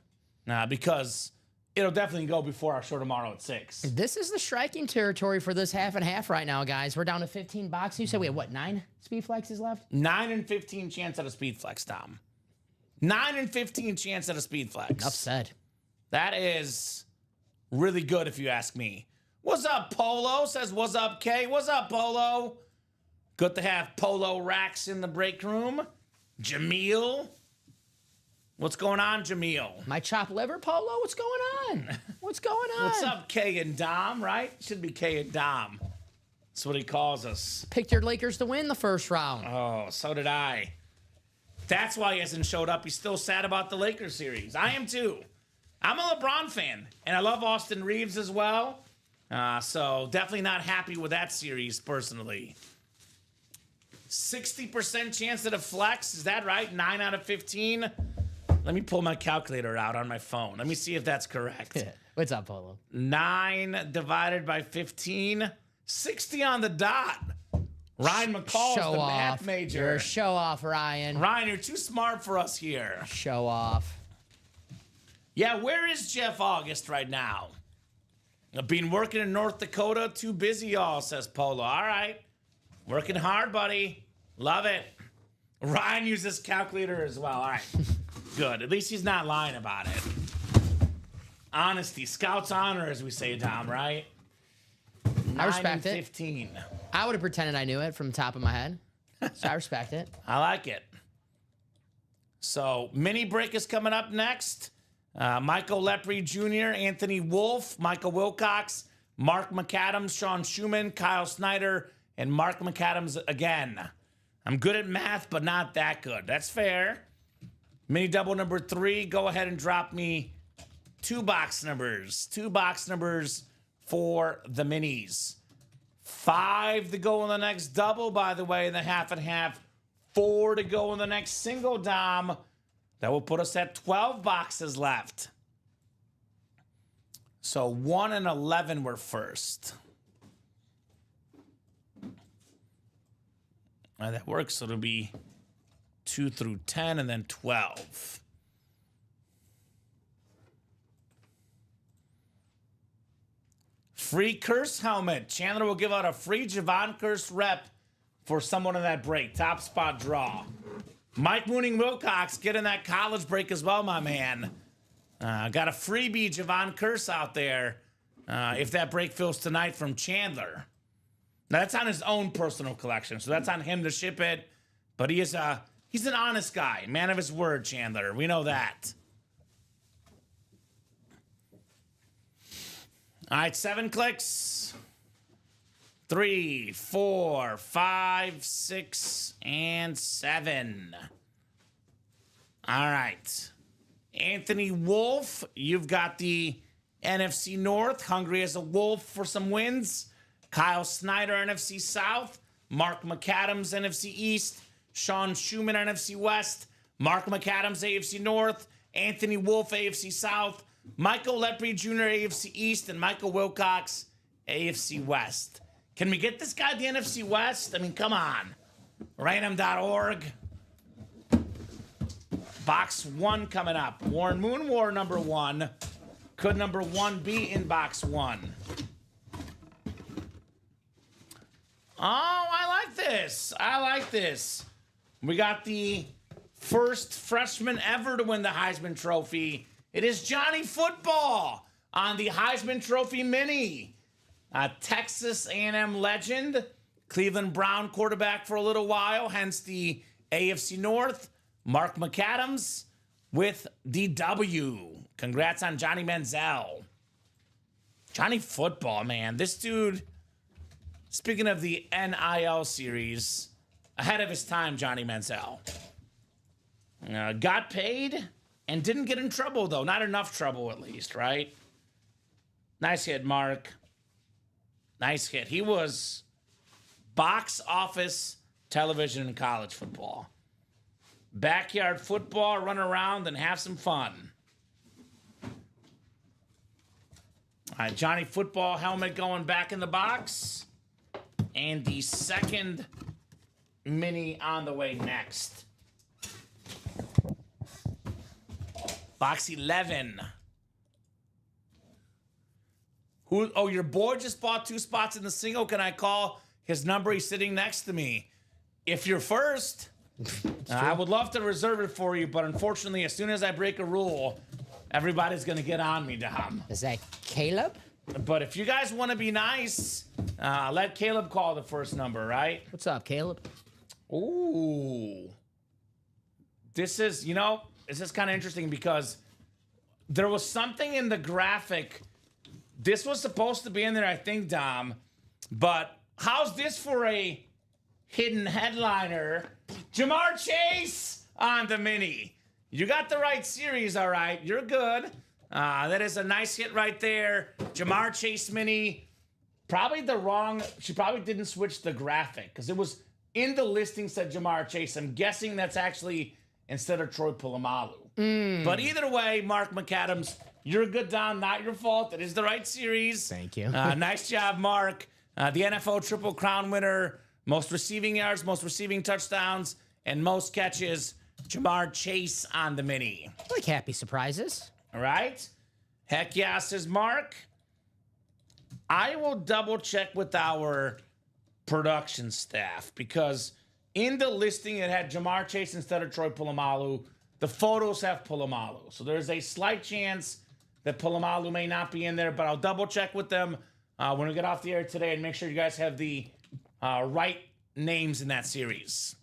because it'll definitely go before our show tomorrow at 6. This is the striking territory for this half and half right now, guys. We're down to 15 boxes. You said we have, what, 9 speed flexes left? 9 and 15 chance at a speed flex, Dom. 9 and 15 chance at a speed flex. Enough said. That is really good if you ask me. What's up, Polo? Says, what's up, Kay? What's up, Polo? Good to have Polo Racks in the break room. Jameel. What's going on, Jameel? My chopped liver, Polo? What's going on? What's going on? What's up, Kay and Dom, right? Should be Kay and Dom. That's what he calls us. Picked your Lakers to win the first round. Oh, so did I. That's why he hasn't showed up. He's still sad about the Lakers series. I am too. I'm a LeBron fan, and I love Austin Reeves as well. So definitely not happy with that series personally. 60% chance at a flex. Is that right? 9 out of 15. Let me pull my calculator out on my phone. Let me see if that's correct. What's up, Polo? 9 divided by 15. 60 on the dot. Ryan McCall's Show the off. math major. You're a show off, Ryan. Ryan, you're too smart for us here. Show off. Yeah, where is Jeff August right now? I've been working in North Dakota. Too busy, y'all, says Polo. All right. Working hard, buddy. Love it. Ryan uses calculator as well. All right. Good. At least he's not lying about it. Honesty. Scout's honor, as we say, Tom, right? I respect 9 and it. 15. I would have pretended I knew it from the top of my head. So I respect it. I like it. So, mini break is coming up next. Michael Lepre Jr., Anthony Wolf, Michael Wilcox, Mark McAdams, Sean Schumann, Kyle Snyder, and Mark McAdams again. I'm good at math, but not that good. That's fair. Mini double number 3. Go ahead and drop me 2 box numbers. 2 box numbers for the minis. 5 to go in the next double, by the way, in the half and half. 4 to go in the next single, Dom. That will put us at 12 boxes left. So 1 and 11 were first. That works. So it'll be 2 through 10 and then 12. Free Curse helmet. Chandler will give out a free Javon Curse rep for someone in that break. Top spot draw. Mike Mooning Wilcox getting that college break as well, my man. Got a freebie Javon Curse out there if that break fills tonight from Chandler. Now, that's on his own personal collection, so that's on him to ship it. But he's an honest guy, man of his word, Chandler. We know that. All right, 7 clicks. 3, 4, 5, 6, and 7. All right. Anthony Wolf, you've got the NFC North, hungry as a wolf for some wins. Kyle Snyder, NFC South. Mark McAdams, NFC East. Sean Schumann, NFC West. Mark McAdams, AFC North. Anthony Wolf, AFC South. Michael Lepre Jr., AFC East. And Michael Wilcox, AFC West. Can we get this guy the NFC West? I mean, come on. Random.org. Box 1 coming up. Warren Moon War number 1. Could number 1 be in box 1? Oh, I like this. I like this. We got the first freshman ever to win the Heisman Trophy. It is Johnny Football on the Heisman Trophy Mini. Texas A&M legend, Cleveland Brown quarterback for a little while, hence the AFC North. Mark McAdams with the W. Congrats on Johnny Manziel. Johnny Football, man. This dude, speaking of the NIL series, ahead of his time, Johnny Manziel. Got paid and didn't get in trouble, though. Not enough trouble, at least, right? Nice hit, Mark. Nice hit. He was box office television in college football. Backyard football, run around and have some fun. All right, Johnny Football helmet going back in the box. And the second mini on the way next. Box 11. Oh, your boy just bought 2 spots in the single. Can I call his number? He's sitting next to me. If you're first, I would love to reserve it for you, but unfortunately, as soon as I break a rule, everybody's going to get on me, Dom. Is that Caleb? But if you guys want to be nice, let Caleb call the first number, right? What's up, Caleb? Ooh. This is kind of interesting because there was something in the graphic. This was supposed to be in there, I think, Dom. But how's this for a hidden headliner? Ja'Marr Chase on the mini. You got the right series, all right. You're good. That is a nice hit right there. Ja'Marr Chase mini. She probably didn't switch the graphic because it was in the listing said Ja'Marr Chase. I'm guessing that's actually instead of Troy Polamalu. But either way, Mark McAdams, you're good, Don. Not your fault. It is the right series. Thank you. Nice job, Mark. The NFL Triple Crown winner. Most receiving yards, most receiving touchdowns, and most catches. Ja'Marr Chase on the mini. I like happy surprises. All right. Heck yeah, says Mark. I will double check with our production staff because in the listing it had Ja'Marr Chase instead of Troy Polamalu. The photos have Polamalu. So there's a slight chance that Polamalu may not be in there, but I'll double check with them when we get off the air today and make sure you guys have the right names in that series.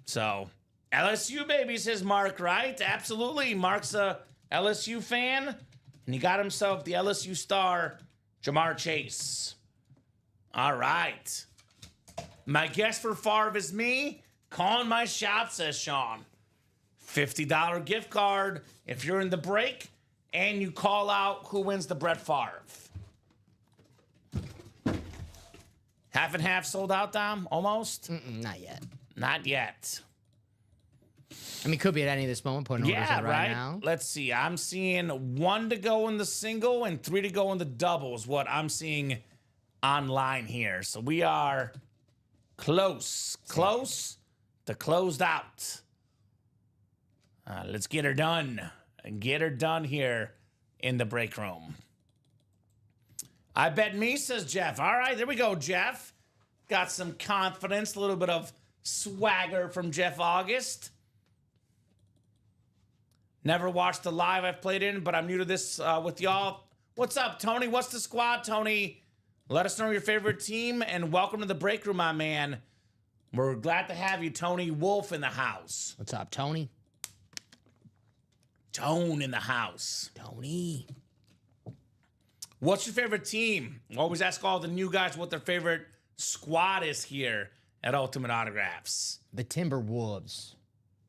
So, LSU, baby, says Mark, right? Absolutely. Mark's a LSU fan, and he got himself the LSU star, Ja'Marr Chase. All right. My guess for Favre is me. Calling my shot, says Sean. $50 gift card if you're in the break and you call out who wins the Brett Favre. Half and half sold out, Dom? Almost? Not yet. Not yet. I mean, could be at any of this moment. Putting orders in right now. Let's see. I'm seeing 1 to go in the single and 3 to go in the double is what I'm seeing online here. So we are close to closed out. Let's get her done. Get her done here in the break room. I bet me, says Jeff. All right, there we go, Jeff. Got some confidence, a little bit of swagger from Jeff August. Never watched the live I've played in, but I'm new to this with y'all. What's up, Tony? What's the squad, Tony? Let us know your favorite team, and welcome to the break room, my man. We're glad to have you, Tony Wolf, in the house. What's up, Tony? Tone in the house. Tony. What's your favorite team? Always ask all the new guys what their favorite squad is here at Ultimate Autographs. The Timberwolves.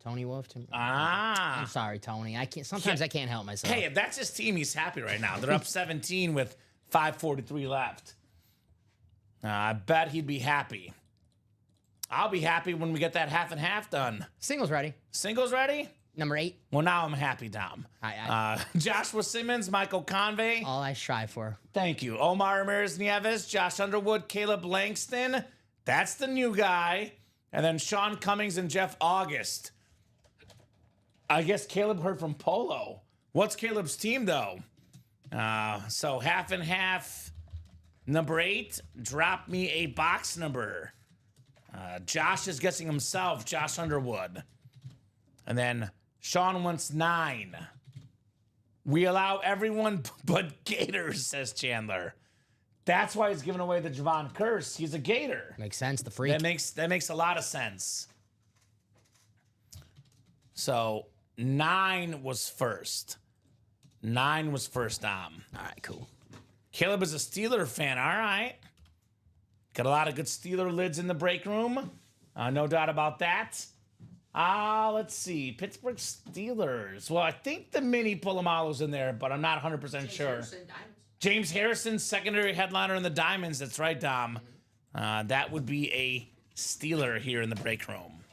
Tony Wolf. Ah. I'm sorry, Tony. I can't. Sometimes I can't help myself. Hey, if that's his team, he's happy right now. They're up 17 with 5:43 left. I bet he'd be happy. I'll be happy when we get that half and half done. Singles ready. Singles ready? Number 8. Well, now I'm happy, Dom. Joshua Simmons, Michael Convey. All I strive for. Thank you. Omar Ramirez Nieves, Josh Underwood, Caleb Langston. That's the new guy. And then Sean Cummings and Jeff August. I guess Caleb heard from Polo. What's Caleb's team, though? So half and half. Number 8, drop me a box number. Josh is guessing himself, Josh Underwood. And then Sean wants 9. We allow everyone but Gators, says Chandler. That's why he's giving away the Javon Curse. He's a Gator. Makes sense. The freak. That makes a lot of sense. So 9 was first. 9 was first, Dom. All right, cool. Caleb is a Steeler fan. All right. Got a lot of good Steeler lids in the break room. No doubt about that. Let's see. Pittsburgh Steelers. Well, I think the mini Polamalu's in there, but I'm not 100% sure. James Harrison, secondary headliner in the Diamonds. That's right, Dom. That would be a Steeler here in the break room.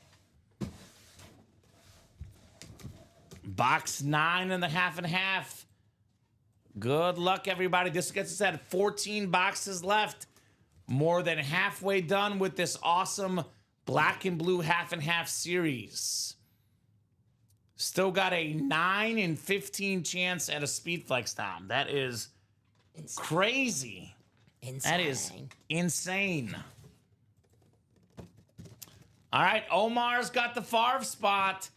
Box 9 and the half and half. Good luck, everybody. This gets us at 14 boxes left. More than halfway done with this awesome black and blue half and half series. Still got a 9 in 15 chance at a speed flex, Tom. That is crazy. That is insane. All right, Omar's got the Favre spot.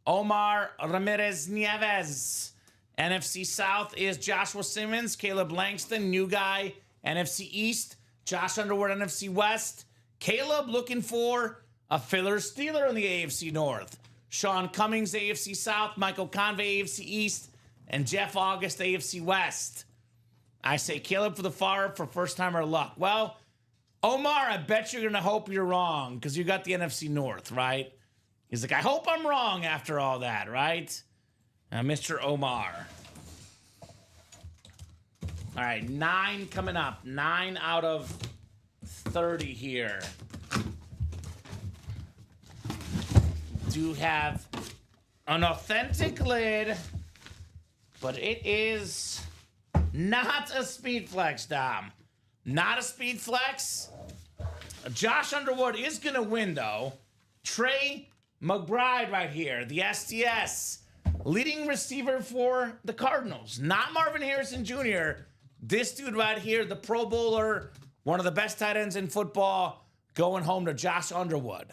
Omar Ramirez Nieves. NFC South is Joshua Simmons, Caleb Langston, new guy. NFC East, Josh Underwood, NFC West. Caleb looking for a filler Steeler in the AFC North. Sean Cummings, AFC South. Michael Convey, AFC East. And Jeff August, AFC West. I say Caleb for the Favre for first timer luck. Well, Omar, I bet you're going to hope you're wrong because you got the NFC North, right? He's like, I hope I'm wrong after all that, right? Mr. Omar. All right, 9 coming up. 9 out of 30 here. Do have an authentic lid, but it is not a speed flex, Dom. Not a speed flex. Josh Underwood is going to win, though. Trey McBride right here, the STS. Leading receiver for the Cardinals. Not Marvin Harrison Jr. This dude right here, the Pro Bowler, one of the best tight ends in football, going home to Josh Underwood.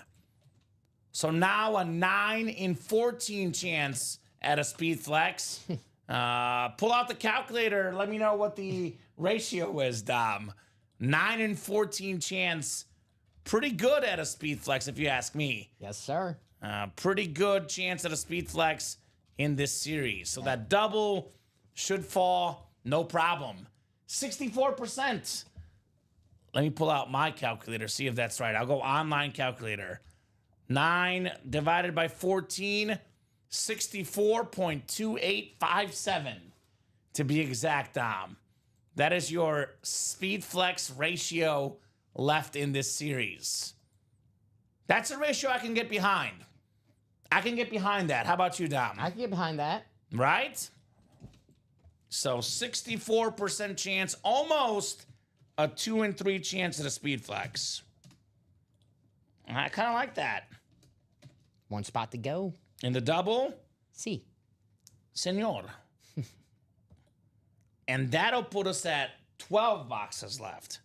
So now a 9 in 14 chance at a speed flex. Pull out the calculator. Let me know what the ratio is, Dom. 9 in 14 chance. Pretty good at a speed flex, if you ask me. Yes, sir. Pretty good chance at a speed flex in this series. So that double should fall, no problem. 64%. Let me pull out my calculator, see if that's right. I'll go online calculator. 9 divided by 14, 64.2857 to be exact, Dom. That is your speed flex ratio left in this series. That's a ratio I can get behind. I can get behind that. How about you, Dom? I can get behind that. Right? So 64% chance, almost a 2 in 3 chance at a speed flex. I kind of like that. One spot to go. In the double, See. senor. And that'll put us at 12 boxes left.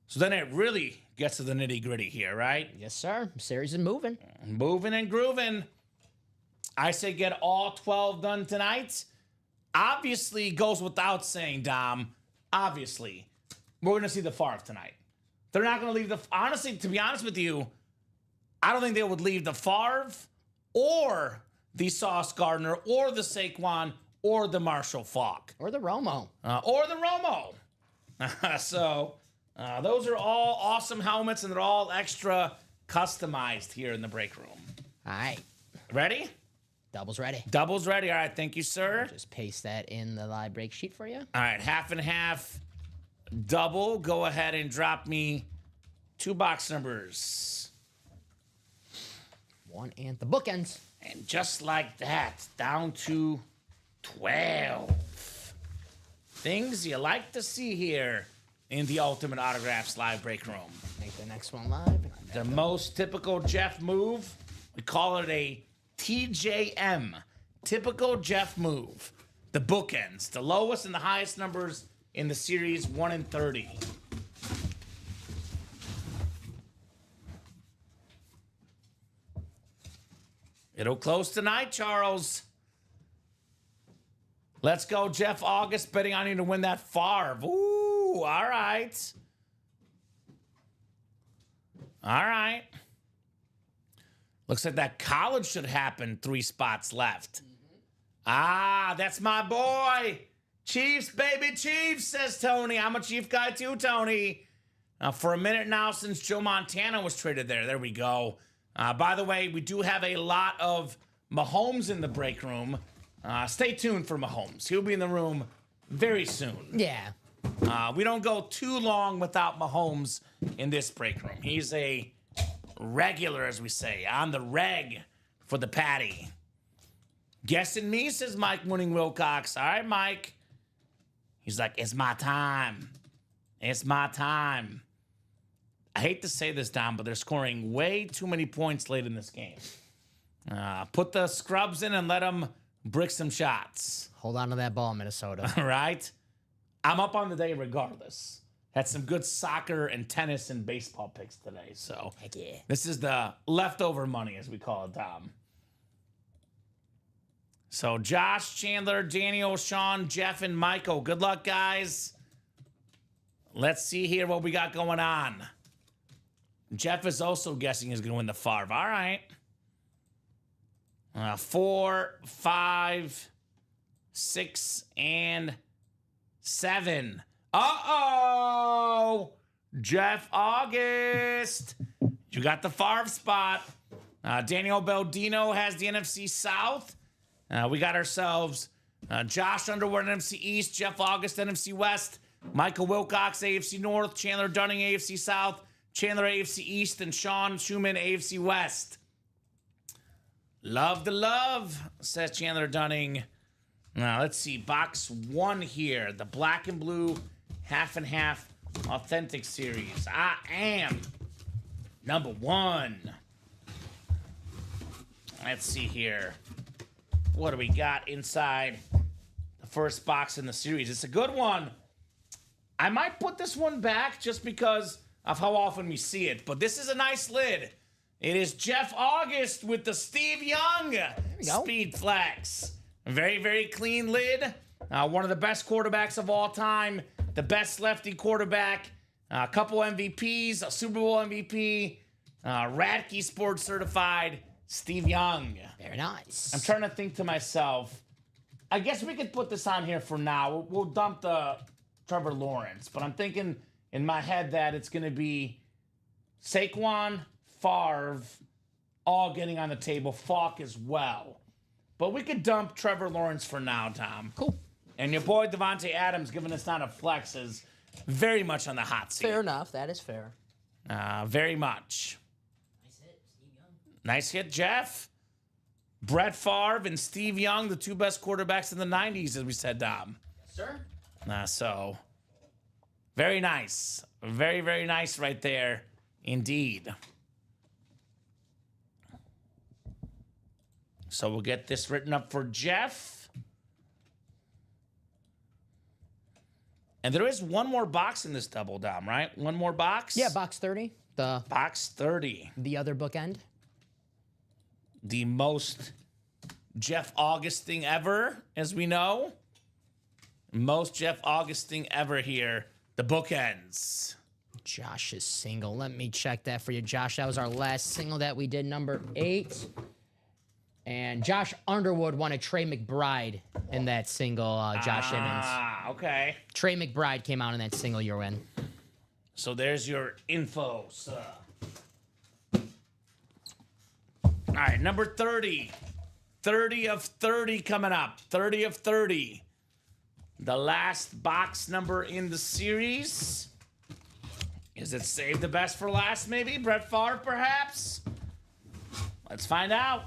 So then it really gets to the nitty gritty here, right? Yes, sir. Series is moving. Moving and grooving. I say get all 12 done tonight. Obviously, goes without saying, Dom. Obviously, we're going to see the Favre tonight. They're not going to leave the... Honestly, to be honest with you, I don't think they would leave the Favre or the Sauce Gardner or the Saquon or the Marshall Faulk. Or the Romo. Or the Romo. So, those are all awesome helmets, and they're all extra customized here in the break room. All right. Ready? Double's ready. Double's ready. All right, thank you, sir. Just paste that in the live break sheet for you. All right, half and half. Double. Go ahead and drop me 2 box numbers. 1 and the bookends. And just like that, down to 12. Things you like to see here in the Ultimate Autographs live break room. Make the next one live. The most typical Jeff move, we call it a TJM. Typical Jeff move. The bookends, the lowest and the highest numbers in the series, 1 and 30. It'll close tonight, Charles. Let's go, Jeff August, betting on you to win that Favre. Ooh, all right. All right. Looks like that college should happen. 3 spots left. Ah, that's my boy. Chiefs, baby, Chiefs, says Tony. I'm a Chief guy too, Tony. For a minute now since Joe Montana was traded there. There we go. By the way, we do have a lot of Mahomes in the break room. Stay tuned for Mahomes. He'll be in the room very soon. Yeah. We don't go too long without Mahomes in this break room. He's a regular, as we say, on the reg for the patty. Guessing me, says Mike Winning Wilcox. All right, Mike. He's like, it's my time. It's my time. I hate to say this, Dom, but they're scoring way too many points late in this game. Put the scrubs in and let them brick some shots. Hold on to that ball, Minnesota. All right? I'm up on the day regardless. Had some good soccer and tennis and baseball picks today. So Heck yeah. this is the leftover money, as we call it, Dom. So Josh, Chandler, Daniel, Sean, Jeff, and Michael. Good luck, guys. Let's see here what we got going on. Jeff is also guessing he's going to win the Favre. All right. 4, 5, 6, and 7. Uh-oh! Jeff August. You got the Favre spot. Daniel Baldino has the NFC South. We got ourselves Josh Underwood, NFC East. Jeff August, NFC West. Michael Wilcox, AFC North. Chandler Dunning, AFC South. Chandler, AFC East. And Sean Schumann, AFC West. Love the love, says Chandler Dunning. Now, let's see. Box 1 here. The black and blue half and half authentic series. I am number 1. Let's see here. What do we got inside the first box in the series? It's a good one. I might put this one back just because of how often we see it, but this is a nice lid. It is Jeff August with the Steve Young Speed Flex. Very, very clean lid. One of the best quarterbacks of all time. The best lefty quarterback. A couple MVPs, a Super Bowl MVP. Radke Sports certified Steve Young. Very nice. I'm trying to think to myself, I guess we could put this on here for now. We'll dump the Trevor Lawrence, but I'm thinking in my head that it's going to be Saquon, Favre, all getting on the table. Falk as well. But we could dump Trevor Lawrence for now, Tom. Cool. And your boy Devontae Adams giving us not a flex is very much on the hot seat. Fair enough. That is fair. Very much. Nice hit, Steve Young. Nice hit, Jeff. Brett Favre and Steve Young, the 2 best quarterbacks in the 90s, as we said, Dom. Sir? So, very nice. Very, very nice right there, indeed. So we'll get this written up for Jeff. And there is one more box in this double, Dom, right? One more box? Yeah, box 30. The Box 30. other bookend. The most Jeff Augusting ever, as we know. Most Jeff Augusting ever here. The bookends. Josh's single. Let me check that for you, Josh. That was our last single that we did, number 8. And Josh Underwood won a Trey McBride in that single, Josh Emmons. Okay. Trey McBride came out in that single you're in. So there's your info, sir. All right, number 30. 30 of 30 coming up. 30 of 30. The last box number in the series. Is it save the best for last, maybe? Brett Favre, perhaps? Let's find out.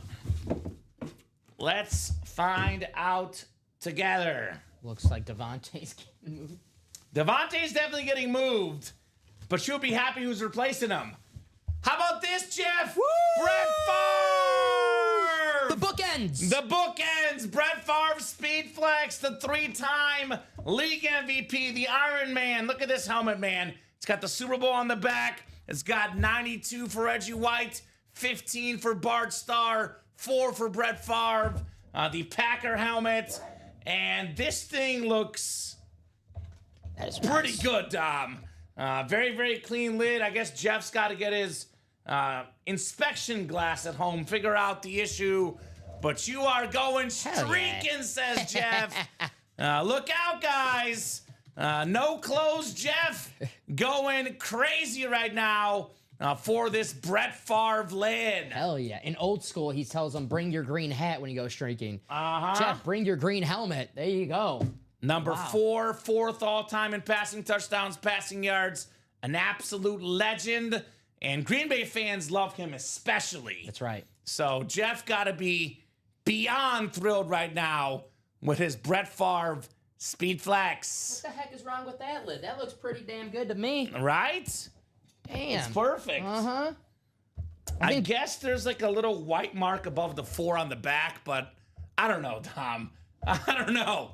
Let's find out together. Looks like Devontae's getting moved. Devontae's definitely getting moved, but you'll be happy who's replacing him. How about this, Jeff? Woo! Brett Favre! The bookends. The bookends. Brett Favre, Speed Flex, the 3-time league MVP, the Iron Man. Look at this helmet, man. It's got the Super Bowl on the back. It's got 92 for Reggie White, 15 for Bart Starr, 4 for Brett Favre, the Packer helmet. And this thing looks That is pretty nice. good, Dom. Very, very clean lid. I guess Jeff's got to get his inspection glass at home, figure out the issue. But you are going Hell yeah. streaking, says Jeff. Look out, guys. No clothes, Jeff. Going crazy right now for this Brett Favre lid. Hell yeah. In old school, he tells them, bring your green hat when you go streaking. Uh-huh. Jeff, bring your green helmet. There you go. Number Wow. 4, fourth all-time in passing touchdowns, passing yards, an absolute legend. And Green Bay fans love him especially. That's right. So Jeff got to be beyond thrilled right now with his Brett Favre Speed Flex. What the heck is wrong with that lid? That looks pretty damn good to me. Right? Damn. It's perfect. Uh-huh. I guess there's like a little white mark above the 4 on the back, but I don't know, Tom. I don't know.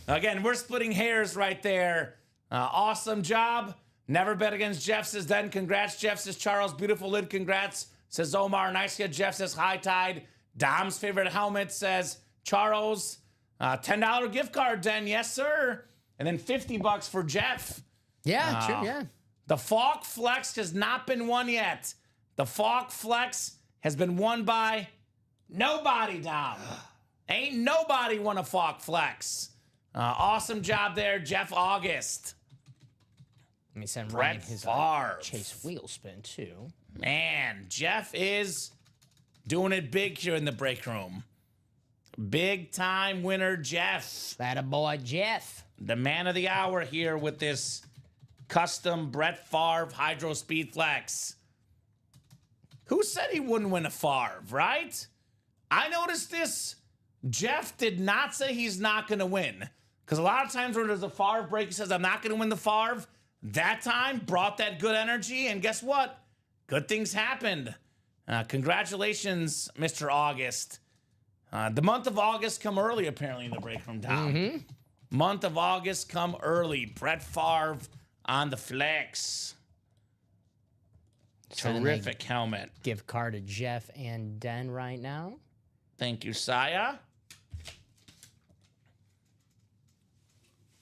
Again, we're splitting hairs right there. Awesome job. Never bet against Jeff, says Den. Congrats, Jeff, says Charles. Beautiful lid, congrats, says Omar. Nice hit, Jeff, says High Tide. Dom's favorite helmet, says Charles. $10 gift card, Den. Yes, sir. And then $50 for Jeff. Yeah, true, yeah. The Falk Flex has not been won yet. The Falk Flex has been won by nobody, Dom. Ain't nobody won a Falk Flex. Awesome job there, Jeff August. Let me send Brett Ryan his Favre. Chase wheel spin, too. Man, Jeff is doing it big here in the break room. Big time winner, Jeff. That a boy, Jeff. The man of the hour here with this custom Brett Favre Hydro Speed Flex. Who said he wouldn't win a Favre, right? I noticed this. Jeff did not say he's not going to win. Because a lot of times when there's a Favre break, he says, I'm not going to win the Favre. That time brought that good energy. And guess what? Good things happened. Congratulations, Mr. August. The month of August come early, apparently, in the break room, Tom. Month of August come early. Brett Favre on the flex. Sending Terrific helmet. Gift card to Jeff and Den right now. Thank you, Saya.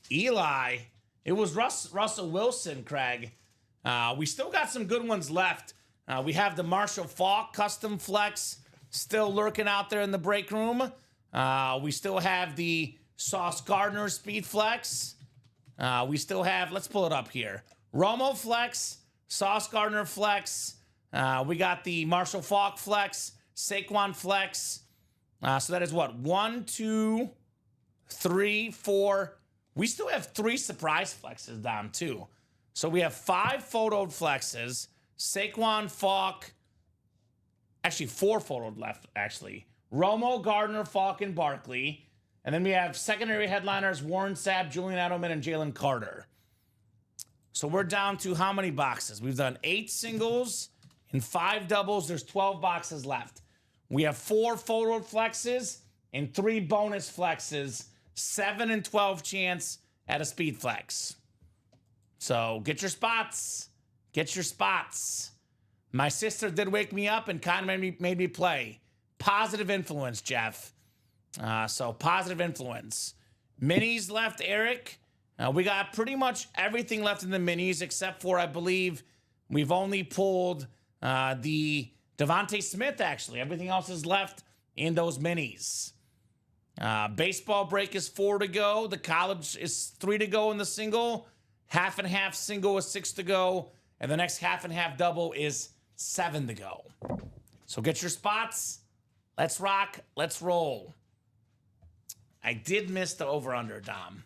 Eli. It was Russell Wilson, Craig. We still got some good ones left. We have the Marshall Faulk Custom Flex still lurking out there in the break room. We still have the Sauce Gardner Speed Flex. We still have, let's pull it up here. Romo Flex, Sauce Gardner Flex. We got the Marshall Faulk Flex, Saquon Flex. So that is what? 1, 2, 3, 4. We still have 3 surprise flexes down too. So we have 5 photoed flexes, Saquon, Faulk, actually 4 photoed left, actually. Romo, Gardner, Faulk, and Barkley. And then we have secondary headliners, Warren Sapp, Julian Edelman, and Jalen Carter. So we're down to how many boxes? We've done 8 singles and 5 doubles. There's 12 boxes left. We have 4 photoed flexes and 3 bonus flexes. 7 and 12 chance at a speed flex. So get your spots. Get your spots. My sister did wake me up and kind of made me play. Positive influence, Jeff. So positive influence. Minis left, Eric. We got pretty much everything left in the minis except for, I believe, we've only pulled the Devontae Smith, actually. Everything else is left in those minis. Baseball break is 4 to go. The college is 3 to go in the single. Half and half single is 6 to go. And the next half and half double is 7 to go. So get your spots. Let's rock. Let's roll. I did miss the over-under, Dom.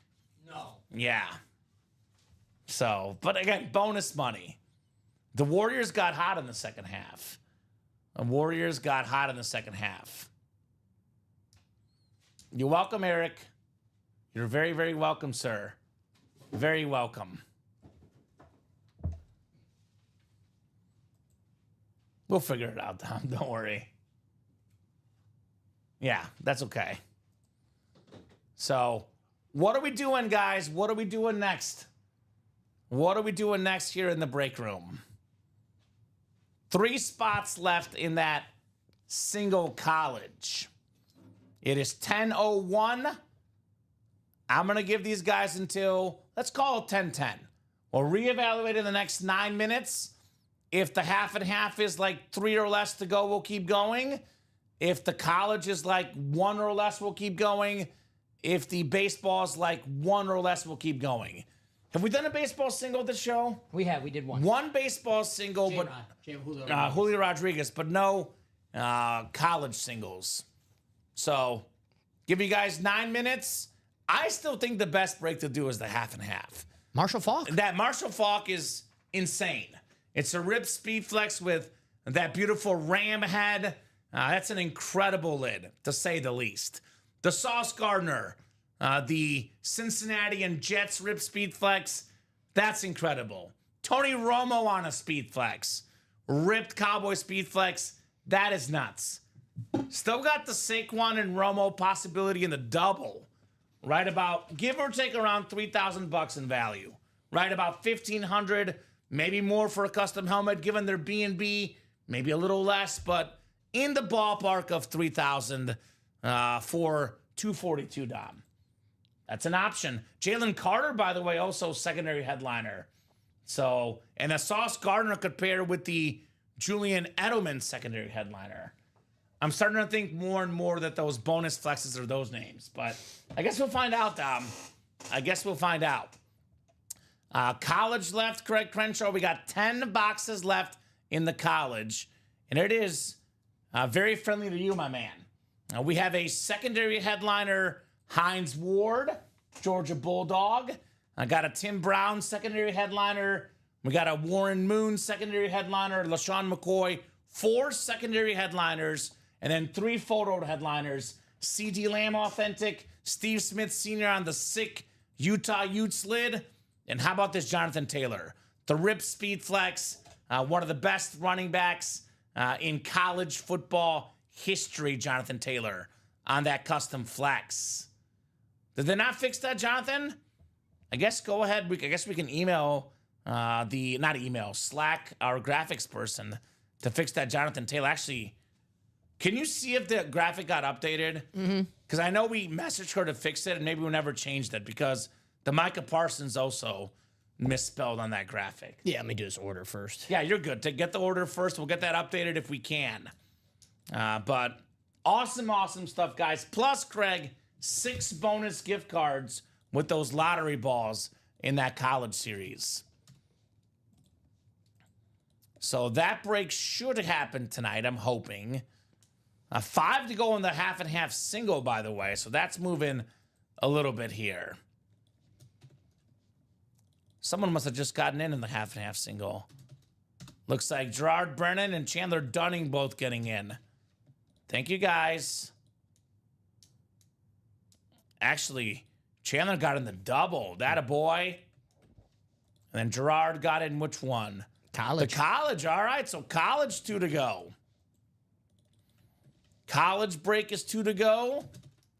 No. Yeah. So, but again, bonus money. The Warriors got hot in the second half. You're welcome, Eric. You're very, very welcome, sir. Very welcome. We'll figure it out, Tom. Don't worry. Yeah, that's okay. So, what are we doing, guys? What are we doing next? What are we doing next here in the break room? 3 spots left in that single college. It is 10:01. I'm going to give these guys until, let's call it 10:10. We'll reevaluate in the next 9 minutes. If the half and half is like 3 or less to go, we'll keep going. If the college is like 1 or less, we'll keep going. If the baseball is like 1 or less, we'll keep going. Have we done a baseball single this show? We did one. One baseball single, but Julio Rodriguez, but no college singles. So, give you guys 9 minutes. I still think the best break to do is the half and half. Marshall Faulk. That Marshall Faulk is insane. It's a rip speed flex with that beautiful ram head. That's an incredible lid, to say the least. The Sauce Gardner, the Cincinnati and Jets rip speed flex, that's incredible. Tony Romo on a speed flex, ripped Cowboy speed flex, that is nuts. Still got the Saquon and Romo possibility in the double, right about, give or take around $3,000 in value, right about $1,500, maybe more for a custom helmet, given their B&B, maybe a little less, but in the ballpark of $3,000 for 242 Dom. That's an option. Jalen Carter, by the way, also secondary headliner. So, and a Sauce Gardner could pair with the Julian Edelman secondary headliner. I'm starting to think more and more that those bonus flexes are those names, but I guess we'll find out, Dom. I guess we'll find out. College left, Craig Crenshaw. We got 10 boxes left in the college, and it is very friendly to you, my man. We have a secondary headliner, Hines Ward, Georgia Bulldog. I got a Tim Brown secondary headliner. We got a Warren Moon secondary headliner, LaShawn McCoy, 4 secondary headliners, and then 3 photo headliners. C.D. Lamb authentic, Steve Smith Sr. on the sick Utah Utes lid. And how about this Jonathan Taylor? The rip speed flex, one of the best running backs in college football history, Jonathan Taylor, on that custom flex. Did they not fix that, Jonathan? I guess go ahead. I guess we can email Slack our graphics person to fix that Jonathan Taylor. Actually, can you see if the graphic got updated? Because I know we messaged her to fix it, and maybe we never changed it because the Micah Parsons also misspelled on that graphic. Yeah, let me do this order first. Yeah, you're good. To get the order first, we'll get that updated if we can. But awesome stuff, guys. Plus, Craig, 6 bonus gift cards with those lottery balls in that college series. So that break should happen tonight, I'm hoping. 5 to go in the half and half single, by the way. So that's moving a little bit here. Someone must have just gotten in the half and half single. Looks like Gerard Brennan and Chandler Dunning both getting in. Thank you, guys. Actually, Chandler got in the double. That a boy. And then Gerard got in which one? College. The college. All right, so college 2 to go. College break is 2 to go.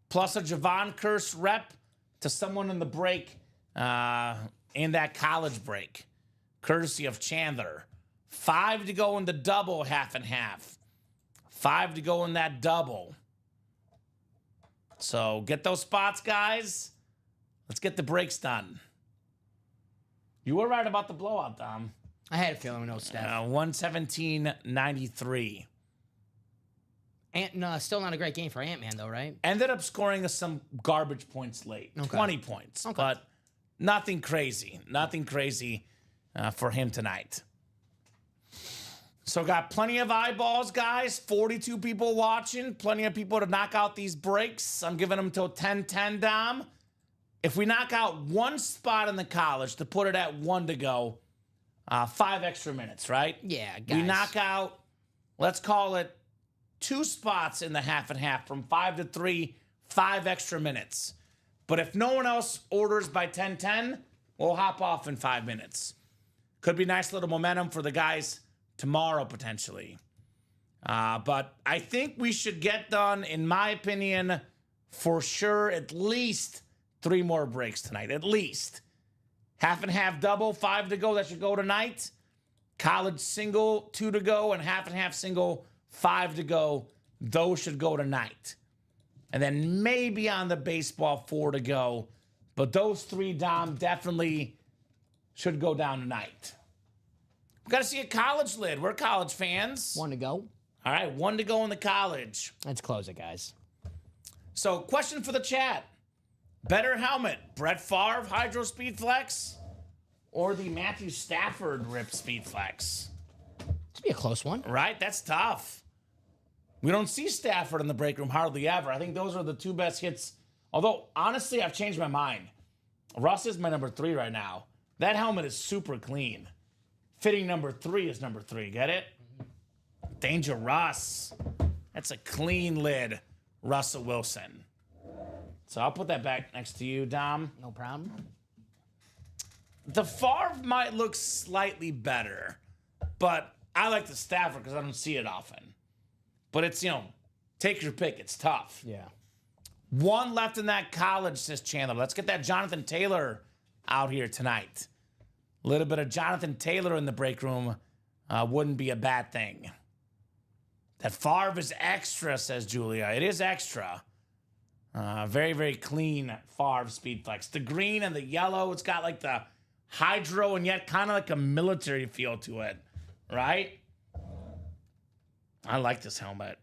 Plus a Javon Curse rep to someone in the break in that college break. Courtesy of Chandler. 5 to go in the double half and half. 5 to go in that double. So get those spots, guys. Let's get the breaks done. You were right about the blowout, Dom. I had a feeling with no Steph. 117-93. Still not a great game for Ant-Man, though, right? Ended up scoring some garbage points late. Okay. 20 points. Okay. But nothing crazy. Nothing crazy for him tonight. So got plenty of eyeballs, guys. 42 people watching. Plenty of people to knock out these breaks. I'm giving them till 10:10, Dom. If we knock out one spot in the college to put it at 1 to go, 5 extra minutes, right? Yeah, guys. We knock out, let's call it 2 spots in the half and half from 5 to 3, 5 extra minutes. But if no one else orders by 10:10, we'll hop off in 5 minutes. Could be nice little momentum for the guys tomorrow, potentially. But I think we should get done, in my opinion, for sure, at least 3 more breaks tonight. At least. Half and half double, 5 to go. That should go tonight. College single, 2 to go. And half single, 5 to go. Those should go tonight. And then maybe on the baseball, 4 to go. But those 3, Dom, definitely should go down tonight. We got to see a college lid. We're college fans. 1 to go. All right, 1 to go in the college. Let's close it, guys. So, question for the chat. Better helmet, Brett Favre Hydro Speed Flex or the Matthew Stafford Rip Speed Flex? It's be a close one. Right? That's tough. We don't see Stafford in the break room hardly ever. I think those are the 2 best hits. Although, honestly, I've changed my mind. Russ is my number 3 right now. That helmet is super clean. Fitting number 3 is number 3. Get it? Danger Russ. That's a clean lid, Russell Wilson. So I'll put that back next to you, Dom. No problem. The Favre might look slightly better, but I like the Stafford because I don't see it often. But it's, take your pick. It's tough. Yeah. 1 left in that college, says Chandler. Let's get that Jonathan Taylor out here tonight. A little bit of Jonathan Taylor in the break room wouldn't be a bad thing. That Favre is extra, says Julia. It is extra. Very, very clean Favre Speed Flex. The green and the yellow, it's got like the hydro and yet kind of like a military feel to it, right? I like this helmet.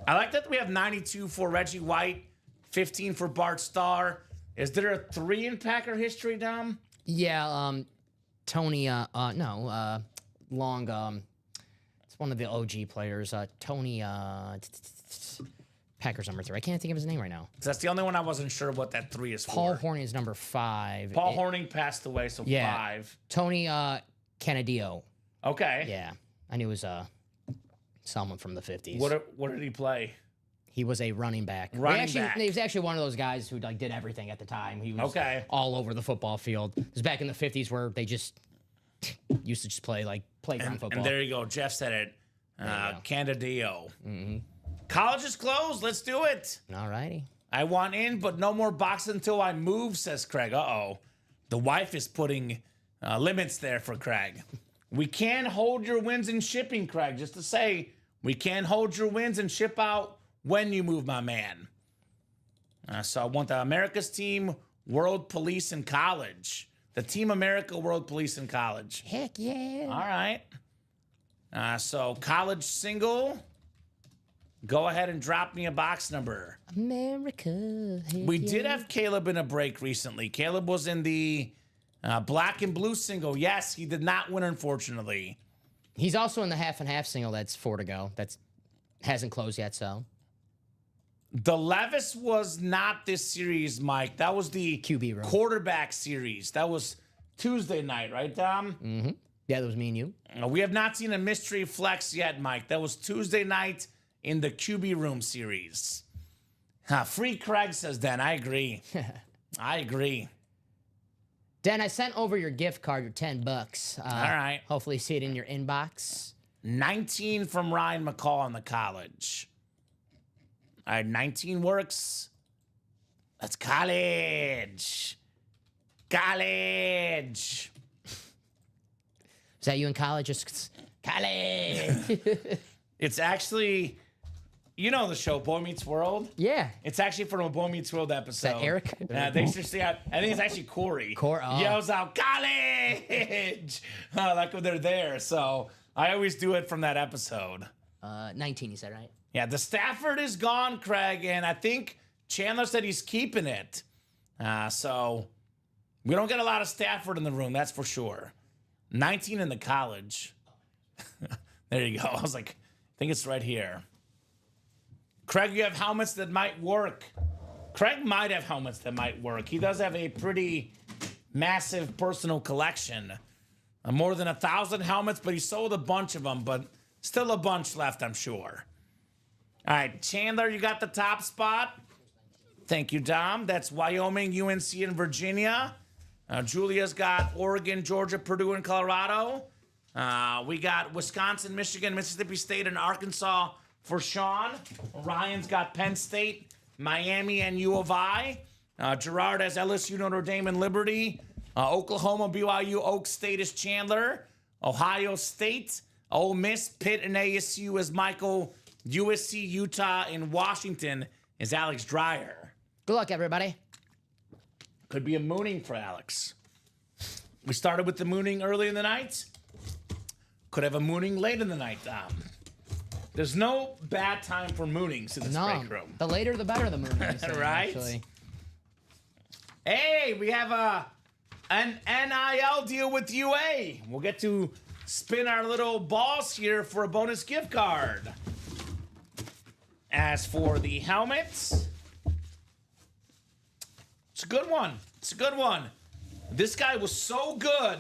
I like that we have 92 for Reggie White, 15 for Bart Starr. Is there a 3 in Packer history, Dom? Yeah, Tony, Long, it's one of the OG players. Tony, Packers number 3. I can't think of his name right now. That's the only one I wasn't sure what that 3 is Paul for. Hornung is number 5. Paul Hornung passed away, so Yeah. 5. Tony, Canadio. Okay. Yeah, I knew it was someone from the 50s. What did he play? He was a running back. He was actually one of those guys who did everything at the time. He was all over the football field. It was back in the 50s where they just used to just play playground football. And there you go. Jeff said it. Candidio. College is closed. Let's do it. All righty. I want in, but no more boxing until I move, says Craig. Uh-oh. The wife is putting limits there for Craig. We can hold your wins in shipping, Craig. Just to say, we can hold your wins and ship out when you move, my man. So I want the America's Team World Police in College. The Team America World Police in College. Heck yeah. All right. So college single. Go ahead and drop me a box number. America. We did have Caleb in a break recently. Caleb was in the black and blue single. Yes, he did not win, unfortunately. He's also in the half and half single that's 4 to go. That's hasn't closed yet, so. The Levis was not this series, Mike. That was the QB room. quarterback series. That was Tuesday night, right, Dom? Mm-hmm. Yeah, that was me and you. We have not seen a mystery flex yet, Mike. That was Tuesday night in the QB room series. Free Craig, says Dan. I agree. I agree. Dan, I sent over your gift card, your $10. All right. Hopefully you see it in your inbox. 19 from Ryan McCall on the college. All right, 19 works. That's college. College. Is that you in college? Just college. It's actually, you know the show Boy Meets World? Yeah. It's actually from a Boy Meets World episode. Is that Eric? They seriously, I think it's actually Corey. Yells out, college! Like when they're there. So I always do it from that episode. 19, you said, right? Yeah, the Stafford is gone, Craig, and I think Chandler said he's keeping it. So we don't get a lot of Stafford in the room, that's for sure. 19 in the college. There you go. I was like, I think it's right here. Craig, you have helmets that might work. Craig might have helmets that might work. He does have a pretty massive personal collection. More than 1,000 helmets, but he sold a bunch of them, but still a bunch left, I'm sure. All right, Chandler, you got the top spot. Thank you, Dom. That's Wyoming, UNC, and Virginia. Julia's got Oregon, Georgia, Purdue, and Colorado. We got Wisconsin, Michigan, Mississippi State, and Arkansas for Sean. Ryan's got Penn State, Miami, and U of I. Gerard has LSU, Notre Dame, and Liberty. Oklahoma, BYU, Oak State is Chandler. Ohio State, Ole Miss, Pitt, and ASU is Michael. USC, Utah, and Washington is Alex Dreyer. Good luck, everybody. Could be a mooning for Alex. We started with the mooning early in the night. Could have a mooning late in the night, Dom. There's no bad time for moonings in this break room. The later the better the moon is. Right? Actually. Hey, we have an NIL deal with UA. We'll get to spin our little balls here for a bonus gift card. As for the helmets, it's a good one. It's a good one. This guy was so good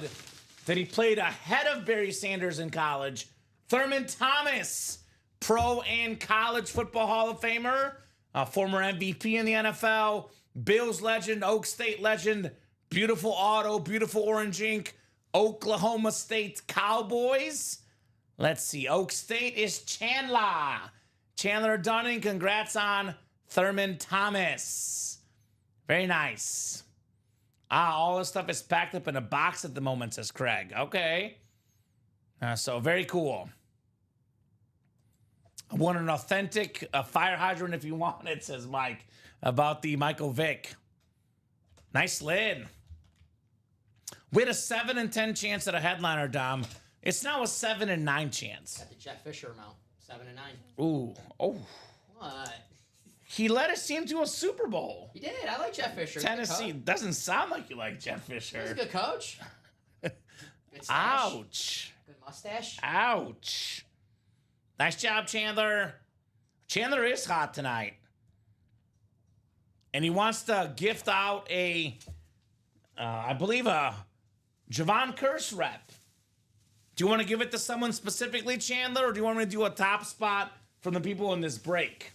that he played ahead of Barry Sanders in college. Thurman Thomas, pro and college football Hall of Famer, former MVP in the NFL, Bills legend, Oak State legend, beautiful auto, beautiful orange ink, Oklahoma State Cowboys. Let's see. Oak State is Chandler. Chandler Dunning, congrats on Thurman Thomas. Very nice. All this stuff is packed up in a box at the moment, says Craig. Okay. So very cool. I want an authentic fire hydrant if you want it, says Mike, about the Michael Vick. Nice lid. We had a 7 in 10 chance at a headliner, Dom. It's now a 7 in 9 chance. Got the Jeff Fisher amount, 7 and 9. Ooh. Oh. What? He led his team to a Super Bowl. He did. I like Jeff Fisher. Tennessee doesn't sound like you like Jeff Fisher. He's a good coach. Good stash. Ouch. Good mustache. Ouch. Nice job, Chandler. Chandler is hot tonight. And he wants to gift out I believe a Javon Curse rep. Do you want to give it to someone specifically, Chandler, or do you want me to do a top spot from the people in this break?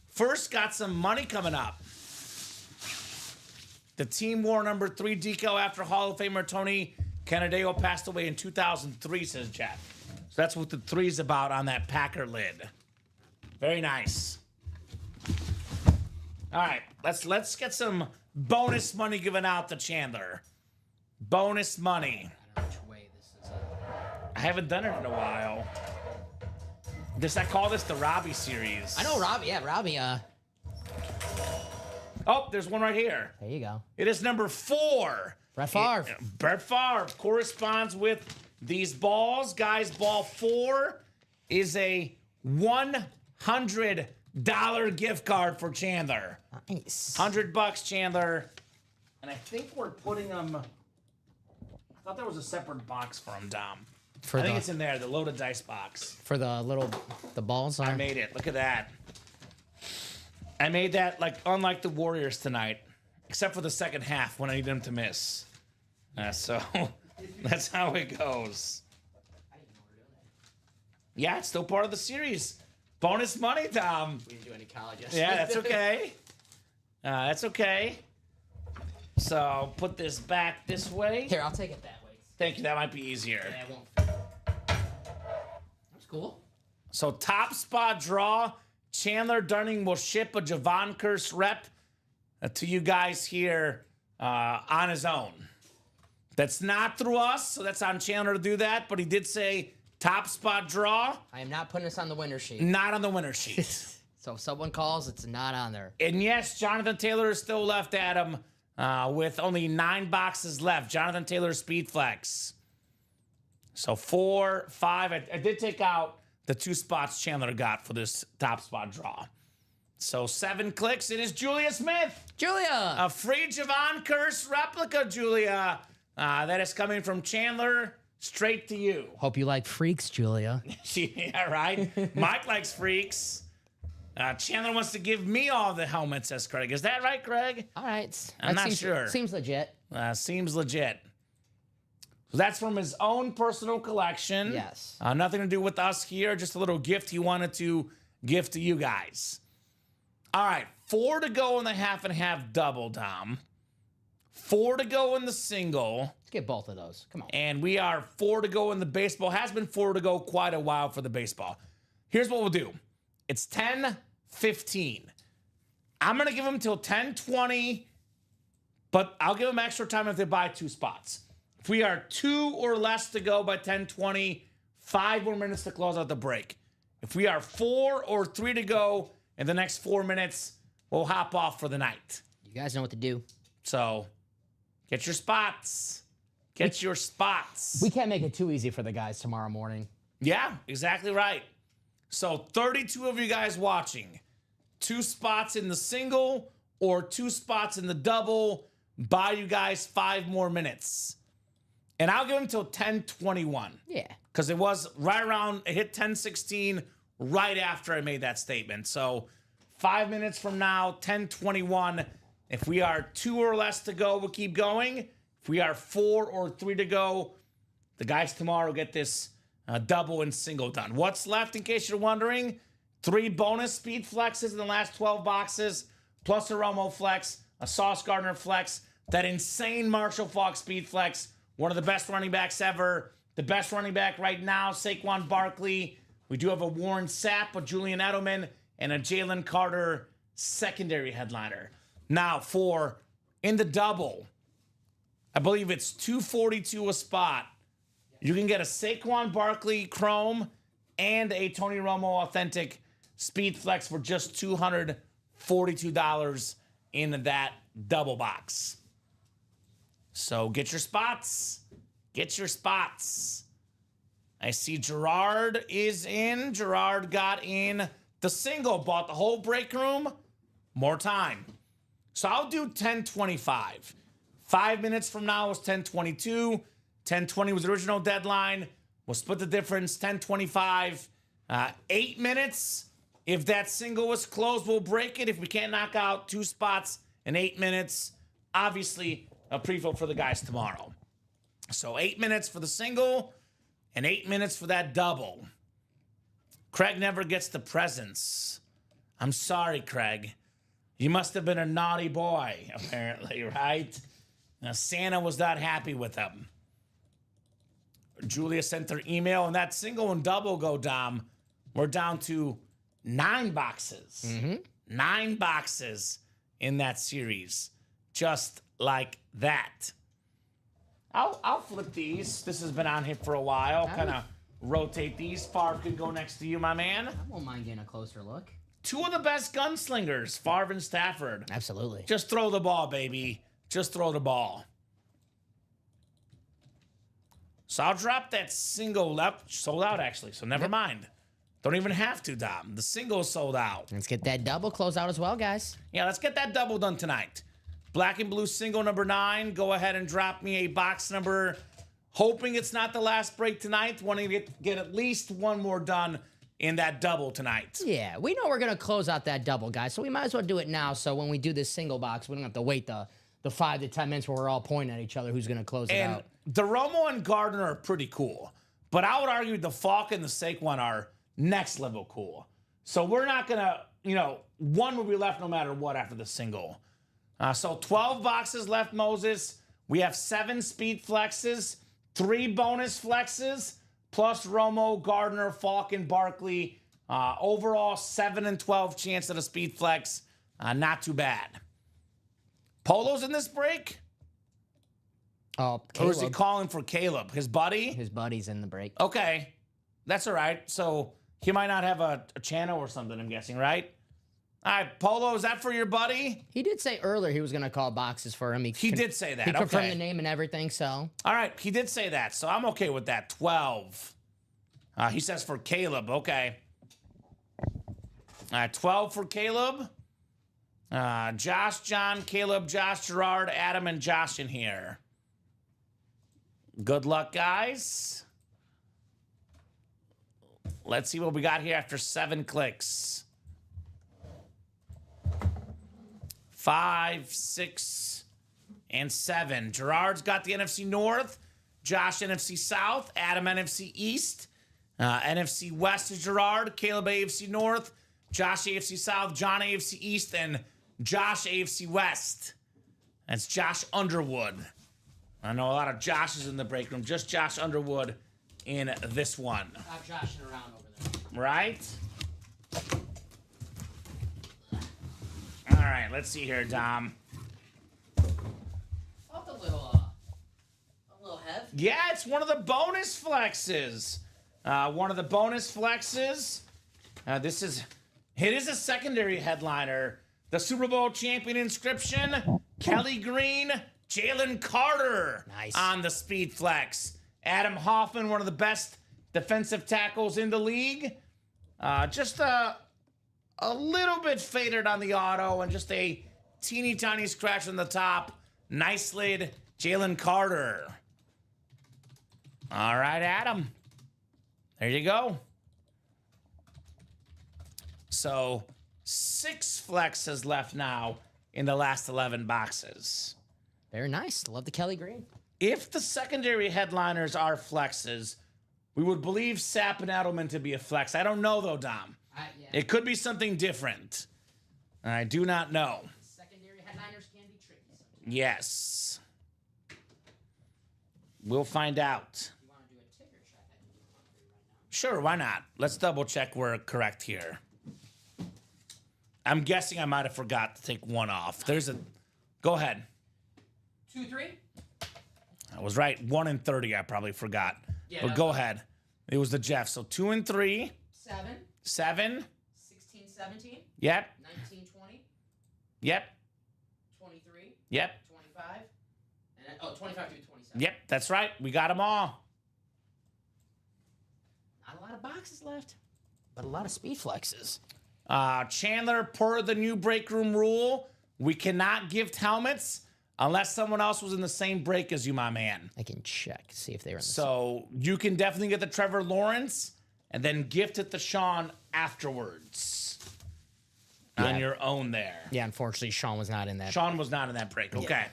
First, got some money coming up. The team wore number 3 decal after Hall of Famer Tony Canadeo passed away in 2003, says Jeff. So that's what the 3's about on that Packer lid. Very nice. All right, let's get some bonus money given out to Chandler. Bonus money. I don't know which way this is. I haven't done it in a while. I call this the Robbie series. I know Robbie. Yeah, Robbie. Oh, there's one right here. There you go. It is number 4. Brett Favre. Brett Favre corresponds with these balls. Guys, ball 4 is a $100 gift card for Chandler. Nice. $100, Chandler. And I think we're putting them. I thought there was a separate box for him, Dom. I think it's in there, the loaded dice box. For the balls. I made it. Look at that. I made that unlike the Warriors tonight, except for the second half when I need them to miss. So that's how it goes. Yeah, it's still part of the series. Bonus money, Tom. We didn't do any college yesterday. Yeah, that's okay. That's okay. So put this back this way. Here, I'll take it that way. Thank you. That might be easier. Yeah, it won't fit. That's cool. So top spot draw. Chandler Dunning will ship a Javon Curse rep to you guys here on his own. That's not through us, so that's on Chandler to do that. But he did say top spot draw. I am not putting this on the winner sheet. Not on the winner sheet. So if someone calls, it's not on there. And yes, Jonathan Taylor is still left, Adam, with only 9 boxes left. Jonathan Taylor Speed Flex. So 4, 5. I did take out the 2 spots Chandler got for this top spot draw. So 7 clicks. It is Julia Smith. Julia! A free Javon Curse replica, Julia. That is coming from Chandler straight to you. Hope you like freaks, Julia. Yeah, right? Mike likes freaks. Chandler wants to give me all the helmets, says Craig. Is that right, Craig? All right. I'm not sure. Seems legit. Seems legit. So that's from his own personal collection. Yes. Nothing to do with us here. Just a little gift he wanted to give to you guys. All right. 4 to go in the half and half double, Dom. 4 to go in the single. Let's get both of those. Come on. And we are 4 to go in the baseball. Has been 4 to go quite a while for the baseball. Here's what we'll do. It's 10:15. I'm going to give them till 10:20, but I'll give them extra time if they buy 2 spots. If we are 2 or less to go by 10:20, 5 more minutes to close out the break. If we are 4 or 3 to go in the next 4 minutes, we'll hop off for the night. You guys know what to do. So get your spots. Get your spots. We can't make it too easy for the guys tomorrow morning. Yeah, exactly right. So 32 of you guys watching. 2 spots in the single or 2 spots in the double. Buy you guys 5 more minutes. And I'll give them till 10:21. Yeah. Because it was right around, it hit 10:16 right after I made that statement. So 5 minutes from now, 10:21. If we are 2 or less to go, we'll keep going. If we are 4 or 3 to go, the guys tomorrow get this double and single done. What's left, in case you're wondering? 3 bonus speed flexes in the last 12 boxes, plus a Romo flex, a Sauce Gardner flex, that insane Marshall Faulk speed flex, one of the best running backs ever. The best running back right now, Saquon Barkley. We do have a Warren Sapp, a Julian Edelman, and a Jalen Carter secondary headliner. Now, for in the double, I believe it's $242 a spot. You can get a Saquon Barkley Chrome and a Tony Romo Authentic Speed Flex for just $242 in that double box. So get your spots. Get your spots. I see Gerard is in. Gerard got in the single, bought the whole break room. More time. So I'll do 10:25. 5 minutes from now is 10:22. 10:20 was the original deadline. We'll split the difference, 10:25. 8 minutes. If that single was closed, we'll break it. If we can't knock out 2 spots in 8 minutes, obviously a pre-fill for the guys tomorrow. So 8 minutes for the single and 8 minutes for that double. Craig never gets the presents. I'm sorry, Craig. You must have been a naughty boy, apparently, right? Now, Santa was not happy with him. Julia sent her email, and that single and double go, Dom. We're down to 9 boxes. 9 boxes in that series. Just like that. I'll flip these. This has been on here for a while. Kind of rotate these. Favre could go next to you, my man. I won't mind getting a closer look. 2 of the best gunslingers, Favre and Stafford. Absolutely. Just throw the ball, baby. Just throw the ball. So I'll drop that single left. Sold out, actually, so never mind. Don't even have to, Dom. The single is sold out. Let's get that double close out as well, guys. Yeah, let's get that double done tonight. Black and blue single number 9. Go ahead and drop me a box number. Hoping it's not the last break tonight. Wanting to get at least one more done in that double tonight. Yeah, we know we're going to close out that double, guys, so we might as well do it now. So when we do this single box, we don't have to wait the 5 to 10 minutes where we're all pointing at each other who's going to close it out. And the Romo and Gardner are pretty cool. But I would argue the Faulk and the Saquon are next level cool. So we're not going to, one will be left no matter what after the single. So 12 boxes left, Moses. We have 7 speed flexes, 3 bonus flexes, plus Romo, Gardner, Faulk, and Barkley. Overall, 7 and 12 chance at a speed flex. Not too bad. Polo's in this break? Oh, Or is he Caleb. calling for Caleb, his buddy? His buddy's in the break. Okay. That's all right. So he might not have a channel or something, I'm guessing, right? All right, Polo, is that for your buddy? He did say earlier he was going to call boxes for him. He did say that. He confirmed Okay. the name and everything, so. All right, he did say that, so I'm okay with that. 12. He says for Caleb. Okay. All right, 12 for Caleb. Josh, John, Caleb, Josh, Gerard, Adam, and Josh in here. Good luck, guys. Let's see what we got here after 7 clicks. 5, 6, and 7. Gerard's got the NFC North. Josh, NFC South. Adam, NFC East. NFC West is Gerard. Caleb, AFC North. Josh, AFC South. John, AFC East. And Josh, AFC West. That's Josh Underwood. I know a lot of Joshes in the break room. Just Josh Underwood in this one. I'm joshing around over there. Right? All right, let's see here, Dom. Felt a little heavy. Yeah, it's one of the bonus flexes. One of the bonus flexes. It is a secondary headliner. The Super Bowl champion inscription, Kelly Green, Jalen Carter. Nice. On the speed flex. Adam Hoffman, one of the best defensive tackles in the league. Just a little bit faded on the auto and just a teeny tiny scratch on the top. Nice lid, Jalen Carter. All right, Adam. There you go. So 6 flexes left now in the last 11 boxes. Very nice. Love the Kelly Green. If the secondary headliners are flexes, we would believe Sapp and Edelman to be a flex. I don't know, though, Dom. Yeah. It could be something different. I do not know. Secondary headliners can be tricky sometimes. Yes. We'll find out. You want to do a ticker check? I can do one for you right now. Sure, why not? Let's double check we're correct here. I'm guessing I might have forgot to take one off. Go ahead. 2, 3. I was right. 1 and 30, I probably forgot. Yeah, But go ahead. It was the Jeff. So 2 and 3. 7. 7. 16, 17. Yep. 19, 20. Yep. 23. Yep. 25. And then, 25 through 27. Yep. That's right. We got them all. Not a lot of boxes left, but a lot of speed flexes. Chandler, per the new break room rule, we cannot gift helmets unless someone else was in the same break as you, my man. I can check, see if they're in the So you can definitely get the Trevor Lawrence and then gift it to Sean afterwards on your own there. Yeah, unfortunately, Sean was not in that. Sean was not in that break. Okay.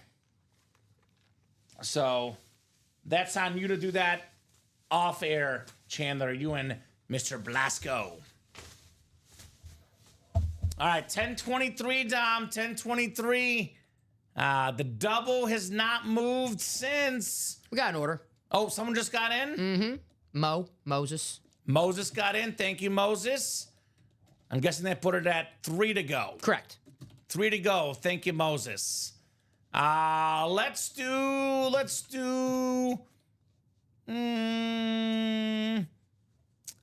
So that's on you to do that off air, Chandler. You and Mr. Blasco. All right, 1023, Dom. 1023. The double has not moved since. We got an order. Oh, someone just got in? Moses. Moses got in. Thank you, Moses. I'm guessing they put it at 3 to go. Correct. 3 to go. Thank you, Moses. Let's do.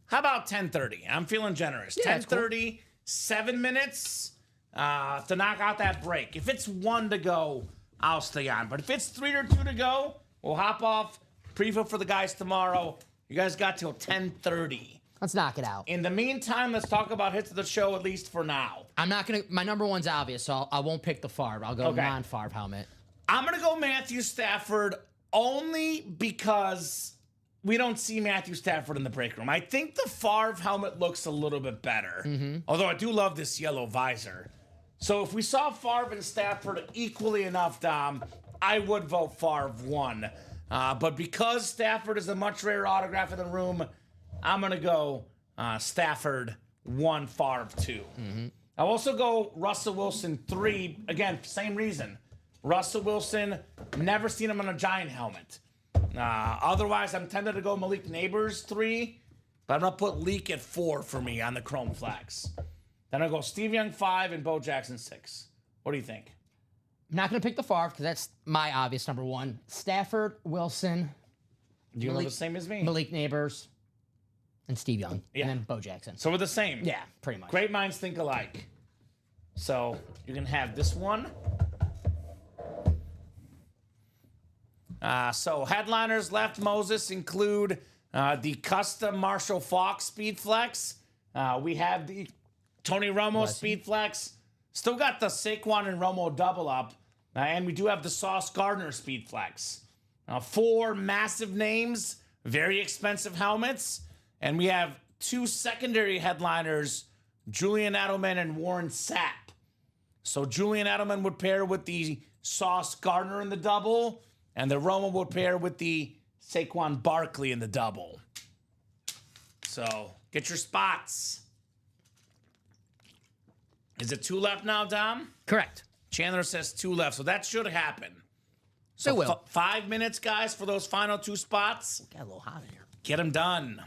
How about 10:30? I'm feeling generous. Yeah, that's cool. 10:30, 7 minutes to knock out that break. If it's 1 to go, I'll stay on. But if it's 3 or 2 to go, we'll hop off. Preview for the guys tomorrow. You guys got till 10:30. Let's knock it out. In the meantime, let's talk about hits of the show, at least for now. I'm not going to. My number one's obvious, so I won't pick the Favre. I'll go Okay. non-Favre helmet. I'm going to go Matthew Stafford only because we don't see Matthew Stafford in the break room. I think the Favre helmet looks a little bit better, although I do love this yellow visor. So if we saw Favre and Stafford equally enough, Dom, I would vote Favre 1. But because Stafford is a much rarer autograph in the room, I'm going to go Stafford 1, Favre 2. I'll also go Russell Wilson 3. Again, same reason. Russell Wilson, never seen him on a Giant helmet. Otherwise, I'm tempted to go Malik Neighbors 3, but I'm going to put Leak at 4 for me on the Chrome Flags. Then I'll go Steve Young 5 and Bo Jackson 6. What do you think? I'm not going to pick the Favre because that's my obvious number one. Stafford, Wilson, Do you know the same as me? Malik Neighbors, and Steve Young. Yeah. And then Bo Jackson. So we're the same. Yeah, pretty much. Great minds think alike. So you can have this one. So headliners left, Moses, include the custom Marshall Faulk Speed Flex. We have the Tony Romo Speed Flex. Still got the Saquon and Romo double up. And we do have the Sauce Gardner Speed Flex. 4 massive names, very expensive helmets. And we have 2 secondary headliners, Julian Edelman and Warren Sapp. So Julian Edelman would pair with the Sauce Gardner in the double, and the Romo would pair with the Saquon Barkley in the double. So get your spots. Is it 2 left now, Dom? Correct. Chandler says 2 left, so that should happen. So So it will. 5 minutes, guys, for those final 2 spots. Got a little hot in here. Get them done.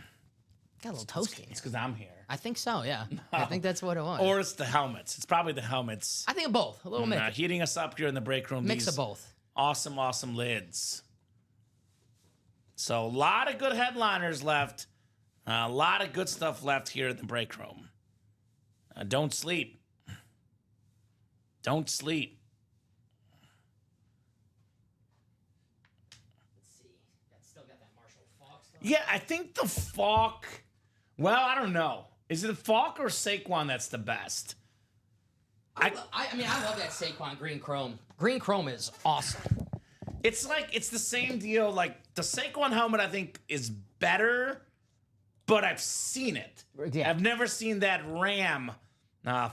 Got a little toasty. It's because I'm here. I think so, yeah. I think that's what it was. Or it's the helmets. It's probably the helmets. I think of both. A little mix. Heating us up here in the break room. Mix These of both. Awesome, awesome lids. So a lot of good headliners left. A lot of good stuff left here in the break room. Don't sleep. Don't sleep. Let's see. That's still got that Marshall Falk stuff. Yeah, I think the Falk. Well, I don't know. Is it Falk or Saquon that's the best? I mean, I love that Saquon green chrome. Green chrome is awesome. It's like, it's the same deal. Like, the Saquon helmet, I think, is better, but I've seen it. Yeah. I've never seen that Ram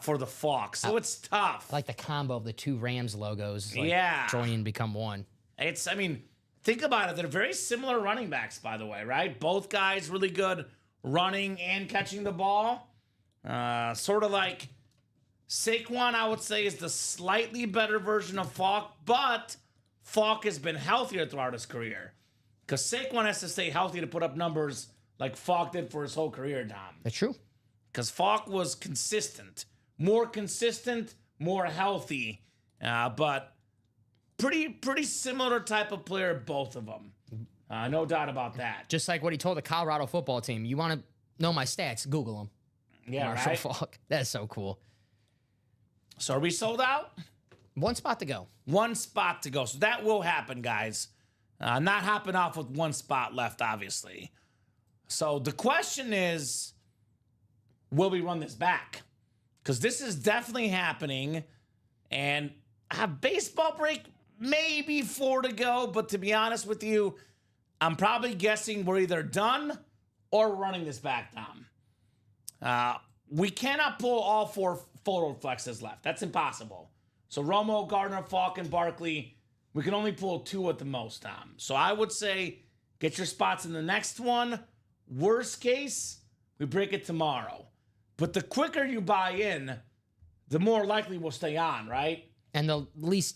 for the Falk, so it's tough. I like the combo of the 2 Rams logos. Like, Yeah. Join and become one. I mean, think about it. They're very similar running backs, by the way, right? Both guys really good running and catching the ball. Sort of like Saquon, I would say, is the slightly better version of Falk, but Falk has been healthier throughout his career. Because Saquon has to stay healthy to put up numbers like Falk did for his whole career, Dom. That's true. Because Falk was consistent, more healthy, but pretty similar type of player, both of them. No doubt about that. Just like what he told the Colorado football team. You want to know my stats? Google them. Yeah, Marshall right? Falk. That's so cool. So are we sold out? 1 spot to go. 1 spot to go. So that will happen, guys. Not hopping off with 1 spot left, obviously. So the question is, will we run this back? Because this is definitely happening. And baseball break, maybe 4 to go. But to be honest with you, I'm probably guessing we're either done or running this back, Dom. We cannot pull all 4 photo flexes left. That's impossible. So Romo, Gardner, Falk, and Barkley, we can only pull 2 at the most, Dom. So I would say get your spots in the next one. Worst case, we break it tomorrow. But the quicker you buy in, the more likely we'll stay on, right? And the least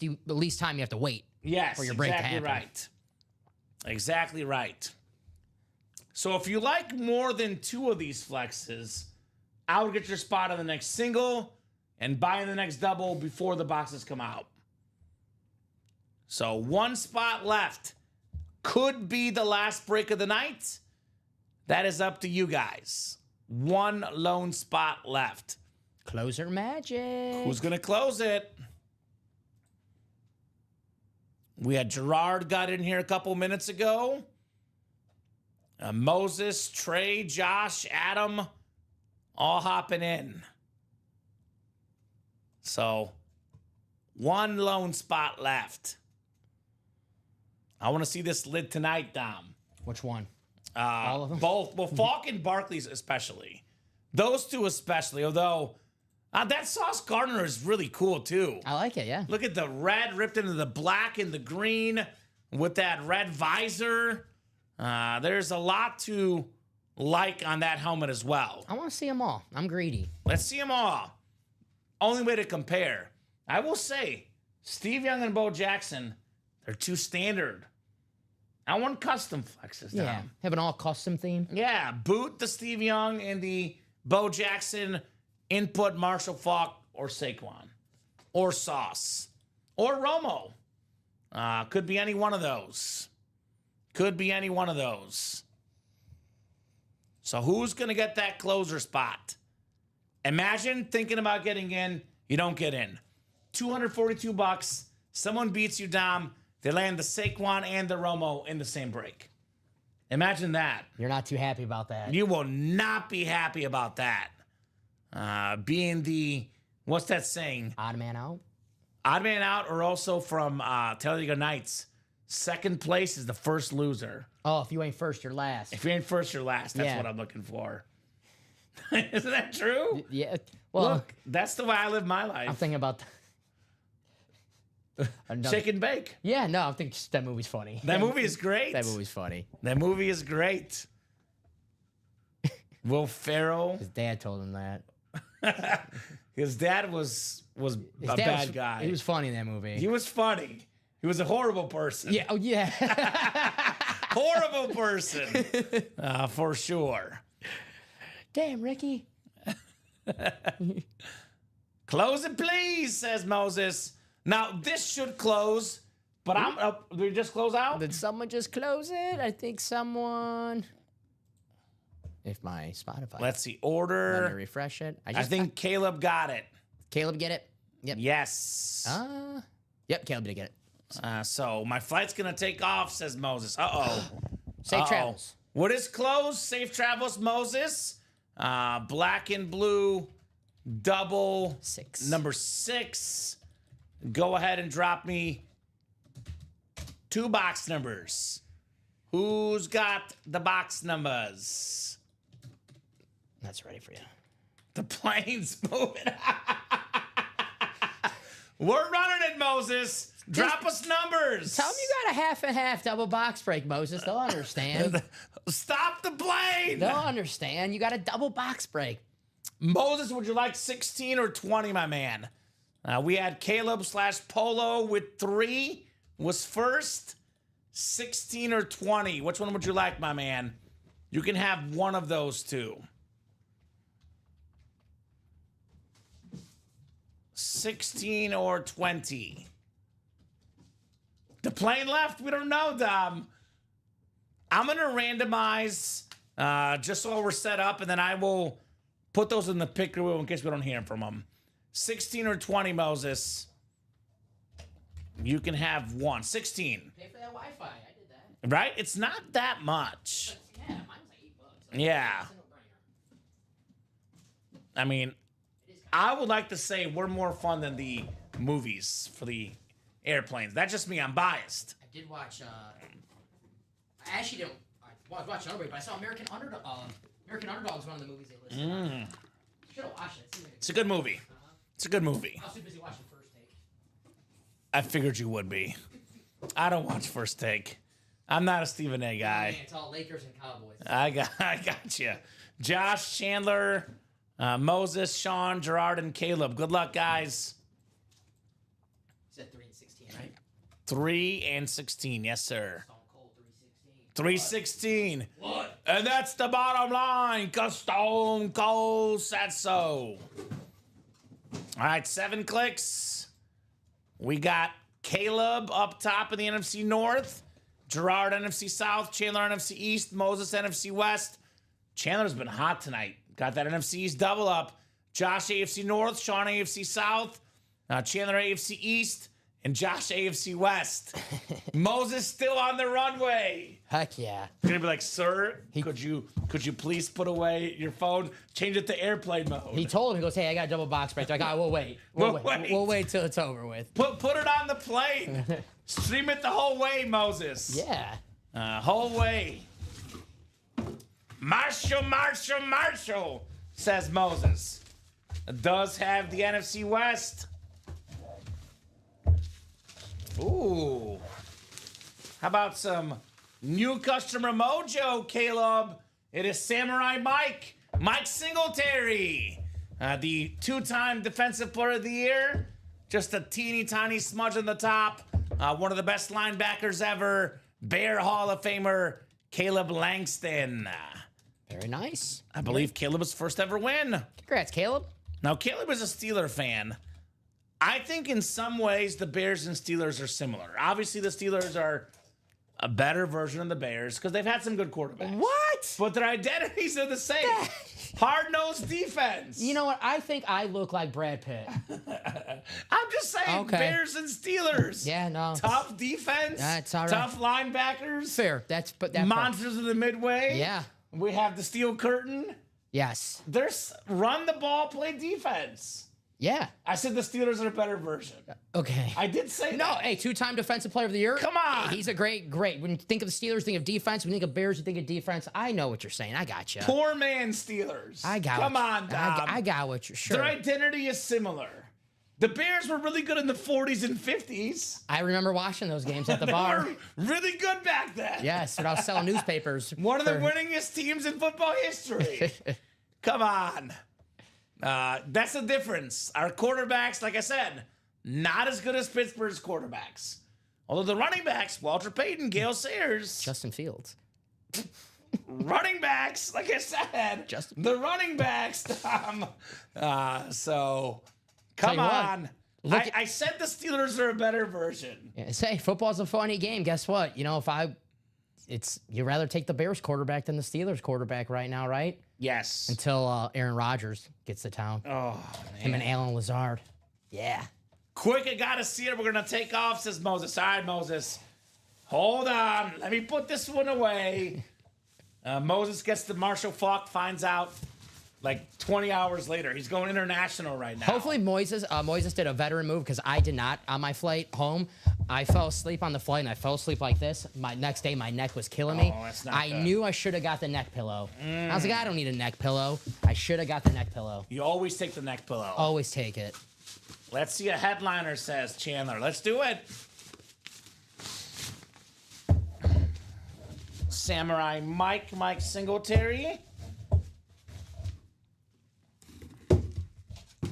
time you have to wait. Yes, for your break to exactly happen. right. Exactly right. So if you like more than 2 of these flexes, I would get your spot on the next single and buy in the next double before the boxes come out. So 1 spot left. Could be the last break of the night. That is up to you guys. 1 lone spot left. Closer magic. Who's going to close it? We had Gerard got in here a couple minutes ago. Moses, Trey, Josh, Adam, all hopping in. So, 1 lone spot left. I want to see this lid tonight, Dom. Which one? All of them? Both. Well, Falk and Barkley's especially. Those 2 especially, although that Sauce Gardner is really cool too. I like it, yeah. Look at the red ripped into the black and the green with that red visor. There's a lot to like on that helmet as well. I want to see them all. I'm greedy. Let's see them all. Only way to compare. I will say, Steve Young and Bo Jackson, they're too standard. I want custom flexes now. Yeah. Have an all custom theme. Yeah, boot the Steve Young and the Bo Jackson, input Marshall Falk or Saquon or Sauce or Romo. Could be any one of those. Could be any one of those. So who's going to get that closer spot? Imagine thinking about getting in, you don't get in. $242. Someone beats you, Dom. They land the Saquon and the Romo in the same break. Imagine that. You're not too happy about that. You will not be happy about that. Being the, what's that saying? Odd man out. Odd man out, or also from Talladega Nights, Second place is the first loser. Oh, if you ain't first, you're last. If you ain't first, you're last. That's Yeah. what I'm looking for. Isn't that true? Yeah. Well, Look, that's the way I live my life. I'm thinking about. Another- Shake and bake. Yeah, no, I think that movie's funny. That movie is great. That movie's funny. That movie is great. Will Ferrell. His dad told him that. His dad was His a dad bad was, guy. He was funny in that movie. He was funny. He was a horrible person. Yeah. Oh, yeah. Horrible person. For sure. Damn, Ricky. Close it, please, says Moses. Now, this should close, but did we just close out? Did someone just close it? I think someone. If my Spotify. Let's see. Let me Order. refresh it. I think Caleb got it. Caleb get it. Yep. Yes. Yep. Caleb did get it. So my flight's going to take off, says Moses. Uh-oh. Safe Uh-oh. travels. What is closed? Safe travels, Moses. Black and blue, double. 6. Number 6. Go ahead and drop me 2 box numbers. Who's got the box numbers? That's ready for you. The plane's moving. We're running it, Moses. Drop us numbers. Tell them you got a half and half double box break, Moses. They'll understand. Stop the plane. They'll understand. You got a double box break. Moses, would you like 16 or 20, my man? We had Caleb / Polo with 3 was first. 16 or 20. Which one would you like, my man? You can have one of those two. 16 or 20. The plane left. We don't know, Dom. I'm going to randomize just so we're set up, and then I will put those in the picker wheel in case we don't hear from them. 16 or 20, Moses. You can have one. 16. Pay for that Wi-Fi. I did that. Right? It's not that much. Yeah, mine was like $8. Yeah. It's a no-brainer. I mean, I would like to say we're more fun than the movies for the airplanes. That's just me. I'm biased. I did watch. I actually didn't. I was watching Underdog, but I saw American Underdog. American Underdog is one of the movies they listed. Should have watched it. It seemed like It's a good movie. It's a good movie. I was too busy watching First Take. I figured you would be. I don't watch First Take. I'm not a Stephen A. guy. Man, it's all Lakers and Cowboys. I got you. Josh, Chandler, Moses, Sean, Gerard, and Caleb. Good luck, guys. You said 3 and 16, right? 3 and 16. Yes, sir. Stone Cold 316. 316. What? And that's the bottom line, because Stone Cold said so. All right, 7 clicks. We got Caleb up top in the NFC North, Gerard NFC South, Chandler NFC East, Moses NFC West. Chandler's been hot tonight. Got that NFC East double up. Josh AFC North, Sean AFC South, Chandler AFC East, and Josh AFC West. Moses still on the runway. Heck yeah. You're gonna be like, sir, could you please put away your phone, change it to airplane mode? He told him, he goes, hey, I got a double box break. Like, we'll wait. We'll wait. We'll wait till it's over with. Put it on the plane. Stream it the whole way, Moses. Yeah. Whole way. Marshall, Marshall, Marshall, says Moses. Does have the NFC West. Ooh. How about some new customer mojo, Caleb? It is Samurai Mike Singletary, the 2-time Defensive Player of the Year. Just a teeny tiny smudge on the top. One of the best linebackers ever. Bear Hall of Famer, Caleb Langston. Very nice. I believe Caleb's first ever win. Congrats, Caleb. Now, Caleb is a Steeler fan. I think in some ways the Bears and Steelers are similar. Obviously, the Steelers are a better version of the Bears because they've had some good quarterbacks. What? But their identities are the same. Hard-nosed defense. You know what? I think I look like Brad Pitt. I'm just saying, Okay. Bears and Steelers. Yeah, no. Tough defense. That's all right. Tough linebackers. Fair. That's but that. Monsters of the Midway. Yeah. We have the Steel Curtain. Yes. There's run the ball, play defense. Yeah. I said the Steelers are a better version. Okay. I did say No, that. hey, 2-time Defensive Player of the Year. Come on. He's a great. When you think of the Steelers, think of defense. When you think of Bears, you think of defense. I know what you're saying. I got you. Poor man Steelers. I got. Come what on, you- Dom. I got what you're sure. Their identity is similar. The Bears were really good in the 40s and 50s. I remember watching those games at the They bar. were really good back then. Yes, when I was selling newspapers. One of the for- winningest teams in football history. Come on. That's the difference. Our quarterbacks, like I said, not as good as Pittsburgh's quarterbacks. Although the running backs, Walter Payton, Gale Sayers, Justin Fields. running backs, like I said, Justin- the running backs, Tom. So, Tell come you what, on. look I said the Steelers are a better version. Yeah, say football's a funny game. Guess what? You know, you'd rather take the Bears quarterback than the Steelers quarterback right now, right? Yes. Until Aaron Rodgers gets to town. Oh, Him man. and Alan Lazard. Yeah. Quick, I gotta see it. We're gonna take off, says Moses. All right, Moses. Hold on. Let me put this one away. Moses gets the Marshall Falk, finds out like 20 hours later. He's going international right now. Hopefully Moises did a veteran move because I did not on my flight home. I fell asleep on the flight and I fell asleep like this. My next day, my neck was killing me. Oh, that's not I good. knew I should have got the neck pillow. I was like, I don't need a neck pillow. I should have got the neck pillow. You always take the neck pillow. Always take it. Let's see a headliner, says Chandler. Let's do it. Samurai Mike Singletary.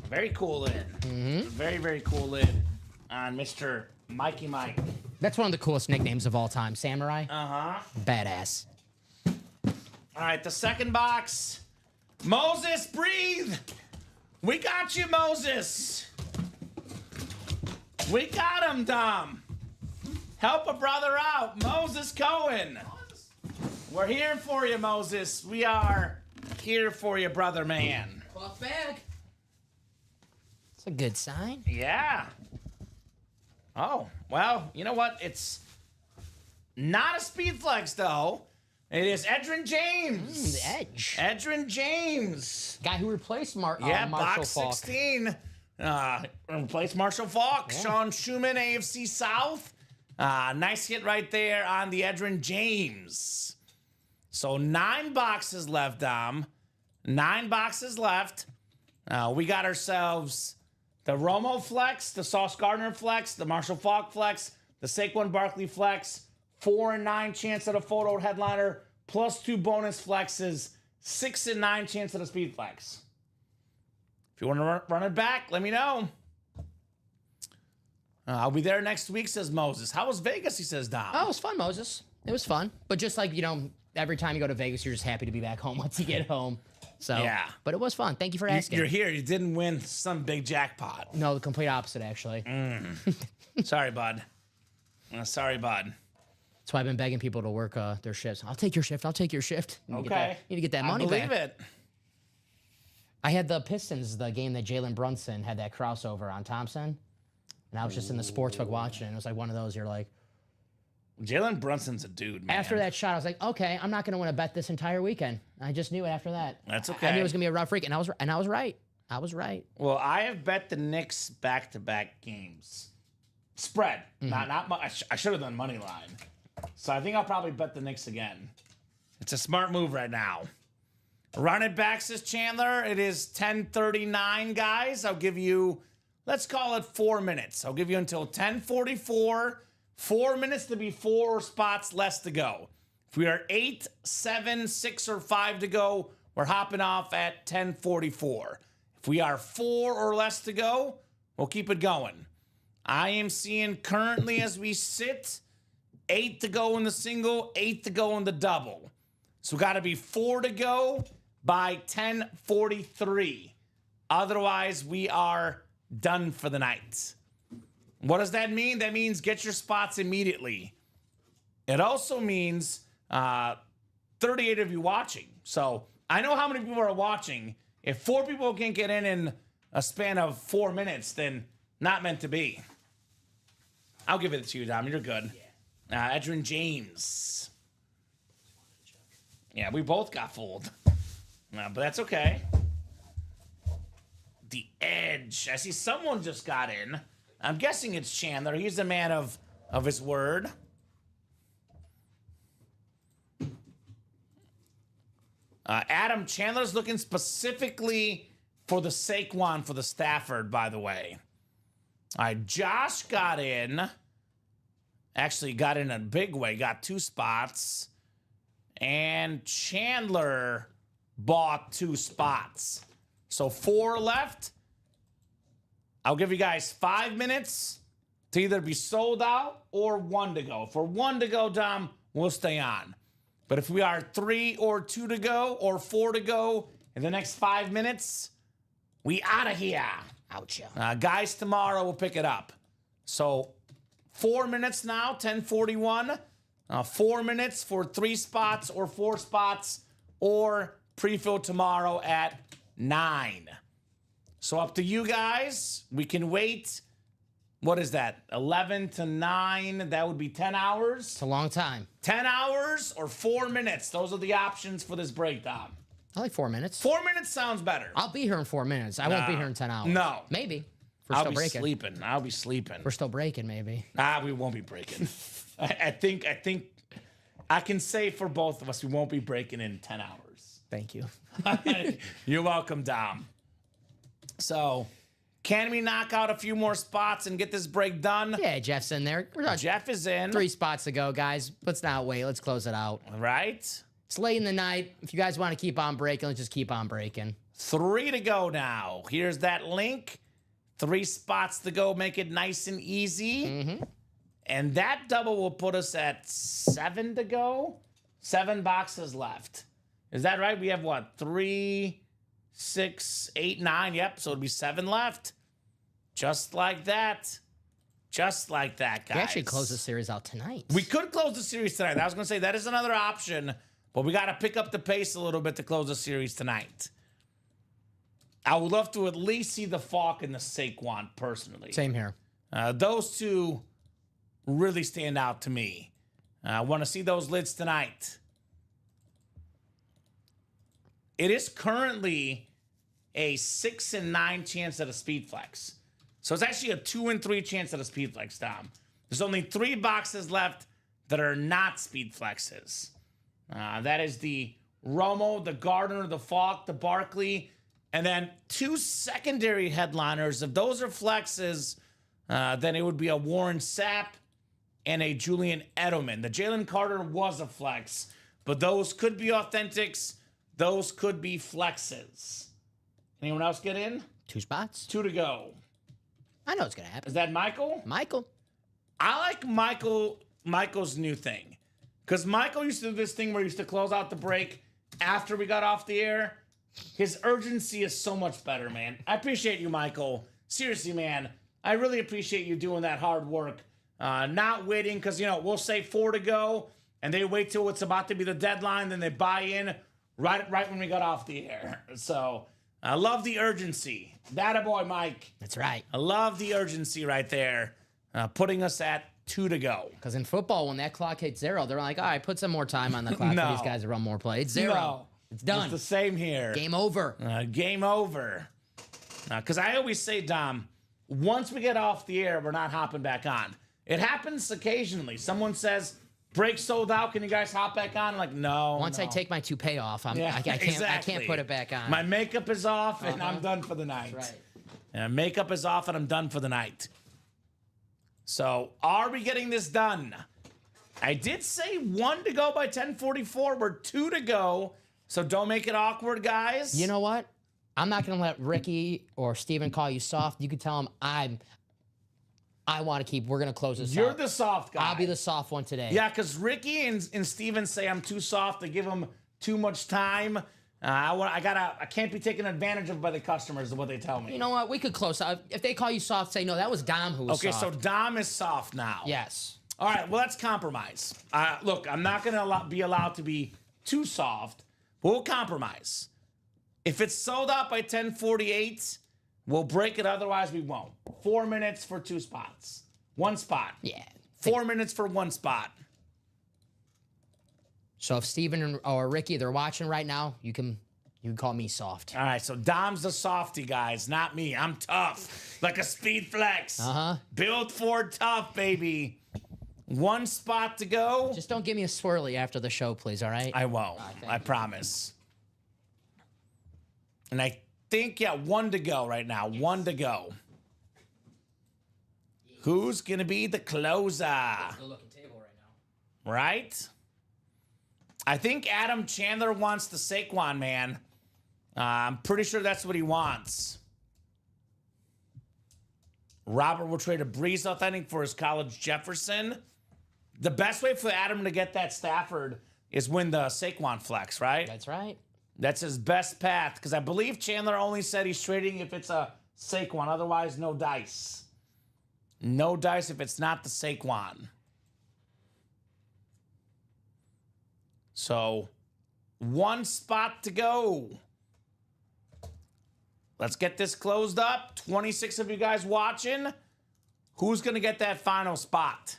Very cool lid. Very, very cool lid on Mr. Mikey Mike. That's one of the coolest nicknames of all time. Samurai. Uh-huh. Badass. All right, the second box. Moses, breathe. We got you, Moses. We got him, Dom. Help a brother out. Moses Cohen. We're here for you, Moses. We are here for you, brother man. Clock bag. It's a good sign. Yeah. Oh, well, you know what? It's not a speed flex, though. It is Edgerrin James. The edge. Edgerrin James. Guy who replaced Yeah, Marshall box Falk. 16. Replace Marshall Falk. Yeah. Sean Schumann, AFC South. Nice hit right there on the Edgerrin James. So 9 boxes left, Dom. 9 boxes left. We got ourselves the Romo Flex, the Sauce Gardner Flex, the Marshall Falk Flex, the Saquon Barkley Flex, 4 and 9 chance at a photo headliner, plus 2 bonus flexes, 6 and 9 chance at a speed flex. If you want to run it back, let me know. I'll be there next week, says Moses. How was Vegas, he says, Dom. Oh, it was fun, Moses. It was fun. But just like, every time you go to Vegas, you're just happy to be back home once you get home. So, Yeah. But it was fun. Thank you for asking. You're here. You didn't win some big jackpot. No, the complete opposite, actually. Sorry, bud. Sorry, bud. That's why I've been begging people to work their shifts. I'll take your shift. I'll take your shift. You Okay. need to get that money I believe back. it. I had the Pistons, the game that Jalen Brunson had that crossover on Thompson. And I was just in the sportsbook watching it. It was like one of those, you're like, Jalen Brunson's a dude, man. after that shot, I was like, okay, I'm not going to want to bet this entire weekend. I just knew it after that. That's I knew okay. it was going to be a rough week, and I was right. I was right. Well, I have bet the Knicks back-to-back games. Spread. Not I should have done money line. So I think I'll probably bet the Knicks again. It's a smart move right now. Run it back, says Chandler. It is 10:39, guys. I'll give you, let's call it 4 minutes. I'll give you until 10:44. 4 minutes to be 4 spots less to go. If we are 8, 7, 6, or 5 to go, we're hopping off at 10:44. If we are 4 or less to go, we'll keep it going. I am seeing currently as we sit, 8 to go in the single, 8 to go in the double. So got to be 4 to go by 10:43. Otherwise, we are done for the night. What does that mean? That means get your spots immediately. It also means 38 of you watching. So I know how many people are watching. If 4 people can't get in a span of 4 minutes, then not meant to be. I'll give it to you, Dom. You're good. Edgerrin James. Yeah, we both got fooled. But that's okay. the edge. I see someone just got in. I'm guessing it's Chandler. He's a man of his word. Adam Chandler's looking specifically for the Saquon for the Stafford, by the way. All right, Josh got in. Actually got in a big way. Got 2 spots. And Chandler bought 2 spots. So 4 left. I'll give you guys 5 minutes to either be sold out or 1 to go. For 1 to go, Dom, we'll stay on. But if we are 3 or 2 to go or 4 to go in the next 5 minutes, we out of here. Ouch. Guys, tomorrow we'll pick it up. So 4 minutes now, 10:41. 4 minutes for 3 spots or 4 spots, or pre-fill tomorrow at 9. So up to you guys. We can wait. What is that? 11 to 9. That would be 10 hours. It's a long time. 10 hours or 4 minutes. Those are the options for this breakdown. I like 4 minutes. 4 minutes sounds better. I'll be here in 4 minutes. I won't be here in 10 hours. No. Maybe. We're I'll still be breaking. sleeping. I'll be sleeping. We're still breaking, maybe. We won't be breaking. I think I can say for both of us, we won't be breaking in 10 hours. Thank you. You're welcome, Dom. So, can we knock out a few more spots and get this break done? Yeah, Jeff's in there. We're on Jeff is in. 3 spots to go, guys. Let's not wait. Let's close it out. Right? It's late in the night. If you guys want to keep on breaking, let's just keep on breaking. 3 to go now. Here's that link. 3 spots to go. Make it nice and easy. Mm-hmm. And that double will put us at 7 to go. 7 boxes left. Is that right? We have what? 3, 6, 8, 9. Yep. So it'll be 7 left. Just like that. Just like that, guys. We actually close the series out tonight. We could close the series tonight. I was going to say that is another option, but we got to pick up the pace a little bit to close the series tonight. I would love to at least see the Falk and the Saquon personally. Same here. Those two really stand out to me. I want to see those lids tonight. It is currently a 6 and 9 chance at a speed flex. So it's actually a 2 and 3 chance at a speed flex, Dom. There's only 3 boxes left that are not speed flexes. That is the Romo, the Gardner, the Falk, the Barkley, and then 2 secondary headliners. If those are flexes, then it would be a Warren Sapp and a Julian Edelman. The Jalen Carter was a flex, but those could be authentics. Those could be flexes. Anyone else get in? 2 spots. 2 to go. I know it's going to happen. Is that Michael? Michael. I like Michael's new thing. Because Michael used to do this thing where he used to close out the break after we got off the air. His urgency is so much better, man. I appreciate you, Michael. Seriously, man. I really appreciate you doing that hard work. Not waiting, because, we'll say 4 to go, and they wait till it's about to be the deadline, then they buy in right when we got off the air. So, I love the urgency. That a boy, Mike. That's right. I love the urgency right there, putting us at 2 to go. Because in football, when that clock hits 0, they're like, all right, put some more time on the clock for these guys to run more plays. It's 0. No. It's done. It's the same here. Game over. Game over. Because I always say, Dom, once we get off the air, we're not hopping back on. It happens occasionally. Someone says, break sold out. Can you guys hop back on? I'm like, no. Once I take my toupee off, I can't exactly. I can't put it back on. My makeup is off, and I'm done for the night. That's right. Makeup is off, and I'm done for the night. So, are we getting this done? I did say 1 to go by 10:44. We're 2 to go. So don't make it awkward, guys. You know what? I'm not going to let Ricky or Steven call you soft. You can tell him I want to keep. We're going to close this You're out. the soft guy. I'll be the soft one today. Yeah, because Ricky and Steven say I'm too soft. They give them too much time. I can't be taken advantage of by the customers, is what they tell me. You know what? We could close out. If they call you soft, say, no, that was Dom who was Okay, soft. so Dom is soft now. Yes. All right, well, let's compromise. Look, I'm not going to be allowed to be too soft, but we'll compromise. If it's sold out by 10:48, we'll break it. Otherwise, we won't. 4 minutes for 2 spots. 1 spot. Yeah. 4 minutes for 1 spot. So if Steven or Ricky, they're watching right now, you can You can call me soft. All right, so Dom's the softy, guys, not me. I'm tough, like a speed flex. Built for tough, baby. One spot to go. Just don't give me a swirly after the show, please, all right? I won't. I promise. And I think, yeah, one to go right now. One to go. Who's going to be the closer? Good-looking table right now. Right? I think Adam Chandler wants the Saquon, man. I'm pretty sure that's what he wants. Robert will trade a Breeze Authentic for his College Jefferson. The best way for Adam to get that Stafford is win the Saquon flex, right? That's right. That's his best path, because I believe Chandler only said he's trading if it's a Saquon. Otherwise, no dice. No dice if it's not the Saquon. So, one spot to go. Let's get this closed up. 26 of you guys watching. Who's going to get that final spot?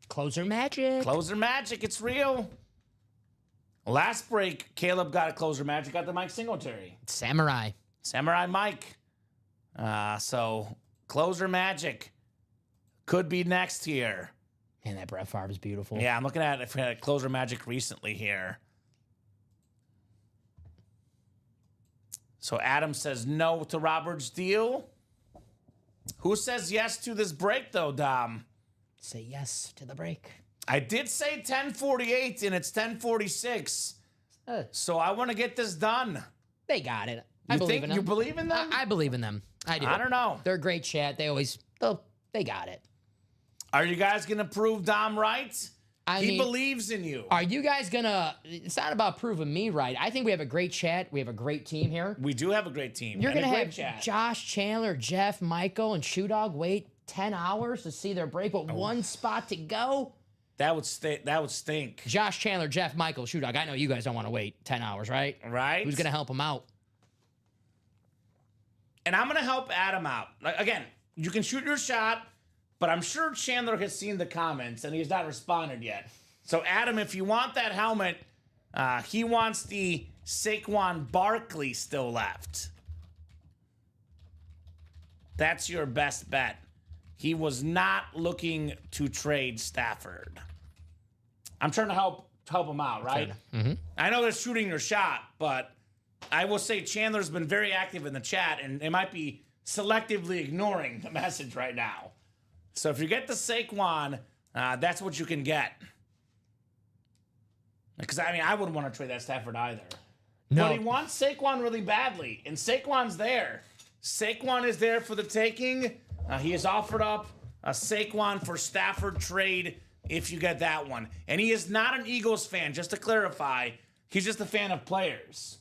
Closer magic. Closer magic. It's real. Last break, Caleb got a closer magic. Got the Mike Singletary. Samurai. Samurai Mike. So, closer magic could be next here. Man, that Brett Favre is beautiful. Yeah, I'm looking at if we had a closer magic recently here. So Adam says no to Robert's deal. Who says yes to this break, though, Dom? Say yes to the break. I did say 10:48, and it's 10:46. So I want to get this done. They got it. I believe in them. You believe in them? I believe in them. I do. I don't know. They're a great chat. They got it. Are you guys going to prove Dom right? He mean, believes in you. Are you guys gonna? It's not about proving me right. I think we have a great chat. We have a great team here. We do have a great team. You're and gonna a have great chat. Josh Chandler, Jeff, Michael, and Shoe Dog wait 10 hours to see their break with one spot to go. That would stink. Josh Chandler, Jeff, Michael, Shoe Dog. I know you guys don't want to wait 10 hours, right? Right. Who's gonna help them out? And I'm gonna help Adam out. Like, again, you can shoot your shot, but I'm sure Chandler has seen the comments and he's not responded yet. So, Adam, if you want that helmet, he wants the Saquon Barkley still left. That's your best bet. He was not looking to trade Stafford. I'm trying to help him out, right? Mm-hmm. I know they're shooting your shot, but I will say Chandler's been very active in the chat, and they might be selectively ignoring the message right now. So if you get the Saquon, that's what you can get. Because, I mean, I wouldn't want to trade that Stafford either. No. But he wants Saquon really badly, and Saquon's there. Saquon is there for the taking. He has offered up a Saquon for Stafford trade if you get that one. And he is not an Eagles fan, just to clarify. He's just a fan of players.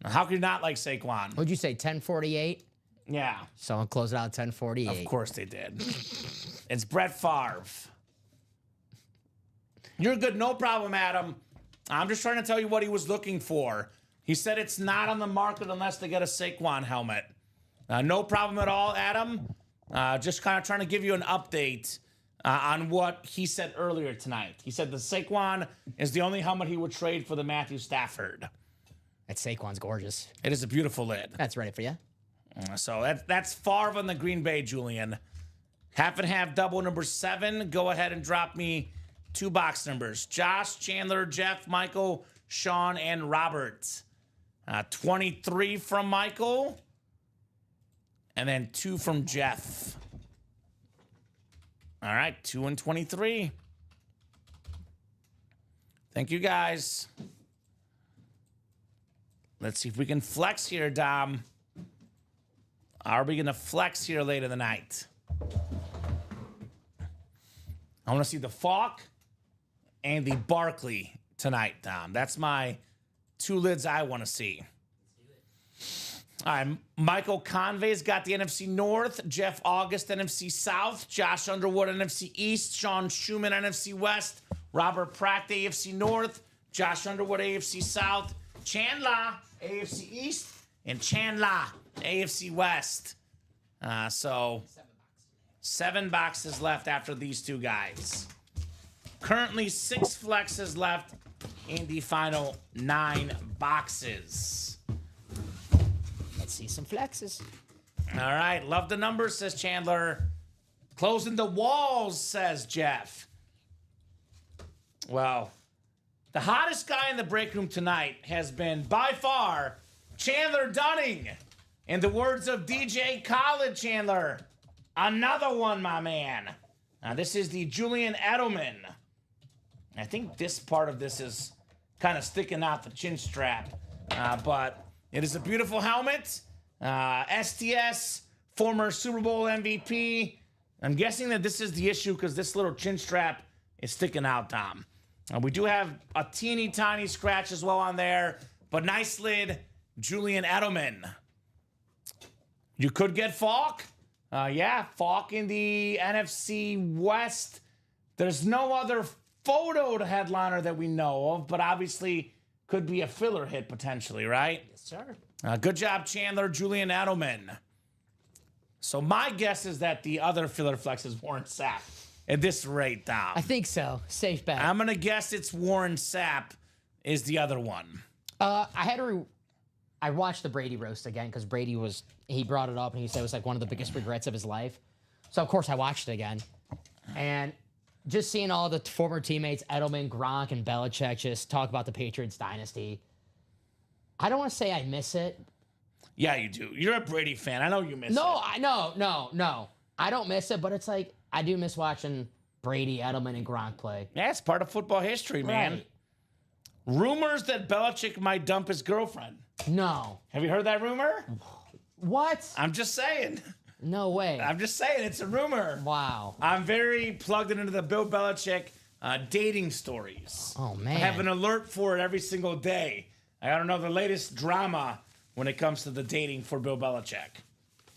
How could you not like Saquon? What'd you say, 10:48? Yeah. Someone closed it out at 10:48. Of course they did. It's Brett Favre. You're good. No problem, Adam. I'm just trying to tell you what he was looking for. He said it's not on the market unless they get a Saquon helmet. No problem at all, Adam. Just kind of trying to give you an update on what he said earlier tonight. He said the Saquon is the only helmet he would trade for the Matthew Stafford. That Saquon's gorgeous. It is a beautiful lid. That's ready for you. So that's Favre on the Green Bay, Julian. Half and half double number 7. Go ahead and drop me 2 box numbers. Josh, Chandler, Jeff, Michael, Sean, and Robert. 23 from Michael. And then 2 from Jeff. All right, 2 and 23. Thank you, guys. Let's see if we can flex here, Dom. Are we going to flex here late in the night? I want to see the Falk and the Barkley tonight, Dom. That's my 2 lids I want to see. All right, Michael Convey's got the NFC North, Jeff August, NFC South, Josh Underwood, NFC East, Sean Schumann, NFC West, Robert Pratt, AFC North, Josh Underwood, AFC South, Chandler, AFC East, and Chandler, AFC West. So 7 boxes left after these 2 guys. Currently 6 flexes left in the final 9 boxes. Let's see some flexes. All right. Love the numbers, says Chandler. Closing the walls, says Jeff. Well, the hottest guy in the break room tonight has been, by far, Chandler Dunning. In the words of DJ Khaled, Chandler, another one, my man. Now, this is the Julian Edelman. I think this part of this is kind of sticking out the chin strap. But it is a beautiful helmet. STS, former Super Bowl MVP. I'm guessing that this is the issue because this little chin strap is sticking out, Tom. We do have a teeny tiny scratch as well on there. But nice lid, Julian Edelman. You could get Falk. Yeah, Falk in the NFC West. There's no other photoed headliner that we know of, but obviously could be a filler hit potentially, right? Yes, sir. Good job, Chandler, Julian Edelman. So my guess is that the other filler flex is Warren Sapp at this rate, Dom. I think so. Safe bet. I'm going to guess it's Warren Sapp is the other one. I watched the Brady roast again because he brought it up and he said it was like one of the biggest regrets of his life. So, of course, I watched it again. And just seeing all the former teammates, Edelman, Gronk, and Belichick, just talk about the Patriots dynasty. I don't want to say I miss it. Yeah, you do. You're a Brady fan. I know you miss it. No. I don't miss it, but it's like I do miss watching Brady, Edelman, and Gronk play. Yeah, it's part of football history, man. Right. Rumors that Belichick might dump his girlfriend. No. Have you heard that rumor? What? I'm just saying. No way. I'm just saying. It's a rumor. Wow. I'm very plugged into the Bill Belichick dating stories. Oh, man. I have an alert for it every single day. I gotta know the latest drama when it comes to the dating for Bill Belichick.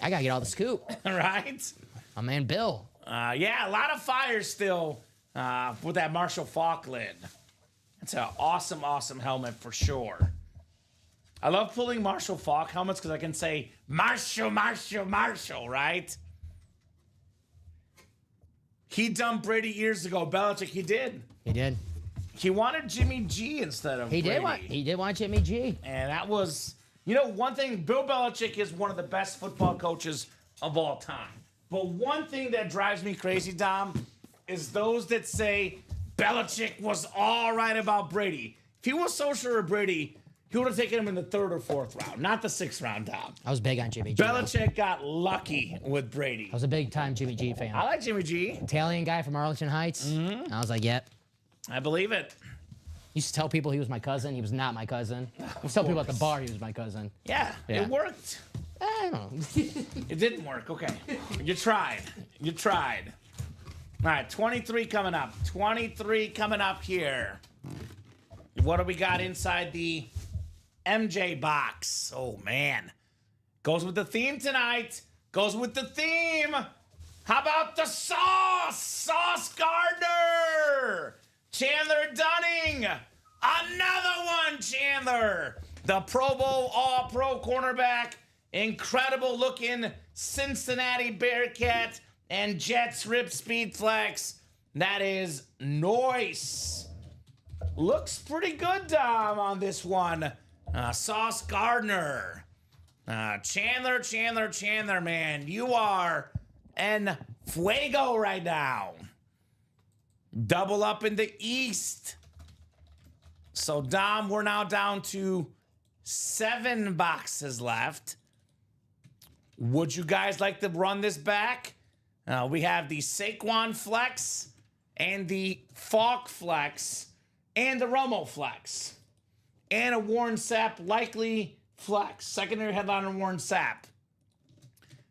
I got to get all the scoop. All right? My man, Bill. Yeah, a lot of fire still with that Marshall Faulk lid. It's an awesome, awesome helmet for sure. I love pulling Marshall Faulk helmets because I can say, Marshall, Marshall, Marshall, right? He dumped Brady years ago. Belichick, he did. He did. He wanted Jimmy G instead of Brady. He did want Jimmy G. And that was, one thing, Bill Belichick is one of the best football coaches of all time. But one thing that drives me crazy, Dom, is those that say Belichick was all right about Brady. If he was so sure of Brady, he would have taken him in the 3rd or 4th round, not the 6th round, Dom. I was big on Jimmy G. Belichick got lucky with Brady. I was a big time Jimmy G fan. I like Jimmy G. Italian guy from Arlington Heights. I was like, yep. I believe it. Used to tell people he was my cousin. He was not my cousin. Used to tell people at the bar he was my cousin. Yeah, Yeah. it worked. I don't know. It didn't work. Okay. You tried. All right, 23 coming up. 23 coming up here. What do we got inside the MJ box? Oh, man. Goes with the theme tonight. How about the sauce? Sauce Gardner. Chandler Dunning. Another one, Chandler. The Pro Bowl All-Pro cornerback. Incredible looking Cincinnati Bearcat and Jets Rip Speed Flex. That is nice. Looks pretty good, Dom, on this one. Sauce Gardner. Chandler, man. You are en fuego right now. Double up in the East. So, Dom, we're now down to 7 boxes left. Would you guys like to run this back? We have the Saquon Flex and the Falk Flex and the Romo Flex and a Warren Sapp likely Flex. Secondary headliner Warren Sapp.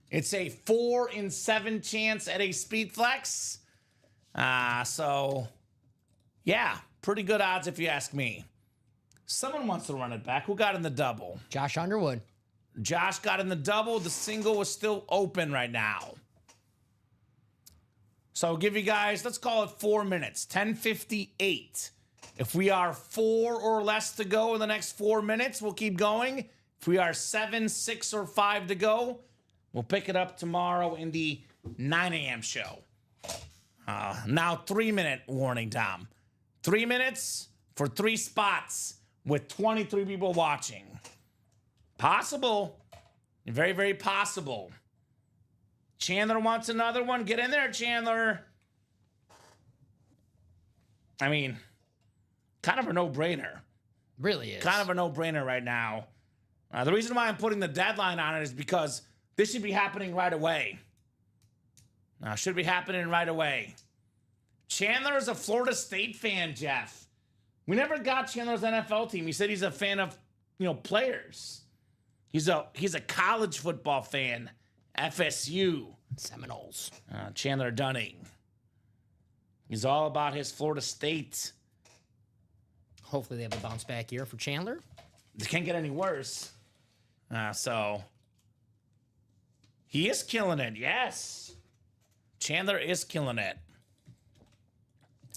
It's a 4 in 7 chance at a Speed Flex. So, yeah, pretty good odds if you ask me. Someone wants to run it back. Who got in the double? Josh Underwood. Josh got in the double. The single is still open right now. So I'll give you guys, let's call it 4 minutes, 10:58. If we are 4 or less to go in the next 4 minutes, we'll keep going. If we are 7, 6, or 5 to go, we'll pick it up tomorrow in the 9 a.m. show. Now 3-minute warning, Tom. 3 minutes for 3 spots with 23 people watching. Possible. Very, very possible. Chandler wants another one. Get in there, Chandler. I mean, kind of a no-brainer. Really is. Kind of a no-brainer right now. The reason why I'm putting the deadline on it is because this should be happening right away. Should be happening right away. Chandler is a Florida State fan, Jeff. We never got Chandler's NFL team. He said he's a fan of, players. He's a college football fan. FSU. Seminoles. Chandler Dunning. He's all about his Florida State. Hopefully they have a bounce back year for Chandler. It can't get any worse. So he is killing it. Yes. Chandler is killing it.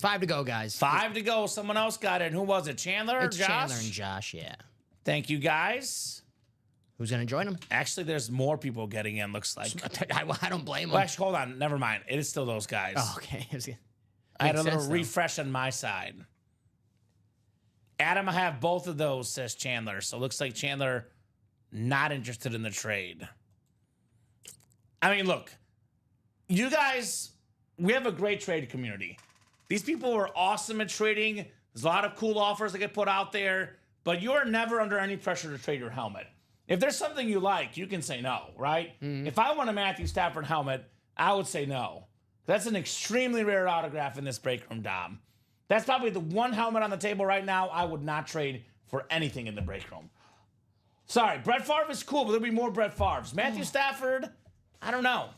5 to go, guys. 5 to go. Someone else got it. Who was it? Chandler or It's Josh? Chandler and Josh, yeah. Thank you, guys. Who's going to join them? Actually, there's more people getting in, looks like. I don't blame Well, them. actually, hold on. Never mind. It is still those guys. Oh, okay. I had a Makes little sense, though. refresh on my side. Adam, I have both of those, says Chandler. So it looks like Chandler not interested in the trade. I mean, look, you guys, we have a great trade community. These people are awesome at trading. There's a lot of cool offers that get put out there, but you are never under any pressure to trade your helmet. If there's something you like, you can say no, right? If I want a Matthew Stafford helmet, I would say no. That's an extremely rare autograph in this break room, Dom. That's probably the one helmet on the table right now I would not trade for anything in the break room. Sorry, Brett Favre is cool, but there'll be more Brett Favres. Matthew Stafford, I don't know.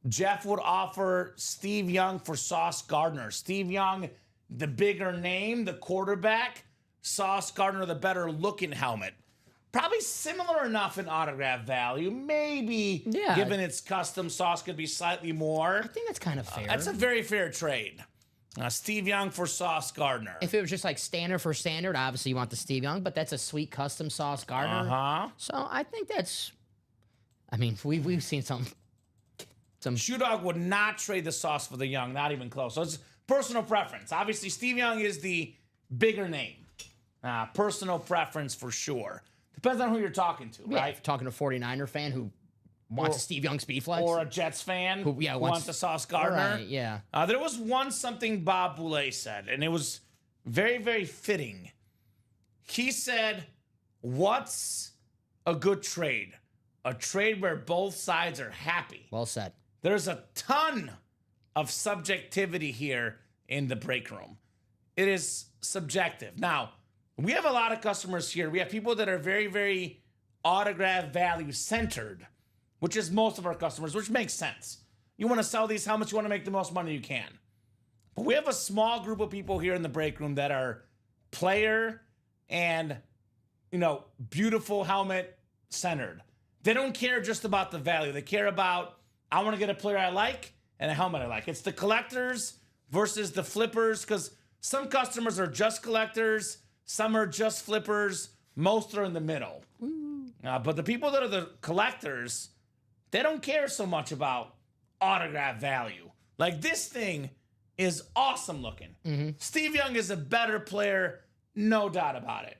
Jeff would offer Steve Young for Sauce Gardner. Steve Young, the bigger name, the quarterback. Sauce Gardner, the better looking helmet. Probably similar enough in autograph value. Maybe, Yeah. given its custom, Sauce could be slightly more. I think that's kind of fair. That's a very fair trade. Steve Young for Sauce Gardner. If it was just like standard for standard, obviously you want the Steve Young, but that's a sweet custom Sauce Gardner. Uh-huh. So I think that's. I mean, we've seen some. Shoe Dog would not trade the Sauce for the Young, not even close. So it's personal preference. Obviously, Steve Young is the bigger name. Personal preference for sure. Depends on who you're talking to, Yeah, right? if you're talking to a 49er fan who wants a Steve Young speed flex. Or a Jets fan who wants wants the Sauce Gardner. Right, yeah. There was something Bob Boulay said, and it was very, very fitting. He said, what's a good trade? A trade where both sides are happy. Well said. There's a ton of subjectivity here in the break room. It is subjective. Now, we have a lot of customers here. We have people that are very, very autograph value centered, which is most of our customers, which makes sense. You want to sell these helmets, you want to make the most money you can. But we have a small group of people here in the break room that are player and, beautiful helmet centered. They don't care just about the value. They care about, I want to get a player I like and a helmet I like. It's the collectors versus the flippers, because some customers are just collectors, some are just flippers, most are in the middle. But the people that are the collectors, they don't care so much about autograph value. Like, this thing is awesome looking. Steve Young is a better player, no doubt about it.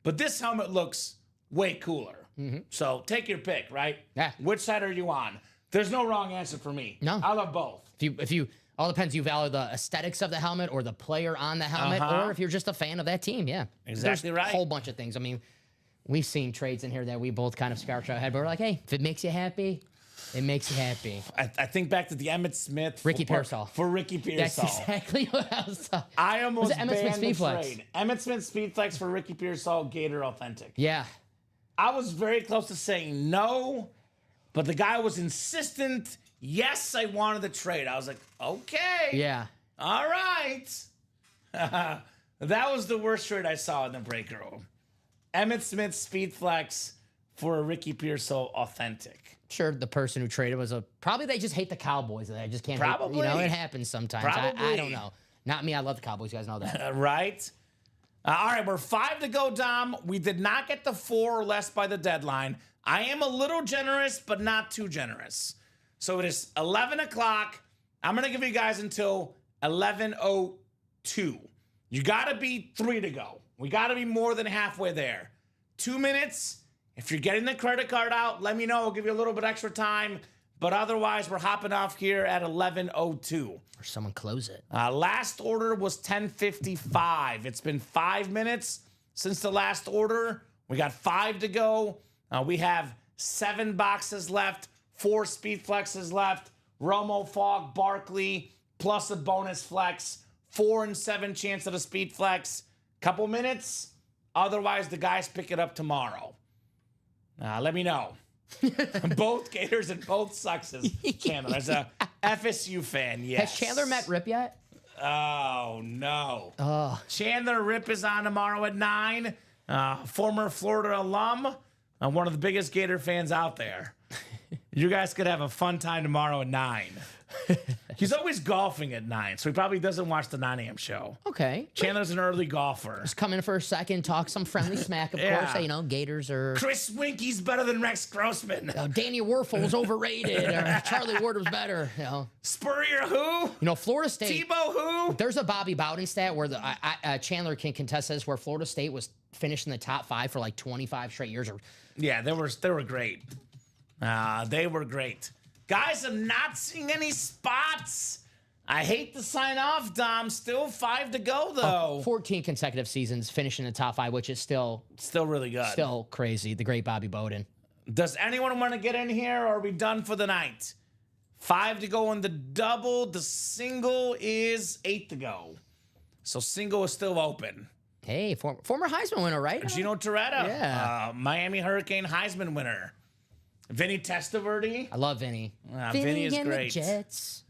But this helmet looks way cooler. So take your pick, right? Yeah. Which side are you on? There's no wrong answer for me. No. I love both. If you all depends. You value the aesthetics of the helmet or the player on the helmet, or if you're just a fan of that team. Yeah, Exactly There's right. A whole bunch of things. I mean, we've seen trades in here that we both kind of scratch our head, but we're like, hey, if it makes you happy, it makes you happy. I think back to the Emmitt Smith. Ricky Pearsall. For Ricky That's Pearsall. exactly what I was talking. I almost Was it Emmitt Smith banned the Speed Flex? trade. Emmitt Smith Speed Flex for Ricky Pearsall, Gator Authentic. Yeah, I was very close to saying no, but the guy was insistent. Yes, I wanted the trade. I was like, okay. yeah. All right. That was the worst trade I saw in the break room. Emmitt Smith Speed Flex for a Ricky Pearsall Authentic. Sure, the person who traded was probably they just hate the Cowboys. They just can't. Probably. It happens sometimes. I Probably. don't know. Not me. I love the Cowboys. You guys know that. Right? All right, we're 5 to go, Dom. We did not get the 4 or less by the deadline. I am a little generous, but not too generous. So it is 11 o'clock. I'm going to give you guys until 11:02. You got to be 3 to go. We got to be more than halfway there. 2 minutes. If you're getting the credit card out, let me know. I'll give you a little bit extra time. But otherwise, we're hopping off here at 11:02. Or someone close it. Last order was 10:55. It's been 5 minutes since the last order. We got 5 to go. We have 7 boxes left, 4 speed flexes left. Romo, Fogg, Barkley, plus a bonus flex. 4 and 7 chance at a speed flex. Couple minutes. Otherwise, the guys pick it up tomorrow. Let me know. Both Gators and both Suxes. Chandler, as a FSU fan, yes. Has Chandler met Rip yet? Oh, no. Oh. Chandler Rip is on tomorrow at 9. Former Florida alum. One of the biggest Gator fans out there. You guys could have a fun time tomorrow at 9. He's always golfing at 9, so he probably doesn't watch the 9 a.m. show. Okay. Chandler's an early golfer. Just come in for a second, talk some friendly smack, of Yeah. course. You know, Gators are... Chris Winky's better than Rex Grossman. Danny Werfel's overrated, or Charlie Ward was better. Spurrier who? Florida State... Tebow who? There's a Bobby Bowden stat where Chandler can contest this, where Florida State was finished in the top 5 for like 25 straight years. Yeah, they were great. They were great. Guys, I'm not seeing any spots. I hate to sign off, Dom. Still 5 to go, though. 14 consecutive seasons finishing in the top 5, which is still really good. Still crazy. The great Bobby Bowden. Does anyone want to get in here, or are we done for the night? 5 to go on the double. The single is 8 to go. So single is still open. Hey, former Heisman winner, right? Gino Toretta. Yeah. Miami Hurricane Heisman winner. Vinny Testaverde. I love Vinny. Vinny is and great. The Jets.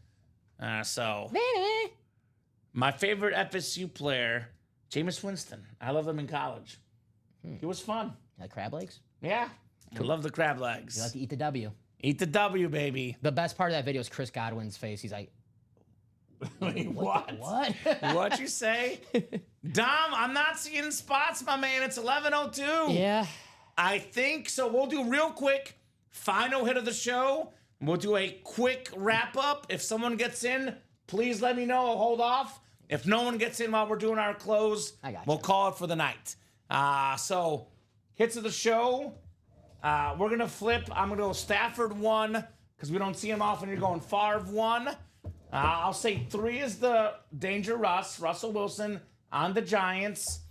Vinny. My favorite FSU player, Jameis Winston. I love him in college. He was fun. Like crab legs? Yeah. I love the crab legs. You like to eat the W. Eat the W, baby. The best part of that video is Chris Godwin's face. He's like, Wait, what? What? What'd you say? Dom, I'm not seeing spots, my man. It's 11:02. Yeah. I think so. We'll do real quick. Final hit of the show. We'll do a quick wrap up. If someone gets in, please let me know. I'll hold off. If no one gets in while we're doing our close, we'll call it for the night. So, hits of the show. We're going to flip. I'm going to go Stafford 1 because we don't see him often. You're going Favre 1. I'll say 3 is the Danger Russell Wilson on the Giants.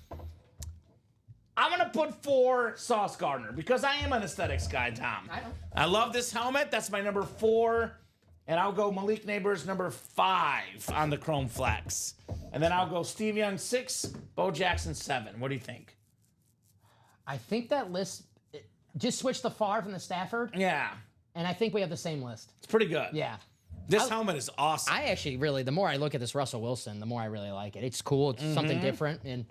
I'm going to put 4 Sauce Gardner because I am an aesthetics guy, Tom. I love this helmet. That's my number 4. And I'll go Malik Neighbors number 5 on the Chrome Flex. And then I'll go Steve Young 6, Bo Jackson 7. What do you think? I think that list, just switch the Favre and the Stafford. Yeah. And I think we have the same list. It's pretty good. Yeah. This helmet is awesome. I actually really, the more I look at this Russell Wilson, the more I really like it. It's cool. It's something different. And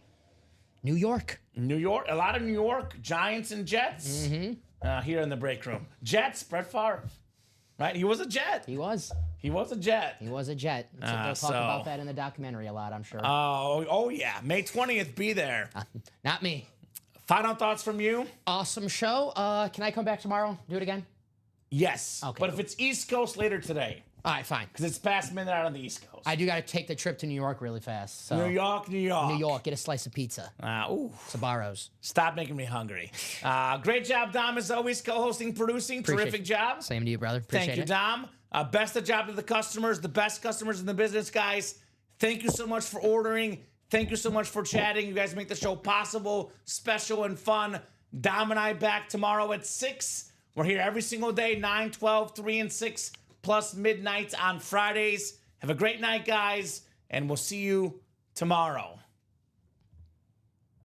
New York. A lot of New York, Giants and Jets here in the break room. Jets, Brett Favre, right? He was a Jet. He was. He was a Jet. He was a Jet. They'll talk about that in the documentary a lot, I'm sure. Oh yeah. May 20th, be there. Not me. Final thoughts from you? Awesome show. Can I come back tomorrow? Do it again? Yes. Okay. But if it's East Coast later today. All right, fine. Because it's past midnight on the East Coast. I do got to take the trip to New York really fast. So. New York. New York. Get a slice of pizza. Ooh. Sbarro's. Stop making me hungry. Great job, Dom, as always, co-hosting, producing. Terrific job. Same to you, brother. Appreciate Thank you, Dom. Best of job to the customers, the best customers in the business, guys. Thank you so much for ordering. Thank you so much for chatting. You guys make the show possible, special, and fun. Dom and I back tomorrow at 6. We're here every single day, 9, 12, 3, and 6, plus midnights on Fridays. Have a great night, guys, and we'll see you tomorrow.